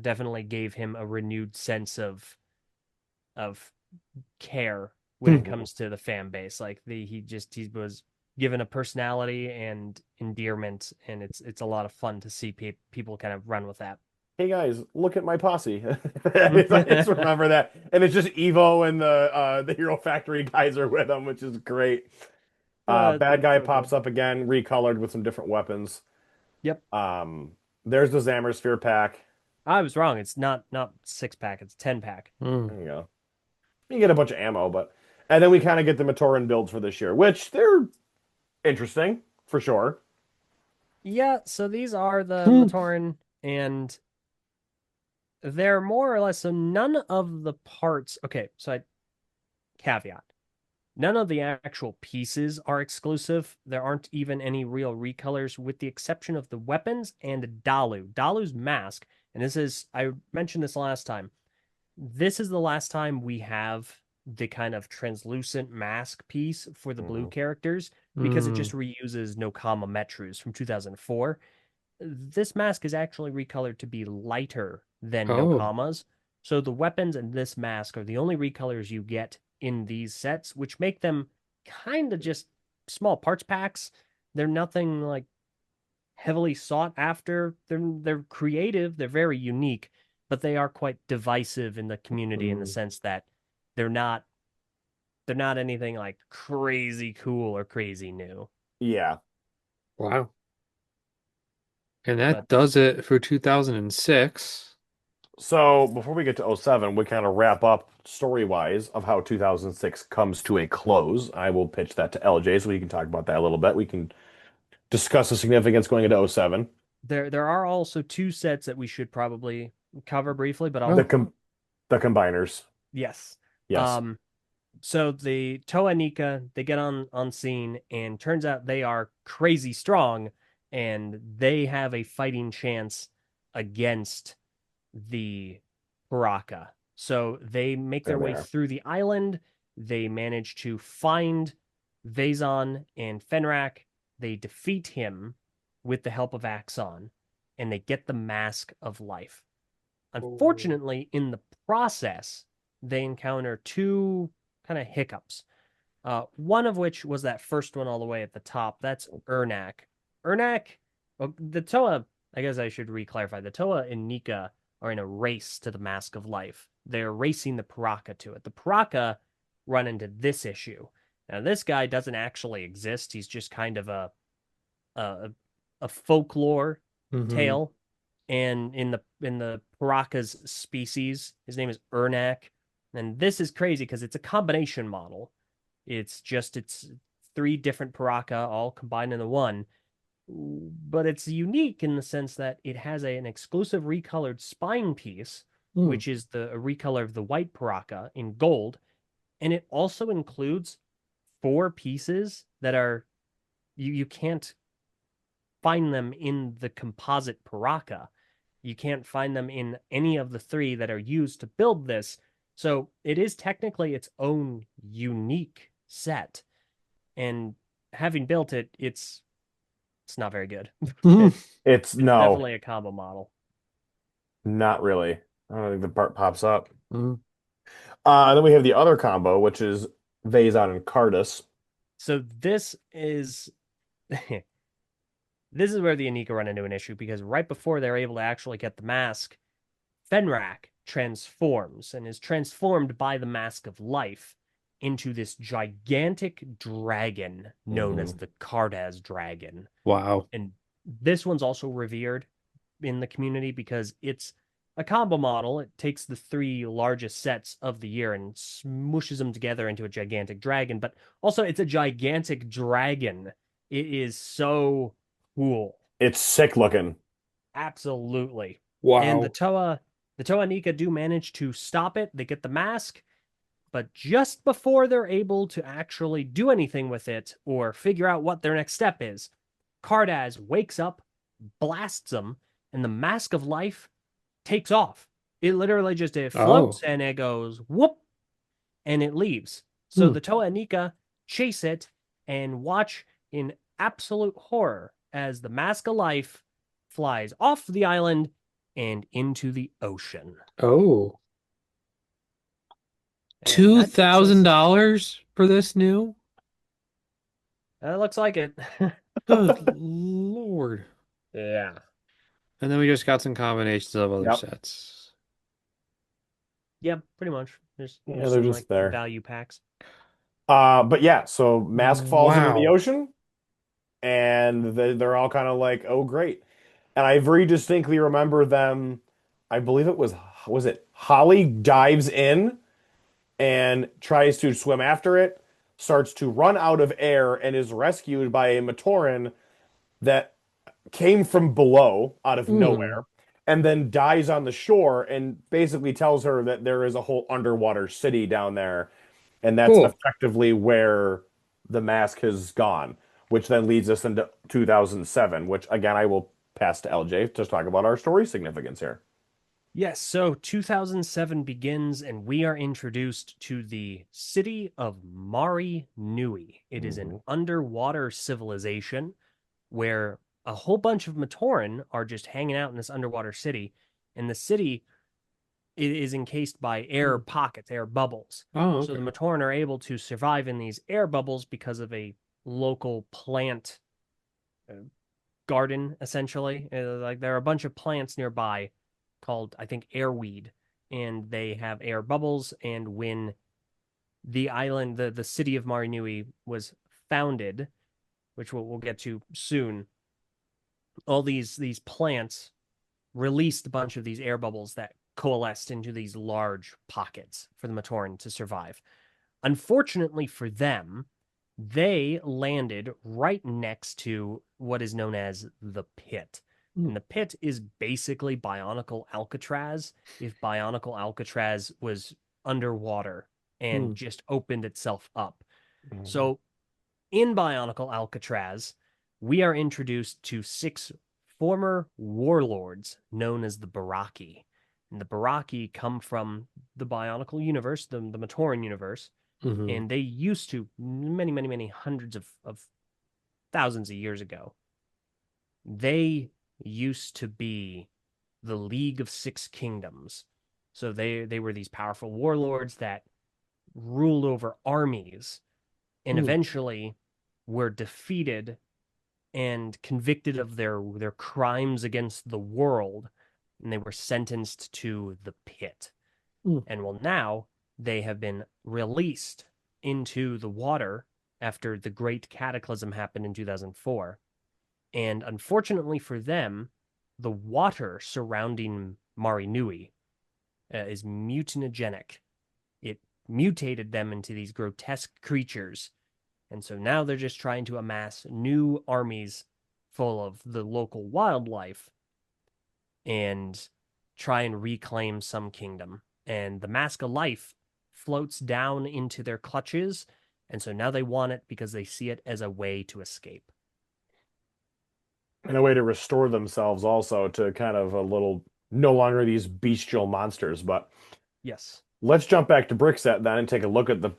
S3: definitely gave him a renewed sense of care when it
S1: Mhm.
S3: comes to the fan base. Like he was given a personality and endearment, and it's a lot of fun to see people kind of run with that.
S1: Hey guys, look at my posse. I just remember that, and it's just Evo and the Hero Factory guys are with him, which is great. Bad
S3: It's
S1: guy
S3: so
S1: pops
S3: good.
S1: up again, recolored with some different weapons.
S3: Yep,
S1: Um, there's the Zammer Sphere pack.
S3: I was wrong. It's not 6 pack. It's 10 pack.
S2: Mm.
S1: There you go. You get a bunch of ammo, and then we kind of get the Matoran builds for this year, which they're interesting for sure.
S3: Yeah, so these are the
S2: Hmm.
S3: Matoran, and they're more or less, so none of the parts. Okay, so caveat. None of the actual pieces are exclusive. There aren't even any real recolors, with the exception of the weapons and Dalu. Dalu's mask, and I mentioned this last time. This is the last time we have the kind of translucent mask piece for the blue
S1: Hmm.
S3: characters because it
S2: Mm.
S3: just reuses Nokama Metrus from 2004. this mask is actually recolored to be lighter than
S2: Oh.
S3: Nokama's. So the weapons in this mask are the only recolors you get in these sets, which make them kind of just small parts packs. They're nothing like heavily sought after. They're creative, they're very unique, but they are quite divisive in the community in the
S1: Mm.
S3: sense that they're not they're not anything like crazy cool or crazy new.
S1: Yeah.
S2: Wow. And that
S3: But
S2: does it for 2006.
S1: So before we get to '07, we kind of wrap up story-wise of how 2006 comes to a close. I will pitch that to LJ so we can talk about that a little bit. We can discuss the significance going into '07.
S3: there are also two sets that we should probably cover briefly, but
S1: The
S2: Oh.
S3: I'll
S1: com the combiners.
S3: yes.
S1: Yes.
S3: Um so the Toa Nika, they get on scene and turns out they are crazy strong and they have a fighting chance against the Baraka. So they make
S1: There
S3: their
S1: they
S3: way
S1: are.
S3: through the island. They manage to find Vezon and Fenrak. They defeat him with the help of Axon, and they get the Mask of Life.
S2: Oh.
S3: Unfortunately, in the process, they encounter two kind of hiccups. One of which was that first one all the way at the top. That's Ernak. Ernak, well, the Toa, I guess I should re-clarify. The Toa and Nika are in a race to the Mask of Life. They're racing the Paraka to it. The Paraka run into this issue. Now, this guy doesn't actually exist. He's just kind of a, a folklore
S2: Mm-hmm.
S3: tale. And in the Paraka's species, his name is Ernak. And this is crazy because it's a combination model. It's three different Paraka all combined into one, but it's unique in the sense that it has an exclusive recolored spine piece,
S2: Hmm.
S3: which is the a recolor of the white Paraka in gold, and it also includes four pieces that are you can't find them in the composite Paraka. You can't find them in any of the three that are used to build this. So it is technically its own unique set. And having built it, it's not very good.
S2: Hmm.
S1: It's
S3: It's
S1: no,
S3: definitely a combo model.
S1: not really. I don't think the part pops up.
S2: Hmm.
S1: And then we have the other combo, which is Vezon and Cardus.
S3: So this is where the Anika run into an issue because right before they're able to actually get the mask, Fenrak transforms and is transformed by the Mask of Life into this gigantic dragon known as
S1: Mhm.
S3: the Cardaz dragon.
S2: Wow.
S3: And this one's also revered in the community because it's a combo model. It takes the three largest sets of the year and smooshes them together into a gigantic dragon, but also it's a gigantic dragon. It is so cool.
S1: It's sick looking.
S3: Absolutely. And
S2: Wow.
S3: the Toa Nika do manage to stop it. They get the mask, but just before they're able to actually do anything with it or figure out what their next step is, Cardaz wakes up, blasts them, and the mask of life takes off. It literally just it floats
S2: Oh.
S3: and it goes whoop and it leaves. So
S2: Hmm.
S3: the Toa and Nika chase it and watch in absolute horror as the mask of life flies off the island and into the ocean.
S2: Oh.
S3: And
S2: Two
S3: that takes
S2: thousand
S3: us.
S2: dollars for this new?
S3: That looks like it.
S2: Good Lord.
S3: Yeah.
S2: And then we just got some combinations of other
S1: Yep.
S2: sets.
S3: Yeah, pretty much.
S1: Yeah,
S3: There's
S1: they're
S3: some like
S1: just there.
S3: value packs.
S1: But yeah, so Mask falls into the
S2: Wow.
S1: ocean, and they're all kind of like, "Oh, great." And I very distinctly remember them. I believe was it Holly dives in and tries to swim after it, starts to run out of air, and is rescued by a Matoran that came from below out of
S2: Hmm.
S1: nowhere, and then dies on the shore and basically tells her that there is a whole underwater city down there, and that's
S2: Cool.
S1: effectively where the mask has gone, which then leads us into 2007, which again I will pass to LJ to talk about our story significance here.
S3: Yes, so 2007 begins, and we are introduced to the city of Mari Nui. It is an
S1: Mhm.
S3: underwater civilization where a whole bunch of Matoran are just hanging out in this underwater city, and the city is encased by air pockets, air bubbles.
S2: Oh,
S3: So
S2: okay.
S3: the Matoran are able to survive in these air bubbles because of a local plant uh, garden, essentially. Like there are a bunch of plants nearby called, I think, airweed, and they have air bubbles. And when the island, the city of Marinui was founded, which we'll get to soon, all these plants released a bunch of these air bubbles that coalesced into these large pockets for the Matoran to survive. Unfortunately for them, they landed right next to what is known as the pit. And the pit is basically Bionicle Alcatraz if Bionicle Alcatraz was underwater and just opened itself up. So in Bionicle Alcatraz, we are introduced to 6 former warlords known as the Baraki. And the Baraki come from the Bionicle universe, the Matoran universe,
S2: Mm-hmm.
S3: and they used to, many, many, many hundreds of thousands of years ago, they used to be the League of Six Kingdoms. So they were these powerful warlords that ruled over armies and eventually were defeated and convicted of their crimes against the world, and they were sentenced to the pit. And well, now they have been released into the water after the great cataclysm happened in 2004. And unfortunately for them, the water surrounding Marinui is mutagenic. It mutated them into these grotesque creatures. And so now they're just trying to amass new armies full of the local wildlife and try and reclaim some kingdom. And the Mask of Life floats down into their clutches. And so now they want it because they see it as a way to escape.
S1: And a way to restore themselves also to kind of a little no longer these bestial monsters. But
S3: Yes.
S1: let's jump back to Brickset then and take a look at the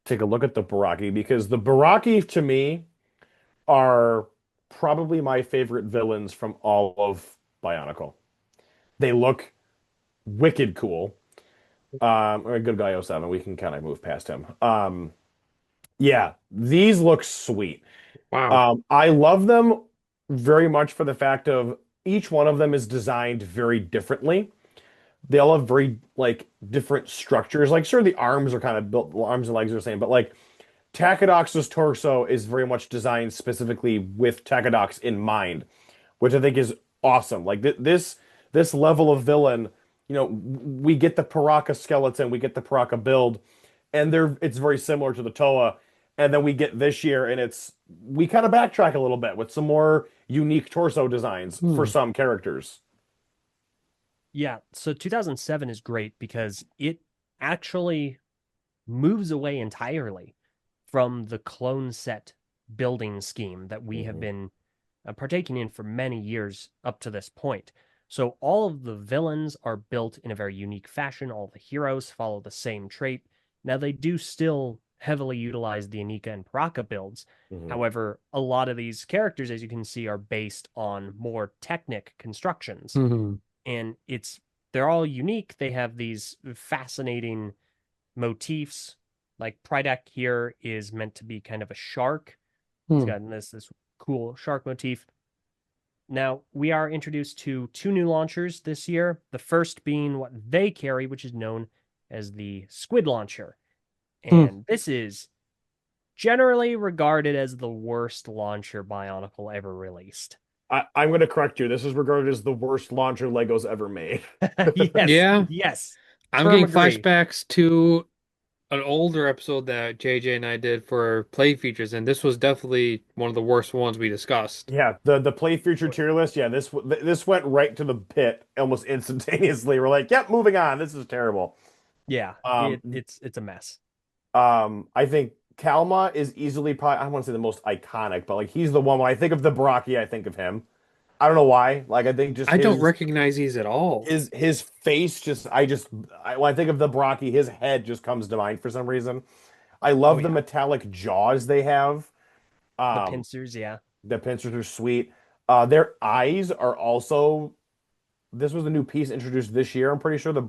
S1: Baraki because the Baraki to me are probably my favorite villains from all of Bionicle. They look wicked cool. Or a good guy oh 07, we can kind of move past him. Yeah, these look sweet.
S2: Wow.
S1: I love them very much for the fact of each one of them is designed very differently. They all have very like different structures. Like sure, the arms are kind of built, arms and legs are the same, but like Takedox's torso is very much designed specifically with Takedox in mind, which I think is awesome. Like this level of villain, we get the Paraka skeleton, we get the Paraka build, and it's very similar to the Toa. And then we get this year, and we kind of backtrack a little bit with some more unique torso designs for some characters.
S3: Yeah. So 2007 is great because it actually moves away entirely from the clone set building scheme that we have
S1: Mhm.
S3: been partaking in for many years up to this point. So all of the villains are built in a very unique fashion. All the heroes follow the same trait. Now they do still heavily utilize the Anika and Paraka builds.
S1: Mhm.
S3: However, a lot of these characters, as you can see, are based on more technic constructions.
S2: Mm-hmm.
S3: And they're all unique. They have these fascinating motifs. Like Prydak here is meant to be kind of a shark. He's got this cool shark motif. Now, we are introduced to 2 new launchers this year. The first being what they carry, which is known as the Squid Launcher. And this is generally regarded as the worst launcher Bionicle ever released.
S1: I'm going to correct you. This is regarded as the worst launcher Legos ever made.
S3: Yes,
S2: Yeah,
S3: yes.
S2: I'm
S3: Firm
S2: getting
S3: agree.
S2: flashbacks to an older episode that JJ and I did for play features, and this was definitely one of the worst ones we discussed.
S1: Yeah, the play feature tier list. Yeah, this went right to the pit almost instantaneously. We're like, yep, moving on. This is terrible.
S3: Yeah,
S1: Um,
S3: it's a mess.
S1: I think Kalma is easily probably I don't want to say the most iconic, but like he's the one when I think of the Baraki, I think of him. I don't know why. Like I think just
S2: I don't recognize these at all.
S1: his face when I think of the Baraki, his head just comes to mind for some reason. I
S3: Oh
S1: love the
S3: yeah.
S1: metallic jaws they have.
S3: The
S1: Um,
S3: pincers, yeah.
S1: the pincers are sweet. Their eyes are also, this was a new piece introduced this year. I'm pretty sure the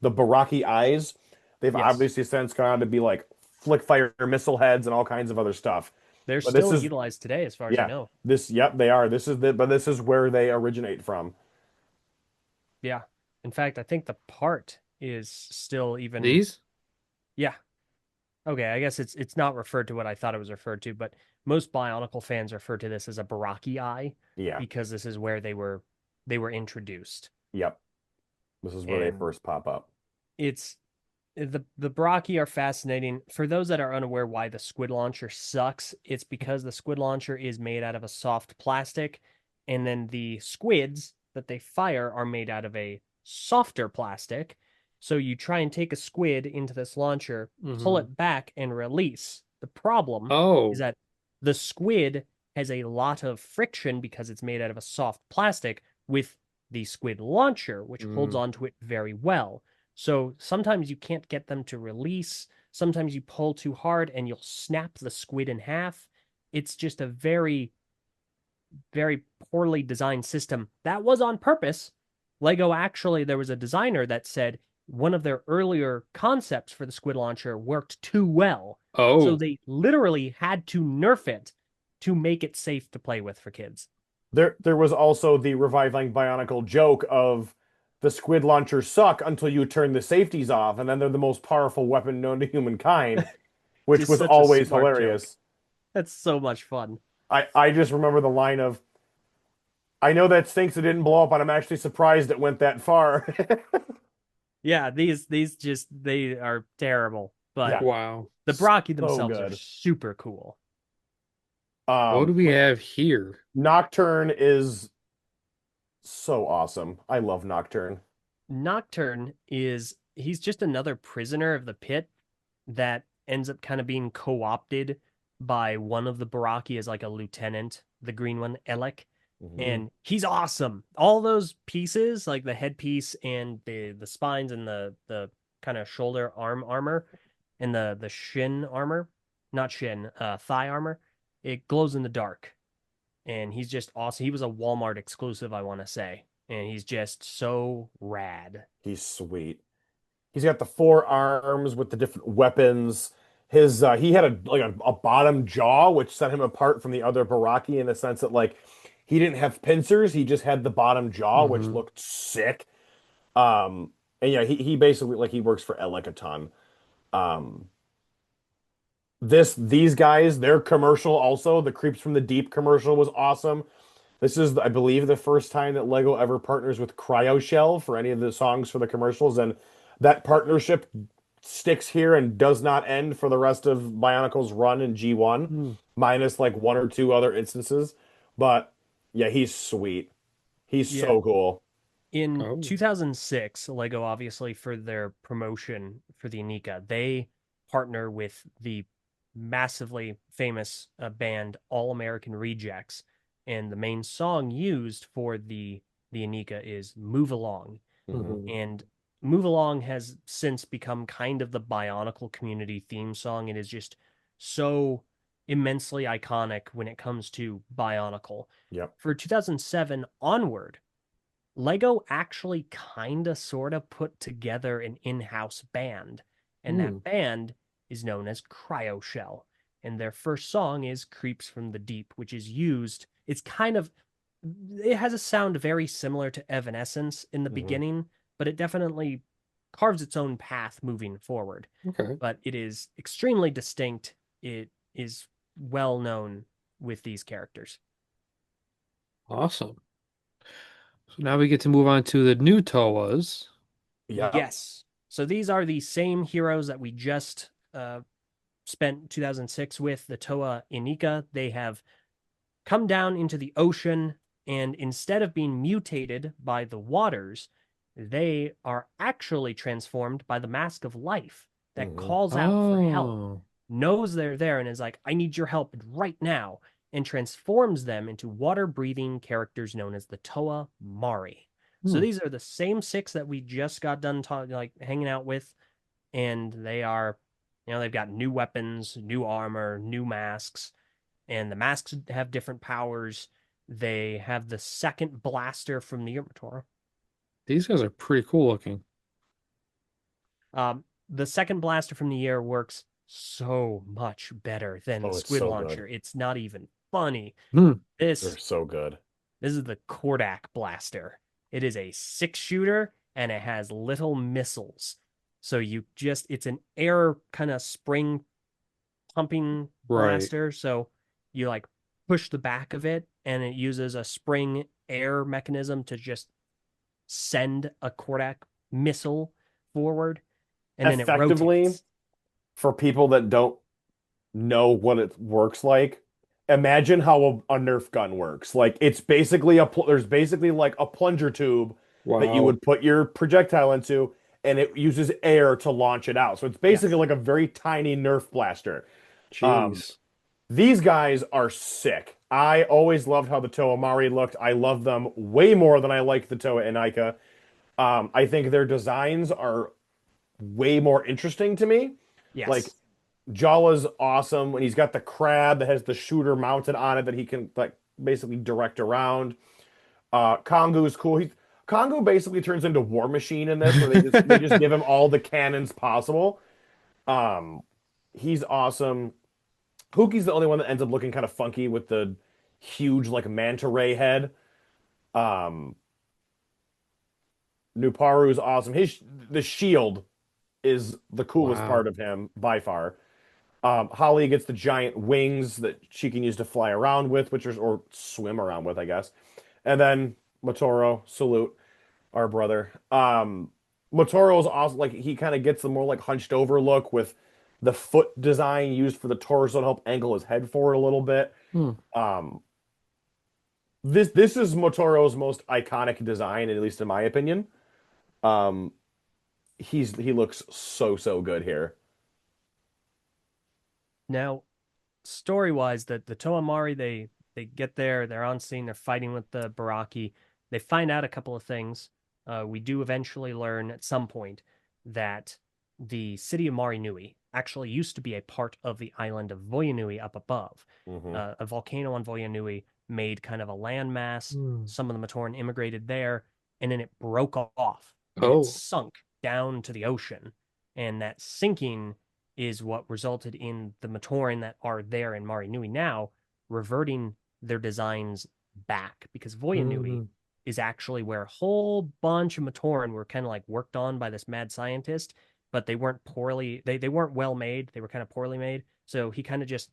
S1: Baraki eyes. They've
S3: Yes.
S1: obviously since gone on to be like flick fire missile heads and all kinds of other stuff.
S3: They're
S1: But this
S3: still
S1: is
S3: utilized today, as far as I
S1: yeah,
S3: know.
S1: yep, they are. But this is where they originate from.
S3: Yeah. In fact, I think the part is still even,
S2: These?
S3: yeah. Okay, I guess it's not referred to what I thought it was referred to, but most Bionicle fans refer to this as a Baraki eye
S1: Yeah,
S3: because this is where they were introduced.
S1: yep. This is where they
S3: And
S1: first pop up.
S3: it's the Baraki are fascinating. For those that are unaware why the squid launcher sucks, it's because the squid launcher is made out of a soft plastic, and then the squids that they fire are made out of a softer plastic. So you try and take a squid into this launcher, pull
S2: Hmm.
S3: it back, and release. The problem is
S2: Oh.
S3: that the squid has a lot of friction because it's made out of a soft plastic with the squid launcher, which holds
S2: Mm.
S3: onto it very well. So sometimes you can't get them to release. Sometimes you pull too hard and you'll snap the squid in half. It's just a very, very poorly designed system. That was on purpose. Lego actually, there was a designer that said one of their earlier concepts for the squid launcher worked too well. So
S2: Oh.
S3: they literally had to nerf it to make it safe to play with for kids.
S1: There was also the reviving Bionicle joke of the squid launchers suck until you turn the safeties off, and then they're the most powerful weapon known to humankind, which
S3: Just
S1: was
S3: such a
S1: always
S3: smart joke.
S1: hilarious.
S3: That's so much fun.
S1: I just remember the line of, I know that stinks it didn't blow up, and I'm actually surprised it went that far.
S3: Yeah, these just they are terrible, but
S1: Yeah,
S2: Wow.
S3: the Brockie
S1: so
S3: themselves are
S1: good.
S3: super cool.
S2: What do we
S1: But
S2: have here?
S1: Nocturne is so awesome. I love Nocturne.
S3: Nocturne is he's just another prisoner of the pit that ends up kind of being co-opted by one of the Baraki as like a lieutenant, the green one, Elec.
S1: Mhm.
S2: Mm.
S3: And he's awesome. All those pieces, like the headpiece and the spines and the kind of shoulder arm armor and the shin armor, not shin, thigh armor, it glows in the dark. And he's just awesome. He was a Walmart exclusive, I want to say. And he's just so rad.
S1: He's sweet. He's got the four arms with the different weapons. His he had a bottom jaw, which set him apart from the other Baraki in the sense that like he didn't have pincers, he just had the bottom jaw, which
S2: Hmm.
S1: looked sick. And yeah, he basically like he works for Elec a ton. Um, these guys, their commercial also, the Creeps from the Deep commercial was awesome. This is, I believe, the first time that Lego ever partners with CryoShell for any of the songs for the commercials, and that partnership sticks here and does not end for the rest of Bionicle's run in G1,
S2: Hmm.
S1: minus like one or two other instances. But yeah, he's sweet. He's
S3: Yeah.
S1: so cool.
S3: In
S2: Oh.
S3: 2006, Lego obviously for their promotion for the Anika, they partner with the massively famous band All American Rejects, and the main song used for the Anika is "Move Along."
S1: Hmm.
S2: Hmm.
S3: And "Move Along" has since become kind of the Bionicle community theme song. It is just so immensely iconic when it comes to Bionicle.
S1: Yep.
S3: For 2007 onward, Lego actually kind of sort of put together an in-house band, and
S2: Hmm.
S3: that band is known as Cryoshell. And their first song is Creeps from the Deep, which is used. It has a sound very similar to Evanescence in the
S1: Hmm.
S3: beginning, but it definitely carves its own path moving forward.
S2: Okay.
S3: But it is extremely distinct. It is well known with these characters.
S2: Awesome. So now we get to move on to the new Toas.
S1: Yep.
S3: Yes. So these are the same heroes that we just spent 2006 with, the Toa Inika. They have come down into the ocean, and instead of being mutated by the waters, they are actually transformed by the Mask of Life that
S1: Hmm.
S3: calls out for help,
S2: Oh.
S3: knows they're there, and is like, I need your help right now, and transforms them into water breathing characters known as the Toa Mari. So
S2: Hmm.
S3: these are the same six that we just got done like hanging out with, and they are, they've got new weapons, new armor, new masks, and the masks have different powers. They have the second blaster from the year, Matoro.
S2: These guys are pretty cool looking.
S3: The second blaster from the year works so much better than the
S1: Oh, it's
S3: squid
S1: so good.
S3: launcher. It's not even funny.
S2: Hmm.
S1: They're
S3: This
S1: so good.
S3: this is the Kordak blaster. It is a 6-shooter and it has little missiles. So it's an air kind of spring pumping
S2: Right.
S3: blaster. So you like push the back of it and it uses a spring air mechanism to just send a Kordak missile forward and then it
S1: Effectively,
S3: rotates.
S1: for people that don't know what it works like, imagine how a Nerf gun works. Like it's basically there's basically like a plunger tube that you
S2: Wow.
S1: would put your projectile into, and it uses air to launch it out. So it's basically
S3: Yes.
S1: like a very tiny Nerf blaster. Um,
S2: Jeez.
S1: these guys are sick. I always loved how the Toa Mari looked. I love them way more than I like the Toa Inika. I think their designs are way more interesting to me. Like
S3: Yes.
S1: Jawa's awesome when he's got the crab that has the shooter mounted on it that he can like basically direct around. Kongu's cool. Kongu basically turns into War Machine in this, where they just give him all the cannons possible. Um, he's awesome. Pookie's the only one that ends up looking kind of funky with the huge like manta ray head. Um, Nuparu's awesome. The shield is the coolest part
S2: Wow.
S1: of him by far. Holly gets the giant wings that she can use to fly around with, or swim around with, I guess. And then Motoro, salute our brother. Motoro's awesome. Like he kind of gets the more like hunched over look with the foot design used for the torso to help angle his head forward a little bit.
S2: Hmm.
S1: Um, this is Motoro's most iconic design, at least in my opinion. Um, he looks so good here.
S3: Now, story wise, the Toamari they get there, they're on scene, they're fighting with the Baraki. They find out a couple of things. We do eventually learn at some point that the city of Marinui actually used to be a part of the island of Voyanui up above.
S1: Hmm.
S3: A volcano on Voyanui made kind of a landmass.
S2: Hmm.
S3: Some of the Matoran immigrated there, and then it broke off and it
S2: Oh.
S3: sunk down to the ocean. And that sinking is what resulted in the Matoran that are there in Marinui now reverting their designs back because Voyanui
S2: Hmm.
S3: is actually where a whole bunch of Matoran were kind of like worked on by this mad scientist, but they weren't well made. They were kind of poorly made. So he kind of just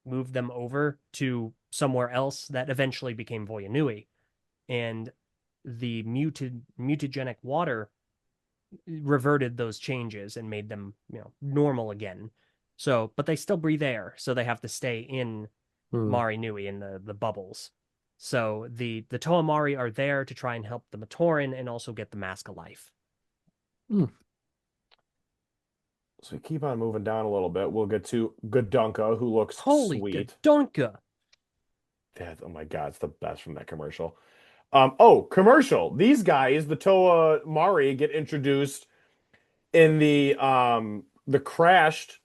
S3: moved them over to somewhere else that eventually became Voyanui. And the mutagenic water reverted those changes and made them, normal again. So, but they still breathe air, so they have to stay in
S2: Hmm.
S3: Mari Nui in the bubbles. So the Toamari are there to try and help the Matoran and also get the Mask of Life.
S2: Hmm.
S1: So we keep on moving down a little bit. We'll get to Godunka, who looks
S3: Holy
S1: sweet.
S3: Godunka!
S1: Oh my God, it's the best from that commercial. Oh, commercial. These guys, the Toa Mari, get introduced in the crashed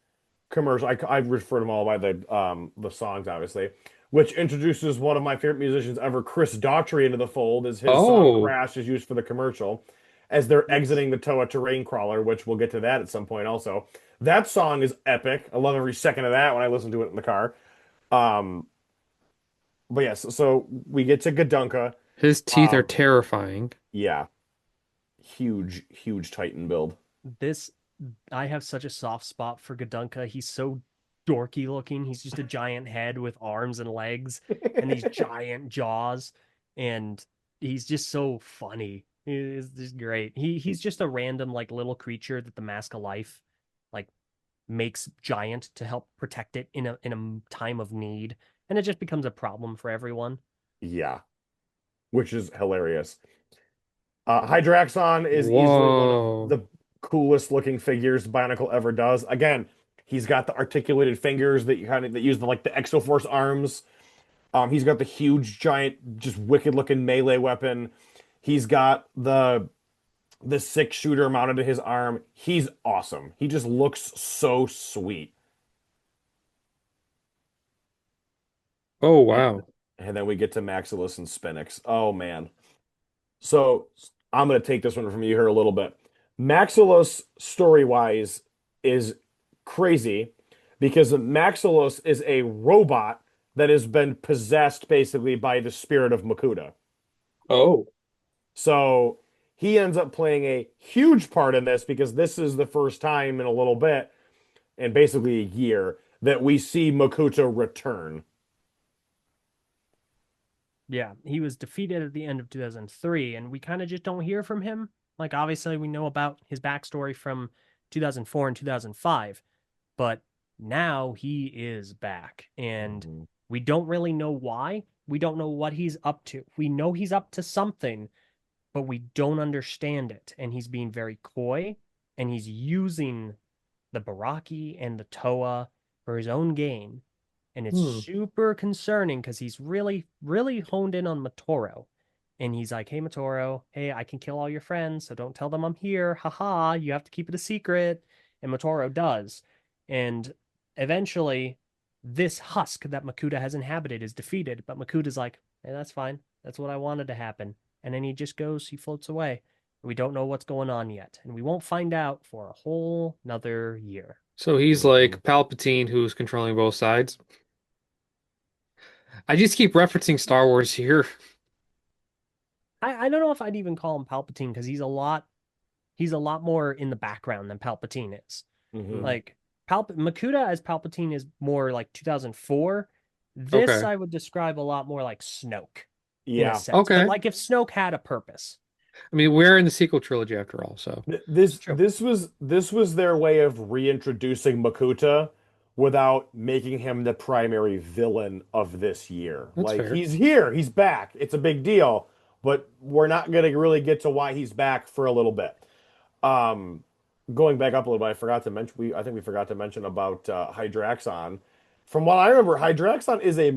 S1: commercial. I refer to them all by the songs, obviously, which introduces one of my favorite musicians ever, Chris Daughtry, into the fold, as his song
S2: Oh.
S1: "Crash" is used for the commercial as they're
S3: Yes.
S1: exiting the Toa terrain crawler, which we'll get to that at some point also. That song is epic. I love every second of that when I listen to it in the car. Um, but yes, so we get to Gadunka.
S2: His teeth are
S1: Um,
S2: terrifying.
S1: yeah, huge Titan build.
S3: This I have such a soft spot for Godunka. He's so dorky looking. He's just a giant head with arms and legs and these giant jaws, and he's just so funny. He's just great. He's just a random like little creature that the Mask of Life like makes giant to help protect it in a time of need, and it just becomes a problem for everyone.
S1: Yeah, which is hilarious. Hydraxon is easily one of
S2: Whoa.
S1: the coolest looking figures Bionicle ever does. Again, he's got the articulated fingers that you kind of that use the like the Exoforce arms. He's got the huge, giant, just wicked looking melee weapon. He's got the 6-shooter mounted to his arm. He's awesome. He just looks so sweet.
S2: Oh,
S1: And
S2: wow.
S1: And then we get to Maximus and Spinix. Oh man. So I'm going to take this one from you here a little bit. Maximus, story-wise, is crazy because Maximus is a robot that has been possessed basically by the spirit of Makuta.
S2: Oh.
S1: So he ends up playing a huge part in this because this is the first time in a little bit, and basically a year, that we see Makuta return.
S3: Yeah, he was defeated at the end of 2003, and we kind of just don't hear from him. Like, obviously, we know about his backstory from 2004 and 2005, but now he is back, and
S1: Mhm.
S3: we don't really know why. We don't know what he's up to. We know he's up to something, but we don't understand it. And he's being very coy, and he's using the Baraki and the Toa for his own gain. And it's
S2: Hmm.
S3: super concerning because he's really, really honed in on Matoro. And he's like, hey, Matoro, hey, I can kill all your friends, so don't tell them I'm here. Haha, you have to keep it a secret. And Matoro does. And eventually, this husk that Makuta has inhabited is defeated. But Makuta's like, hey, that's fine. That's what I wanted to happen. And then he just goes, he floats away. We don't know what's going on yet. And we won't find out for a whole another year.
S2: So he's
S1: Mhm.
S2: like Palpatine who's controlling both sides. I just keep referencing Star Wars here.
S3: I don't know if I'd even call him Palpatine because he's a lot more in the background than Palpatine is.
S1: Mhm.
S2: Hmm.
S3: Like Makuta as Palpatine is more like 2004. This
S2: Okay.
S3: I would describe a lot more like Snoke in a
S1: Yeah.
S3: sense. But
S2: Okay.
S3: like if Snoke had a purpose.
S2: I mean, we're in the sequel trilogy after all, so
S1: This
S3: True.
S1: this was their way of reintroducing Makuta without making him the primary villain of this year.
S2: that's
S1: Like
S2: fair.
S1: he's here, he's back. It's a big deal, but we're not going to really get to why he's back for a little bit. Um, Going back up a little bit, I forgot to mention I think we forgot to mention about Hydraxon. From what I remember, Hydraxon is a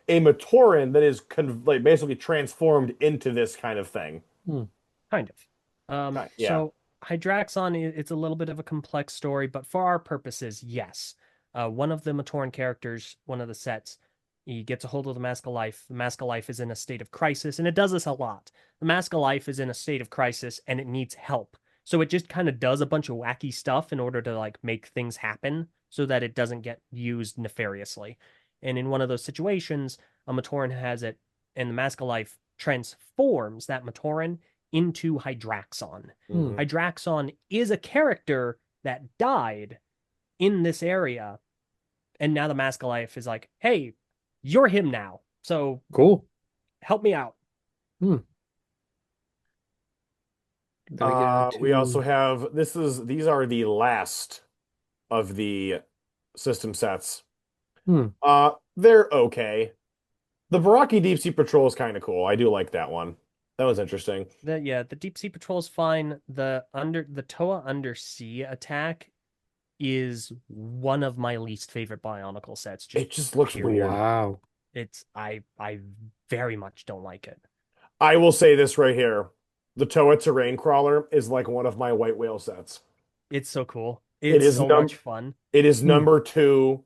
S1: a Matoran that is like basically transformed into this kind of thing.
S2: Hmm.
S3: Kind of.
S1: Yeah.
S3: So Hydraxon, it's a little bit of a complex story, but for our purposes, yes. One of the Matoran characters, one of the sets, he gets a hold of the Mask of Life. The Mask of Life is in a state of crisis, and it does this a lot. The Mask of Life is in a state of crisis, and it needs help. So it just kind of does a bunch of wacky stuff in order to like make things happen so that it doesn't get used nefariously. And in one of those situations, a Matoran has it, and the Mask of Life transforms that Matoran into Hydraxon.
S2: Hmm.
S1: Hmm.
S3: Hydraxon is a character that died in this area, and now the Mask of Life is like, hey, you're him now. So
S2: Cool.
S3: help me out.
S2: Hmm. Then we get on
S1: We also
S2: to
S1: have these are the last of the system sets.
S2: hmm.
S1: They're okay. The Baraki Deep Sea Patrol is kind of cool. I do like that one. That was interesting.
S3: The deep sea patrol is fine. The Toa undersea attack is one of my least favorite Bionicle sets, just
S1: It just looks
S3: period.
S1: weird.
S2: Wow.
S3: It's I very much don't like it.
S1: I will say this right here. The Toa Terrain Crawler is like one of my white whale sets.
S3: It's so cool.
S1: It
S3: It's
S1: is
S3: so much fun.
S1: it is
S2: Hmm.
S1: number two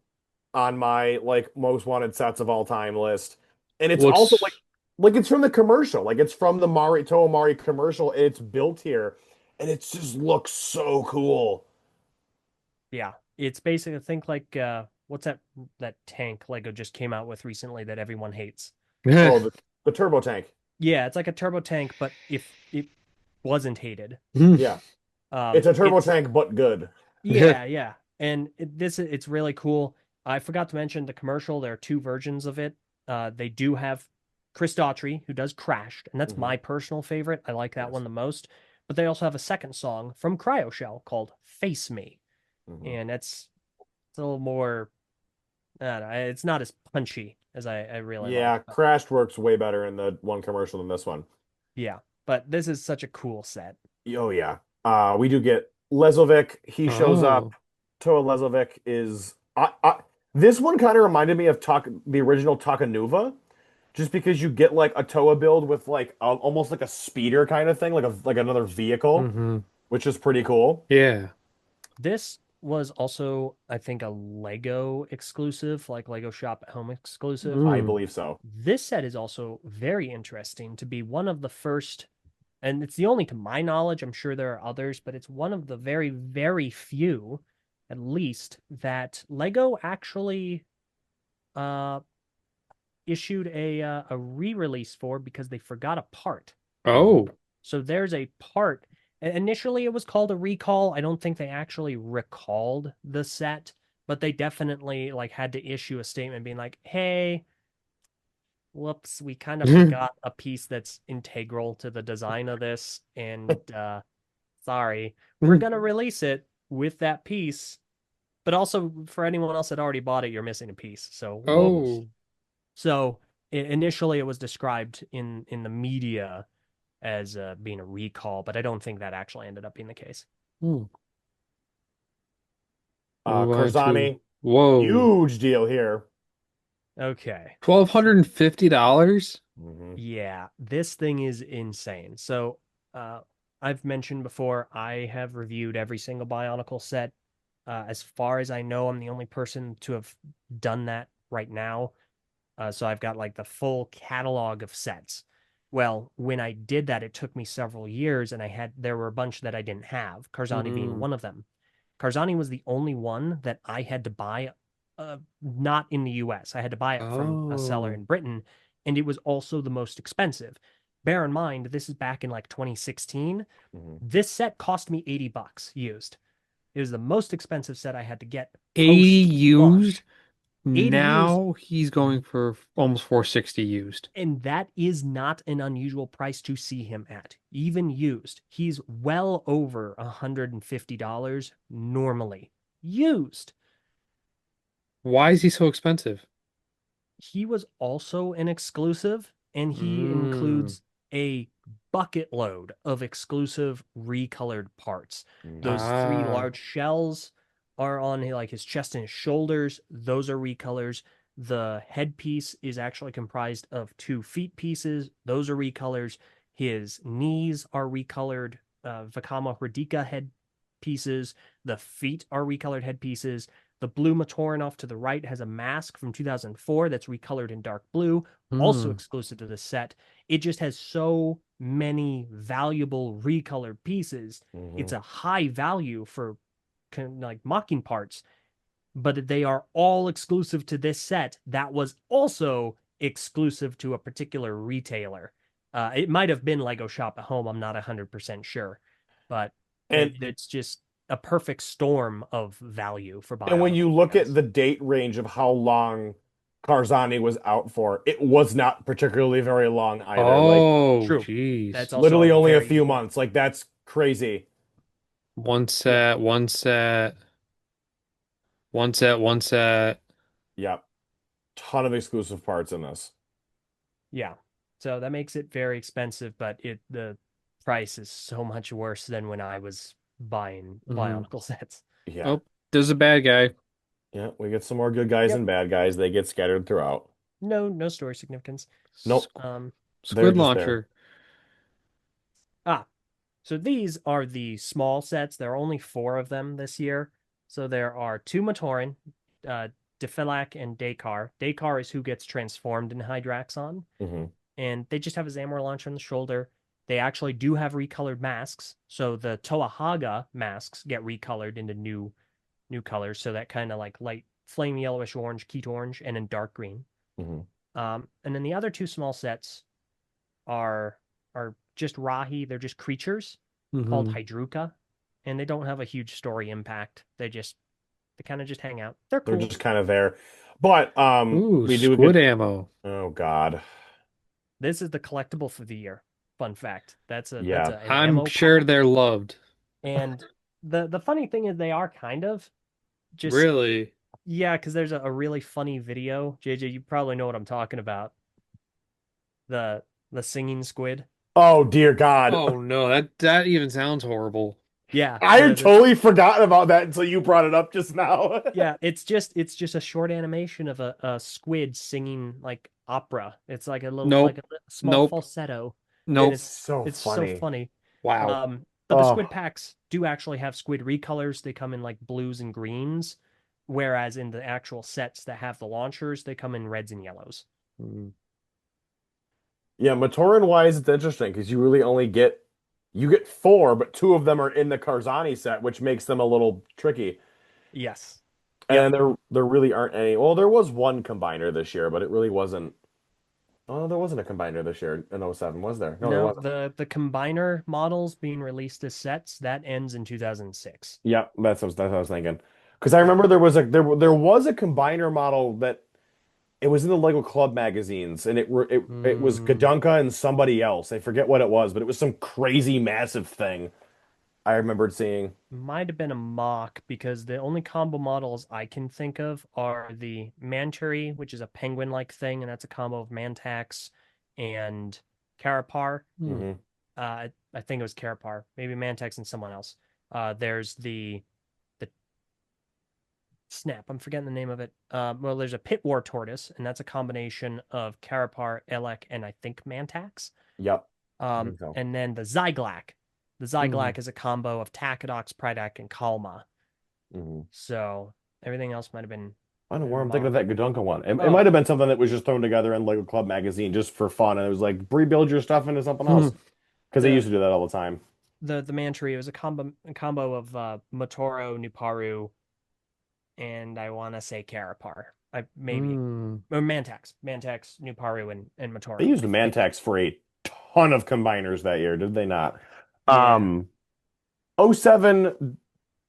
S1: on my like most wanted sets of all time list. And it's also
S2: Looks
S1: like it's from the commercial. Like it's from the Toa Mari commercial. And it's built here. And it just looks so cool.
S3: Yeah, it's basically think like what's that tank Lego just came out with recently that everyone hates.
S1: Oh, the turbo tank.
S3: Yeah, it's like a turbo tank, but if it wasn't hated,
S2: Hmm.
S1: Yeah. It's a turbo
S3: it's
S1: tank, but good.
S3: yeah, and it's really cool. I forgot to mention the commercial. There are two versions of it. They do have Chris Daughtry who does Crashed, and that's
S1: Hmm.
S3: my personal favorite. I like that
S1: Yes.
S3: one the most. But they also have a second song from Cryoshell called "Face Me,"
S1: Hmm.
S3: and it's a little more I don't know, it's not as punchy as I really like,
S1: Yeah,
S3: but
S1: Crashed works way better in the one commercial than this one.
S3: yeah. But this is such a cool set.
S1: Oh yeah. We do get Lezovic. He shows up.
S2: Oh.
S1: Toa Lezovic is this one kind of reminded me of the original Takanuva, just because you get like a Toa build with like almost like a speeder kind of thing, like another vehicle,
S2: Hmm.
S1: which is pretty cool.
S2: Yeah.
S3: This was also, I think, a Lego exclusive, like Lego Shop at Home exclusive.
S1: I
S2: Mm.
S1: believe so.
S3: This set is also very interesting to be one of the first, and it's the only to my knowledge. I'm sure there are others, but it's one of the very, very few, at least, that Lego actually uh issued a re-release for because they forgot a part.
S2: Oh.
S3: So there's a part. Initially, it was called a recall. I don't think they actually recalled the set, but they definitely like had to issue a statement being like, "Hey, whoops, we kind of forgot a piece that's integral to the design of this, and sorry, we're gonna release it with that piece, but also for anyone else that already bought it, you're missing a piece. So whoops."
S2: Oh.
S3: So initially, it was described in the media as being a recall, but I don't think that actually ended up being the case.
S2: Hmm. Move on to
S1: Curzani,
S2: whoa.
S1: huge deal here.
S3: Okay.
S2: $1,250?
S1: Hmm.
S3: Yeah, this thing is insane. So, uh, I've mentioned before, I have reviewed every single Bionicle set. As far as I know, I'm the only person to have done that right now. So I've got like the full catalog of sets. Well, when I did that, it took me several years, and there were a bunch that I didn't have, Karzani being
S2: Mm.
S3: one of them. Karzani was the only one that I had to buy, not in the US. I had to buy it from a seller
S2: Oh.
S3: in Britain, and it was also the most expensive. Bear in mind, this is back in like 2016.
S1: Hmm.
S3: This set cost me $80 used. It was the most expensive set I had to get
S2: 80
S3: post
S2: used.
S3: launch. 80 used,
S2: Now he's going for almost 460 used.
S3: and that is not an unusual price to see him at. Even used, he's well over $150 normally. Used.
S2: Why is he so expensive?
S3: He was also an exclusive, and he
S2: Mm.
S3: includes a bucket load of exclusive recolored parts.
S1: Hmm.
S3: Those three
S2: Ah.
S3: large shells are on like his chest and his shoulders. Those are recolors. The headpiece is actually comprised of two feet pieces. Those are recolors. His knees are recolored Vakama Hrdika head pieces. The feet are recolored headpieces. The blue Matoran off to the right has a mask from 2004 that's recolored in dark blue, also
S2: Hmm.
S3: exclusive to the set. It just has so many valuable recolored pieces.
S1: Hmm.
S3: It's a high value for like mocking parts, but they are all exclusive to this set that was also exclusive to a particular retailer. It might have been Lego Shop at Home. I'm not 100% sure, but
S1: And
S3: it's just a perfect storm of value for
S1: and when
S3: Bionicle
S1: you look at
S3: fans.
S1: the date range of how long Karzani was out for, it was not particularly very long either. Like
S2: Oh,
S3: True.
S2: jeez.
S3: That's also
S1: literally
S3: a
S1: only a
S3: very
S1: few
S3: good point.
S1: months. Like that's crazy.
S2: One
S3: Yeah.
S2: set, one set, one set, one set.
S1: Yep. Ton of exclusive parts in this.
S3: Yeah. So that makes it very expensive, but the price is so much worse than when I was buying
S2: Hmm.
S3: Bionicle sets.
S1: Yeah.
S2: Oh, there's a bad guy.
S1: Yeah. We get some more good guys
S3: Yep.
S1: and bad guys. They get scattered throughout.
S3: No story significance.
S1: Nope.
S3: Um
S1: They're
S2: Squid
S1: just there.
S2: launcher.
S3: ah, so these are the small sets. There are only four of them this year. So there are two Matoran, uh Defilak and Dakar. Dakar is who gets transformed in Hydraxon,
S1: Hmm.
S3: and they just have a Zamor launcher on the shoulder. They actually do have recolored masks. So the Toahaga masks get recolored into new colors. So that kind of like light flame yellowish orange, keto orange, and then dark green.
S1: Hmm.
S3: And then the other two small sets are are just Rahi. They're just creatures called
S2: Hmm.
S3: Hydruka, and they don't have a huge story impact. They kind of just hang out. They're
S1: They're
S3: cool.
S1: just kind of there. But
S2: Ooh,
S1: we do
S2: squid
S1: get
S2: ammo.
S1: oh God.
S3: This is the collectible for the year. Fun fact.
S1: Yeah.
S3: An
S2: I'm
S3: ammo
S2: sure
S3: pack.
S2: they're loved.
S3: And the funny thing is they are kind of just
S2: Really?
S3: yeah, because there's a really funny video. JJ, you probably know what I'm talking about. The the singing squid.
S1: Oh dear God.
S2: Oh no, that even sounds horrible.
S3: Yeah,
S1: I had totally forgotten about that until you brought it up just now.
S3: yeah, it's just a short animation of a squid singing like opera. It's like a little
S2: Nope.
S3: small
S2: Nope.
S3: falsetto, and
S2: Nope.
S1: It's so
S3: it's so
S1: funny.
S3: funny.
S2: Wow.
S3: Um, But the squid
S1: Oh,
S3: packs do actually have squid recolors. They come in like blues and greens, whereas in the actual sets that have the launchers, they come in reds and yellows.
S1: mm. Yeah, Matoran wise, it's interesting because you really only get you get four, but two of them are in the Karzani set, which makes them a little tricky.
S3: Yes.
S1: And
S3: Yep.
S1: then there really aren't any. Well, there was one combiner this year, but it really wasn't. Oh, there wasn't a combiner this year in '07, was there? No, there
S3: No,
S1: wasn't.
S3: the combiner models being released as sets, that ends in 2006.
S1: Yeah, that's what I was thinking. Because I remember there was a combiner model that it was in the Lego Club magazines, and it was
S3: Hmm.
S1: Gadunka and somebody else. I forget what it was, but it was some crazy massive thing I remembered seeing.
S3: Might have been a mock because the only combo models I can think of are the Manturi, which is a penguin-like thing, and that's a combo of Mantax and Carapar.
S2: Hmm.
S1: Hmm.
S3: I think it was Carapar, maybe Mantax and someone else. There's the snap. I'm forgetting the name of it. Well, there's a Pit War Tortoise, and that's a combination of Carapar, Elec, and I think Mantax.
S1: Yep, I think so.
S3: And then the Zyglac. The
S2: Hmm.
S3: Zyglac is a combo of Tacadox, Pridak, and Kalma.
S1: Hmm.
S3: So everything else might have been
S1: I don't know where I'm thinking of
S3: mock.
S1: that Gadunka one. It might
S3: Oh,
S1: have been something that was just thrown together in Lego Club magazine just for fun, and it was like rebuild your stuff into something
S2: Hmm.
S1: else because they
S3: the
S1: used to do that all the time.
S3: the Mantry was a combo of Motoro, Nuparu, and I want to say Carapar. I maybe
S2: Hmm.
S3: or Mantax, Nuparu, and
S1: They
S3: Motoro.
S1: used
S3: I
S1: the
S3: think.
S1: Mantax for a ton of combiners that year, did they not?
S3: Yeah.
S1: Um, '07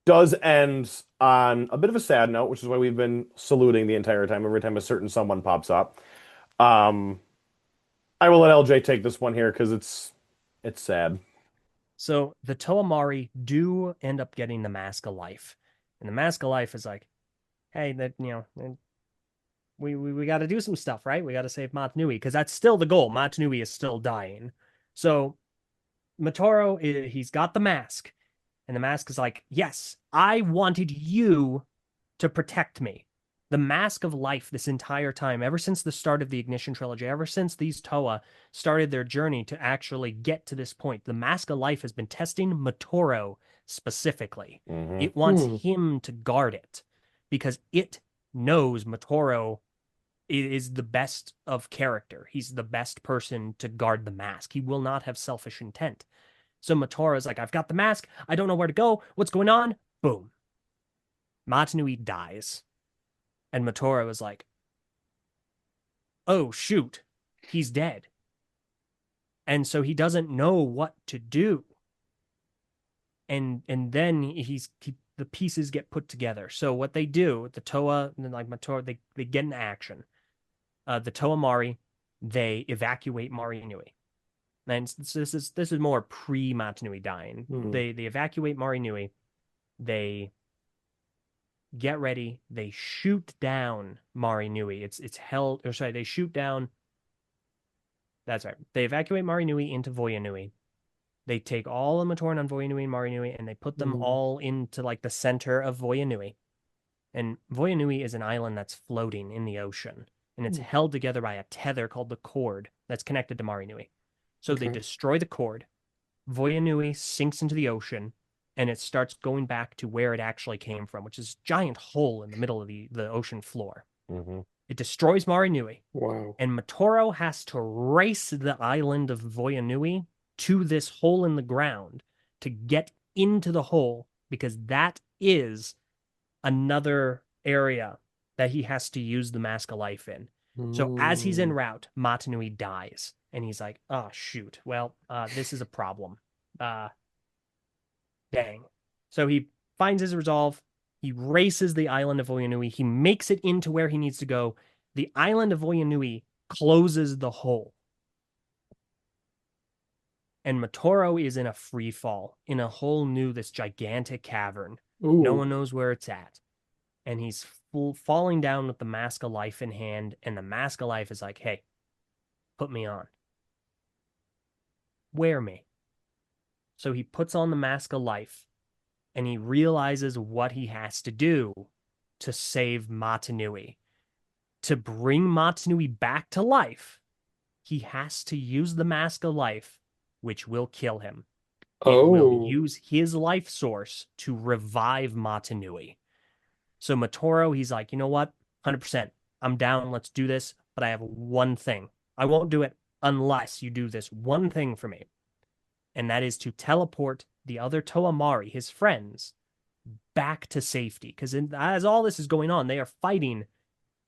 S1: does end on a bit of a sad note, which is why we've been saluting the entire time every time a certain someone pops up. Um, I will let LJ take this one here because it's sad.
S3: So the Toamari do end up getting the Mask of Life, and the Mask of Life is like, hey, that we got to do some stuff, right? We got to save Motunui because that's still the goal. Motunui is still dying. So Motoro, he's got the mask, and the mask is like, yes, I wanted you to protect me. The mask of life this entire time, ever since the start of the Ignition trilogy, ever since these Toa started their journey to actually get to this point, the mask of life has been testing Motoro specifically.
S1: Hmm.
S3: It wants
S2: Hmm.
S3: him to guard it because it knows Motoro is the best of character. He's the best person to guard the mask. He will not have selfish intent. So Matora's like, I've got the mask. I don't know where to go. What's going on? Boom. Matanui dies. And Matora was like, oh, shoot. He's dead. And so he doesn't know what to do. And then the pieces get put together. So what they do, the Toa, and then like Matora, they get in action. The Toa Mari, they evacuate Mari Nui. And this is more pre Matanui dying.
S2: Hmm.
S3: They evacuate Mari Nui. They get ready. They shoot down Mari Nui. It's held, or sorry, they shoot down. That's right. They evacuate Mari Nui into Voya Nui. They take all the Matoran on Voya Nui and Mari Nui, and they put them
S2: Hmm.
S3: all into like the center of Voya Nui. And Voya Nui is an island that's floating in the ocean, and it's
S2: Hmm.
S3: held together by a tether called the cord that's connected to Mari Nui. So they
S2: Okay.
S3: destroy the cord. Voya Nui sinks into the ocean, and it starts going back to where it actually came from, which is a giant hole in the middle of the ocean floor.
S1: Hmm.
S3: It destroys Mari Nui,
S2: Wow.
S3: and Matoro has to race the island of Voya Nui to this hole in the ground to get into the hole because that is another area that he has to use the Mask of Life in. So as he's en
S2: Hmm.
S3: route, Matanui dies, and he's like, "Oh shoot! Well, this is a problem. Uh, dang." So he finds his resolve. He races the island of Oyanui. He makes it into where he needs to go. The island of Oyanui closes the hole, and Matoro is in a free fall in a whole new, this gigantic cavern. No
S2: Ooh.
S3: one knows where it's at, and he's falling down with the Mask of Life in hand. And the Mask of Life is like, "Hey, put me on, wear me." So he puts on the Mask of Life, and he realizes what he has to do to save Matanui. To bring Matanui back to life, he has to use the Mask of Life, which will kill him. and will
S2: Oh,
S3: use his life source to revive Matanui. So Motoro, he's like, you know what? 100%. I'm down. Let's do this. But I have one thing. I won't do it unless you do this one thing for me. And that is to teleport the other Toamari, his friends, back to safety. Because as all this is going on, they are fighting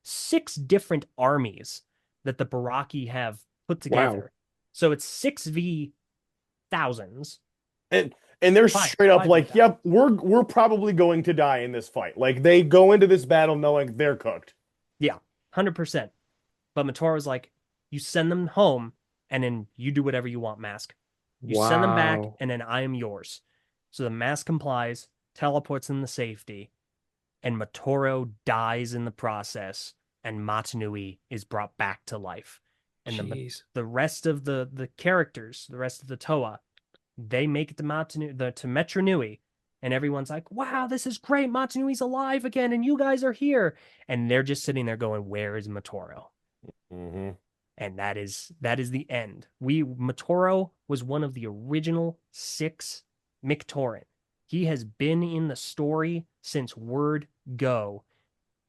S3: 6 different armies that the Baraki have put
S2: wow.
S3: together. So it's 6v thousands.
S1: And they're
S3: Five,
S1: straight up
S3: 5v
S1: like,
S3: thousands.
S1: "Yep, we're probably going to die in this fight." Like they go into this battle knowing they're cooked.
S3: Yeah, 100%. But Matoro's like, you send them home, and then you do whatever you want, Mask. You send them back,
S2: Wow.
S3: and then I am yours. So the Mask complies, teleports them to safety, and Matoro dies in the process, and Matanui is brought back to life. And
S2: Jeez.
S3: the rest of the characters, the rest of the Toa, they make it to Metro Nui, and everyone's like, "Wow, this is great! Matanui's alive again, and you guys are here." And they're just sitting there going, "Where is Matoro?"
S1: Hmm.
S3: And that is the end. Matoro was one of the original 6 Mictoran. He has been in the story since word go.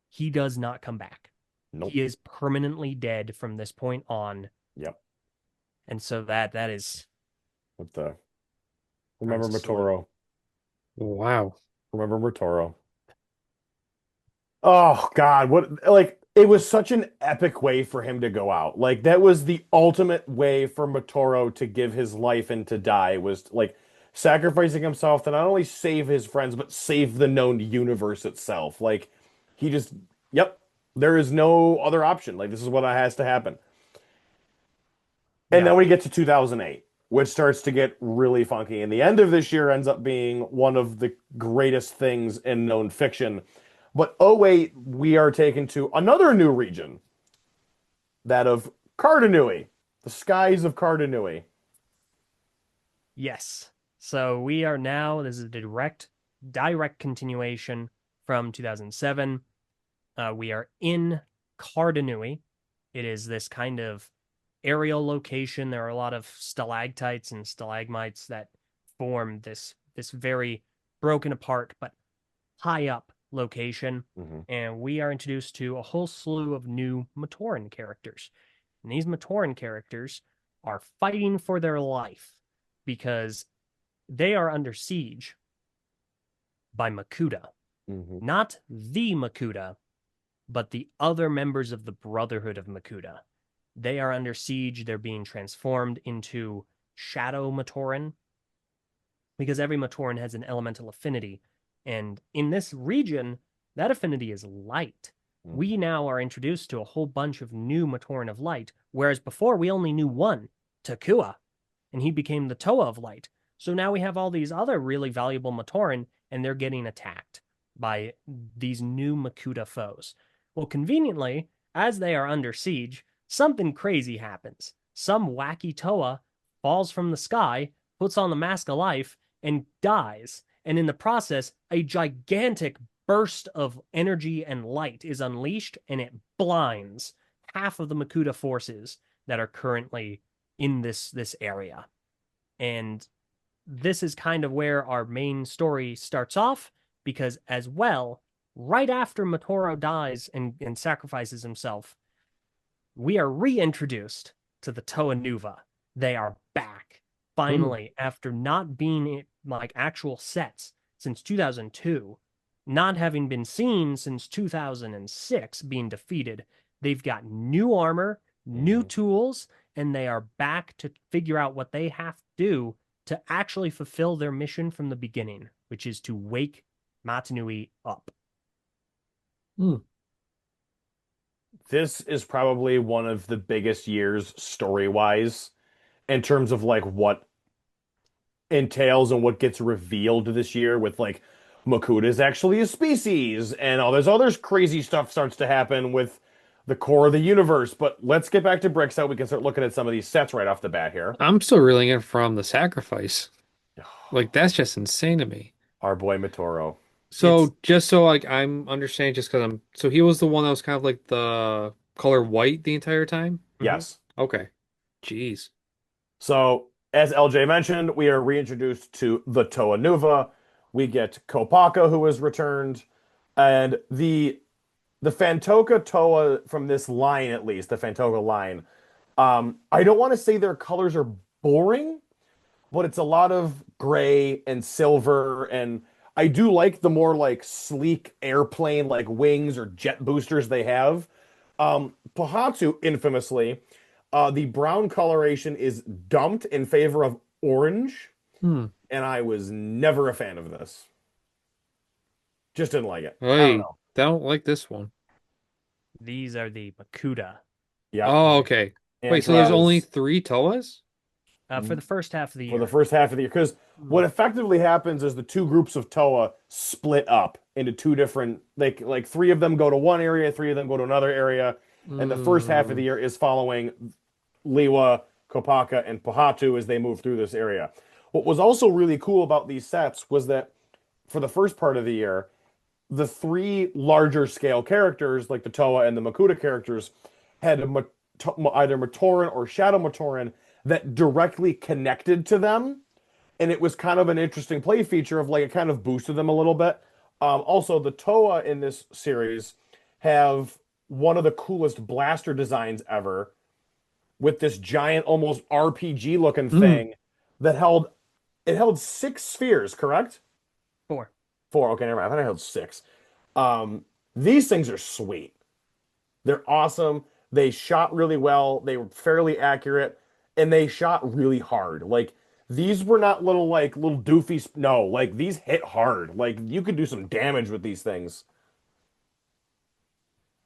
S3: He does not come back.
S1: Nope.
S3: He is permanently dead from this point on.
S1: Yep.
S3: And so that is
S1: What the?
S3: turns
S1: Remember
S3: to salute.
S1: Motoro.
S2: Wow.
S1: Remember Motoro. Oh God, what like it was such an epic way for him to go out. Like that was the ultimate way for Motoro to give his life and to die was like sacrificing himself to not only save his friends but save the known universe itself. Like he just yep, there is no other option. Like this is what has to happen. And
S3: Yeah.
S1: then we get to 2008, which starts to get really funky. And the end of this year ends up being one of the greatest things in known fiction. But oh 08, we are taken to another new region, that of Cardanui, the skies of Cardanui.
S3: Yes. So we are now, this is a direct continuation from 2007. We are in Cardanui. It is this kind of aerial location. There are a lot of stalactites and stalagmites that form this very broken apart but high up location.
S1: Hmm.
S3: And we are introduced to a whole slew of new Matoran characters. And these Matoran characters are fighting for their life because they are under siege by Makuta.
S1: Hmm.
S3: Not the Makuta, but the other members of the Brotherhood of Makuta. They are under siege. They're being transformed into Shadow Matoran because every Matoran has an elemental affinity. And in this region, that affinity is light. We now are introduced to a whole bunch of new Matoran of light, whereas before we only knew one, Takua, and he became the Toa of light. So now we have all these other really valuable Matoran, and they're getting attacked by these new Makuta foes. Well, conveniently, as they are under siege, something crazy happens. Some wacky Toa falls from the sky, puts on the mask of life, and dies. And in the process, a gigantic burst of energy and light is unleashed, and it blinds half of the Makuta forces that are currently in this area. And this is kind of where our main story starts off, because as well, right after Matoro dies and sacrifices himself, we are reintroduced to the Toa Nuva. They are back
S2: Hmm.
S3: finally after not being like actual sets since 2002, not having been seen since 2006, being defeated. They've got new armor, new
S1: Hmm.
S3: tools, and they are back to figure out what they have to do to actually fulfill their mission from the beginning, which is to wake Matanui up.
S2: Hmm.
S1: This is probably one of the biggest years story-wise in terms of like what entails and what gets revealed this year with like Makuta is actually a species and all this other crazy stuff starts to happen with the core of the universe. But let's get back to Brick so we can start looking at some of these sets right off the bat here.
S2: I'm still reeling it from the sacrifice. Like that's just insane to me.
S1: Our boy Mitoro.
S3: It's
S2: So just so like I'm understanding, just because I'm so he was the one that was kind of like the color white the entire time.
S3: mm-hmm.
S1: Yes.
S2: Okay. Jeez.
S1: So As LJ mentioned, we are reintroduced to the Toa Nuva. We get Kopaka, who has returned, and the Fantoka Toa from this line, at least the Fantoka line. I don't want to say their colors are boring, but it's a lot of gray and silver, and I do like the more like sleek airplane like wings or jet boosters they have. Pahatu, infamously, the brown coloration is dumped in favor of orange,
S2: Hmm.
S1: and I was never a fan of this. Just didn't like it. I don't
S2: I
S1: know.
S2: don't like this one.
S3: These are the Makuta.
S1: Yep.
S2: Oh, okay. Wait, so there's only
S1: Antraz
S2: three Toas?
S3: For the first half of the
S1: for the
S3: year.
S1: first half of the year. Because
S2: Hmm.
S1: what effectively happens is the two groups of Toa split up into two different, like three of them go to one area, three of them go to another area, and the first half of
S2: Hmm.
S1: the year is following Liwa, Kopaka, and Pahatu as they move through this area. What was also really cool about these sets was that for the first part of the year, the three larger scale characters, like the Toa and the Makuta characters, had either Matoran or Shadow Matoran that directly connected to them, and it was kind of an interesting play feature of like it kind of boosted them a little bit. Also, the Toa in this series have one of the coolest blaster designs ever with this giant, almost RPG looking
S2: Hmm.
S1: thing that held six spheres, correct?
S3: Four.
S1: Four. Okay, never mind. I thought I held six. These things are sweet. They're awesome. They shot really well. They were fairly accurate, and they shot really hard. Like these were not little doofy. No, like these hit hard. Like you could do some damage with these things.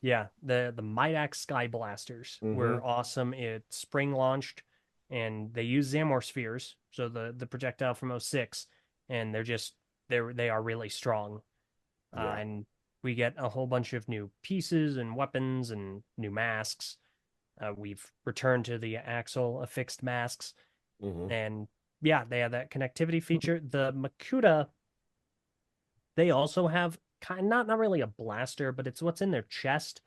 S3: Yeah, the Midax Sky Blasters
S1: Hmm.
S3: were awesome. It spring launched, and they use Zamor spheres, so the projectile from '06, and they are really strong.
S1: Yeah.
S3: And we get a whole bunch of new pieces and weapons and new masks. We've returned to the axle affixed masks,
S1: Hmm.
S3: and yeah, they have that connectivity feature. The Makuta, they also have not really a blaster, but it's what's in their chest.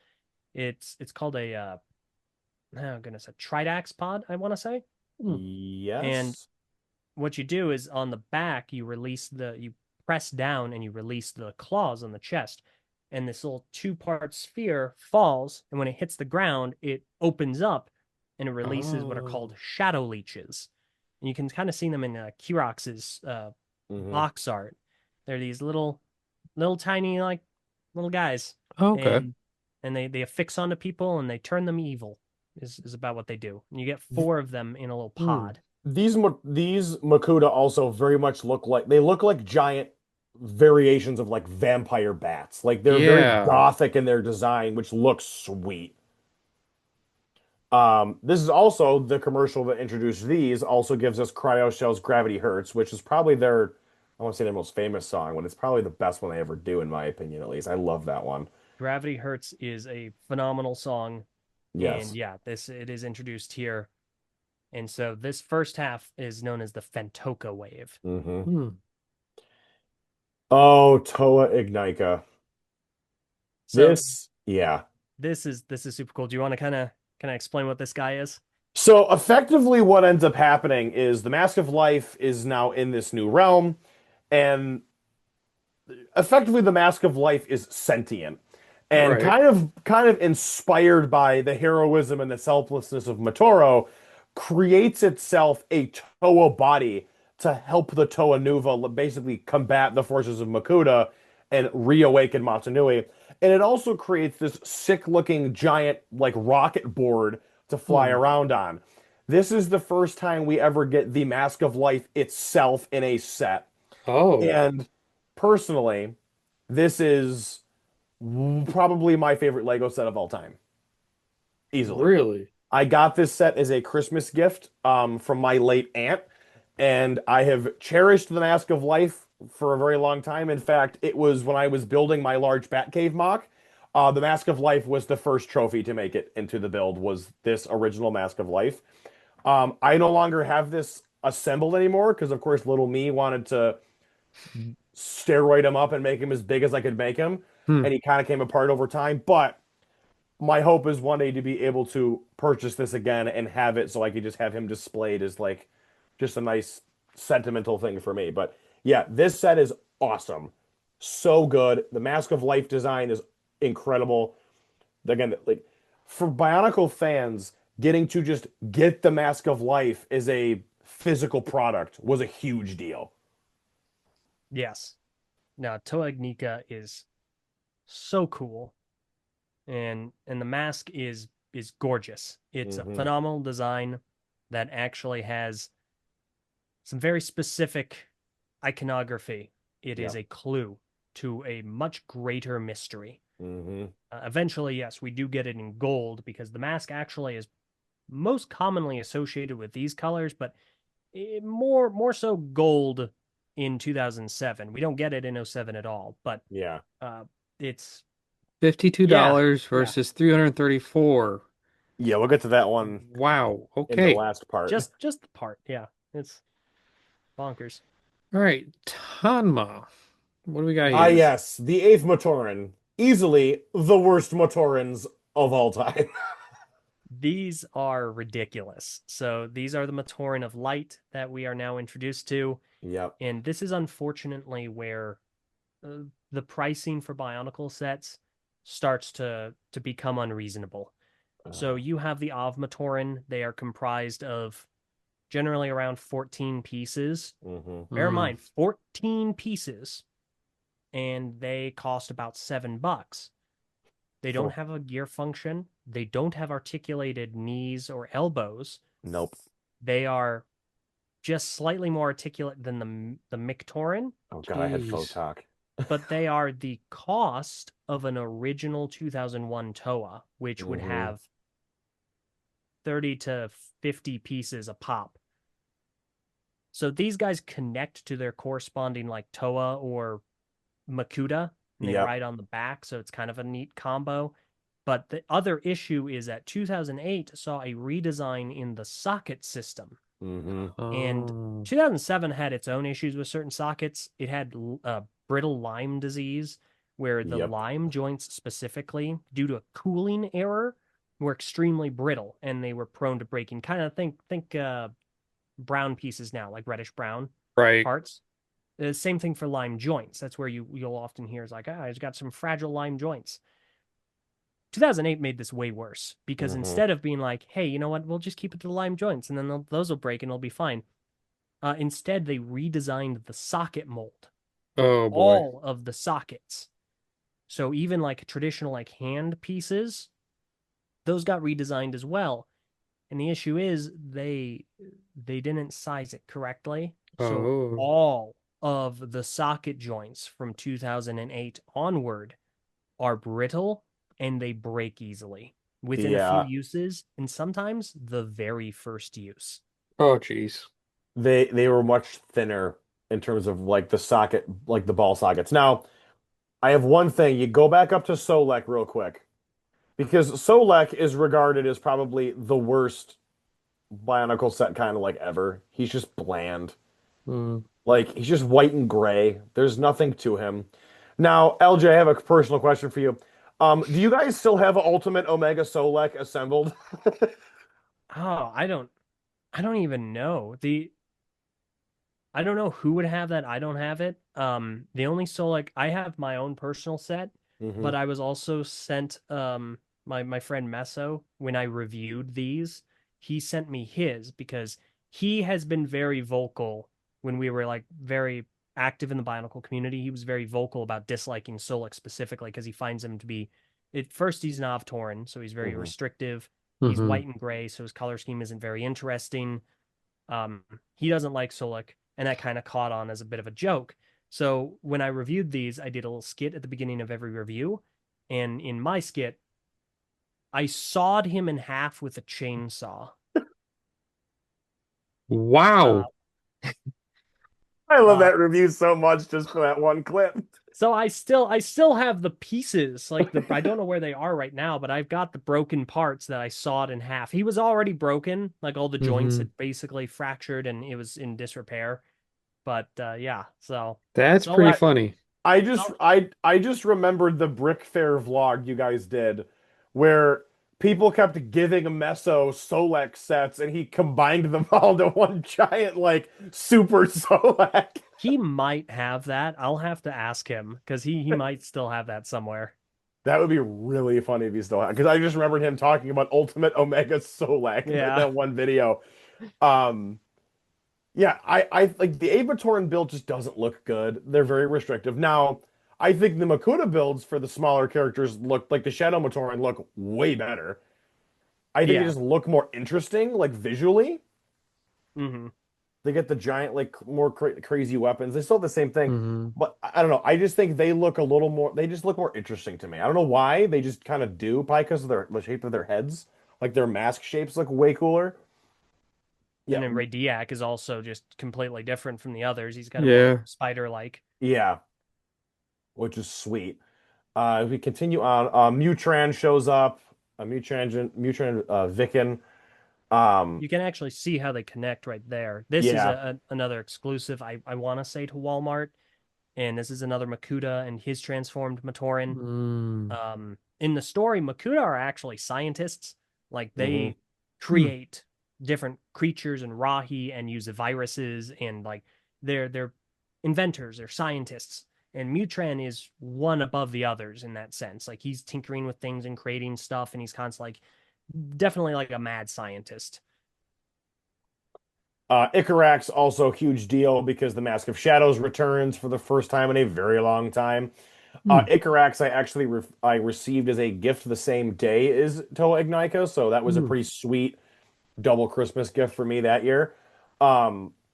S3: It's called a oh goodness, a Tridax pod, I want to say.
S2: Hmm.
S3: And
S1: Yes.
S3: what you do is on the back, you press down and you release the claws on the chest. And this little two-part sphere falls, and when it hits the ground, it opens up and it releases what are
S1: Oh.
S3: called shadow leeches. And you can kind of see them in Kirox's
S1: Hmm.
S3: box art. They're these little tiny like little guys,
S2: Oh, okay.
S3: and they affix onto people and they turn them evil. Is about what they do. And you get four of them in a little
S1: Hmm.
S3: pod.
S1: These Makuta also very much look like giant variations of like vampire bats. Like they're very
S2: Yeah.
S1: gothic in their design, which looks sweet. This is also the commercial that introduced these, also gives us Cryo Shell's Gravity Hurts, which is probably I want to say their most famous song, but it's probably the best one they ever do, in my opinion, at least. I love that one.
S3: Gravity Hurts is a phenomenal song, and
S1: Yes.
S3: yeah, this it is introduced here. And so this first half is known as the Fantoka wave.
S1: Hmm.
S2: Hmm.
S1: Oh, Toa Ignika.
S3: So
S1: Yeah.
S3: this is super cool. Do you want to kind of explain what this guy is?
S1: So effectively, what ends up happening is the Mask of Life is now in this new realm, and effectively the Mask of Life is sentient and
S2: Right.
S1: kind of inspired by the heroism and the selflessness of Matoro, creates itself a Toa body to help the Toa Nuva basically combat the forces of Makuta and reawaken Matanui. And it also creates this sick-looking giant like rocket board to fly
S2: Hmm.
S1: around on. This is the first time we ever get the Mask of Life itself in a set.
S2: Oh,
S1: And personally, this is probably my favorite Lego set of all time, easily.
S2: really?
S1: I got this set as a Christmas gift from my late aunt, and I have cherished the Mask of Life for a very long time. In fact, it was when I was building my large Batcave mock. The Mask of Life was the first trophy to make it into the build, was this original Mask of Life. I no longer have this assembled anymore because, of course, little me wanted to steroid him up and make him as big as I could make him.
S2: Hmm.
S1: And he kind of came apart over time. But my hope is one day to be able to purchase this again and have it so I could just have him displayed as like just a nice sentimental thing for me. But yeah, this set is awesome. So good. The Mask of Life design is incredible. Again, like for Bionicle fans, getting to just get the Mask of Life as a physical product was a huge deal.
S3: Yes. Now, Toa Agnika is so cool, and the mask is gorgeous. It's a
S1: Hmm.
S3: phenomenal design that actually has some very specific iconography. It
S1: Yeah.
S3: is a clue to a much greater mystery.
S1: Hmm.
S3: Eventually, yes, we do get it in gold because the mask actually is most commonly associated with these colors, but more so gold in 2007. We don't get it in '07 at all, but
S1: Yeah.
S3: uh, it's yeah,
S2: $52
S3: yeah,
S2: versus 334.
S1: Yeah, we'll get to that one
S2: Wow.
S1: in the
S2: Okay.
S1: last part.
S3: just the part. Yeah, it's bonkers.
S2: All right. Tanma. What do we got
S1: Ah,
S2: here?
S1: yes, the eighth Matoran. Easily the worst Matorans of all time.
S3: These are ridiculous. So these are the Matoran of Light that we are now introduced to,
S1: Yep.
S3: and this is unfortunately where the pricing for Bionicle sets starts to become unreasonable. So
S1: Uh,
S3: you have the Matoran. They are comprised of generally around 14 pieces.
S1: hmm.
S3: Bear in
S2: Mm.
S3: mind, 14 pieces, and they cost about $7. They don't
S1: For
S3: have a gear function. They don't have articulated knees or elbows.
S1: nope.
S3: They are just slightly more articulate than the Mictoran,
S1: Oh God, I had
S2: Jeez.
S1: Photok.
S3: but they are the cost of an original 2001 Toa, which would
S1: Hmm.
S3: have 30 to 50 pieces a pop. So these guys connect to their corresponding like Toa or Makuta, and they
S1: Yep.
S3: ride on the back, so it's kind of a neat combo. But the other issue is that 2008 saw a redesign in the socket system,
S1: Hmm.
S3: and
S2: Oh.
S3: 2007 had its own issues with certain sockets. It had brittle Lyme disease, where the
S1: Yep.
S3: Lyme joints specifically, due to a cooling error, were extremely brittle and they were prone to breaking. Kind of think brown pieces now, like reddish brown
S2: Right.
S3: parts. The same thing for lime joints. That's where you'll often hear is like, I've got some fragile lime joints. 2008 made this way worse because
S1: Hmm.
S3: instead of being like, hey, you know what, we'll just keep it to the lime joints and then those will break and it'll be fine. Instead, they redesigned the socket mold for
S2: Oh boy.
S3: all of the sockets. So even like traditional like hand pieces, those got redesigned as well. And the issue is they didn't size it correctly. So
S2: Oh.
S3: all of the socket joints from 2008 onward are brittle and they break easily within a few
S1: Yeah.
S3: uses and sometimes the very first use.
S2: Oh jeez.
S1: They were much thinner in terms of like the socket, like the ball sockets. Now, I have one thing. You go back up to Solek real quick because Solek is regarded as probably the worst Bionicle set kind of like ever. He's just bland.
S2: Mm.
S1: Like he's just white and gray. There's nothing to him. Now, LJ, I have a personal question for you. Do you guys still have Ultimate Omega Solek assembled?
S3: Oh, I don't even know. I don't know who would have that. I don't have it. The only so like I have my own personal set,
S1: Hmm.
S3: but I was also sent my friend Meso when I reviewed these, he sent me his because he has been very vocal when we were like very active in the Bionicle community. He was very vocal about disliking Solix specifically because he finds him to be at first he's an Avtoran, so he's very
S1: Hmm.
S3: restrictive. He's
S2: Hmm.
S3: white and gray, so his color scheme isn't very interesting. He doesn't like Solik, and that kind of caught on as a bit of a joke. So when I reviewed these, I did a little skit at the beginning of every review, and in my skit, I sawed him in half with a chainsaw. Uh,
S2: Wow.
S1: I love
S3: uh,
S1: that review so much just for that one clip.
S3: so I still have the pieces, like I don't know where they are right now, but I've got the broken parts that I sawed in half. He was already broken, like all the joints
S2: Hmm.
S3: had basically fractured and it was in disrepair. But yeah,
S2: That's
S3: so
S2: pretty
S3: like
S1: I
S2: funny.
S1: I just remembered the Brick Fair vlog you guys did where people kept giving Meso Solek sets, and he combined them all to one giant like super Solek.
S3: He might have that. I'll have to ask him because he might still have that somewhere.
S1: That would be really funny if he still had, because I just remembered him talking about Ultimate Omega Solek in
S3: Yeah.
S1: that one video. Um, yeah, I like the Abatoran build just doesn't look good. They're very restrictive. Now, I think the Makuta builds for the smaller characters look like the Shadow Matoran look way better. I think they
S3: Yeah.
S1: just look more interesting, like visually.
S3: Hmm.
S1: They get the giant, like more crazy weapons. They still have the same thing,
S2: Hmm.
S1: but I don't know. I just think they look a little more. They just look more interesting to me. I don't know why. They just kind of do, probably because of the shape of their heads. Like their mask shapes look way cooler.
S3: And
S1: Yeah,
S3: then Radiac is also just completely different from the others. He's kind of more
S2: Yeah.
S3: spider-like.
S1: yeah, which is sweet. If we continue on, Mutran shows up. Mutran, Viken. Um,
S3: You can actually see how they connect right there. This is
S1: yeah.
S3: another exclusive, I want to say, to Walmart. And this is another Makuta and his transformed Matoran.
S2: Mm.
S3: In the story, Makuta are actually scientists. Like
S1: Hmm.
S3: they
S2: Hmm.
S3: create different creatures and Rahi and use viruses and like they're inventors, they're scientists. And Mutran is one above the others in that sense. Like he's tinkering with things and creating stuff, and he's constantly like definitely like a mad scientist.
S1: Icarax also huge deal because the Mask of Shadows returns for the first time in a very long time.
S2: Hmm.
S1: Icarax I actually I received as a gift the same day as Toa Ignika, so that was a
S2: Hmm.
S1: pretty sweet double Christmas gift for me that year.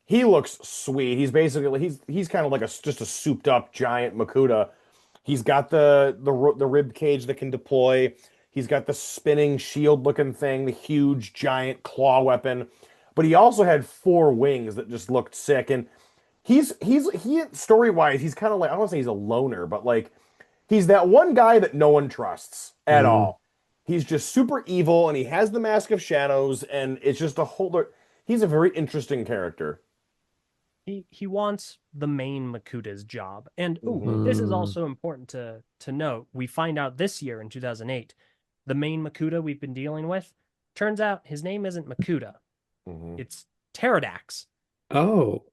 S1: He looks sweet. He's basically he's kind of like just a souped up giant Makuta. He's got the rib cage that can deploy. He's got the spinning shield looking thing, the huge giant claw weapon. But he also had four wings that just looked sick. And he story wise, he's kind of like, I don't want to say he's a loner, but like he's that one guy that no one trusts at
S2: Hmm.
S1: all. He's just super evil, and he has the Mask of Shadows, and it's just a whole. He's a very interesting character.
S3: He wants the main Makuta's job. And
S1: Hmm.
S3: this is
S2: Hmm.
S3: also important to note. We find out this year in 2008, the main Makuta we've been dealing with, turns out his name isn't Makuta.
S1: Hmm.
S3: It's Pterodax
S2: Oh.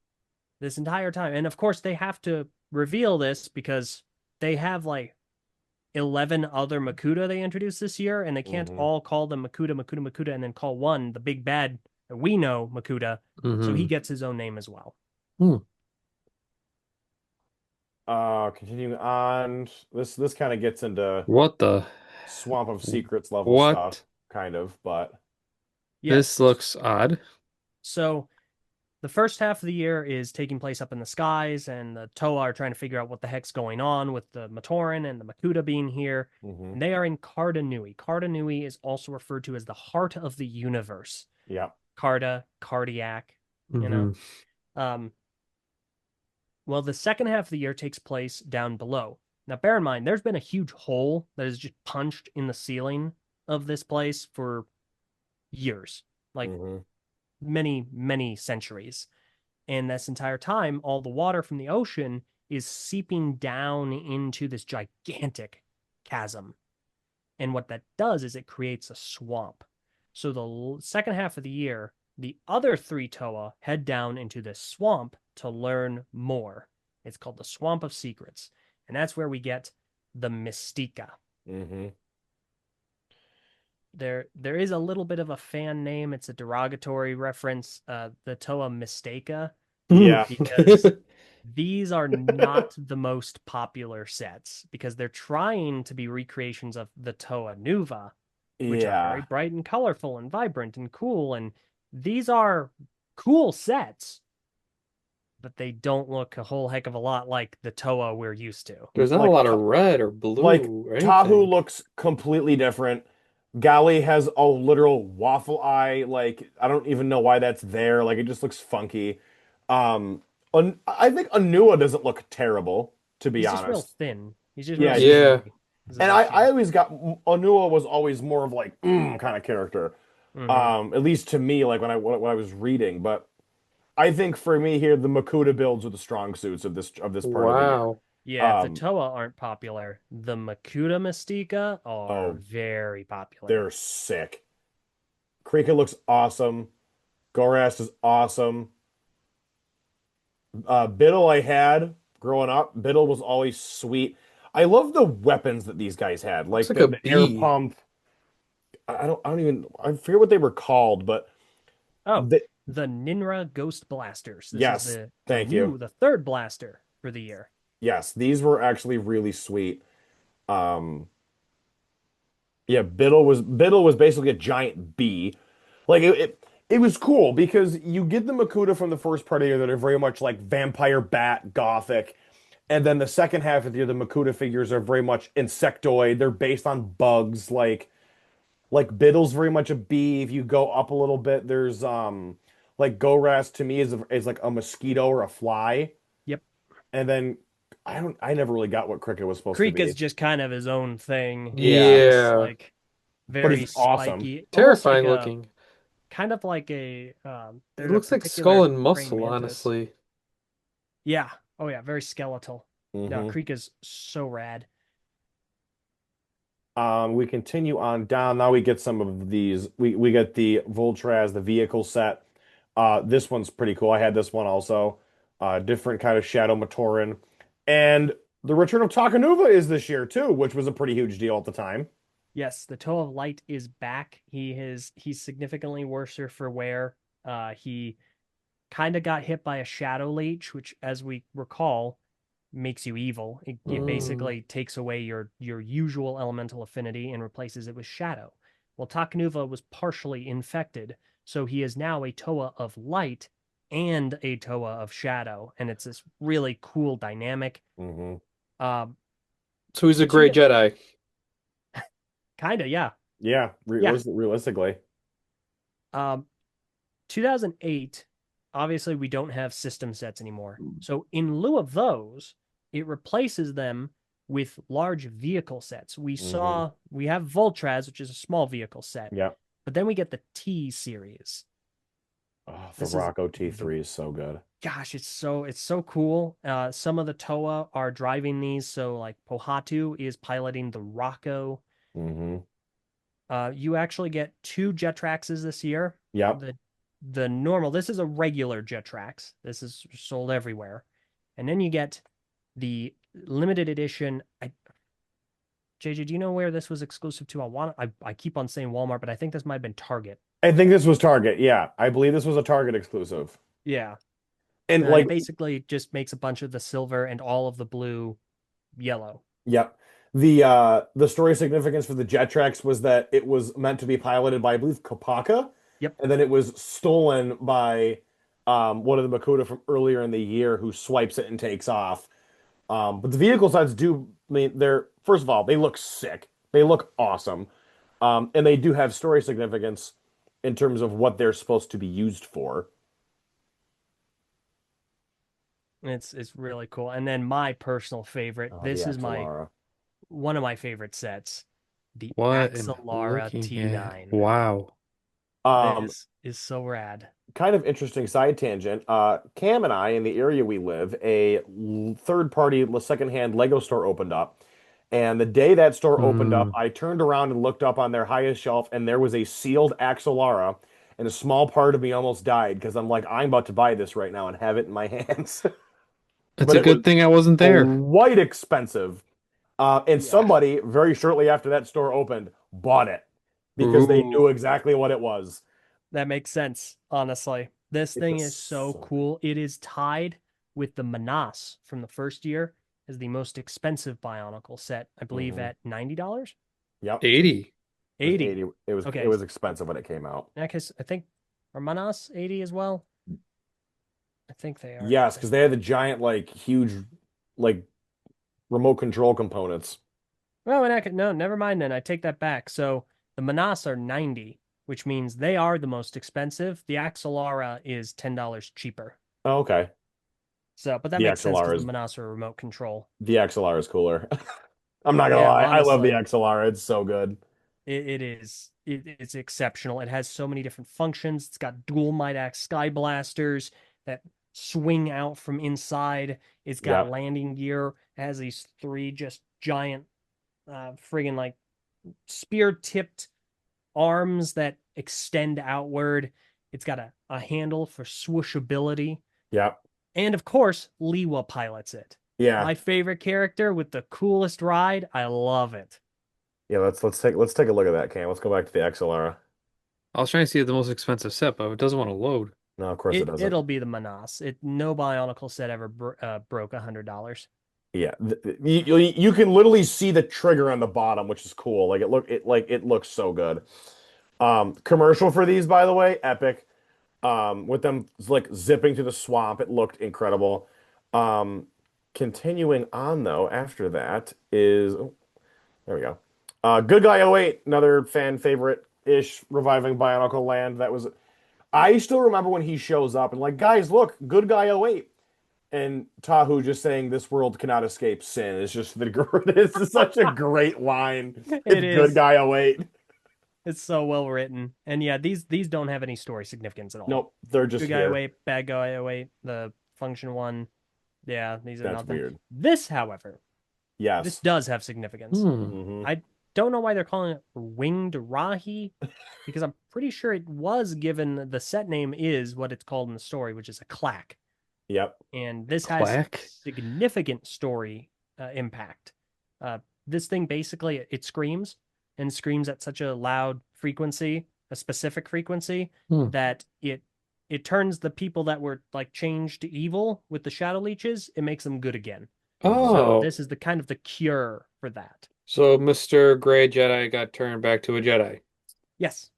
S3: this entire time. And of course they have to reveal this because they have like 11 other Makuta they introduced this year, and they can't
S1: Hmm.
S3: all call them Makuta, Makuta, Makuta, and then call one the big bad that we know Makuta. So he
S2: Hmm.
S3: gets his own name as well.
S2: Hmm.
S1: Continuing on, this kind of gets into
S2: What the?
S1: Swamp of Secrets level stuff,
S2: What?
S1: kind of, but
S2: This
S3: Yes.
S2: looks odd.
S3: So the first half of the year is taking place up in the skies, and the Toa are trying to figure out what the heck's going on with the Matoran and the Makuta being here.
S1: hmm.
S3: And they are in Carda Nui. Carda Nui is also referred to as the heart of the universe.
S1: Yeah.
S3: Carda, cardiac, you know.
S2: Hmm.
S3: Um, well, the second half of the year takes place down below. Now, bear in mind, there's been a huge hole that is just punched in the ceiling of this place for years, like
S1: Hmm.
S3: many, many centuries. And this entire time, all the water from the ocean is seeping down into this gigantic chasm. And what that does is it creates a swamp. So the second half of the year, the other three Toa head down into this swamp to learn more. It's called the Swamp of Secrets. And that's where we get the Mystica.
S1: Hmm.
S3: There is a little bit of a fan name. It's a derogatory reference, the Toa Mistaka,
S1: Yeah.
S3: because these are not the most popular sets because they're trying to be recreations of the Toa Nuva, which are very
S1: Yeah.
S3: bright and colorful and vibrant and cool. And these are cool sets, but they don't look a whole heck of a lot like the Toa we're used to.
S2: There's not a
S1: Like
S2: lot of red or
S1: like
S2: blue or
S1: Tahu
S2: anything.
S1: looks completely different. Gali has a literal waffle eye. Like I don't even know why that's there. Like it just looks funky. I think Anua doesn't look terrible, to be
S3: He's just real
S1: honest.
S3: thin. He's just real
S1: Yeah, he's
S2: Yeah.
S3: skinny. Is
S1: and
S3: his
S1: I
S3: issue.
S1: always got Anua was always more of like kind of character.
S3: Hmm.
S1: At least to me, like when I was reading. But I think for me here, the Makuta builds are the strong suits of this part of the year.
S2: Wow.
S3: Yeah, if the
S1: Um,
S3: Toa aren't popular, the Makuta Mystica are
S1: oh,
S3: very popular.
S1: they're sick. Krika looks awesome. Goras is awesome. Biddle I had growing up. Biddle was always sweet. I love the weapons that these guys had,
S2: Looks
S1: like
S2: like a
S1: the air
S2: bee.
S1: pump. I don't even I forget what they were called, but
S3: Oh,
S1: the,
S3: the Ninra Ghost Blasters. This is
S1: yes,
S3: the
S1: thank you.
S3: the third blaster for the year.
S1: Yes, these were actually really sweet. Um, yeah, Biddle was basically a giant bee. Like it was cool because you get the Makuta from the first part of the year that are very much like vampire bat gothic. And then the second half of the year, the Makuta figures are very much insectoid. They're based on bugs. Like Biddle's very much a bee. If you go up a little bit, there's like Goras to me is like a mosquito or a fly.
S3: Yep.
S1: And then I never really got what Cricket was supposed to
S3: Creek
S1: be.
S3: is just kind of his own thing. He's
S1: Yeah,
S3: just
S2: Yeah.
S3: like
S1: but
S3: very
S1: he's awesome.
S3: spiky, almost like
S2: Terrifying
S3: a
S2: looking.
S3: kind of like a
S2: It
S3: there's a
S2: looks like skull
S3: particular
S2: and
S3: praying
S2: muscle,
S3: mantis.
S2: honestly.
S3: Yeah. Oh yeah, very skeletal. No,
S1: Hmm
S3: Creek is so rad.
S1: We continue on down. Now we get some of these. We get the Voltraz, the vehicle set. This one's pretty cool. I had this one also. Different kind of Shadow Matoran. And the return of Takanuva is this year too, which was a pretty huge deal at the time.
S3: Yes, the Toe of Light is back. He's significantly worse for wear. He kind of got hit by a Shadow Leech, which, as we recall, makes you evil. It
S1: Hmm
S2: Mm.
S3: basically takes away your usual elemental affinity and replaces it with Shadow. Well, Takanuva was partially infected, so he is now a Toa of Light and a Toa of Shadow, and it's this really cool dynamic.
S1: hmm
S3: Um,
S2: So he's a
S3: but you
S2: great
S3: get
S2: Jedi.
S3: kind of yeah,
S1: Yeah,
S3: yeah.
S1: realistically.
S3: Um, 2008, obviously we don't have system sets anymore. So in lieu of those, it replaces them with large vehicle sets.
S1: Hmm
S3: We have Voltraz, which is a small vehicle set,
S1: Yeah.
S3: but then we get the T series.
S1: Oh, the
S3: This is
S1: Rocco
S3: the
S1: T3 is so good.
S3: gosh, it's so cool. Some of the Toa are driving these, so like Pohatu is piloting the Rocco.
S1: Hmm
S3: You actually get two Jetraxes this year.
S1: Yep.
S3: The normal, this is a regular Jetrax. This is sold everywhere. And then you get the limited edition. JJ, do you know where this was exclusive to? I keep on saying Walmart, but I think this might have been Target.
S1: I think this was Target. Yeah, I believe this was a Target exclusive.
S3: Yeah.
S1: And
S3: And it
S1: like,
S3: basically just makes a bunch of the silver and all of the blue yellow.
S1: yep. The story significance for the Jet Tracks was that it was meant to be piloted by, I believe, Kopaka,
S3: Yep.
S1: and then it was stolen by one of the Makuta from earlier in the year who swipes it and takes off. But the vehicle sides do, I mean, they're first of all, they look sick. They look awesome. And they do have story significance in terms of what they're supposed to be used for.
S3: It's really cool. And then my personal favorite,
S1: Oh, the
S3: this is my
S1: Axelara.
S3: one of my favorite sets, the
S2: What am I
S3: Axelara
S2: looking at?
S3: T9.
S2: Wow.
S1: Um,
S3: This is so rad.
S1: Kind of interesting side tangent. Cam and I, in the area we live, third-party secondhand Lego store opened up. And the day that store opened up,
S2: Mm.
S1: I turned around and looked up on their highest shelf, and there was a sealed Axelara. And a small part of me almost died because I'm like, I'm about to buy this right now and have it in my hands.
S2: It's
S1: But
S2: a
S1: it was
S2: good thing I wasn't there.
S1: quite expensive. And
S3: Yeah,
S1: somebody very shortly after that store opened bought it because they
S2: Ooh.
S1: knew exactly what it was.
S3: that makes sense, honestly. This
S1: It's
S3: thing is
S1: just
S3: so
S1: so good.
S3: cool. It is tied with the Manas from the first year as the most expensive Bionicle set, I believe
S1: Hmm
S3: at $90?
S1: Yep.
S2: 80.
S1: It was
S3: 80.
S1: 80. It
S3: Okay.
S1: was expensive when it came out.
S3: In that case, I think are Manas 80 as well? I think they are.
S1: Yes, because they had the giant, like huge, like remote control components.
S3: Well, no, never mind then. I take that back. So the Manas are 90, which means they are the most expensive. The Axelara is $10 cheaper.
S1: Oh, okay.
S3: So, but that
S1: The
S3: makes sense because
S1: XLR
S3: the
S1: is
S3: Manas are remote control.
S1: the XLR is cooler. I'm not gonna
S3: Yeah,
S1: lie. I love the
S3: honestly,
S1: XLR. It's so good.
S3: it is. It's exceptional. It has so many different functions. It's got dual Might Axe Sky Blasters that swing out from inside. It's got
S1: Yep.
S3: landing gear. It has these three just giant, friggin' like spear tipped arms that extend outward. It's got a handle for swooshability.
S1: Yep.
S3: And of course, Liwa pilots it.
S1: Yeah.
S3: My favorite character with the coolest ride. I love it.
S1: Yeah, let's take a look at that, Cam. Let's go back to the XLR.
S2: I was trying to see the most expensive set, but it doesn't want to load.
S1: No, of course it doesn't.
S3: It'll be the Manas. No Bionicle set ever broke $100.
S1: Yeah, you can literally see the trigger on the bottom, which is cool. It looks so good. Commercial for these, by the way, epic. With them like zipping through the swamp, it looked incredible. Um, Continuing on though, after that is there we go. Good Guy 08, another fan favorite ish reviving Bionicle Land. That was I still remember when he shows up and like, guys, look, Good Guy 08. And Tahu just saying this world cannot escape sin is just this is such a great line.
S3: It
S1: It's Good
S3: is.
S1: Guy 08.
S3: It's so well written. And yeah, these don't have any story significance at all.
S1: Nope, they're just
S3: Good guy
S1: here.
S3: away, bad guy away, the function one. Yeah, these are
S1: That's
S3: nothing.
S1: weird.
S3: This, however, this
S1: Yes.
S3: does have significance.
S2: Hmm.
S1: Hmm.
S3: I don't know why they're calling it Winged Rahi, because I'm pretty sure it was given the set name is what it's called in the story, which is a clack.
S1: Yep.
S3: And this has
S2: Clack?
S3: significant story impact. This thing basically it screams and screams at such a loud frequency, a specific frequency, that it turns the people that were like changed to evil with the shadow leeches, it makes them good again. So
S2: Oh,
S3: this is the kind of the cure for that.
S2: so Mr. Gray Jedi got turned back to a Jedi.
S3: Yes.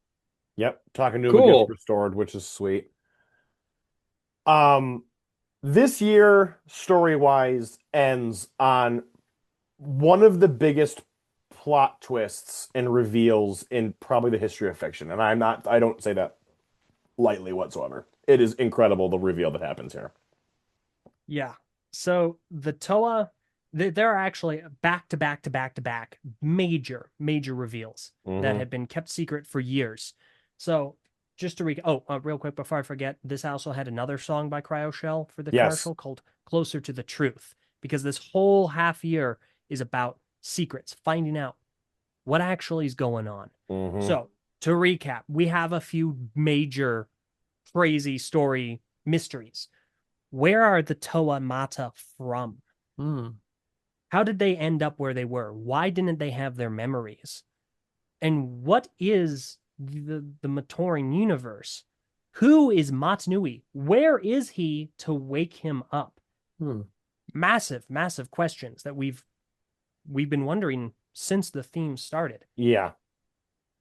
S1: Yep. Takanuva gets
S2: Cool.
S1: restored, which is sweet. Um, this year, story-wise, ends on one of the biggest plot twists and reveals in probably the history of fiction. And I don't say that lightly whatsoever. It is incredible the reveal that happens here.
S3: Yeah. So the Toa, there are actually back to back to back to back major reveals that
S1: Hmm.
S3: have been kept secret for years. So just to real quick before I forget, this also had another song by Cryoshell for the
S1: Yes.
S3: commercial called "Closer to the Truth," because this whole half year is about secrets, finding out what actually is going on.
S1: Hmm.
S3: So to recap, we have a few major crazy story mysteries. Where are the Toa Mata from?
S2: Hmm.
S3: How did they end up where they were? Why didn't they have their memories? And what is the Matoran universe? Who is Matnui? Where is he to wake him up?
S2: Hmm.
S3: Massive questions that we've been wondering since the theme started.
S1: Yeah.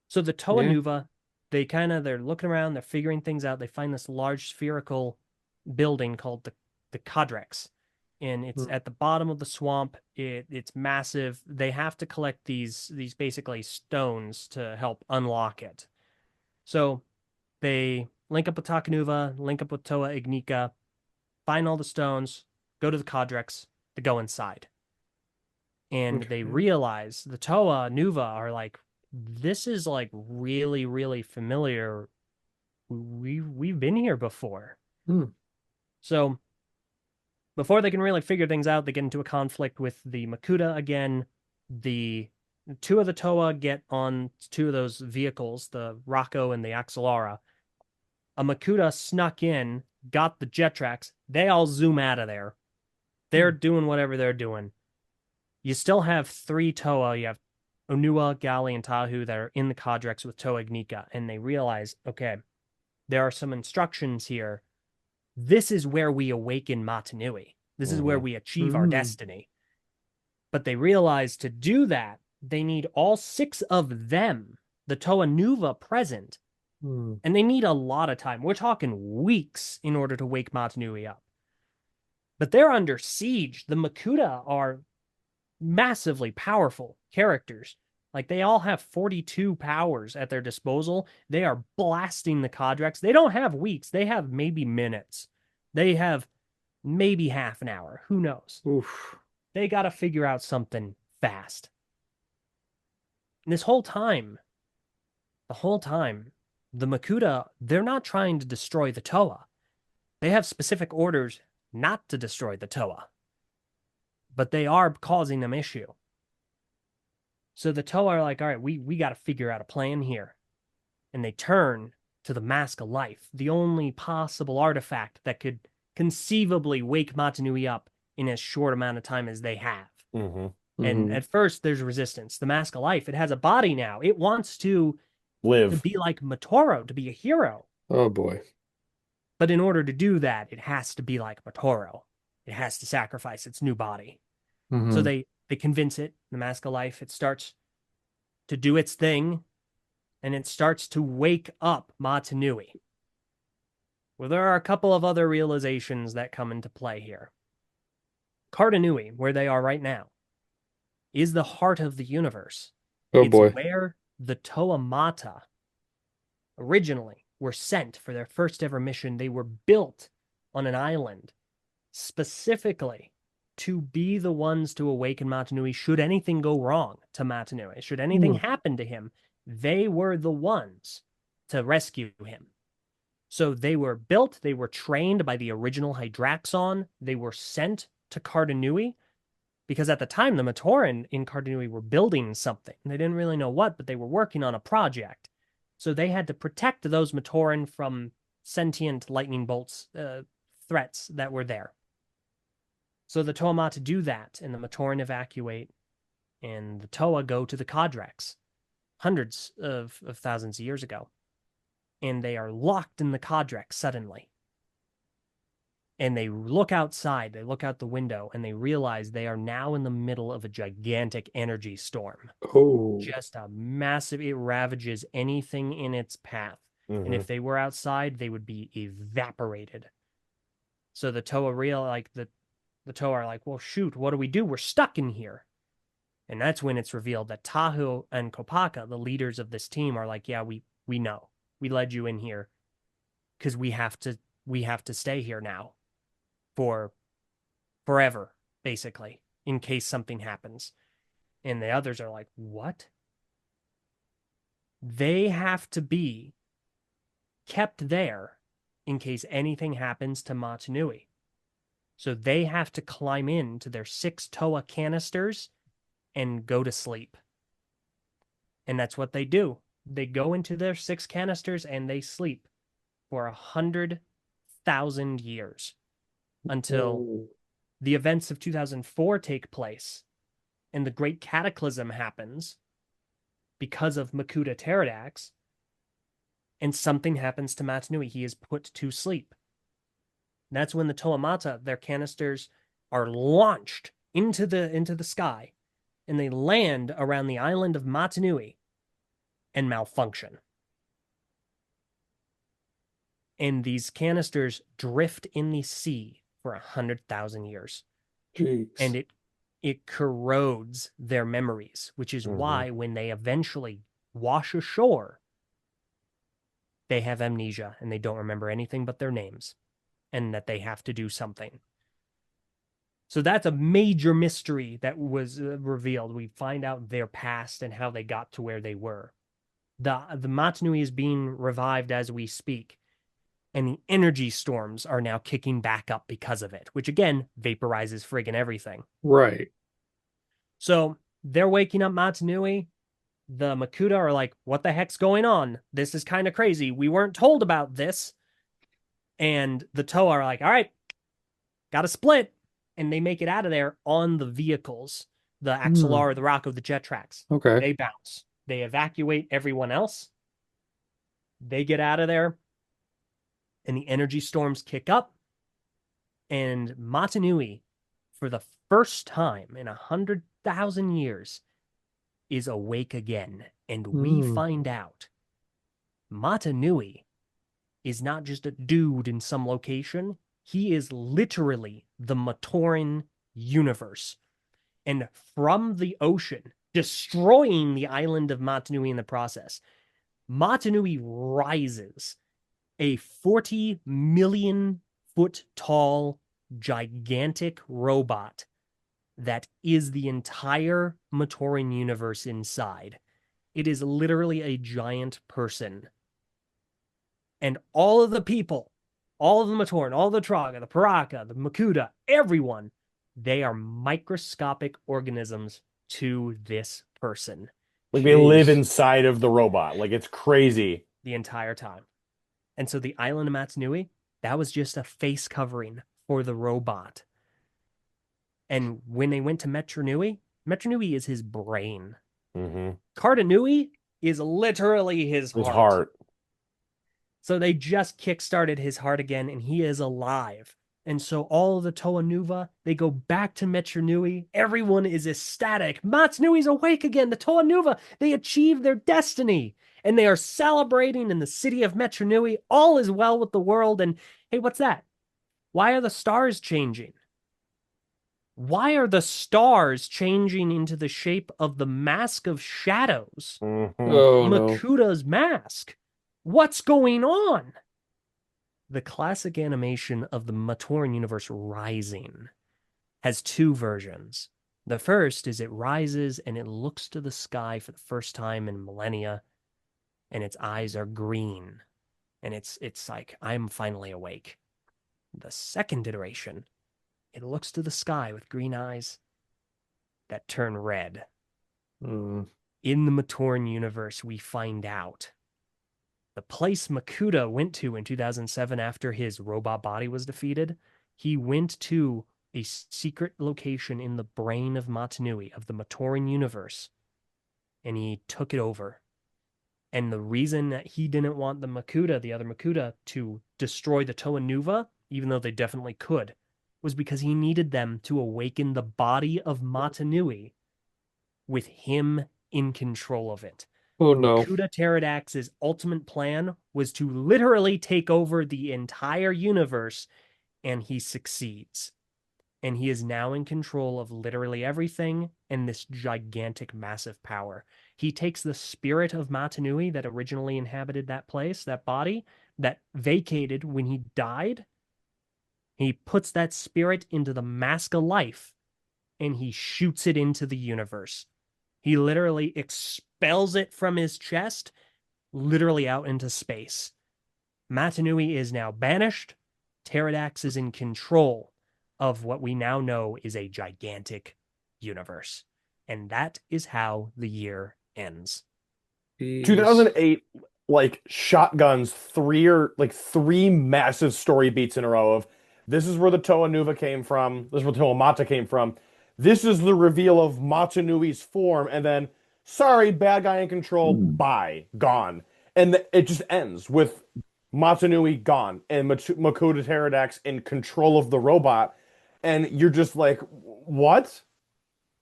S3: So the Toa
S2: Yeah.
S3: Nuva, they're looking around, they're figuring things out. They find this large spherical building called the Cadrex, and it's at the bottom of the swamp. It's massive. They have to collect these basically stones to help unlock it. So they link up with Takanuva, link up with Toa Ignika, find all the stones, go to the Cadrex, to go inside. And they
S2: Okay.
S3: realize the Toa Nuva are like, this is like really familiar. We've been here before.
S2: Hmm.
S3: So before they can really figure things out, they get into a conflict with the Makuta again. The two of the Toa get on two of those vehicles, the Rocco and the Axelara. A Makuta snuck in, got the jet tracks. They all zoom out of there. They're doing whatever they're doing. You still have three Toa. You have Onua, Gali, and Tahu that are in the Cadrex with Toa Ignika, and they realize, okay, there are some instructions here. This is where we awaken Matanui. This is where
S1: Hmm.
S3: we achieve our destiny. But they realize to do that, they need all six of them, the Toa Nuva present,
S2: Hmm.
S3: and they need a lot of time. We're talking weeks in order to wake Matanui up. But they're under siege. The Makuta are massively powerful characters. Like they all have 42 powers at their disposal. They are blasting the Cadrex. They don't have weeks. They have maybe minutes. They have maybe half an hour. Who knows?
S2: Oof.
S3: They got to figure out something fast. And this whole time, the Makuta, they're not trying to destroy the Toa. They have specific orders not to destroy the Toa, but they are causing them issue. So the Toa are like, all right, we got to figure out a plan here. And they turn to the Mask of Life, the only possible artifact that could conceivably wake Matanui up in as short amount of time as they have.
S1: Mm-hmm.
S3: And at first, there's resistance. The Mask of Life, it has a body now. It wants to
S1: Live.
S3: be like Matoro, to be a hero.
S2: Oh boy.
S3: But in order to do that, it has to be like Matoro. It has to sacrifice its new body. So they convince it, the Mask of Life, it starts to do its thing, and it starts to wake up Matanui. Well, there are a couple of other realizations that come into play here. Cardanui, where they are right now, is the heart of the universe.
S2: Oh
S3: It's
S2: boy.
S3: where the Toa Mata originally were sent for their first ever mission. They were built on an island specifically to be the ones to awaken Matanui should anything go wrong to Matanui. Should anything happen to him, they were the ones to rescue him. So they were built, they were trained by the original Hydraxon, they were sent to Cardanui, because at the time the Matoran in Cardanui were building something. They didn't really know what, but they were working on a project. So they had to protect those Matoran from sentient lightning bolts threats that were there. So the Toa Mata do that, and the Matoran evacuate, and the Toa go to the Kodrex, hundreds of thousands of years ago. And they are locked in the Kodrex suddenly. And they look outside, they look out the window, and they realize they are now in the middle of a gigantic energy storm.
S2: Oh.
S3: Just a massive, it ravages anything in its path. And if they were outside, they would be evaporated. So the Toa the Toa are like, well, shoot, what do we do? We're stuck in here. And that's when it's revealed that Tahu and Kopaka, the leaders of this team, are like, yeah, we know. We led you in here because we have to stay here now for forever, basically, in case something happens. And the others are like, what? They have to be kept there in case anything happens to Matanui. So they have to climb into their 6 Toa canisters and go to sleep. And that's what they do. They go into their 6 canisters and they sleep for 100,000 years until the events of 2004 take place and the Great Cataclysm happens because of Makuta Pterodax, and something happens to Matanui. He is put to sleep. That's when the Toa Mata, their canisters, are launched into the sky, and they land around the island of Matanui and malfunction. And these canisters drift in the sea for 100,000 years.
S2: Jeez.
S3: And it corrodes their memories, which is why when they eventually wash ashore, they have amnesia and they don't remember anything but their names, and that they have to do something. So that's a major mystery that was revealed. We find out their past and how they got to where they were. The Matanui is being revived as we speak, and the energy storms are now kicking back up because of it, which again vaporizes friggin' everything.
S2: Right.
S3: So they're waking up Matanui. The Makuta are like, what the heck's going on? This is kind of crazy. We weren't told about this. And the Toa are like, all right, got to split. And they make it out of there on the vehicles, the Axelar, the Rocco, the jet tracks.
S2: Okay.
S3: They bounce. They evacuate everyone else. They get out of there. And the energy storms kick up. And Matanui, for the first time in 100,000 years, is awake again. And we find out Matanui is not just a dude in some location. He is literally the Matoran universe. And from the ocean, destroying the island of Matanui in the process, Matanui rises a 40 million foot tall, gigantic robot that is the entire Matoran universe inside. It is literally a giant person. And all of the people All of the Matoran, all the Traga, the Paraka, the Makuta, everyone, they are microscopic organisms to this person.
S1: Like they live
S2: Jeez.
S1: inside of the robot. Like it's crazy.
S3: The entire time. And so the island of Matsunui, that was just a face covering for the robot. And when they went to Metronui, Metronui is his brain.
S1: Mm-hmm.
S3: Cardanui is literally his
S1: His
S3: heart.
S1: heart.
S3: So they just kickstarted his heart again, and he is alive. And so all of the Toa Nuva, they go back to Metronui. Everyone is ecstatic. Matsunui's awake again. The Toa Nuva, they achieved their destiny. And they are celebrating in the city of Metronui. All is well with the world. And hey, what's that? Why are the stars changing? Why are the stars changing into the shape of the Mask of Shadows?
S1: Mm-hmm.
S2: Oh no.
S3: Makuta's mask. What's going on? The classic animation of the Matoran universe rising has two versions. The first is it rises and it looks to the sky for the first time in millennia, and its eyes are green. And it's like, I'm finally awake. The second iteration, it looks to the sky with green eyes that turn red.
S2: Mm.
S3: In the Matoran universe, we find out the place Makuta went to in 2007 after his robot body was defeated. He went to a secret location in the brain of Matanui, of the Matoran universe, and he took it over. And the reason that he didn't want the Makuta, the other Makuta, to destroy the Toa Nuva, even though they definitely could, was because he needed them to awaken the body of Matanui with him in control of it.
S2: Oh no.
S3: Makuta Pterodax's ultimate plan was to literally take over the entire universe, and he succeeds. And he is now in control of literally everything and this gigantic, massive power. He takes the spirit of Matanui that originally inhabited that place, that body, that vacated when he died. He puts that spirit into the mask of life and he shoots it into the universe. He literally expels it from his chest, literally out into space. Matanui is now banished. Pterodax is in control of what we now know is a gigantic universe. And that is how the year ends.
S2: Jeez.
S1: 2008, like shotguns, three massive story beats in a row of this is where the Toa Nuva came from. This is where Toa Mata came from. This is the reveal of Matanui's form, and then sorry, bad guy in control, bye, gone. And it just ends with Matanui gone and Makoto Pterodax in control of the robot, and you're just like, what?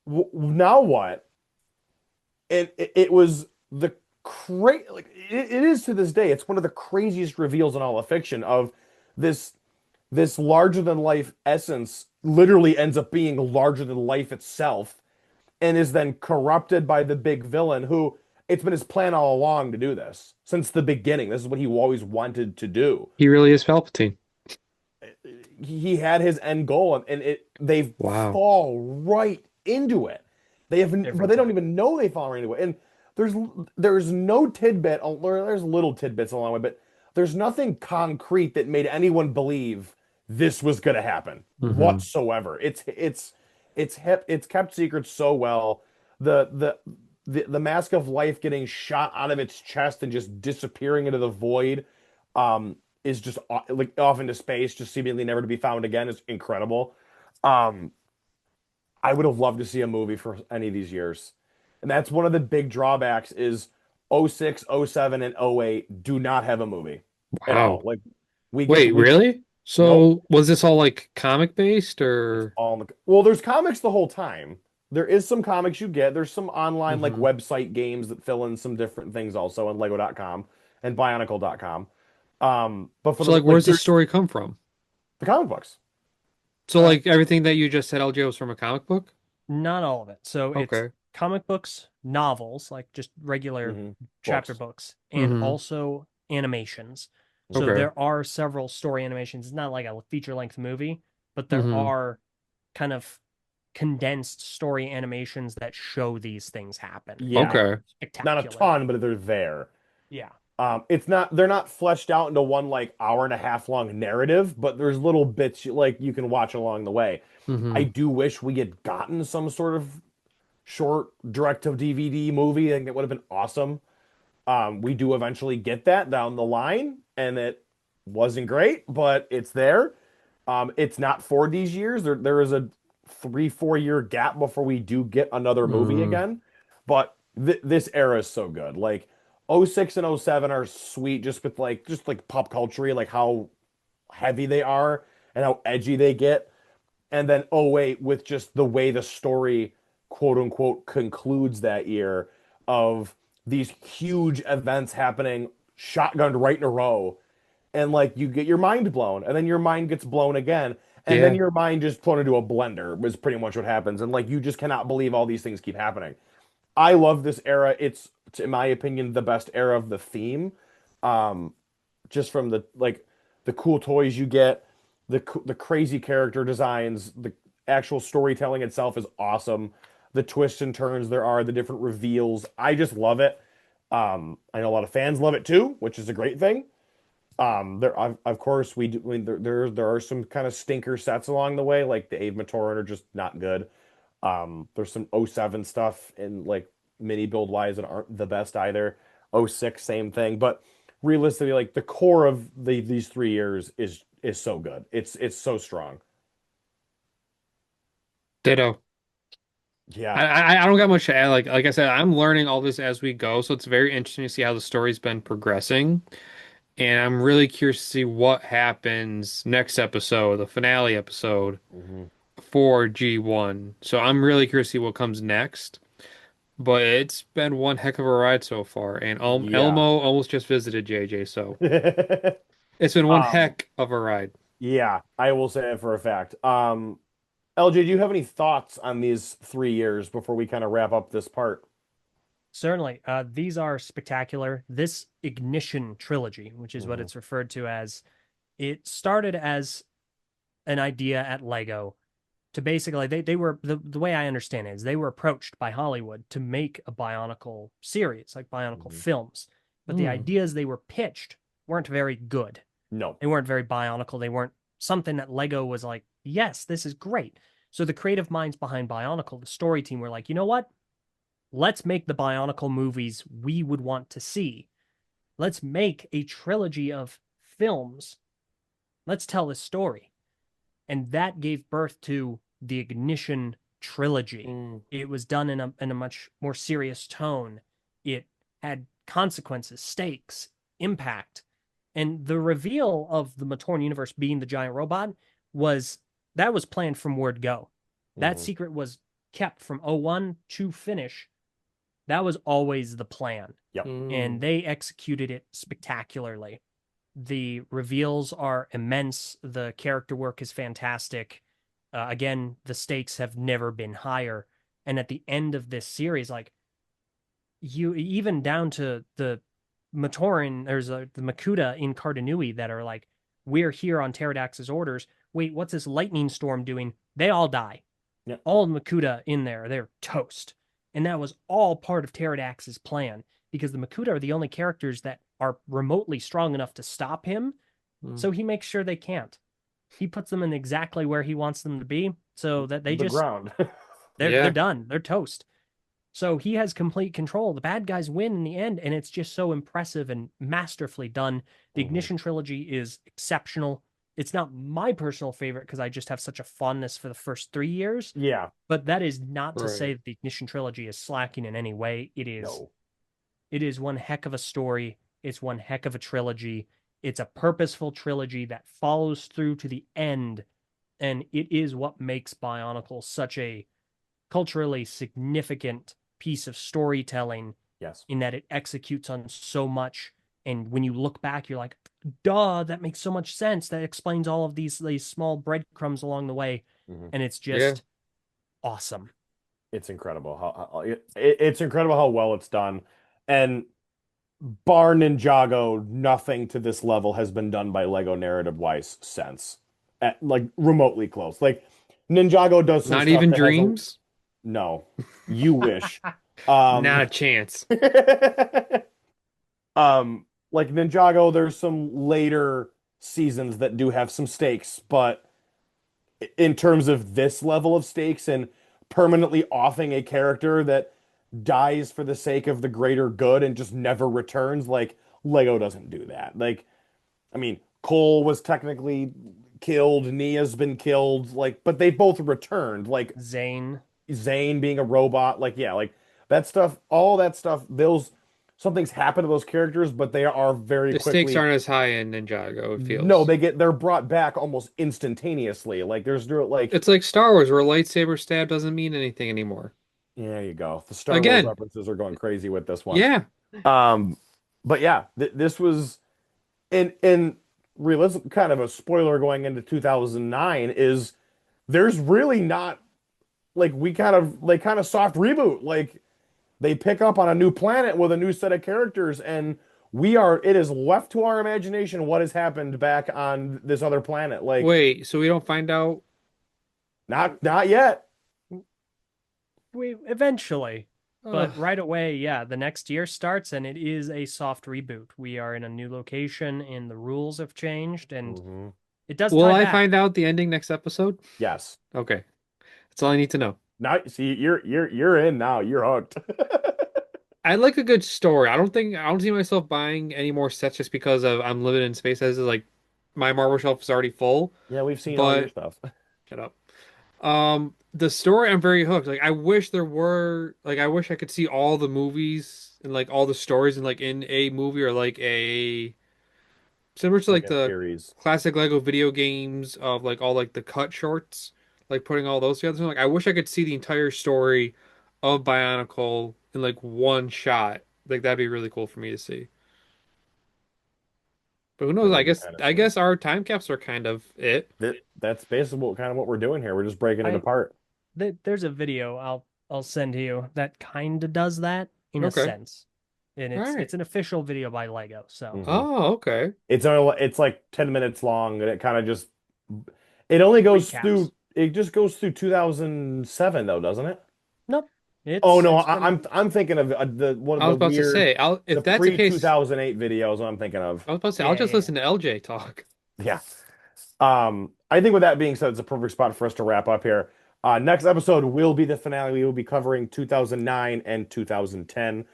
S1: Now what? And it was the like it is to this day. It's one of the craziest reveals in all of fiction of this this larger than life essence literally ends up being larger than life itself and is then corrupted by the big villain who it's been his plan all along to do this since the beginning. This is what he always wanted to do.
S2: He really is Palpatine.
S1: He had his end goal and they
S2: Wow.
S1: fall right into it. They have,
S3: Every
S1: but they don't
S3: time.
S1: even know they fall right into it. And there's there's no tidbit. There's little tidbits along the way, but there's nothing concrete that made anyone believe this was going to happen
S2: Hmm.
S1: whatsoever. It's kept secret so well. The the the mask of life getting shot out of its chest and just disappearing into the void. Is just like off into space, just seemingly never to be found again is incredible. Um, I would have loved to see a movie for any of these years. And that's one of the big drawbacks is '06, '07, and '08 do not have a movie at all.
S2: Wow.
S1: Like we get
S2: Wait,
S1: we
S2: really?
S1: nope,
S2: So was this all like comic based
S1: it's
S2: or?
S1: all in the, well, there's comics the whole time. There is some comics you get. There's some online like
S2: Hmm.
S1: website games that fill in some different things also on Lego.com and Bionicle.com. But for
S2: So
S1: the
S2: like,
S1: like
S2: where's the
S1: there's
S2: story come from?
S1: the comic books.
S2: So like everything that you just said, LJ, was from a comic book?
S3: Not all of it. So it's
S2: Okay.
S3: comic books, novels, like just regular
S1: Hmm.
S3: chapter
S1: Books.
S3: books, and
S2: Hmm.
S3: also animations. So
S1: Hmm.
S2: Okay.
S3: there are several story animations. It's not like a feature-length movie, but there
S2: Hmm.
S3: are kind of condensed story animations that show these things happen. And
S1: Yeah,
S3: they're
S2: Okay.
S1: not a
S3: spectacular.
S1: ton, but they're there.
S3: Yeah.
S1: They're not fleshed out into one like hour and a half long narrative, but there's little bits you can watch along the way. I
S2: Hmm.
S1: do wish we had gotten some sort of short direct to DVD movie. I think it would have been awesome. We do eventually get that down the line, and it wasn't great, but it's there. It's not for these years. There is a 3, 4 year gap before we do get another movie
S2: Mm.
S1: again. But this era is so good. Like '06 and '07 are sweet just with like pop culture, like how heavy they are and how edgy they get. And then '08 with just the way the story quote unquote concludes that year of these huge events happening shotgunned right in a row, and like you get your mind blown, and then your mind gets blown again, and then
S2: Yeah.
S1: your mind just put into a blender was pretty much what happens, and like you just cannot believe all these things keep happening. I love this era. It's in my opinion the best era of the theme. Um, just from the cool toys you get, the crazy character designs, the actual storytelling itself is awesome. The twists and turns there are, the different reveals. I just love it. I know a lot of fans love it too, which is a great thing. Of course, we do, I mean, there are some kind of stinker sets along the way, like the Ave Matoran are just not good. There's some '07 stuff and like mini build wise that aren't the best either. '06, same thing. But realistically, like the core of these 3 years is so good. It's so strong.
S2: Ditto.
S1: Yeah.
S2: I don't got much to add. Like I said, I'm learning all this as we go, so it's very interesting to see how the story's been progressing. And I'm really curious to see what happens next episode, the finale episode
S1: Hmm.
S2: for G1. So I'm really curious to see what comes next. But it's been one heck of a ride so far. And
S1: Yeah.
S2: Elmo almost just visited JJ, so it's been one
S1: Um,
S2: heck of a ride.
S1: yeah, I will say it for a fact. LJ, do you have any thoughts on these 3 years before we kind of wrap up this part?
S3: Certainly. These are spectacular. This Ignition trilogy, which is what
S1: Hmm.
S3: it's referred to as, it started as an idea at Lego to basically they were the way I understand it is they were approached by Hollywood to make a Bionicle series, like Bionicle
S1: Hmm.
S3: films. But the
S2: Hmm.
S3: ideas they were pitched weren't very good.
S1: No.
S3: They weren't very Bionicle. They weren't something that Lego was like, yes, this is great. So the creative minds behind Bionicle, the story team, were like, you know what? Let's make the Bionicle movies we would want to see. Let's make a trilogy of films. Let's tell this story. And that gave birth to the Ignition trilogy.
S1: Mm.
S3: It was done in a much more serious tone. It had consequences, stakes, impact. And the reveal of the Matoran universe being the giant robot was that was planned from word go. That
S1: Hmm.
S3: secret was kept from '01 to finish. That was always the plan.
S1: Yep.
S3: And
S2: Hmm.
S3: they executed it spectacularly. The reveals are immense. The character work is fantastic. Again, the stakes have never been higher. And at the end of this series, like you, even down to the Matoran, the Makuta in Cardanui that are like, we're here on Pterodax's orders. Wait, what's this lightning storm doing? They all die.
S1: Yep.
S3: All Makuta in there, they're toast. And that was all part of Pterodax's plan because the Makuta are the only characters that are remotely strong enough to stop him.
S2: Hmm.
S3: So he makes sure they can't. He puts them in exactly where he wants them to be so that they
S1: The
S3: just
S1: ground.
S3: they're
S2: Yeah.
S3: done. They're toast. So he has complete control. The bad guys win in the end, and it's just so impressive and masterfully done. The
S1: Hmm.
S3: Ignition trilogy is exceptional. It's not my personal favorite because I just have such a fondness for the first 3 years,
S1: Yeah.
S3: but that is not to say
S2: Right.
S3: that the Ignition trilogy is slacking in any way.
S1: No.
S3: It is one heck of a story. It's one heck of a trilogy. It's a purposeful trilogy that follows through to the end, and it is what makes Bionicle such a culturally significant piece of storytelling
S1: Yes.
S3: in that it executes on so much. And when you look back, you're like, duh, that makes so much sense. That explains all of these small breadcrumbs along the way.
S1: Hmm.
S3: And it's
S2: Yeah.
S3: just awesome.
S1: It's incredible it's incredible how well it's done. And bar Ninjago, nothing to this level has been done by Lego narrative wise since. Like remotely close. Like Ninjago does some
S2: Not
S1: stuff
S2: even
S1: that has a
S2: dreams?
S1: no. You wish.
S2: Not
S1: Um
S2: a chance.
S1: um like Ninjago, there's some later seasons that do have some stakes, but in terms of this level of stakes and permanently offing a character that dies for the sake of the greater good and just never returns, like Lego doesn't do that. Like, I mean, Cole was technically killed, Nia's been killed, like, but they both returned. Like
S3: Zane.
S1: Zane being a robot, like yeah, like that stuff, all that stuff, those something's happened to those characters, but they are very
S2: The stakes
S1: quickly
S2: aren't as high in Ninjago, it
S1: no,
S2: feels.
S1: they're brought back almost instantaneously. Like there's no like
S2: It's like Star Wars, where a lightsaber stab doesn't mean anything anymore.
S1: yeah, there you go. The Star Wars
S2: Again,
S1: references are going crazy with this one.
S2: yeah.
S1: Um, but yeah, this was in realism kind of a spoiler going into 2009 is there's really not like they kind of soft reboot. Like they pick up on a new planet with a new set of characters and it is left to our imagination what has happened back on this other planet. Like
S2: Wait, so we don't find out?
S1: not yet.
S3: We eventually,
S2: Ugh.
S3: but right away, yeah, the next year starts and it is a soft reboot. We are in a new location and the rules have changed and
S1: Mhm.
S3: it does
S2: Will
S3: tie
S2: I
S3: back.
S2: find out the ending next episode?
S1: Yes.
S2: Okay, that's all I need to know.
S1: Now see you're in now. You're hooked.
S2: I like a good story. I don't see myself buying any more sets just because of I'm limited in space as like my Marvel shelf is already full.
S1: Yeah, we've seen all your
S2: But
S1: stuff.
S2: shut up. The story I'm very hooked. Like I wish there were like I wish I could see all the movies and like all the stories and like in a movie or like a similar to
S1: Like
S2: like
S1: a
S2: the
S1: series.
S2: classic Lego video games of like all like the cut shorts, like putting all those together. So, like I wish I could see the entire story of Bionicle in like one shot. Like that'd be really cool for me to see. But who
S1: That
S2: knows?
S1: would be kind of
S2: I
S1: sweet.
S2: guess our time caps are kind of it.
S1: That's basically kind of what we're doing here. We're just breaking it
S3: I
S1: apart.
S3: there's a video I'll send to you that kind of does that in a
S2: Okay.
S3: sense. And
S2: All
S3: it's
S2: right.
S3: an official video by Lego. So,
S1: Hmm.
S2: Oh, okay.
S1: It's like 10 minutes long and it kind of just it only goes
S3: recaps.
S1: through it just goes through 2007 though, doesn't it?
S3: Nope.
S1: Oh no,
S3: It's been
S1: I'm thinking of the one of
S2: I was
S1: the
S2: about to
S1: weird
S2: say, I'll
S1: the
S2: if that's the
S1: pre
S2: case,
S1: 2008 videos I'm thinking of.
S2: I was about to say I'll
S3: yeah,
S2: just
S3: yeah.
S2: listen to LJ talk.
S1: Yeah. I think with that being said, it's a perfect spot for us to wrap up here. Next episode will be the finale. We will be covering 2009 and 2010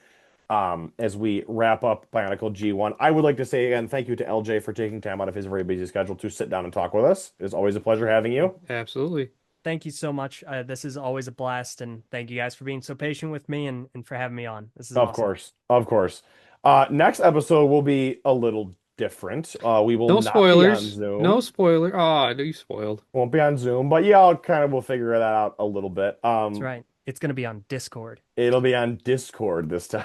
S1: as we wrap up Bionicle G1. I would like to say again, thank you to LJ for taking time out of his very busy schedule to sit down and talk with us. It's always a pleasure having you.
S2: Absolutely.
S3: Thank you so much. This is always a blast, and thank you guys for being so patient with me and for having me on. This is
S1: Of
S3: awesome.
S1: course. Of course. Next episode will be a little different. We will
S2: No
S1: not be on
S2: spoilers. No
S1: Zoom.
S2: spoiler. Oh, I know you spoiled.
S1: Won't be on Zoom, but yeah, I'll kind of we'll figure that out a little bit.
S3: That's right. It's going to be on Discord.
S1: It'll be on Discord this time.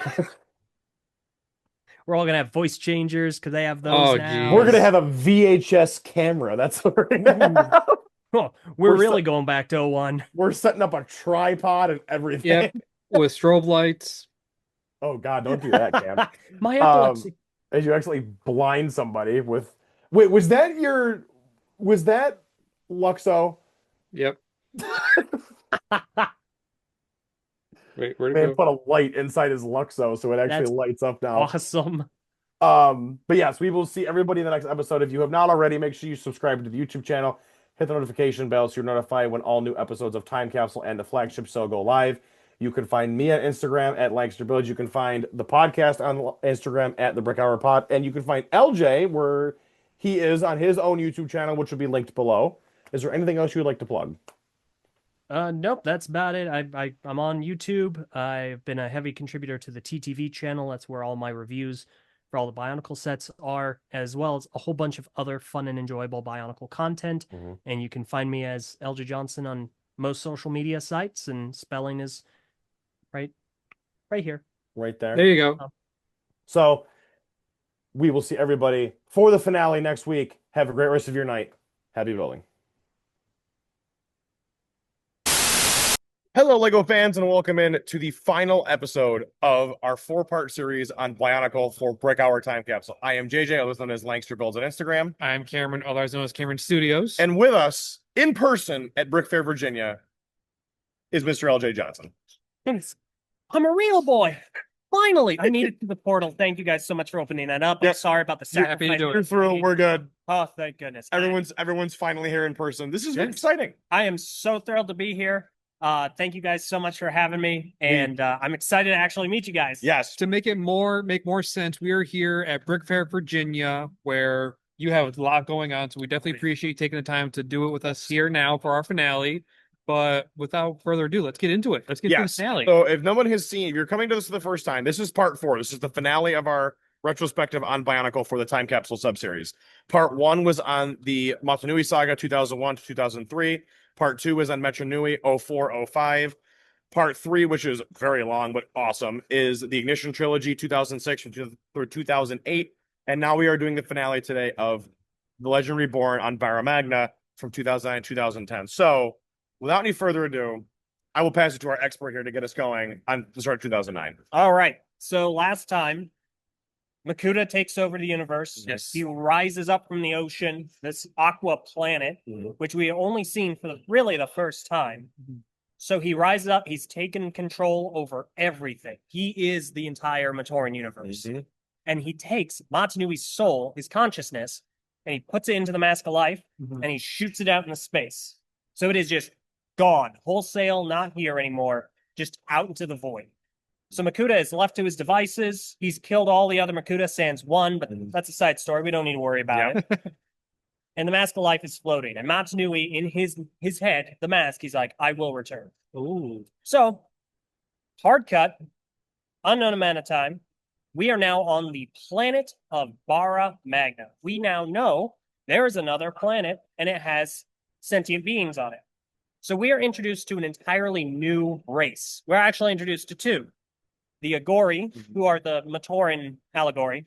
S3: We're all going to have voice changers because they have those
S2: Oh,
S1: We're
S3: now.
S1: gonna
S2: geez.
S1: have a VHS camera. That's what we're gonna
S3: Ooh.
S1: have.
S3: Oh, we're
S1: We're
S3: really
S1: set,
S3: going back to '01.
S1: we're setting up a tripod and everything.
S2: Yep. With strobe lights.
S1: Oh God, don't do that, Cam.
S3: My
S1: Um,
S3: epilepsy.
S1: as you actually blind somebody with. Wait, was that your? Was that Luxo?
S2: Yep. Wait, where'd it
S1: Man
S2: go?
S1: put a light inside his Luxo so it actually
S3: That's
S1: lights up now.
S3: awesome.
S1: But yes, we will see everybody in the next episode. If you have not already, make sure you subscribe to the YouTube channel, hit the notification bell so you're notified when all new episodes of Time Capsule and the flagship show go live. You can find me on Instagram at Lancaster Village. You can find the podcast on Instagram at the Brick Hour Pod, and you can find LJ where he is on his own YouTube channel, which will be linked below. Is there anything else you would like to plug?
S3: Nope, that's about it. I'm on YouTube. I've been a heavy contributor to the TTV channel. That's where all my reviews for all the Bionicle sets are, as well as a whole bunch of other fun and enjoyable Bionicle content.
S1: Mhm.
S3: And you can find me as Eljay Johnsen on most social media sites, and spelling is right here.
S1: Right
S2: There
S1: there.
S2: you go.
S1: So we will see everybody for the finale next week. Have a great rest of your night. Happy building. Hello, Lego fans, and welcome in to the final episode of our four-part series on Bionicle for Brick Hour Time Capsule. I am JJ, otherwise known as Langster Builds on Instagram.
S2: I'm Cameron, otherwise known as Cameron Studios.
S1: And with us in person at Brick Fair, Virginia, is Mr. Eljay Johnsen.
S3: Thanks. I'm a real boy. Finally, I made it to the portal. Thank you guys so much for opening that up. I'm
S1: Yep.
S3: sorry about the
S2: You're happy to
S3: sacrifice.
S2: do it.
S1: We're through. We're good.
S3: Oh, thank goodness.
S1: Everyone's finally here in person. This is
S2: Yeah.
S1: exciting.
S3: I am so thrilled to be here. Thank you guys so much for having me, and I'm excited to actually meet you guys.
S1: Yes.
S2: To make more sense, we are here at Brick Fair, Virginia, where you have a lot going on. So we definitely appreciate you taking the time to do it with us here now for our finale. But without further ado, let's get into it. Let's get to the finale.
S1: So if no one has seen, if you're coming to this for the first time, this is part 4. This is the finale of our retrospective on Bionicle for the Time Capsule subseries. Part 1 was on the Motunui Saga 2001 to 2003. Part 2 was on Metro Nui 0405. Part 3, which is very long but awesome, is the Ignition Trilogy 2006 through 2008. And now we are doing the finale today of The Legend Reborn on Bara Magna from 2009 2010. So without any further ado, I will pass it to our expert here to get us going on the start of 2009.
S3: All right. So last time, Makuta takes over the universe.
S2: Yes.
S3: He rises up from the ocean, this aqua planet, which we have only seen for really the first time. So he rises up. He's taken control over everything. He is the entire Matoran universe. And he takes Matanui's soul, his consciousness, and he puts it into the Mask of Life, and he shoots it out into space. So it is just gone, wholesale, not here anymore, just out into the void. So Makuta is left to his devices. He's killed all the other Makuta, sans one, but that's a side story. We don't need to worry about it. And the Mask of Life is floating. And Matanui, in his head, the mask, he's like, I will return.
S2: Ooh.
S3: So, hard cut, unknown amount of time. We are now on the planet of Bara Magna. We now know there is another planet, and it has sentient beings on it. So we are introduced to an entirely new race. We're actually introduced to 2. The Agori, who are the Matoran allegory,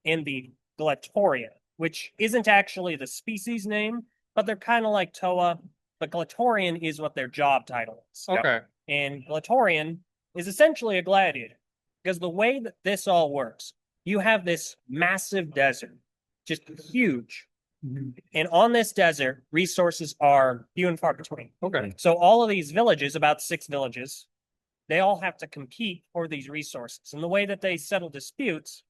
S3: and the Glatorian, which isn't actually the species name, but they're kind of like Toa. But Glatorian is what their job title is.
S2: Okay.
S3: And Glatorian is essentially a gladiator. Because the way that this all works, you have this massive desert, just huge. And on this desert, resources are few and far between.
S2: Okay.
S3: So all of these villages, about 6 villages, they all have to compete for these resources. And the way that they settle disputes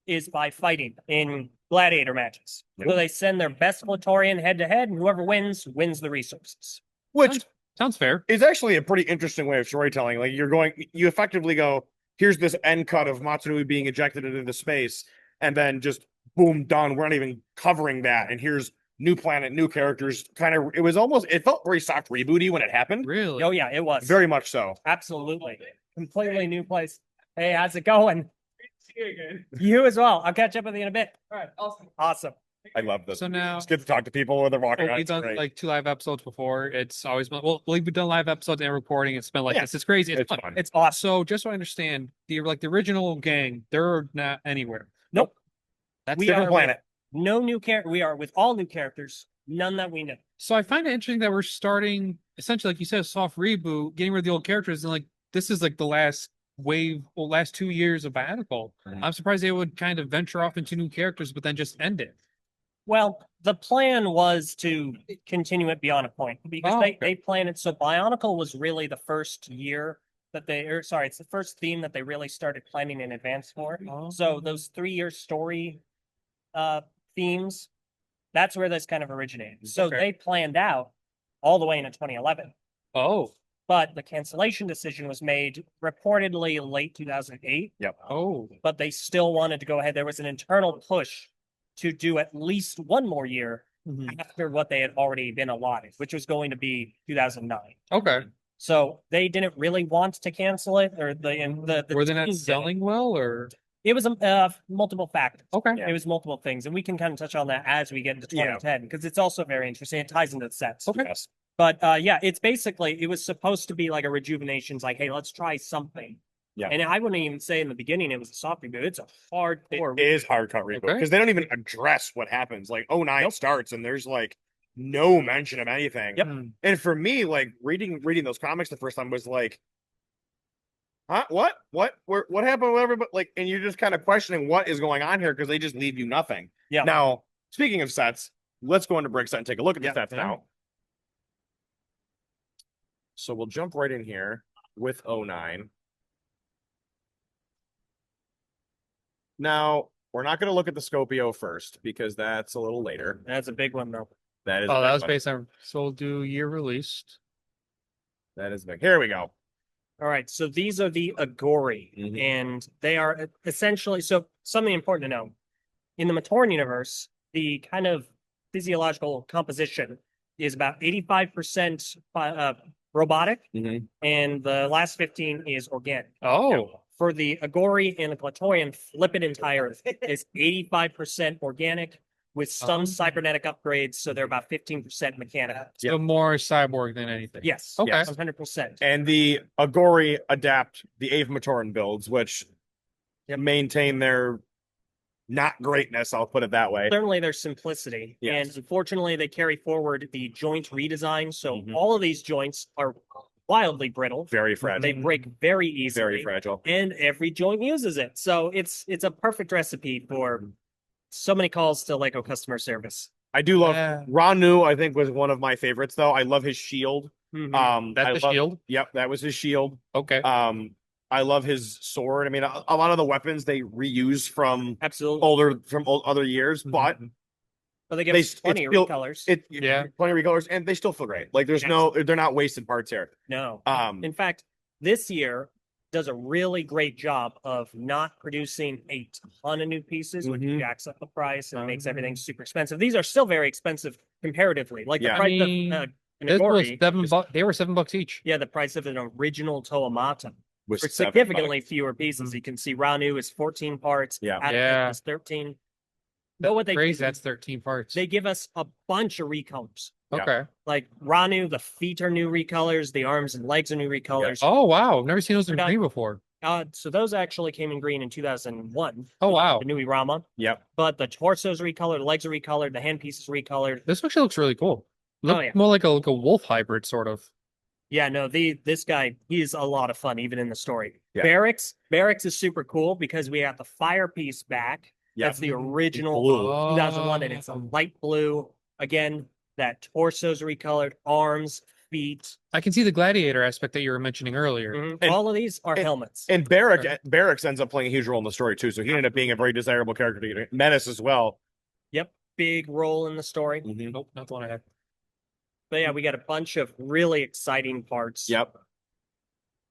S3: is by fighting in gladiator matches. So they send their best Glatorian head to head, and whoever wins the resources.
S1: Which
S2: sounds fair.
S1: is actually a pretty interesting way of storytelling. Like you effectively go, here's this end cut of Matsunui being ejected into the space, and then just boom, done. We're not even covering that. And here's new planet, new characters. It felt very soft rebooty when it happened.
S2: Really?
S3: Oh yeah, it was.
S1: Very much so.
S3: Absolutely. Completely new place. Hey, how's it going? You as well. I'll catch up with you in a bit.
S4: All right, awesome.
S3: Awesome.
S1: I love this.
S2: So now
S1: It's good to talk to people when they're walking around.
S2: we've
S1: It's
S2: done
S1: great.
S2: like 2 live episodes before. It's always been we've done live episodes and recording. It's been like
S1: Yeah.
S2: this. It's crazy. It's fun.
S1: fun.
S3: It's awesome.
S2: So just so I understand, the original gang, they're not anywhere.
S3: Nope.
S2: That's
S3: We
S1: Different
S3: are
S1: planet.
S3: No new character. We are with all new characters. None that we know.
S2: So I find it interesting that we're starting essentially, like you said, a soft reboot, getting rid of the old characters, and like this is like the last wave, or last 2 years of Bionicle. I'm surprised they would kind of venture off into new characters, but then just end it.
S3: Well, the plan was to continue it beyond a point because they planned it. So Bionicle was really the first year that it's the first theme that they really started planning in advance for. So those 3-year story themes, that's where this kind of originated. So they planned out all the way into 2011.
S2: Oh.
S3: But the cancellation decision was made reportedly late 2008.
S1: Yep.
S2: Oh.
S3: But they still wanted to go ahead. There was an internal push to do at least one more year after what they had already been allotted, which was going to be 2009.
S2: Okay.
S3: So they didn't really want to cancel it, or the
S2: Were they not
S3: team
S2: selling well, or
S3: it was multiple factors.
S2: okay?
S3: It was multiple things, and we can kind of touch on that as we get into 2010 because it's also very interesting. It ties into the sets.
S2: Okay.
S1: Yes.
S3: But yeah, it's basically, it was supposed to be like a rejuvenation. It's like, hey, let's try something.
S1: Yeah.
S3: And I wouldn't even say in the beginning it was a soft reboot. It's a hardcore.
S1: It is hard cut reboot because they don't even address what happens. Like 09 starts and there's like no mention of anything.
S3: Yep.
S1: And for me, like reading those comics the first time was like, huh? What happened with everybody? Like, and you're just kind of questioning what is going on here because they just leave you nothing.
S3: Yeah.
S1: Now, speaking of sets, let's go into BrickSet and take a look at the sets now. So we'll jump right in here with 09. Now, we're not going to look at the Scopio first because that's a little later.
S3: That's a big one though.
S1: That is
S2: Oh,
S1: a
S2: that
S1: big
S2: was
S1: one.
S2: based on so we'll do year released.
S1: That is big. Here we go.
S3: All right, so these are the Agori,
S1: Mhm.
S3: and they are essentially so something important to know. In the Matoran universe, the kind of physiological composition is about 85% robotic, and the last 15 is organic.
S2: Oh,
S3: For the Agori and the Glatorian, flip it entirely. It's 85% organic with some cybernetic upgrades, so they're about 15% mechanical.
S2: so more cyborg than anything.
S3: Yes.
S2: Okay.
S3: Yes, 100%.
S1: And the Agori adapt the Ave Matoran builds, which maintain their not greatness, I'll put it that way.
S3: Certainly their simplicity.
S1: Yes.
S3: And unfortunately, they carry forward the joint redesign. So all of these joints are wildly brittle.
S1: Very fragile.
S3: They break very easily.
S1: Very fragile.
S3: And every joint uses it. So it's a perfect recipe for so many calls to Lego customer service.
S1: I do love
S2: Yeah.
S1: Ranu, I think was one of my favorites though. I love his shield.
S2: That's
S1: I
S2: the
S1: love-
S2: shield.
S1: Yep, that was his shield.
S2: Okay.
S1: I love his sword. I mean, a lot of the weapons they reuse from
S3: Absolutely.
S1: other years, but
S3: But they give
S1: they
S3: us plenty of
S1: still-
S3: recolors.
S1: Plenty of recolors, and they still feel great. Like there's they're not wasted parts here.
S3: No.
S1: Um,
S3: In fact, this year does a really great job of not producing a ton of new pieces, which jacks up the price and makes everything super expensive. These are still very expensive comparatively. Like the
S1: Yeah.
S3: price of an
S2: This was
S3: Agori,
S2: $7. They were $7 each.
S3: yeah, the price of an original Toamata
S1: was
S3: for
S1: $7.
S3: significantly fewer pieces. You can see Ranu is 14 parts.
S1: Yeah.
S3: Atticus is 13. But what they
S2: Crazy.
S3: do,
S2: That's 13 parts.
S3: they give us a bunch of recolors.
S2: Okay.
S3: Like Ranu, the feet are new recolors, the arms and legs are new recolors.
S2: Oh wow, I've never seen those in green before.
S3: So those actually came in green in 2001.
S2: Oh wow.
S3: The new Irama.
S1: Yep.
S3: But the torso's recolored, the legs are recolored, the handpiece is recolored.
S2: This actually looks really cool. Look
S3: yeah.
S2: more like a wolf hybrid sort of.
S3: Yeah, no, this guy, he's a lot of fun, even in the story.
S1: Yeah.
S3: Barracks is super cool because we got the fire piece back.
S1: Yep.
S3: That's the original
S1: Blue.
S3: 2001, and it's a light blue. Again, that torso's recolored, arms, feet.
S2: I can see the gladiator aspect that you were mentioning earlier.
S1: And-
S3: all of these are helmets.
S1: And Barracks ends up playing a huge role in the story too, so he ended up being a very desirable character to get. Menace as well.
S3: Yep, big role in the story.
S2: Nope, not the one I had.
S3: But yeah, we got a bunch of really exciting parts.
S1: Yep.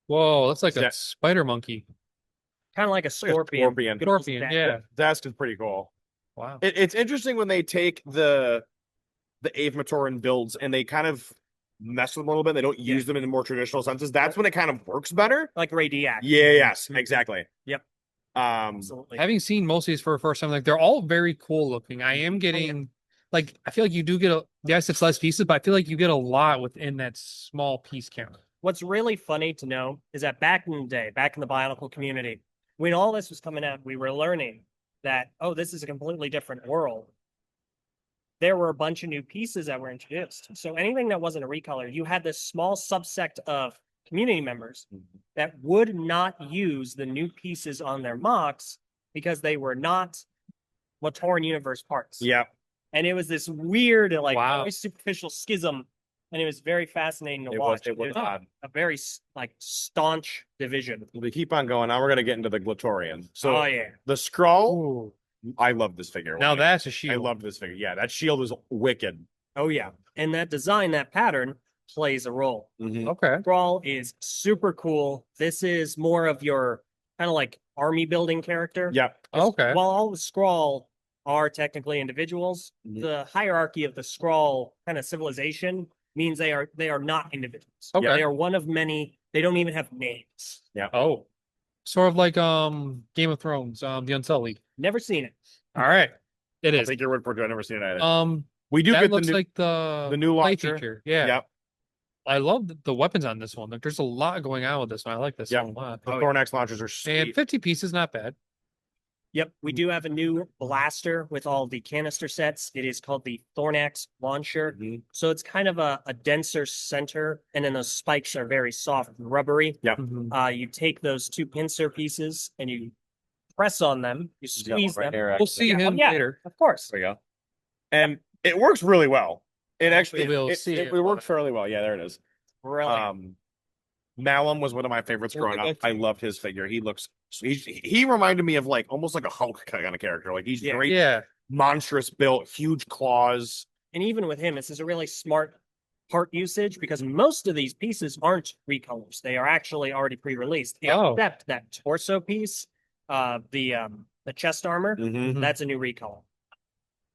S2: Whoa, that's like
S1: Yeah.
S2: a spider monkey.
S3: Kind of like a scorpion.
S2: Scorpion, yeah.
S1: That's pretty cool.
S2: Wow.
S1: It's interesting when they take the Ave Matoran builds and they kind of mess with them a little bit. They don't use them in more traditional senses. That's when it kind of works better.
S3: Like Radiac.
S1: Yeah, yes, exactly.
S3: Yep.
S1: Absolutely.
S2: Having seen most of these for the first time, like they're all very cool looking. I am getting like I feel like you do get yes, it's less pieces, but I feel like you get a lot within that small piece count.
S3: What's really funny to know is that back in the day, back in the Bionicle community, when all this was coming out, we were learning that, oh, this is a completely different world. There were a bunch of new pieces that were introduced. So anything that wasn't a recolor, you had this small subsect of community members that would not use the new pieces on their mocks because they were not Matoran universe parts.
S1: Yep.
S3: And it was this weird, like
S2: Wow.
S3: very superficial schism, and it was very fascinating to
S1: It
S3: watch.
S1: was odd.
S3: A very like staunch division.
S1: We keep on going. Now we're gonna get into the Glatorian. So
S3: Oh yeah,
S1: the Skrull, I love this figure.
S2: Now that's a
S1: I
S2: shield.
S1: love this figure. Yeah, that shield is wicked.
S3: oh yeah, and that design, that pattern plays a role.
S2: Okay.
S3: Brawl is super cool. This is more of your kind of like army building character.
S1: Yep.
S2: Okay.
S3: While all the Skrull are technically individuals, the hierarchy of the Skrull kind of civilization means they are not individuals.
S2: Okay.
S3: They are one of many. They don't even have names.
S2: Oh. Sort of like Game of Thrones, the Unsullied.
S3: Never seen it.
S2: All right. It
S1: I'll
S2: is.
S1: take your word for it. I've never seen it either.
S2: We
S1: do
S2: that
S1: get
S2: looks
S1: the new,
S2: like the
S1: new
S2: play
S1: launcher.
S2: feature. Yeah.
S1: Yep.
S2: I love the weapons on this one. Like, there's a lot going on with this one. I like this
S1: Yep.
S2: one a lot.
S1: The Thornax launchers are sweet.
S2: And 50 pieces, not bad.
S3: Yep, we do have a new blaster with all the canister sets. It is called the Thornax launcher. So it's kind of a denser center, and then those spikes are very soft and rubbery.
S1: Yep.
S3: You take those two pincer pieces and you press on them, you squeeze them.
S2: We'll see him
S3: yeah,
S2: later.
S3: of course.
S1: There we go. And it works really well. It actually
S2: We'll see
S1: it
S2: it.
S1: works fairly well. Yeah, there it is.
S3: Brilliant.
S1: Malum was one of my favorites growing up. I loved his figure. He reminded me of like almost like a Hulk kind of character. Like he's great,
S2: Yeah.
S1: monstrous built, huge claws.
S3: And even with him, this is a really smart part usage because most of these pieces aren't recolors. They are actually already pre-released. Except that torso piece, the chest armor, that's a new recolor.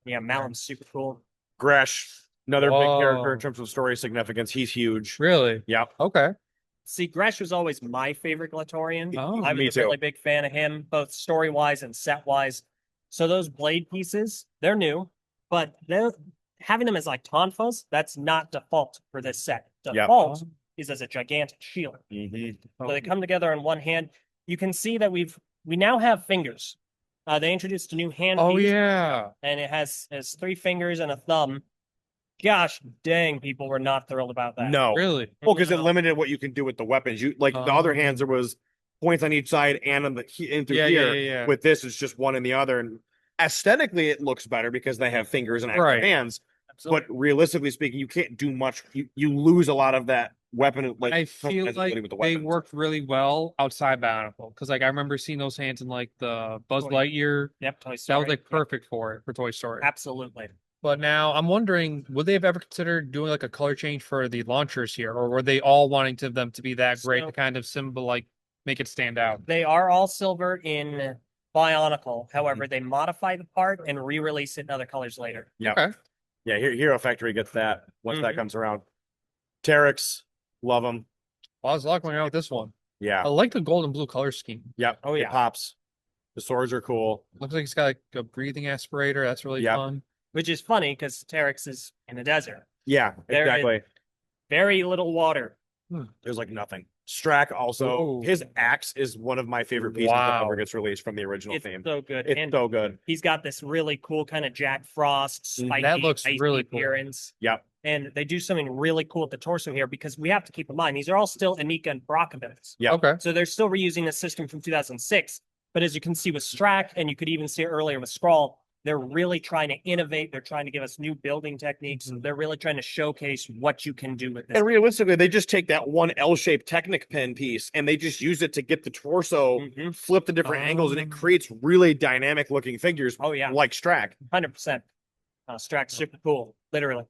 S3: Yeah, Malum's super cool.
S1: Gresh, another big character in terms of story significance. He's huge.
S2: Really?
S1: Yep.
S2: Okay.
S3: See, Gresh was always my favorite Glatorian.
S2: Oh,
S3: I was
S1: me
S3: a
S1: too.
S3: really big fan of him, both story-wise and set-wise. So those blade pieces, they're new, but they're having them as like tonfas, that's not default for this set. Default is as a gigantic shield. So they come together on one hand. You can see that we now have fingers. They introduced a new hand piece.
S2: yeah.
S3: And it has 3 fingers and a thumb. Gosh dang, people were not thrilled about that.
S1: No.
S2: Really?
S1: Well, because it limited what you can do with the weapons. You like the other hands, there was points on each side and on the into here.
S2: Yeah.
S1: With this, it's just one in the other. And aesthetically, it looks better because they have fingers and actual hands. Absolutely. But realistically speaking, you can't do much. You lose a lot of that weapon. Like
S2: I feel like they worked really well outside Bionicle because like I remember seeing those hands in like the Buzz Lightyear.
S3: Yep, Toy
S2: That
S3: Story.
S2: was like perfect for it for Toy Story.
S3: Absolutely.
S2: But now I'm wondering, would they have ever considered doing like a color change for the launchers here, or were they all wanting them to be that great to kind of symbol like make it stand out?
S3: They are all silver in Bionicle. However, they modify the part and re-release it in other colors later.
S1: Yeah. Okay. Yeah, Hero Factory gets that once that comes around. Terex, love them.
S2: Well, I was lucky out with this one.
S1: Yeah.
S2: I like the gold and blue color scheme.
S1: Yep. Oh yeah. It pops. The swords are cool.
S2: Looks like it's got like a breathing aspirator. That's really fun.
S3: Which is funny because Terex is in the desert.
S1: Yeah, exactly.
S3: Very little water.
S1: There's like nothing. Strack also, his axe is one of my favorite pieces that ever gets released from the original theme.
S3: So good.
S1: It's so good.
S3: He's got this really cool kind of Jack Frost spiky,
S2: that looks really cool.
S3: appearance.
S1: Yep.
S3: And they do something really cool at the torso here because we have to keep in mind these are all still Anika and Brock abilities.
S1: Yeah.
S2: Okay.
S3: So they're still reusing the system from 2006. But as you can see with Strack, and you could even see it earlier with Skrull, they're really trying to innovate. They're trying to give us new building techniques. They're really trying to showcase what you can do with this.
S1: And realistically, they just take that one L-shaped Technic pin piece and they just use it to get the torso flip to different angles, and it creates really dynamic looking figures.
S3: Oh yeah,
S1: like Strack.
S3: 100%. Strack's super cool, literally.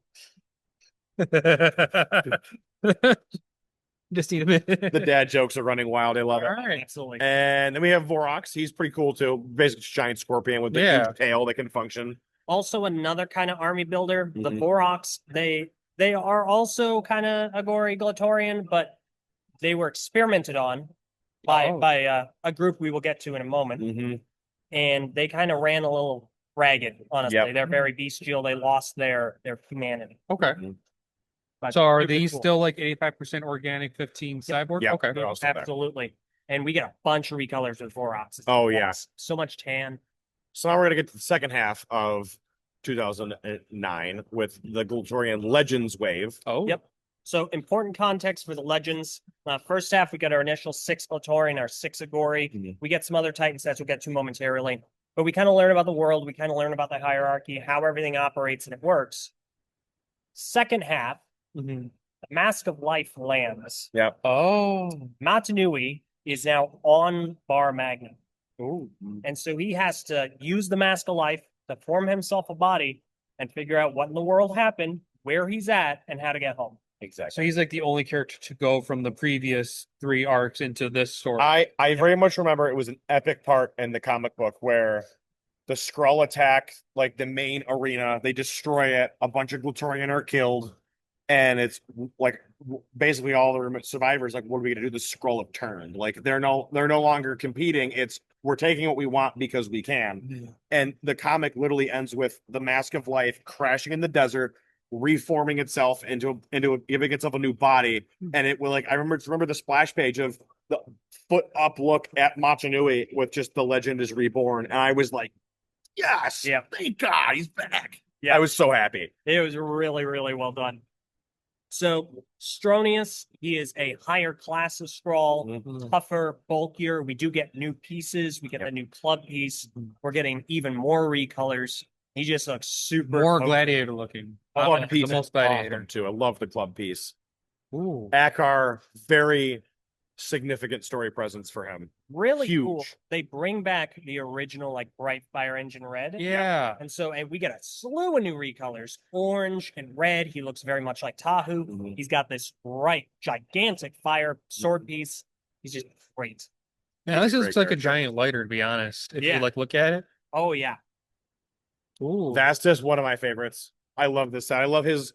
S2: Just need a minute.
S1: The dad jokes are running wild. I love it.
S3: Right. Absolutely.
S1: And then we have Vorox. He's pretty cool too. Basically, giant scorpion with the huge tail that can function.
S3: Also, another kind of army builder. The Vorox. They are also kind of a gory Glatorian, but they were experimented on by a group we will get to in a moment. And they kind of ran a little ragged. Honestly, they're very bestial. They lost their humanity.
S2: Okay.
S3: But
S2: so are these still like 85% organic, 15 cyborg?
S1: Yeah,
S2: okay.
S3: Absolutely. And we get a bunch of recolors with Vorox. So much tan.
S1: So now we're going to get to the second half of 2009 with the Glatorian Legends wave.
S2: Oh.
S3: Yep. So important context for the Legends. First half, we got our initial 6 Glatorian, our 6 Agori. We get some other Titan sets we'll get to momentarily. But we kind of learn about the world. We kind of learn about the hierarchy, how everything operates and it works. Second half, the Mask of Life lands.
S1: Yep.
S2: Oh.
S3: Matanui is now on Bar Magna.
S2: Ooh.
S3: And so he has to use the Mask of Life to form himself a body and figure out what in the world happened, where he's at, and how to get home.
S1: Exactly.
S2: So he's like the only character to go from the previous 3 arcs into this story.
S1: I very much remember it was an epic part in the comic book where the Skrull attack like the main arena, they destroy it, a bunch of Glatorian are killed, and it's like basically all the survivors like, what are we gonna do? The Skrull have turned. Like they're no longer competing. It's we're taking what we want because we can. And the comic literally ends with the Mask of Life crashing in the desert, reforming itself into giving itself a new body. And it will like I remember the splash page of the foot up look at Machanui with just the legend is reborn. And I was like, yes, thank God he's back. Yeah, I was so happy.
S3: It was really, really well done. So Stronius, he is a higher class of Skrull, tougher, bulkier. We do get new pieces. We get a new club piece. We're getting even more recolors. He just looks super
S2: more gladiator looking.
S1: Club piece
S2: the most gladiator
S1: awesome too. I love the club piece.
S2: Ooh.
S1: Akar, very significant story presence for him.
S3: Really cool.
S1: Huge.
S3: They bring back the original like bright fire engine red.
S2: Yeah.
S3: And so we get a slew of new recolors, orange and red. He looks very much like Tahu.
S1: Mhm.
S3: He's got this bright, gigantic fire sword piece. He's just great.
S2: Yeah,
S1: He's
S2: this
S1: a
S2: is
S1: great
S2: like a
S1: character.
S2: giant lighter, to be honest. If
S3: Yeah.
S2: you like look at it.
S3: Oh yeah.
S2: Ooh.
S1: That's just one of my favorites. I love this set. I love his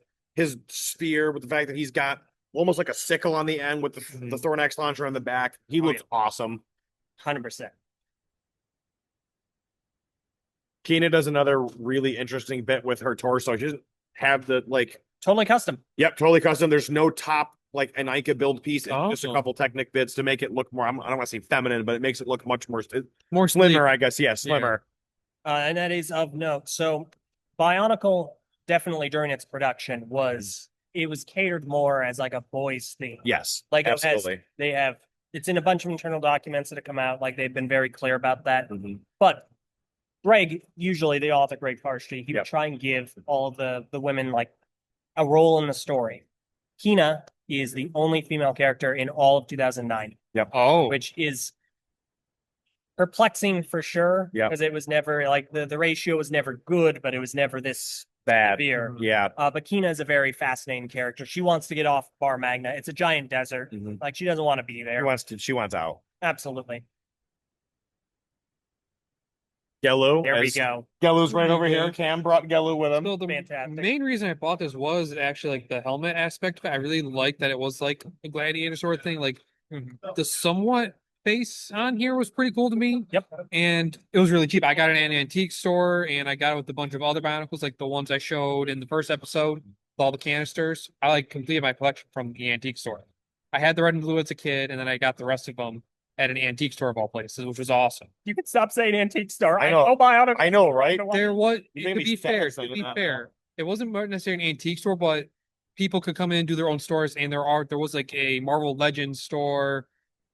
S1: spear with the fact that he's got almost like a sickle on the end with the Thornax launcher on the back. He looks awesome.
S3: 100%.
S1: Kina does another really interesting bit with her torso. She doesn't have the like.
S3: Totally custom.
S1: Yep, totally custom. There's no top like an Ica build piece. It's just a
S2: Oh.
S1: couple Technic bits to make it look more. I don't want to say feminine, but it makes it look much more
S2: More
S1: slimmer, I guess. Yeah, slimmer.
S3: And that is of note. So Bionicle definitely during its production was it was catered more as like a boys thing.
S1: Yes,
S3: Like
S1: absolutely.
S3: they have it's in a bunch of internal documents that have come out. Like they've been very clear about that.
S1: Mhm.
S3: But Greg, usually the author Greg Farshty, he
S1: Yep.
S3: would try and give all of the women like a role in the story. Kina is the only female character in all of 2009,
S2: Oh.
S3: which is perplexing for sure.
S1: Yep.
S3: Because it was never like the ratio was never good, but it was never this
S1: Bad.
S3: severe.
S1: Yeah.
S3: But Kina is a very fascinating character. She wants to get off Bar Magna. It's a giant desert.
S1: Mhm.
S3: Like she doesn't want to be there.
S1: She wants out.
S3: Absolutely.
S1: Gelu.
S3: There we go.
S1: Gelu's right over here. Cam brought Gelu with him.
S2: So the
S3: Fantastic.
S2: main reason I bought this was actually like the helmet aspect of it. I really liked that it was like a gladiator sort of thing. Like the somewhat face on here was pretty cool to me.
S3: Yep.
S2: And it was really cheap. I got it at an antique store and I got it with a bunch of other Bionicles, like the ones I showed in the first episode, with all the canisters. I like completed my collection from the antique store. I had the red and blue as a kid, and then I got the rest of them at an antique store of all places, which was awesome.
S3: You can stop saying antique store.
S1: I know.
S3: Bionicle.
S1: I know, right?
S2: There was,
S1: You
S2: to
S1: made me
S2: be
S1: sad
S2: fair,
S1: saying
S2: to be
S1: that.
S2: fair, it wasn't necessarily an antique store, but people could come in and do their own stores, and there was like a Marvel Legends store,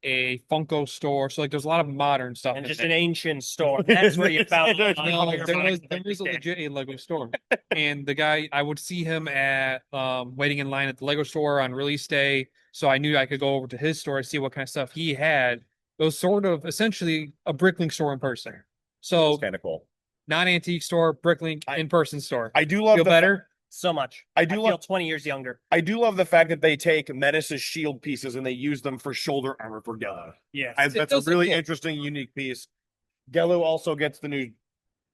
S2: a Funko store, so like there's a lot of modern stuff.
S3: And
S2: in
S3: just
S2: there.
S3: an ancient store. That's where you found
S1: No,
S2: No,
S3: it.
S2: there was a legit a Lego store, and the guy I would see him at waiting in line at the Lego store on release day, so I knew I could go over to his store and see what kind of stuff he had. It was sort of essentially a Bricklink store in person. So
S1: It's kind of cool.
S2: not antique store, Bricklink in person store.
S1: I do love
S2: Feel
S1: the
S2: better?
S3: So much.
S1: I do
S3: feel
S1: love
S3: 20 years younger.
S1: I do love the fact that they take Menace's shield pieces and they use them for shoulder armor for Gelu.
S3: Yes.
S2: It
S1: That's a
S2: does look
S1: really
S2: cool.
S1: interesting, unique piece. Gelu also gets the new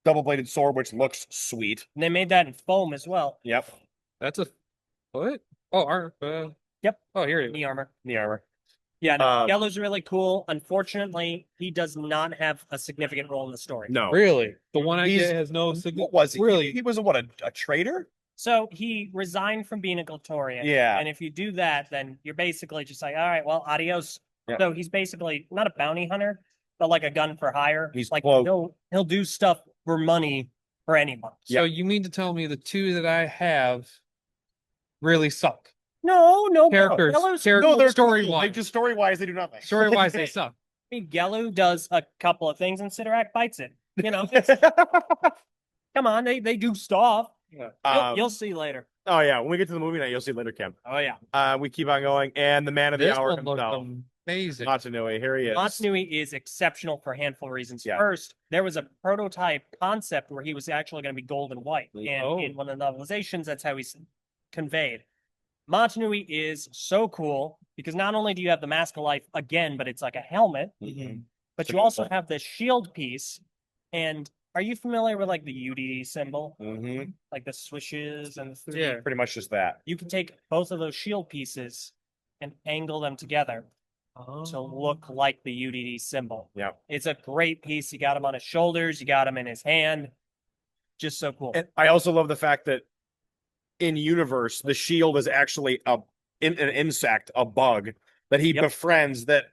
S1: double-bladed sword, which looks sweet.
S3: And they made that in foam as well.
S1: Yep.
S2: That's a what? Oh,
S3: Yep.
S2: Oh, here it is.
S3: Knee armor.
S1: The armor.
S3: Yeah, no,
S1: Um,
S3: Yellow's really cool. Unfortunately, he does not have a significant role in the story.
S1: No.
S2: Really? The one I
S1: He's-
S2: get has no signal.
S1: What was he?
S2: Really?
S1: He was a traitor?
S3: So he resigned from being a Glatorian.
S1: Yeah.
S3: And if you do that, then you're basically just like, all right, well, adios.
S1: Yeah.
S3: So he's basically not a bounty hunter, but like a gun for hire.
S1: He's
S3: like
S1: close.
S3: he'll do stuff for money for anyone.
S2: So you mean to tell me the two that I have really suck?
S3: No
S2: Characters,
S3: Yellow's-
S2: character,
S1: No, they're
S2: story
S1: cool.
S2: wise.
S1: Like just story-wise, they do nothing.
S2: Story wise, they suck.
S3: I mean, Gelu does a couple of things and Sidorak bites it. You know, come on, they do stuff. You'll see later.
S1: Oh yeah, when we get to the movie night, you'll see later, Kim.
S3: Oh yeah.
S1: We keep on going, and the man of the
S2: This
S1: hour
S2: one looked
S1: himself,
S2: amazing.
S1: Matanui. Here he is.
S3: Matsui is exceptional for a handful of reasons.
S1: Yeah.
S3: First, there was a prototype concept where he was actually going to be gold and white. And
S2: Oh.
S3: in one of the novelizations, that's how he's conveyed. Matanui is so cool because not only do you have the Mask of Life again, but it's like a helmet,
S1: Mhm.
S3: but
S1: It's
S3: you
S1: a
S3: also
S1: cool-
S3: have the shield piece. And are you familiar with like the UD symbol?
S1: Mhm.
S3: Like the swishes and the
S2: Yeah.
S1: Pretty much just that.
S3: You can take both of those shield pieces and angle them together to look like the UDD symbol.
S1: Yeah.
S3: It's a great piece. You got him on his shoulders, you got him in his hand. Just so cool.
S1: And I also love the fact that in universe, the shield is actually an insect, a bug that he
S3: Yep.
S1: befriends. That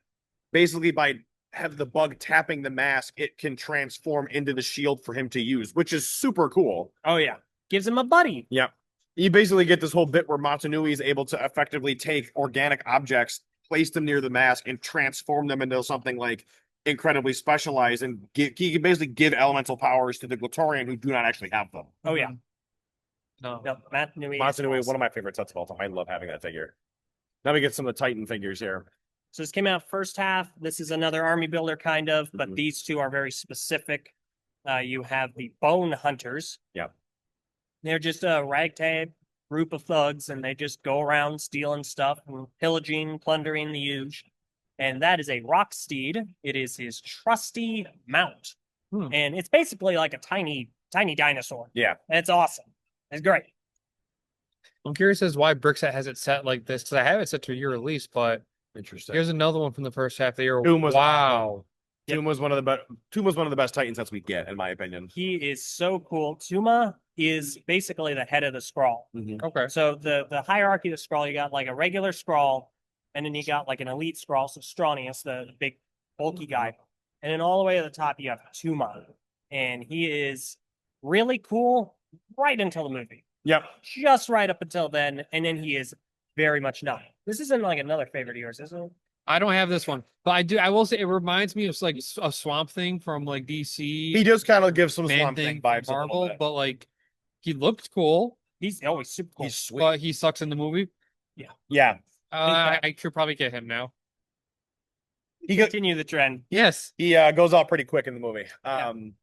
S1: basically by have the bug tapping the mask, it can transform into the shield for him to use, which is super cool.
S3: Oh yeah. Gives him a buddy.
S1: Yeah. You basically get this whole bit where Matanui is able to effectively take organic objects, place them near the mask, and transform them into something like incredibly specialized. And he can basically give elemental powers to the Glatorian who do not actually have them.
S3: Oh yeah.
S2: No.
S3: No, Matanui.
S1: Matanui is one of my favorite sets of all time. I love having that figure. Now we get some of the Titan figures here.
S3: So this came out first half. This is another army builder kind of, but
S1: Mhm.
S3: these two are very specific. You have the Bone Hunters.
S1: Yep.
S3: They're just a ragtag group of thugs, and they just go around stealing stuff and pillaging, plundering the huge. And that is a rock steed. It is his trusty mount. And it's basically like a tiny dinosaur.
S1: Yeah.
S3: And it's awesome. It's great.
S2: I'm curious as why Brickset has it set like this because I have it set to a year release, but
S1: Interesting.
S2: here's another one from the first half of the year.
S1: Doom was
S2: Wow.
S3: Yep.
S1: Doom was one of the best Titan sets we get, in my opinion.
S3: He is so cool. Tuma is basically the head of the scrawl.
S2: Okay.
S3: So the hierarchy of the scrawl, you got like a regular scrawl, and then you got like an elite scrawl, so Stronius, the big bulky guy. And then all the way to the top, you have Tuma. And he is really cool right until the movie.
S1: Yep.
S3: Just right up until then. And then he is very much not. This isn't like another favorite of yours, is it?
S2: I don't have this one, but I will say it reminds me of like a Swamp Thing from like DC.
S1: He does kind of give some
S2: Man
S1: Swamp
S2: Thing
S1: Thing vibes
S2: from
S1: a little
S2: Marvel,
S1: bit.
S2: but like he looked cool,
S3: He's always super cool.
S1: He's sweet.
S2: but he sucks in the movie.
S1: Yeah.
S2: I should probably get him now.
S1: He
S3: Continue the trend.
S2: Yes.
S1: goes out pretty quick in the movie.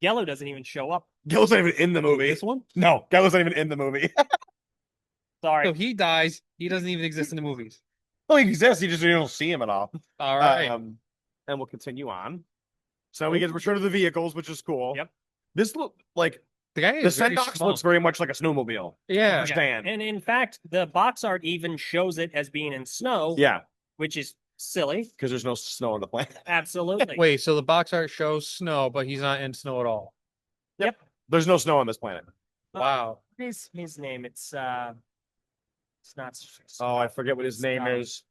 S3: Yellow doesn't even show up.
S1: Gil's not even in the movie.
S2: This one?
S1: No, Gil's not even in the movie.
S3: Sorry.
S2: So he dies. He doesn't even exist in the movies.
S1: Well, he exists. You don't see him at all.
S2: All right.
S1: And we'll continue on. So we get Return of the Vehicles, which is cool.
S3: Yep.
S1: This look like
S2: the guy
S1: the
S2: is very
S1: Sendox
S2: small.
S1: looks very much like a snowmobile.
S2: Yeah.
S1: Understand?
S3: And in fact, the box art even shows it as being in snow,
S1: Yeah,
S3: which is silly.
S1: because there's no snow on the planet.
S3: Absolutely.
S2: Wait, so the box art shows snow, but he's not in snow at all.
S1: There's no snow on this planet.
S2: Wow.
S3: What is his name? It's not.
S1: Oh, I forget what his name is.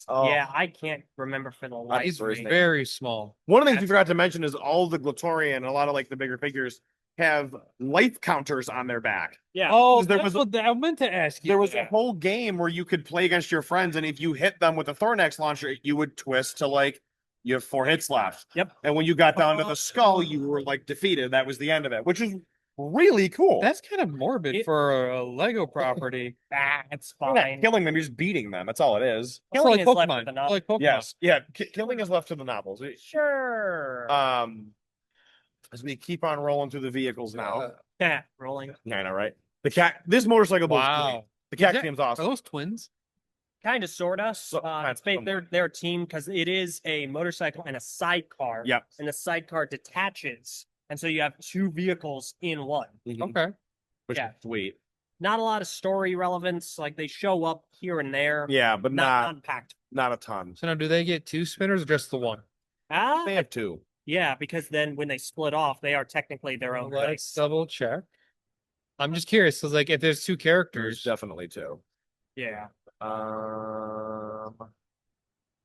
S1: Oh.
S3: Yeah, I can't remember for the life
S2: He's
S3: of me.
S2: very small.
S1: One of the things we forgot to mention is all the Glatorian and a lot of like the bigger figures have life counters on their back.
S3: Yeah.
S2: Oh,
S1: there
S2: that's
S1: was
S2: what I meant to ask you.
S1: There was a
S2: that.
S1: whole game where you could play against your friends, and if you hit them with a Thornax launcher, you would twist to like you have 4 hits left.
S3: Yep.
S1: And when you got down to the skull, you were like defeated. That was the end of it, which is really cool.
S2: That's kind of morbid for a Lego property.
S3: It's
S1: You're not
S3: fine.
S1: killing them, you're just beating them. That's all it is.
S2: It's
S3: Killing
S2: like
S3: is left
S2: Pokemon.
S3: with the novel.
S2: Like Pokemon.
S1: Yes. Yeah. Killing is left to the novels.
S3: Sure.
S1: As we keep on rolling through the vehicles now.
S3: Yeah, rolling.
S1: Yeah, I know, right? The cat. This motorcycle build's great.
S2: Wow.
S1: The cat
S2: that-
S1: seems
S2: Are
S1: awesome.
S2: those twins?
S3: Kind of, sorta.
S1: kind of.
S3: They're a team because it is a motorcycle and a sidecar.
S1: Yep.
S3: And the sidecar detaches, and so you have 2 vehicles in one.
S2: Okay.
S1: Which
S3: Yeah.
S1: is sweet.
S3: Not a lot of story relevance. Like they show up here and there.
S1: Yeah, but
S3: Not
S1: not
S3: unpacked.
S1: a ton.
S2: So now, do they get 2 spinners or just the one?
S1: They have 2.
S3: Yeah, because then when they split off, they are technically their own
S2: Let's
S3: race.
S2: double check. I'm just curious because, like, if there's 2
S1: There's
S2: characters,
S1: definitely 2.
S3: Yeah.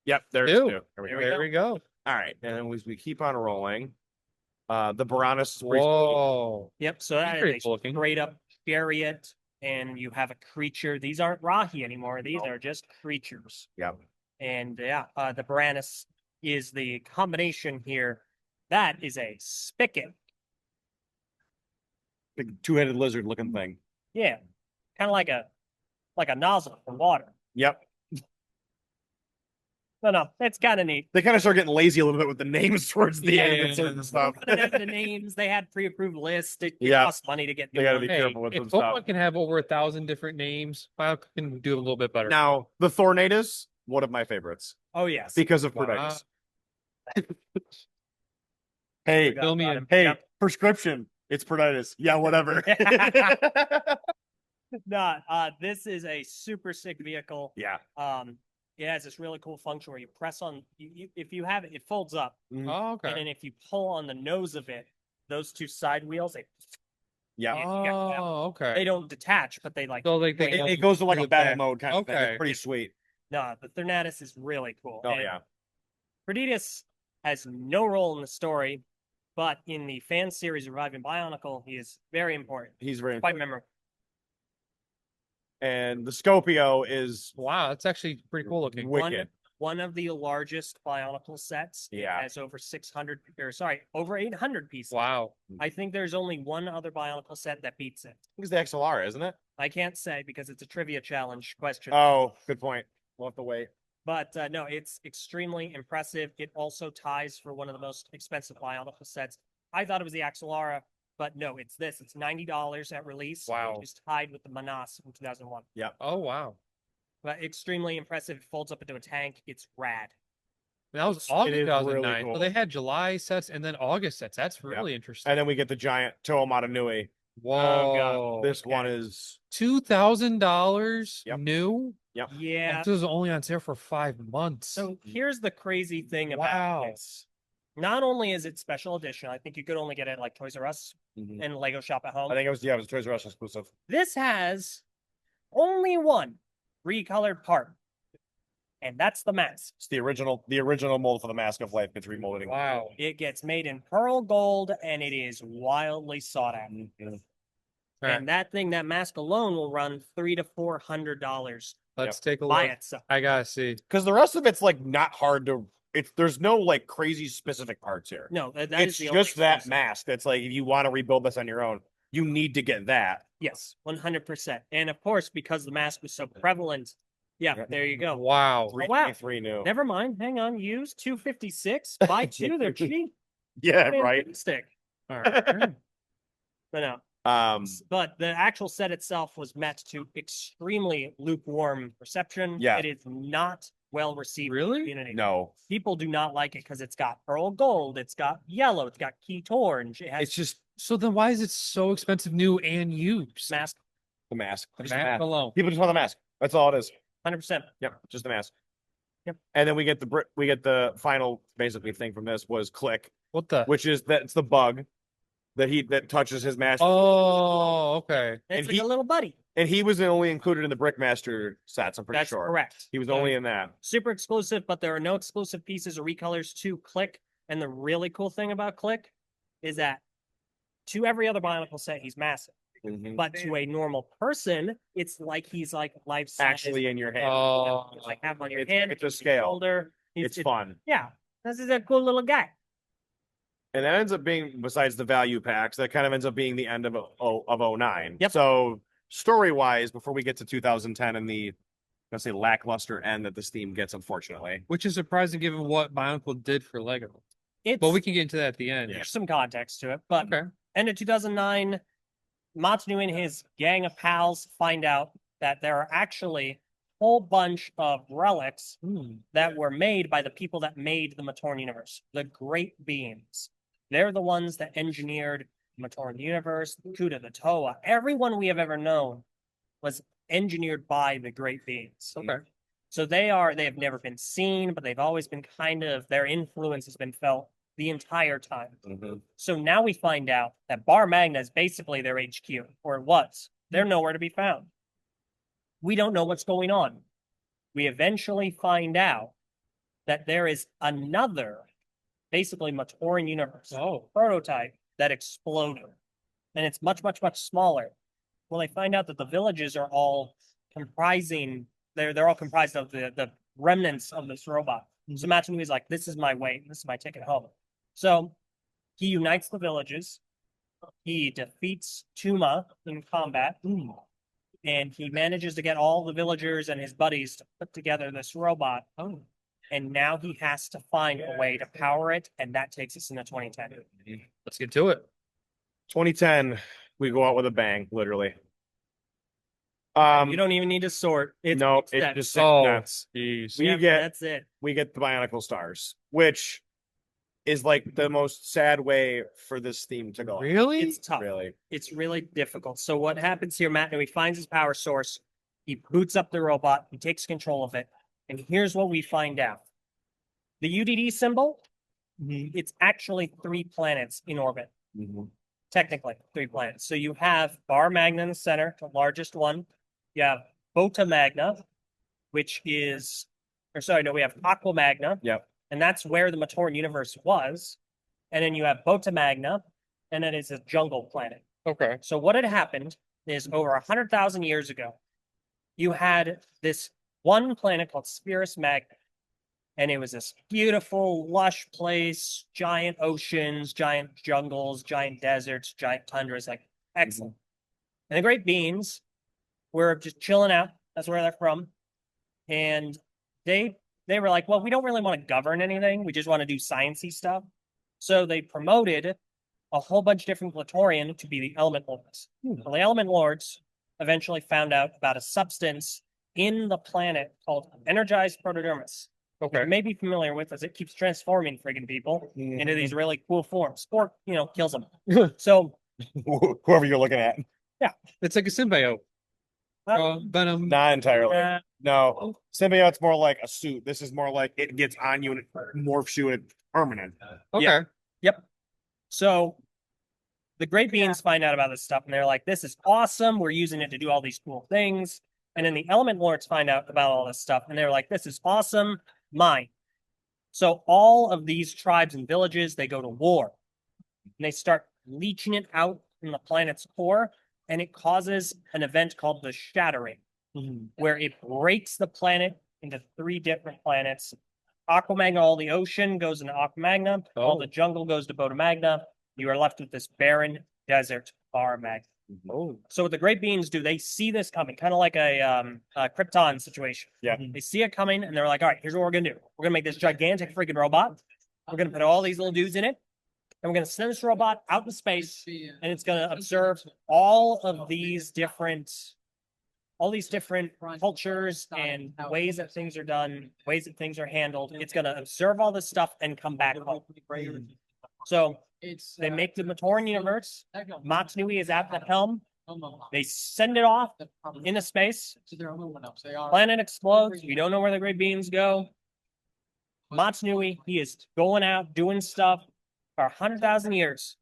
S1: Yep, there's
S2: 2.
S1: 2. There we go.
S2: There we go.
S1: All right, and as we keep on rolling, the Baranus is pretty sweet.
S2: Whoa.
S3: Yep. So that
S2: Pretty
S3: is
S2: cool
S3: a
S2: looking.
S3: straight up chariot, and you have a creature. These aren't Rahi anymore. These are just creatures.
S1: Yep.
S3: And yeah, the Baranus is the combination here. That is a spigot.
S1: Big 2-headed lizard looking thing.
S3: Yeah, kind of like a nozzle for water.
S1: Yep.
S3: No, it's kind of neat.
S1: They kind of start getting lazy a little bit with the names towards the end
S2: Yeah.
S1: and certain stuff.
S3: They didn't have the names. They had pre-approved lists. It
S1: Yeah.
S3: costs money to get.
S1: They
S3: new
S1: gotta
S3: ones.
S1: be
S2: Hey,
S1: careful with
S2: if
S1: some stuff.
S2: Pokemon can have over 1,000 different names, Bionicle can do a little bit better.
S1: Now, the Thornatus, one of my favorites
S3: Oh yes.
S1: because of
S2: Wow.
S1: Predatus. Hey,
S3: Forgot
S2: fill me
S3: about
S2: in.
S3: him.
S1: hey,
S3: Yep.
S1: prescription. It's Predatus. Yeah, whatever.
S3: No, this is a super sick vehicle.
S1: Yeah.
S3: It has this really cool function where you press on. If you have it, it folds up,
S2: Oh, okay.
S3: and then if you pull on the nose of it, those 2 side wheels,
S1: Yeah.
S2: Oh, okay.
S3: they don't detach, but they like.
S2: So like they
S1: It goes to like a
S2: Look
S1: battle
S2: back.
S1: mode kind of thing.
S2: Okay.
S1: It's pretty sweet.
S3: No, the Thornatus is really cool.
S1: Oh,
S3: And
S1: yeah.
S3: Predatus has no role in the story, but in the fan series Reviving Bionicle, he is very important.
S1: He's very
S3: Quite memorable.
S1: And the Scopio is
S2: wow, that's actually pretty cool looking.
S1: wicked.
S3: One of the largest Bionicle sets. It
S1: Yeah.
S3: has over 600, or sorry, over 800 pieces.
S2: Wow.
S3: I think there's only one other Bionicle set that beats it.
S1: It's the XLR, isn't it?
S3: I can't say because it's a trivia challenge question.
S1: Oh, good point. We'll have to wait.
S3: But no, it's extremely impressive. It also ties for one of the most expensive Bionicle sets. I thought it was the Axelara, but no, it's this. It's $90 at release.
S2: Wow.
S3: It's tied with the Manas from 2001.
S2: Oh, wow.
S3: But extremely impressive. It folds up into a tank. It's rad.
S2: That was
S1: It
S2: August
S1: is
S2: 2009.
S1: really cool.
S2: So they had July sets and then August sets. That's really interesting.
S1: And then we get the giant Toomata Nui.
S2: Whoa.
S1: This one is
S2: $2,000
S1: Yep.
S2: new?
S3: Yeah.
S2: This was only on sale for 5 months.
S3: So here's the crazy thing about
S2: Wow.
S3: this. Not only is it special edition, I think you could only get it at like Toys R Us and Lego Shop at Home.
S1: I think it was a Toys R Us exclusive.
S3: This has only one recolored part, and that's the mask.
S1: It's the original mold for the Mask of Life gets remolded.
S2: Wow.
S3: It gets made in pearl gold, and it is wildly sought after.
S2: All right,
S3: And that mask alone will run $300 to $400
S2: let's take a
S3: by
S2: look.
S3: itself.
S2: I gotta see.
S1: Because the rest of it's like not hard to. There's no like crazy specific parts here.
S3: No, that
S1: It's
S3: is the only
S1: just that
S3: exclusive.
S1: mask. That's like if you want to rebuild this on your own, you need to get that.
S3: Yes, 100%. And of course, because the mask was so prevalent, yeah, there you go.
S2: Wow.
S3: wow.
S1: 3 new.
S3: Never mind. Hang on. Use 256. Buy two. They're cheap.
S1: Yeah, right.
S3: Fantastic.
S2: All right.
S3: But no. But the actual set itself was met to extremely lukewarm reception.
S1: Yeah.
S3: It is not well received in the
S2: Really?
S3: community.
S1: No.
S3: People do not like it because it's got pearl gold, it's got yellow, it's got keyed orange, it has
S2: It's just so then why is it so expensive new and used?
S3: mask.
S1: The mask.
S2: The
S1: Just the
S2: mask
S1: mask.
S2: alone.
S1: People just want the mask. That's all it is.
S3: 100%.
S1: Yep, just the mask.
S3: Yep.
S1: And then we get the final basically thing from this was Click,
S2: What the?
S1: which is that's the bug that touches his mask.
S2: Oh, okay.
S3: It's
S1: And
S3: like
S1: he-
S3: a little buddy.
S1: And he was only included in the Brickmaster sets, I'm pretty
S3: That's
S1: sure.
S3: correct.
S1: He was only in that.
S3: Super exclusive, but there are no exclusive pieces or recolors to Click. And the really cool thing about Click is that to every other Bionicle set, he's massive. But to a normal person, it's like he's like life size.
S1: Actually in your hand.
S2: Oh,
S3: It's like have on your
S1: It's-
S3: hand.
S1: it's a
S3: your
S1: scale.
S3: shoulder.
S1: It's fun.
S3: Yeah, this is a cool little guy.
S1: And that ends up being, besides the value packs, that kind of ends up being the end of 09.
S3: Yep.
S1: So story-wise, before we get to 2010 and the, let's say, lackluster end that this theme gets, unfortunately.
S2: which is surprising given what Bionicle did for Lego.
S3: It's
S2: But we can get into that at the end.
S3: there's some context to it, but
S2: Okay.
S3: end of 2009, Matanu and his gang of pals find out that there are actually a whole bunch of relics that were made by the people that made the Matorn universe, the Great Beings. They're the ones that engineered the Matorn universe, the Kuda, the Toa. Everyone we have ever known was engineered by the Great Beings.
S2: Okay.
S3: So they have never been seen, but they've always been their influence has been felt the entire time. So now we find out that Bar Magna is basically their HQ, or it was. They're nowhere to be found. We don't know what's going on. We eventually find out that there is another, basically Matoran universe prototype that exploded. And it's much, much, much smaller. Well, they find out that the villages are all comprising, they're all comprised of the remnants of this robot. So Matanu is like, this is my way, this is my ticket home. So he unites the villages. He defeats Tuma in combat. And he manages to get all the villagers and his buddies to put together this robot. And now he has to find a way to power it, and that takes us into 2010.
S2: Let's get to it.
S1: 2010, we go out with a bang, literally.
S3: You don't even need to sort. It's
S1: No,
S3: it's
S1: it's
S3: that.
S1: just
S2: Oh,
S1: nuts.
S2: jeez.
S3: That's it.
S1: We get the Bionicle Stars, which is like the most sad way for this theme to go.
S2: Really?
S3: It's tough.
S1: Really.
S3: It's really difficult. So what happens here, Matt? He finds his power source. He boots up the robot. He takes control of it. And here's what we find out. The UDD symbol, it's actually 3 planets in orbit. Technically, 3 planets. So you have Bar Magna in the center, the largest one. You have Bota Magna, which is, we have Aqua Magna.
S1: Yep.
S3: And that's where the Matoran universe was. And then you have Bota Magna, and then it's a jungle planet.
S2: Okay.
S3: So what had happened is over 100,000 years ago, you had this one planet called Spirus Magna. And it was this beautiful, lush place, giant oceans, giant jungles, giant deserts, giant tundras, like excellent. And the Great Beings were just chilling out. That's where they're from. And they they were like, well, we don't really want to govern anything. We just want to do sciencey stuff. So they promoted a whole bunch of different Glatorian to be the Element Lords. Well, the Element Lords eventually found out about a substance in the planet called energized protodermis.
S2: Okay.
S3: You may be familiar with as it keeps transforming friggin' people into these really cool forms, or kills them. So
S1: Whoever you're looking at.
S2: It's like a symbiote. Venom.
S1: Not entirely.
S3: uh,
S1: No. Symbiote's more like a suit. This is more like it gets on you and it morphs you and it's permanent.
S2: Okay.
S3: Yep. So the Great Beings find out about this stuff and they're like, this is awesome. We're using it to do all these cool things. And then the Element Lords find out about all this stuff and they're like, this is awesome. Mine. So all of these tribes and villages, they go to war and they start leeching it out from the planet's core. And it causes an event called the Shattering, where it breaks the planet into 3 different planets. Aquamagna, all the ocean goes into Aquamagna. All the jungle goes to Botamagna. You are left with this barren desert, Baramagna.
S2: Oh.
S3: So what the Great Beings do, they see this coming, kind of like a Krypton situation.
S1: Yeah.
S3: They see it coming, and they're like, all right, here's what we're going to do. We're going to make this gigantic freaking robot. We're going to put all these little dudes in it. And we're going to send this robot out in space, and it's going to observe all these different cultures and ways that things are done, ways that things are handled. It's going to observe all this stuff and come back home. So they make the Matoran universe. Matsnui is at the helm. They send it off into space. Planet explodes. We don't know where the Great Beings go. Matsnui, he is going out doing stuff for 100,000 years.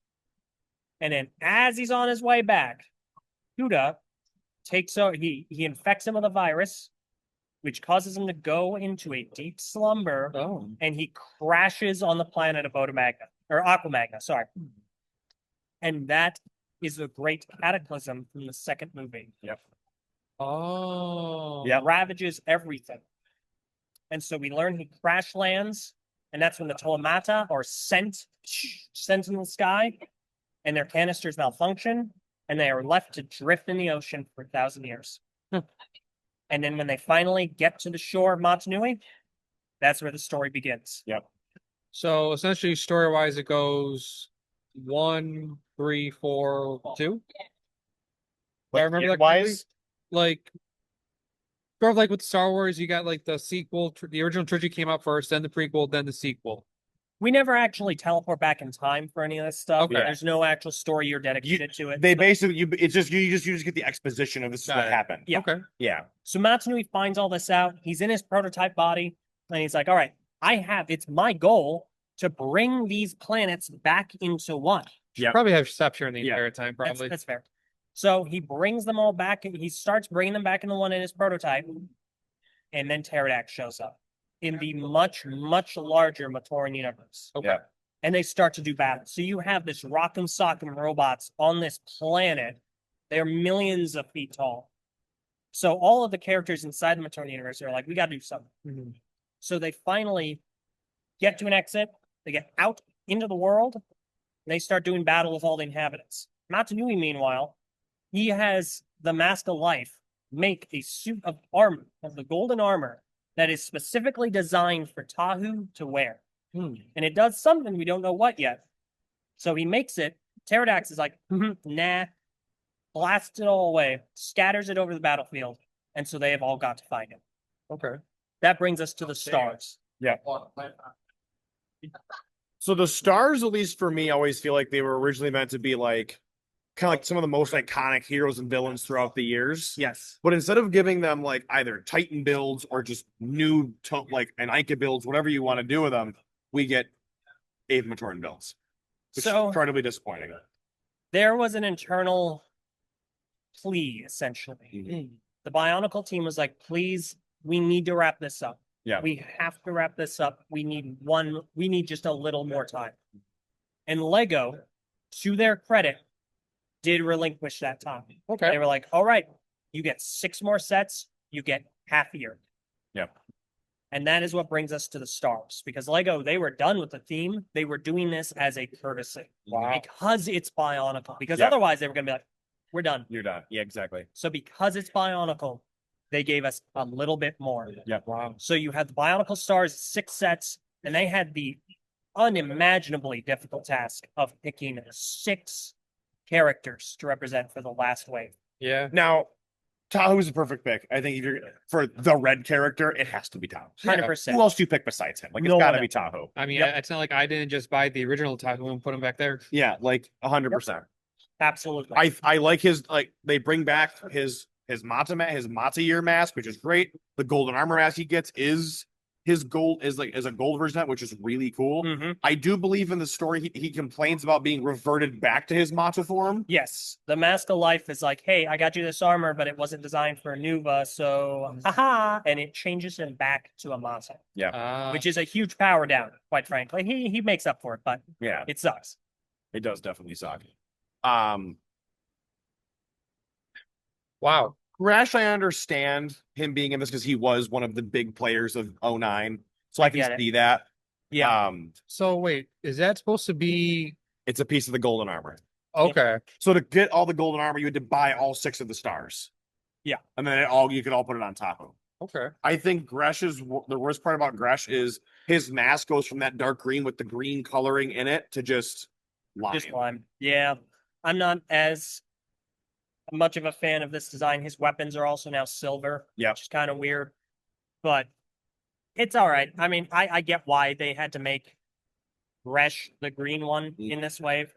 S3: And then as he's on his way back, Huda takes over, he infects him with a virus, which causes him to go into a deep slumber, and he crashes on the planet of Botamagna, or Aquamagna, sorry. And that is the great cataclysm from the second movie.
S1: Yep.
S2: Oh.
S3: Yeah, ravages everything. And so we learn he crash lands, and that's when the Tolemata are sent in the sky, and their canisters malfunction, and they are left to drift in the ocean for 1,000 years. And then when they finally get to the shore of Matanui, that's where the story begins.
S1: Yep.
S2: So essentially, story-wise, it goes 1, 3, 4, 2. I remember that
S1: wise.
S2: like sort of like with Star Wars, you got like the sequel, the original trilogy came out first, then the prequel, then the sequel.
S3: We never actually teleport back in time for any of this stuff.
S2: Okay.
S3: There's no actual story you're dedicated to it.
S1: They basically you just get the exposition of this is what happened.
S3: Yeah.
S2: Okay.
S1: Yeah.
S3: So Matanui finds all this out. He's in his prototype body, and he's like, all right, it's my goal to bring these planets back into one.
S1: Yeah.
S2: Probably have stopped here in the
S1: Yeah.
S2: entire time, probably.
S3: That's fair. So he brings them all back, and he starts bringing them back into one in his prototype, and then Pterodax shows up in the much, much larger Matoran universe.
S2: Okay.
S1: Yeah.
S3: And they start to do battle. So you have this rock'em sock'em robots on this planet. They're millions of feet tall. So all of the characters inside the Matoran universe are like, we got to do something. So they finally get to an exit. They get out into the world. And they start doing battle with all the inhabitants. Matanui, meanwhile, he has the Mask of Life make a suit of armor, of the golden armor, that is specifically designed for Tahu to wear. And it does something, we don't know what yet. So he makes it. Pterodax is like, nah, blasts it all away, scatters it over the battlefield, and so they have all got to find him.
S2: Okay.
S3: That brings us to the stars.
S1: Yeah. So the stars, at least for me, always feel like they were originally meant to be like kind of like some of the most iconic heroes and villains throughout the years.
S3: Yes.
S1: But instead of giving them like either Titan builds or just new like an Ica builds, whatever you want to do with them, we get Ave Matoran builds. Which is incredibly disappointing.
S3: There was an internal plea, essentially. The Bionicle team was like, please, we need to wrap this up.
S1: Yeah.
S3: We have to wrap this up. We need just a little more time. And Lego, to their credit, did relinquish that time.
S2: Okay.
S3: They were like, all right, you get 6 more sets, you get half a year.
S1: Yep.
S3: And that is what brings us to the stars. Because Lego, they were done with the theme. They were doing this as a courtesy.
S1: Wow.
S3: Because it's Bionicle. Because otherwise they were going to be like, we're done.
S1: You're done. Yeah, exactly.
S3: So because it's Bionicle, they gave us a little bit more.
S1: Yeah.
S2: Wow.
S3: So you had the Bionicle Stars, 6 sets, and they had the unimaginably difficult task of picking 6 characters to represent for the last wave.
S2: Yeah.
S1: Now, Tahoe's a perfect pick. I think if you're for the red character, it has to be Tahoe.
S3: 100%.
S1: Who else do you pick besides him? Like, it's
S3: No
S1: got to
S3: one
S1: be Tahoe.
S2: I mean,
S3: Yep.
S2: it's not like I didn't just buy the original Tahoe and put him back there.
S1: Yeah, like 100%.
S3: Absolutely.
S1: I like his like they bring back his Mata year mask, which is great. The golden armor mask he gets is his gold is a gold version of that, which is really cool.
S3: Mhm.
S1: I do believe in the story he complains about being reverted back to his Mata form.
S3: Yes, the Mask of Life is like, hey, I got you this armor, but it wasn't designed for a Nuva, so haha, and it changes him back to a Mata, which is a huge power down, quite frankly. He makes up for it, but
S1: Yeah,
S3: it sucks.
S1: it does definitely suck.
S2: wow.
S1: Crash, I understand him being in this because he was one of the big players of '09, so I
S3: get
S1: can
S3: it.
S1: see that.
S3: Yeah.
S2: So wait, is that supposed to be
S1: It's a piece of the golden armor.
S2: okay?
S1: So to get all the golden armor, you had to buy all 6 of the stars.
S3: Yeah.
S1: And then you could all put it on top of.
S2: Okay.
S1: I think the worst part about Gresh is his mask goes from that dark green with the green coloring in it to just lime.
S3: Just lime. Yeah. I'm not as much of a fan of this design. His weapons are also now silver,
S1: Yep.
S3: which is kind of weird, but it's all right. I mean, I get why they had to make Gresh the green one in this wave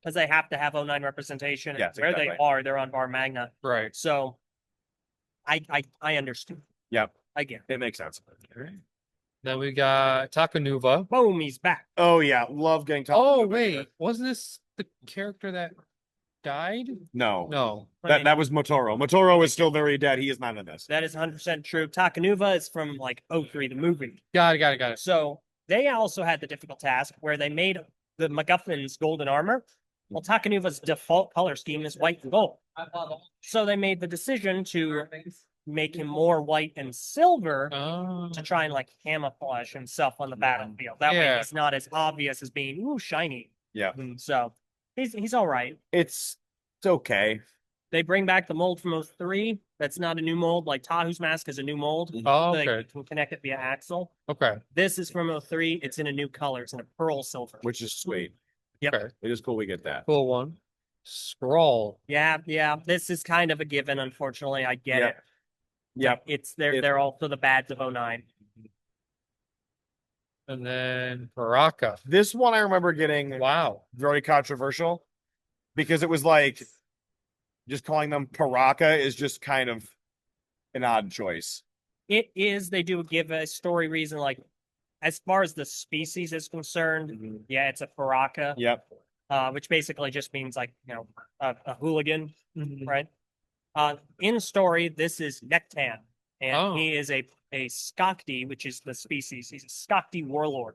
S3: because they have to have '09 representation.
S1: Yes,
S3: Where
S1: exactly.
S3: they are, they're on Bar Magna.
S2: Right.
S3: So I understand.
S1: Yep.
S3: I get it.
S1: It makes sense.
S2: Then we got Takanuva.
S3: Boom, he's back.
S1: Oh yeah, love getting top.
S2: Oh wait, wasn't this the character that died?
S1: No.
S2: No.
S1: That was Motoro. Motoro is still very dead. He is not in this.
S3: That is 100% true. Takanuva is from like '03, the movie.
S2: Got it.
S3: So they also had the difficult task where they made the MacGuffin's golden armor. Well, Takanuva's default color scheme is white and gold. So they made the decision to make him more white and silver to try and like camouflage himself on the battlefield. That way he's not as obvious as being ooh shiny.
S1: Yeah.
S3: So he's all right.
S1: It's okay.
S3: They bring back the mold from '03. That's not a new mold. Like Tahu's mask is a new mold.
S2: Oh,
S3: So
S2: okay.
S3: they can connect it via axle.
S2: Okay.
S3: This is from '03. It's in a new color. It's in a pearl silver.
S1: Which is sweet.
S3: Yep.
S2: Okay.
S1: It is cool we get that.
S2: Cool one. Scroll.
S3: Yeah. This is kind of a given, unfortunately. I get it.
S1: Yep.
S3: They're also the bads of '09.
S2: And then Baraka.
S1: This one I remember getting
S2: Wow.
S1: very controversial because it was like just calling them Paraka is just kind of an odd choice.
S3: It is. They do give a story reason, like as far as the species is concerned. Yeah, it's a Paraka.
S1: Yep.
S3: Which basically just means like a hooligan, right? In story, this is Nektan, and he is a Skakdi, which is the species. He's a Skakdi warlord,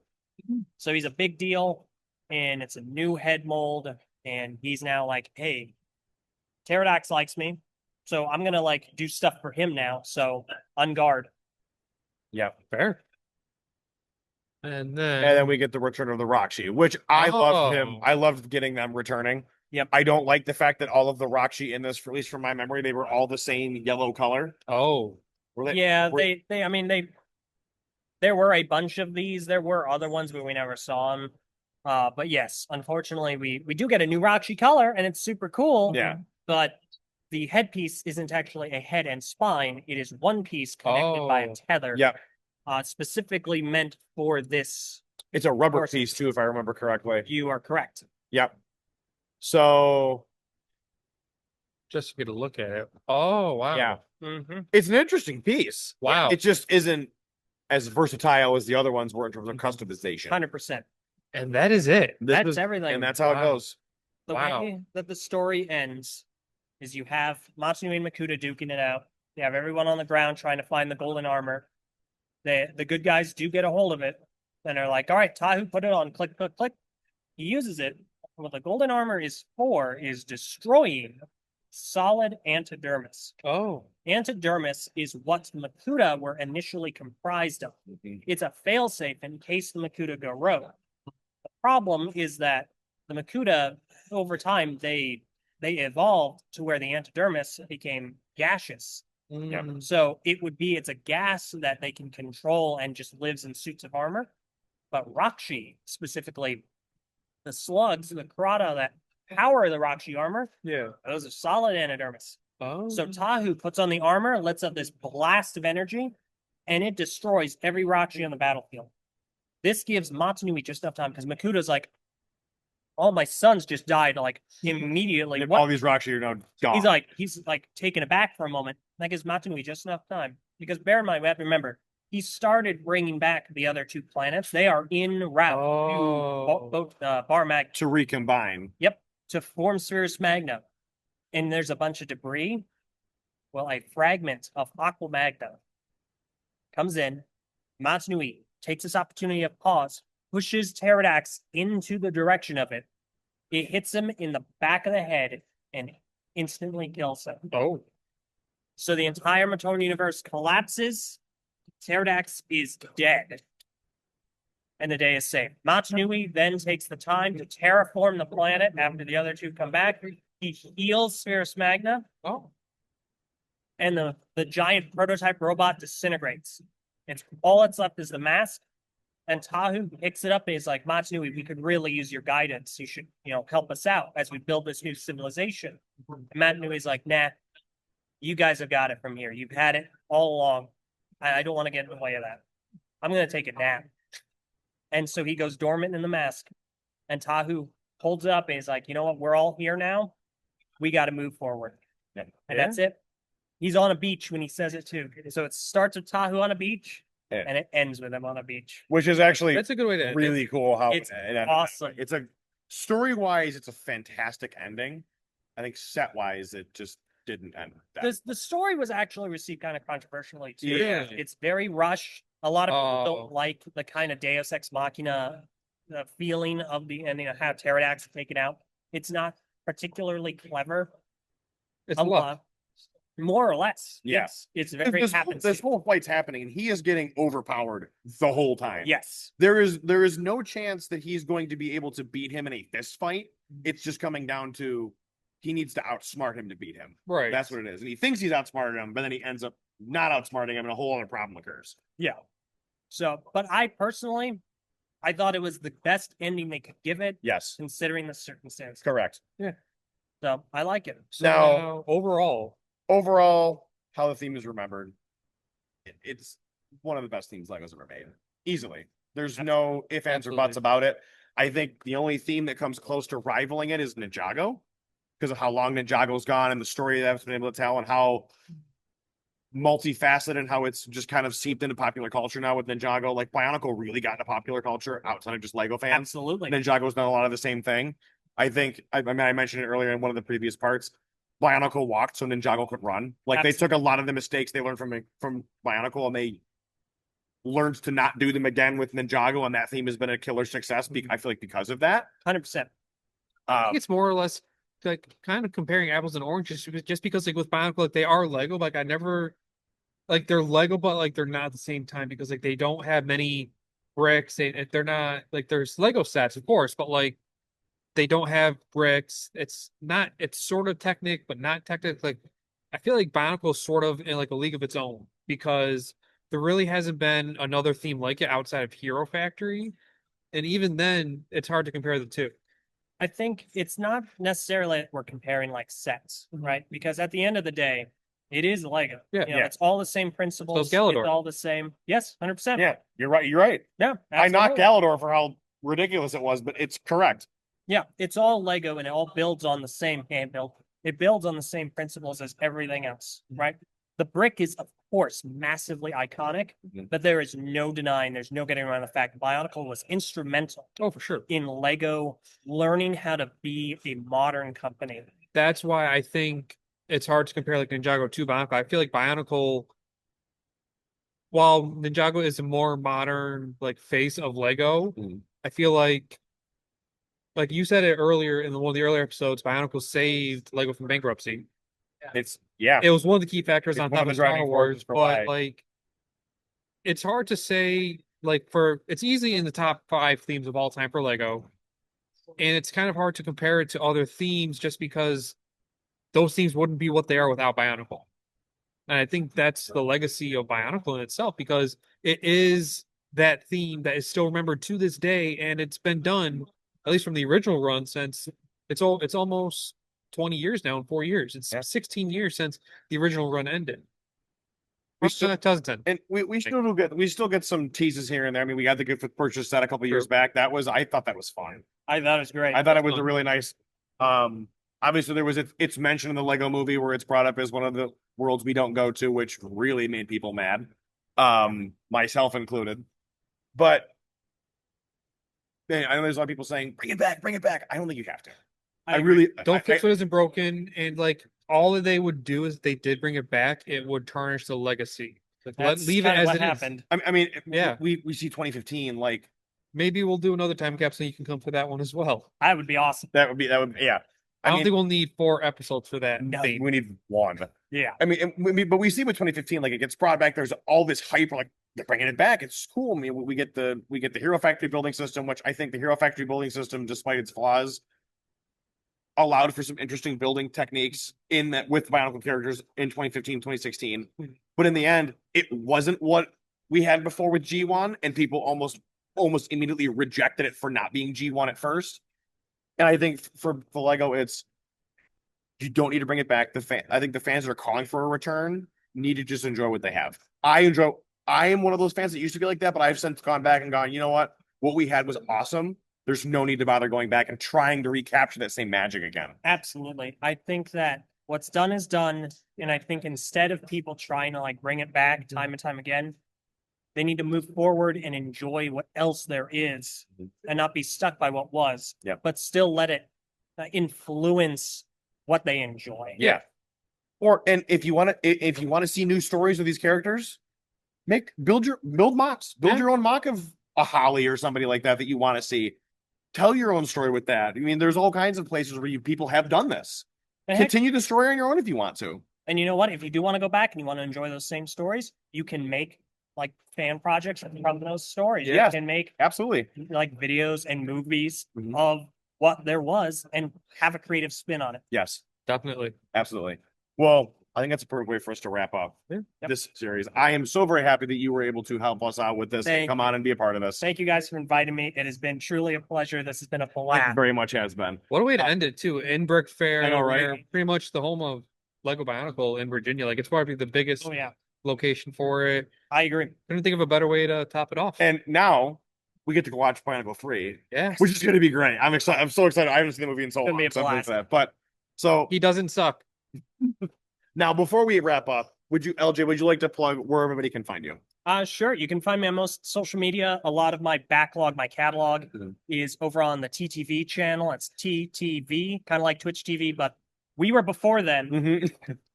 S3: so he's a big deal, and it's a new head mold, and he's now like, hey, Pterodax likes me, so I'm gonna like do stuff for him now. So on guard.
S1: Yep.
S2: Fair. And
S1: then we get the return of the Rockshi, which I loved him. I loved getting them returning.
S3: Yep.
S1: I don't like the fact that all of the Rockshi in this, at least from my memory, they were all the same yellow color.
S2: Oh.
S3: I mean, there were a bunch of these. There were other ones, but we never saw them. But yes, unfortunately, we do get a new Rockshi color, and it's super cool.
S1: Yeah.
S3: But the headpiece isn't actually a head and spine. It is one piece connected by a tether.
S1: Yep.
S3: Specifically meant for this.
S1: It's a rubber piece too, if I remember correctly.
S3: You are correct.
S1: Yep. So
S2: just to get a look at it. Oh wow.
S1: Yeah.
S3: Mm-hmm.
S1: It's an interesting piece.
S2: Wow.
S1: It just isn't as versatile as the other ones were in terms of customization.
S3: 100%.
S2: And that is it.
S3: That's everything.
S1: And that's how it goes.
S3: The way that the story ends is you have Matsunui and Makuta duking it out. You have everyone on the ground trying to find the golden armor. The good guys do get a hold of it. And they're like, all right, Tahu, put it on. Click, click, click. He uses it. What the golden armor is for is destroying solid antidermis.
S2: Oh.
S3: Antidermis is what Makuta were initially comprised of. It's a failsafe in case the Makuta go rogue. The problem is that the Makuta, over time, they evolved to where the antidermis became gaseous.
S2: Mm.
S3: So it's a gas that they can control and just lives in suits of armor. But Rakshi, specifically, the slugs, the Karata that power the Rakshi armor,
S2: Yeah.
S3: those are solid antidermis.
S2: Oh.
S3: So Tahu puts on the armor, lets out this blast of energy, and it destroys every Rakshi on the battlefield. This gives Matanui just enough time because Makuda's like, all my sons just died like immediately.
S1: All these rocks are now gone.
S3: He's like taken aback for a moment. That gives Matanui just enough time because bear in mind, we have to remember he started bringing back the other two planets. They are en route to Bar Magna
S1: to recombine.
S3: Yep, to form Spherus Magna, and there's a bunch of debris. Well, a fragment of Aqua Magna comes in. Matanui takes this opportunity of pause, pushes Pterodax into the direction of it. It hits him in the back of the head and instantly kills him.
S2: Oh.
S3: So the entire Matone universe collapses. Pterodax is dead. And the day is saved. Matanui then takes the time to terraform the planet after the other two come back. He heals Spherus Magna.
S2: Oh.
S3: And the giant prototype robot disintegrates. It's all that's left is the mask. And Tahu picks it up and he's like, Matanui, we could really use your guidance. You should, help us out as we build this new civilization. And Matanui's like, nah, you guys have got it from here. You've had it all along. I don't want to get in the way of that. I'm going to take a nap. And so he goes dormant in the mask. And Tahu holds it up and he's like, you know what? We're all here now. We got to move forward. And that's it. He's on a beach when he says it too. So it starts with Tahu on a beach.
S1: Yeah.
S3: And it ends with him on a beach.
S1: Which is actually
S2: That's a good way to
S1: really cool. How
S3: it's awesome.
S1: It's a story-wise, it's a fantastic ending. I think set-wise, it just didn't end.
S3: The story was actually received kind of controversially too.
S2: Yeah.
S3: It's very rushed. A lot of people don't like the kind of Deus Ex Machina feeling of the ending of how Pterodax is taken out. It's not particularly clever.
S2: It's luck.
S3: More or less.
S1: Yeah.
S3: Yes. It's very
S1: this whole fight's happening, and he is getting overpowered the whole time.
S3: Yes.
S1: There is no chance that he's going to be able to beat him in a fist fight. It's just coming down to he needs to outsmart him to beat him.
S2: Right.
S1: That's what it is. And he thinks he's outsmarted him, but then he ends up not outsmarting him, and a whole other problem occurs.
S3: Yeah. So, but I thought it was the best ending they could give it.
S1: Yes.
S3: Considering the circumstances.
S1: Correct.
S2: Yeah.
S3: So I like it.
S2: So now,
S1: overall, how the theme is remembered, it's one of the best themes Lego's ever made. Easily. There's no ifs, ands, or buts about it. I think the only theme that comes close to rivaling it is Ninjago, because of how long Ninjago's gone and the story that I've been able to tell and how multifaceted and how it's just kind of seeped into popular culture now with Ninjago. Like Bionicle really got into popular culture outside of just Lego fans.
S3: Absolutely.
S1: Ninjago's done a lot of the same thing. I think, I mentioned it earlier in one of the previous parts. Bionicle walked so Ninjago could run. Like They took a lot of the mistakes they learned from Bionicle and they learned to not do them again with Ninjago, and that theme has been a killer success. I feel like because of that,
S3: 100%.
S2: I think it's more or less like kind of comparing apples and oranges, just because like with Bionicle, like they are Lego. Like I never like they're Lego, but like they're not at the same time because like they don't have many bricks. They're not like there's Lego sets, of course, but like they don't have bricks. It's sort of Technic, but not Technic. Like I feel like Bionicle is sort of in like a league of its own because there really hasn't been another theme like it outside of Hero Factory. And even then, it's hard to compare the two.
S3: I think it's not necessarily that we're comparing like sets, right? Because at the end of the day, it is Lego.
S2: Yeah.
S3: It's all the same principles.
S2: So Galador.
S3: It's all the same. Yes, 100%.
S1: yeah, you're right. You're right.
S3: Yeah,
S1: I knocked
S3: absolutely.
S1: Galador for how ridiculous it was, but it's correct.
S3: Yeah, it's all Lego and it all builds on the same hand build. It builds on the same principles as everything else, right? The brick is, of course, massively iconic, but there is no denying, there's no getting around the fact Bionicle was instrumental
S2: Oh, for sure.
S3: in Lego learning how to be a modern company.
S2: That's why I think it's hard to compare like Ninjago to Bionicle. I feel like Bionicle, while Ninjago is a more modern like face of Lego, I feel like you said it earlier in one of the earlier episodes, Bionicle saved Lego from bankruptcy. It was one of the key factors on top of Star Wars, but like it's hard to say like it's easy in the top 5 themes of all time for Lego. And it's kind of hard to compare it to other themes just because those themes wouldn't be what they are without Bionicle. And I think that's the legacy of Bionicle in itself, because it is that theme that is still remembered to this day, and it's been done, at least from the original run, since it's almost 20 years now in 4 years. It's 16 years since the original run ended.
S4: We still
S2: 2010.
S4: and we still get some teases here and there. I mean, we got the Good for Purchase set a couple years
S2: True.
S4: back. I thought that was fun.
S3: I thought it was great.
S4: I thought it was a really nice. Obviously there was it's mentioned in the Lego movie where it's brought up as one of the worlds we don't go to, which really made people mad, myself included. But man, I know there's a lot of people saying, bring it back, bring it back. I don't think you have to. I really
S2: Don't fix what isn't broken, and like all that they would do is if they did bring it back, it would tarnish the legacy. Like leave it
S3: kinda
S2: as
S3: what
S2: it is.
S3: happened.
S4: I mean,
S2: Yeah.
S4: we see 2015 like
S2: Maybe we'll do another time capsule. You can come for that one as well.
S3: That would be awesome.
S4: that would yeah.
S2: I don't think we'll need 4 episodes for that.
S3: No.
S2: theme.
S4: We need one.
S3: Yeah.
S4: I mean, but we see with 2015, like it gets brought back. There's all this hype, like they're bringing it back. It's cool. I mean, we get the Hero Factory building system, which I think the Hero Factory building system, despite its flaws, allowed for some interesting building techniques in that with Bionicle characters in 2015, 2016. But in the end, it wasn't what we had before with G1, and people almost immediately rejected it for not being G1 at first. And I think for Lego, it's you don't need to bring it back. I think the fans that are calling for a return need to just enjoy what they have. I am one of those fans that used to be like that, but I've since gone back and gone, you know what? What we had was awesome. There's no need to bother going back and trying to recapture that same magic again.
S3: Absolutely. I think that what's done is done. And I think instead of people trying to like bring it back time and time again, they need to move forward and enjoy what else there is and not be stuck by what was, but still let it influence what they enjoy.
S4: Yeah. And if you want to see new stories of these characters, build mocks. Build your own mock of a Holly or somebody like that you want to see. Tell your own story with that. I mean, there's all kinds of places where people have done this.
S3: And
S4: continue the story on your own if you want to.
S3: And you know what? If you do want to go back and you want to enjoy those same stories, you can make like fan projects from those stories.
S4: Yeah.
S3: You can make
S4: absolutely
S3: like videos and movies of what there was and have a creative spin on it.
S4: Yes,
S2: definitely.
S4: Absolutely. Well, I think that's a perfect way for us to wrap up this series. I am so very happy that you were able to help us out with this and come on and be a part of this.
S3: Thank you guys for inviting me. It has been truly a pleasure. This has been a blast.
S4: It very much has been.
S2: What a way to end it too. In Brick Fair,
S4: I know, right?
S2: Pretty much the home of Lego Bionicle in Virginia. Like it's probably the biggest location for it.
S3: I agree.
S2: Couldn't think of a better way to top it off.
S4: And now we get to go watch Bionicle 3.
S2: Yeah.
S4: Which is going to be great. I'm excited. I'm so excited. I haven't seen the movie in so long. So I'm excited. But so
S2: he doesn't suck.
S4: Now, before we wrap up, Eljay, would you like to plug where everybody can find you?
S3: Sure. You can find me on most social media. A lot of my backlog, my catalog is over on the TTV channel. It's TTV, kind of like Twitch TV, but we were before then.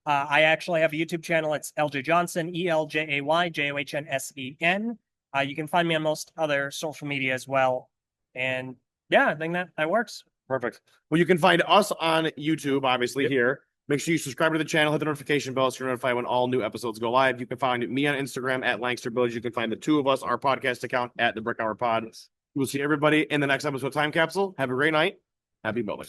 S3: I actually have a YouTube channel. It's Eljay Johnsen, ELJAY JOHNSEN. You can find me on most other social media as well. And yeah, I think that works.
S4: Perfect. Well, you can find us on YouTube, obviously, here. Make sure you subscribe to the channel, hit the notification bell so you're notified when all new episodes go live. You can find me on Instagram at Langster Village. You can find the two of us, our podcast account at the Brick Hour Pod. We'll see everybody in the next episode of Time Capsule. Have a great night. Happy building.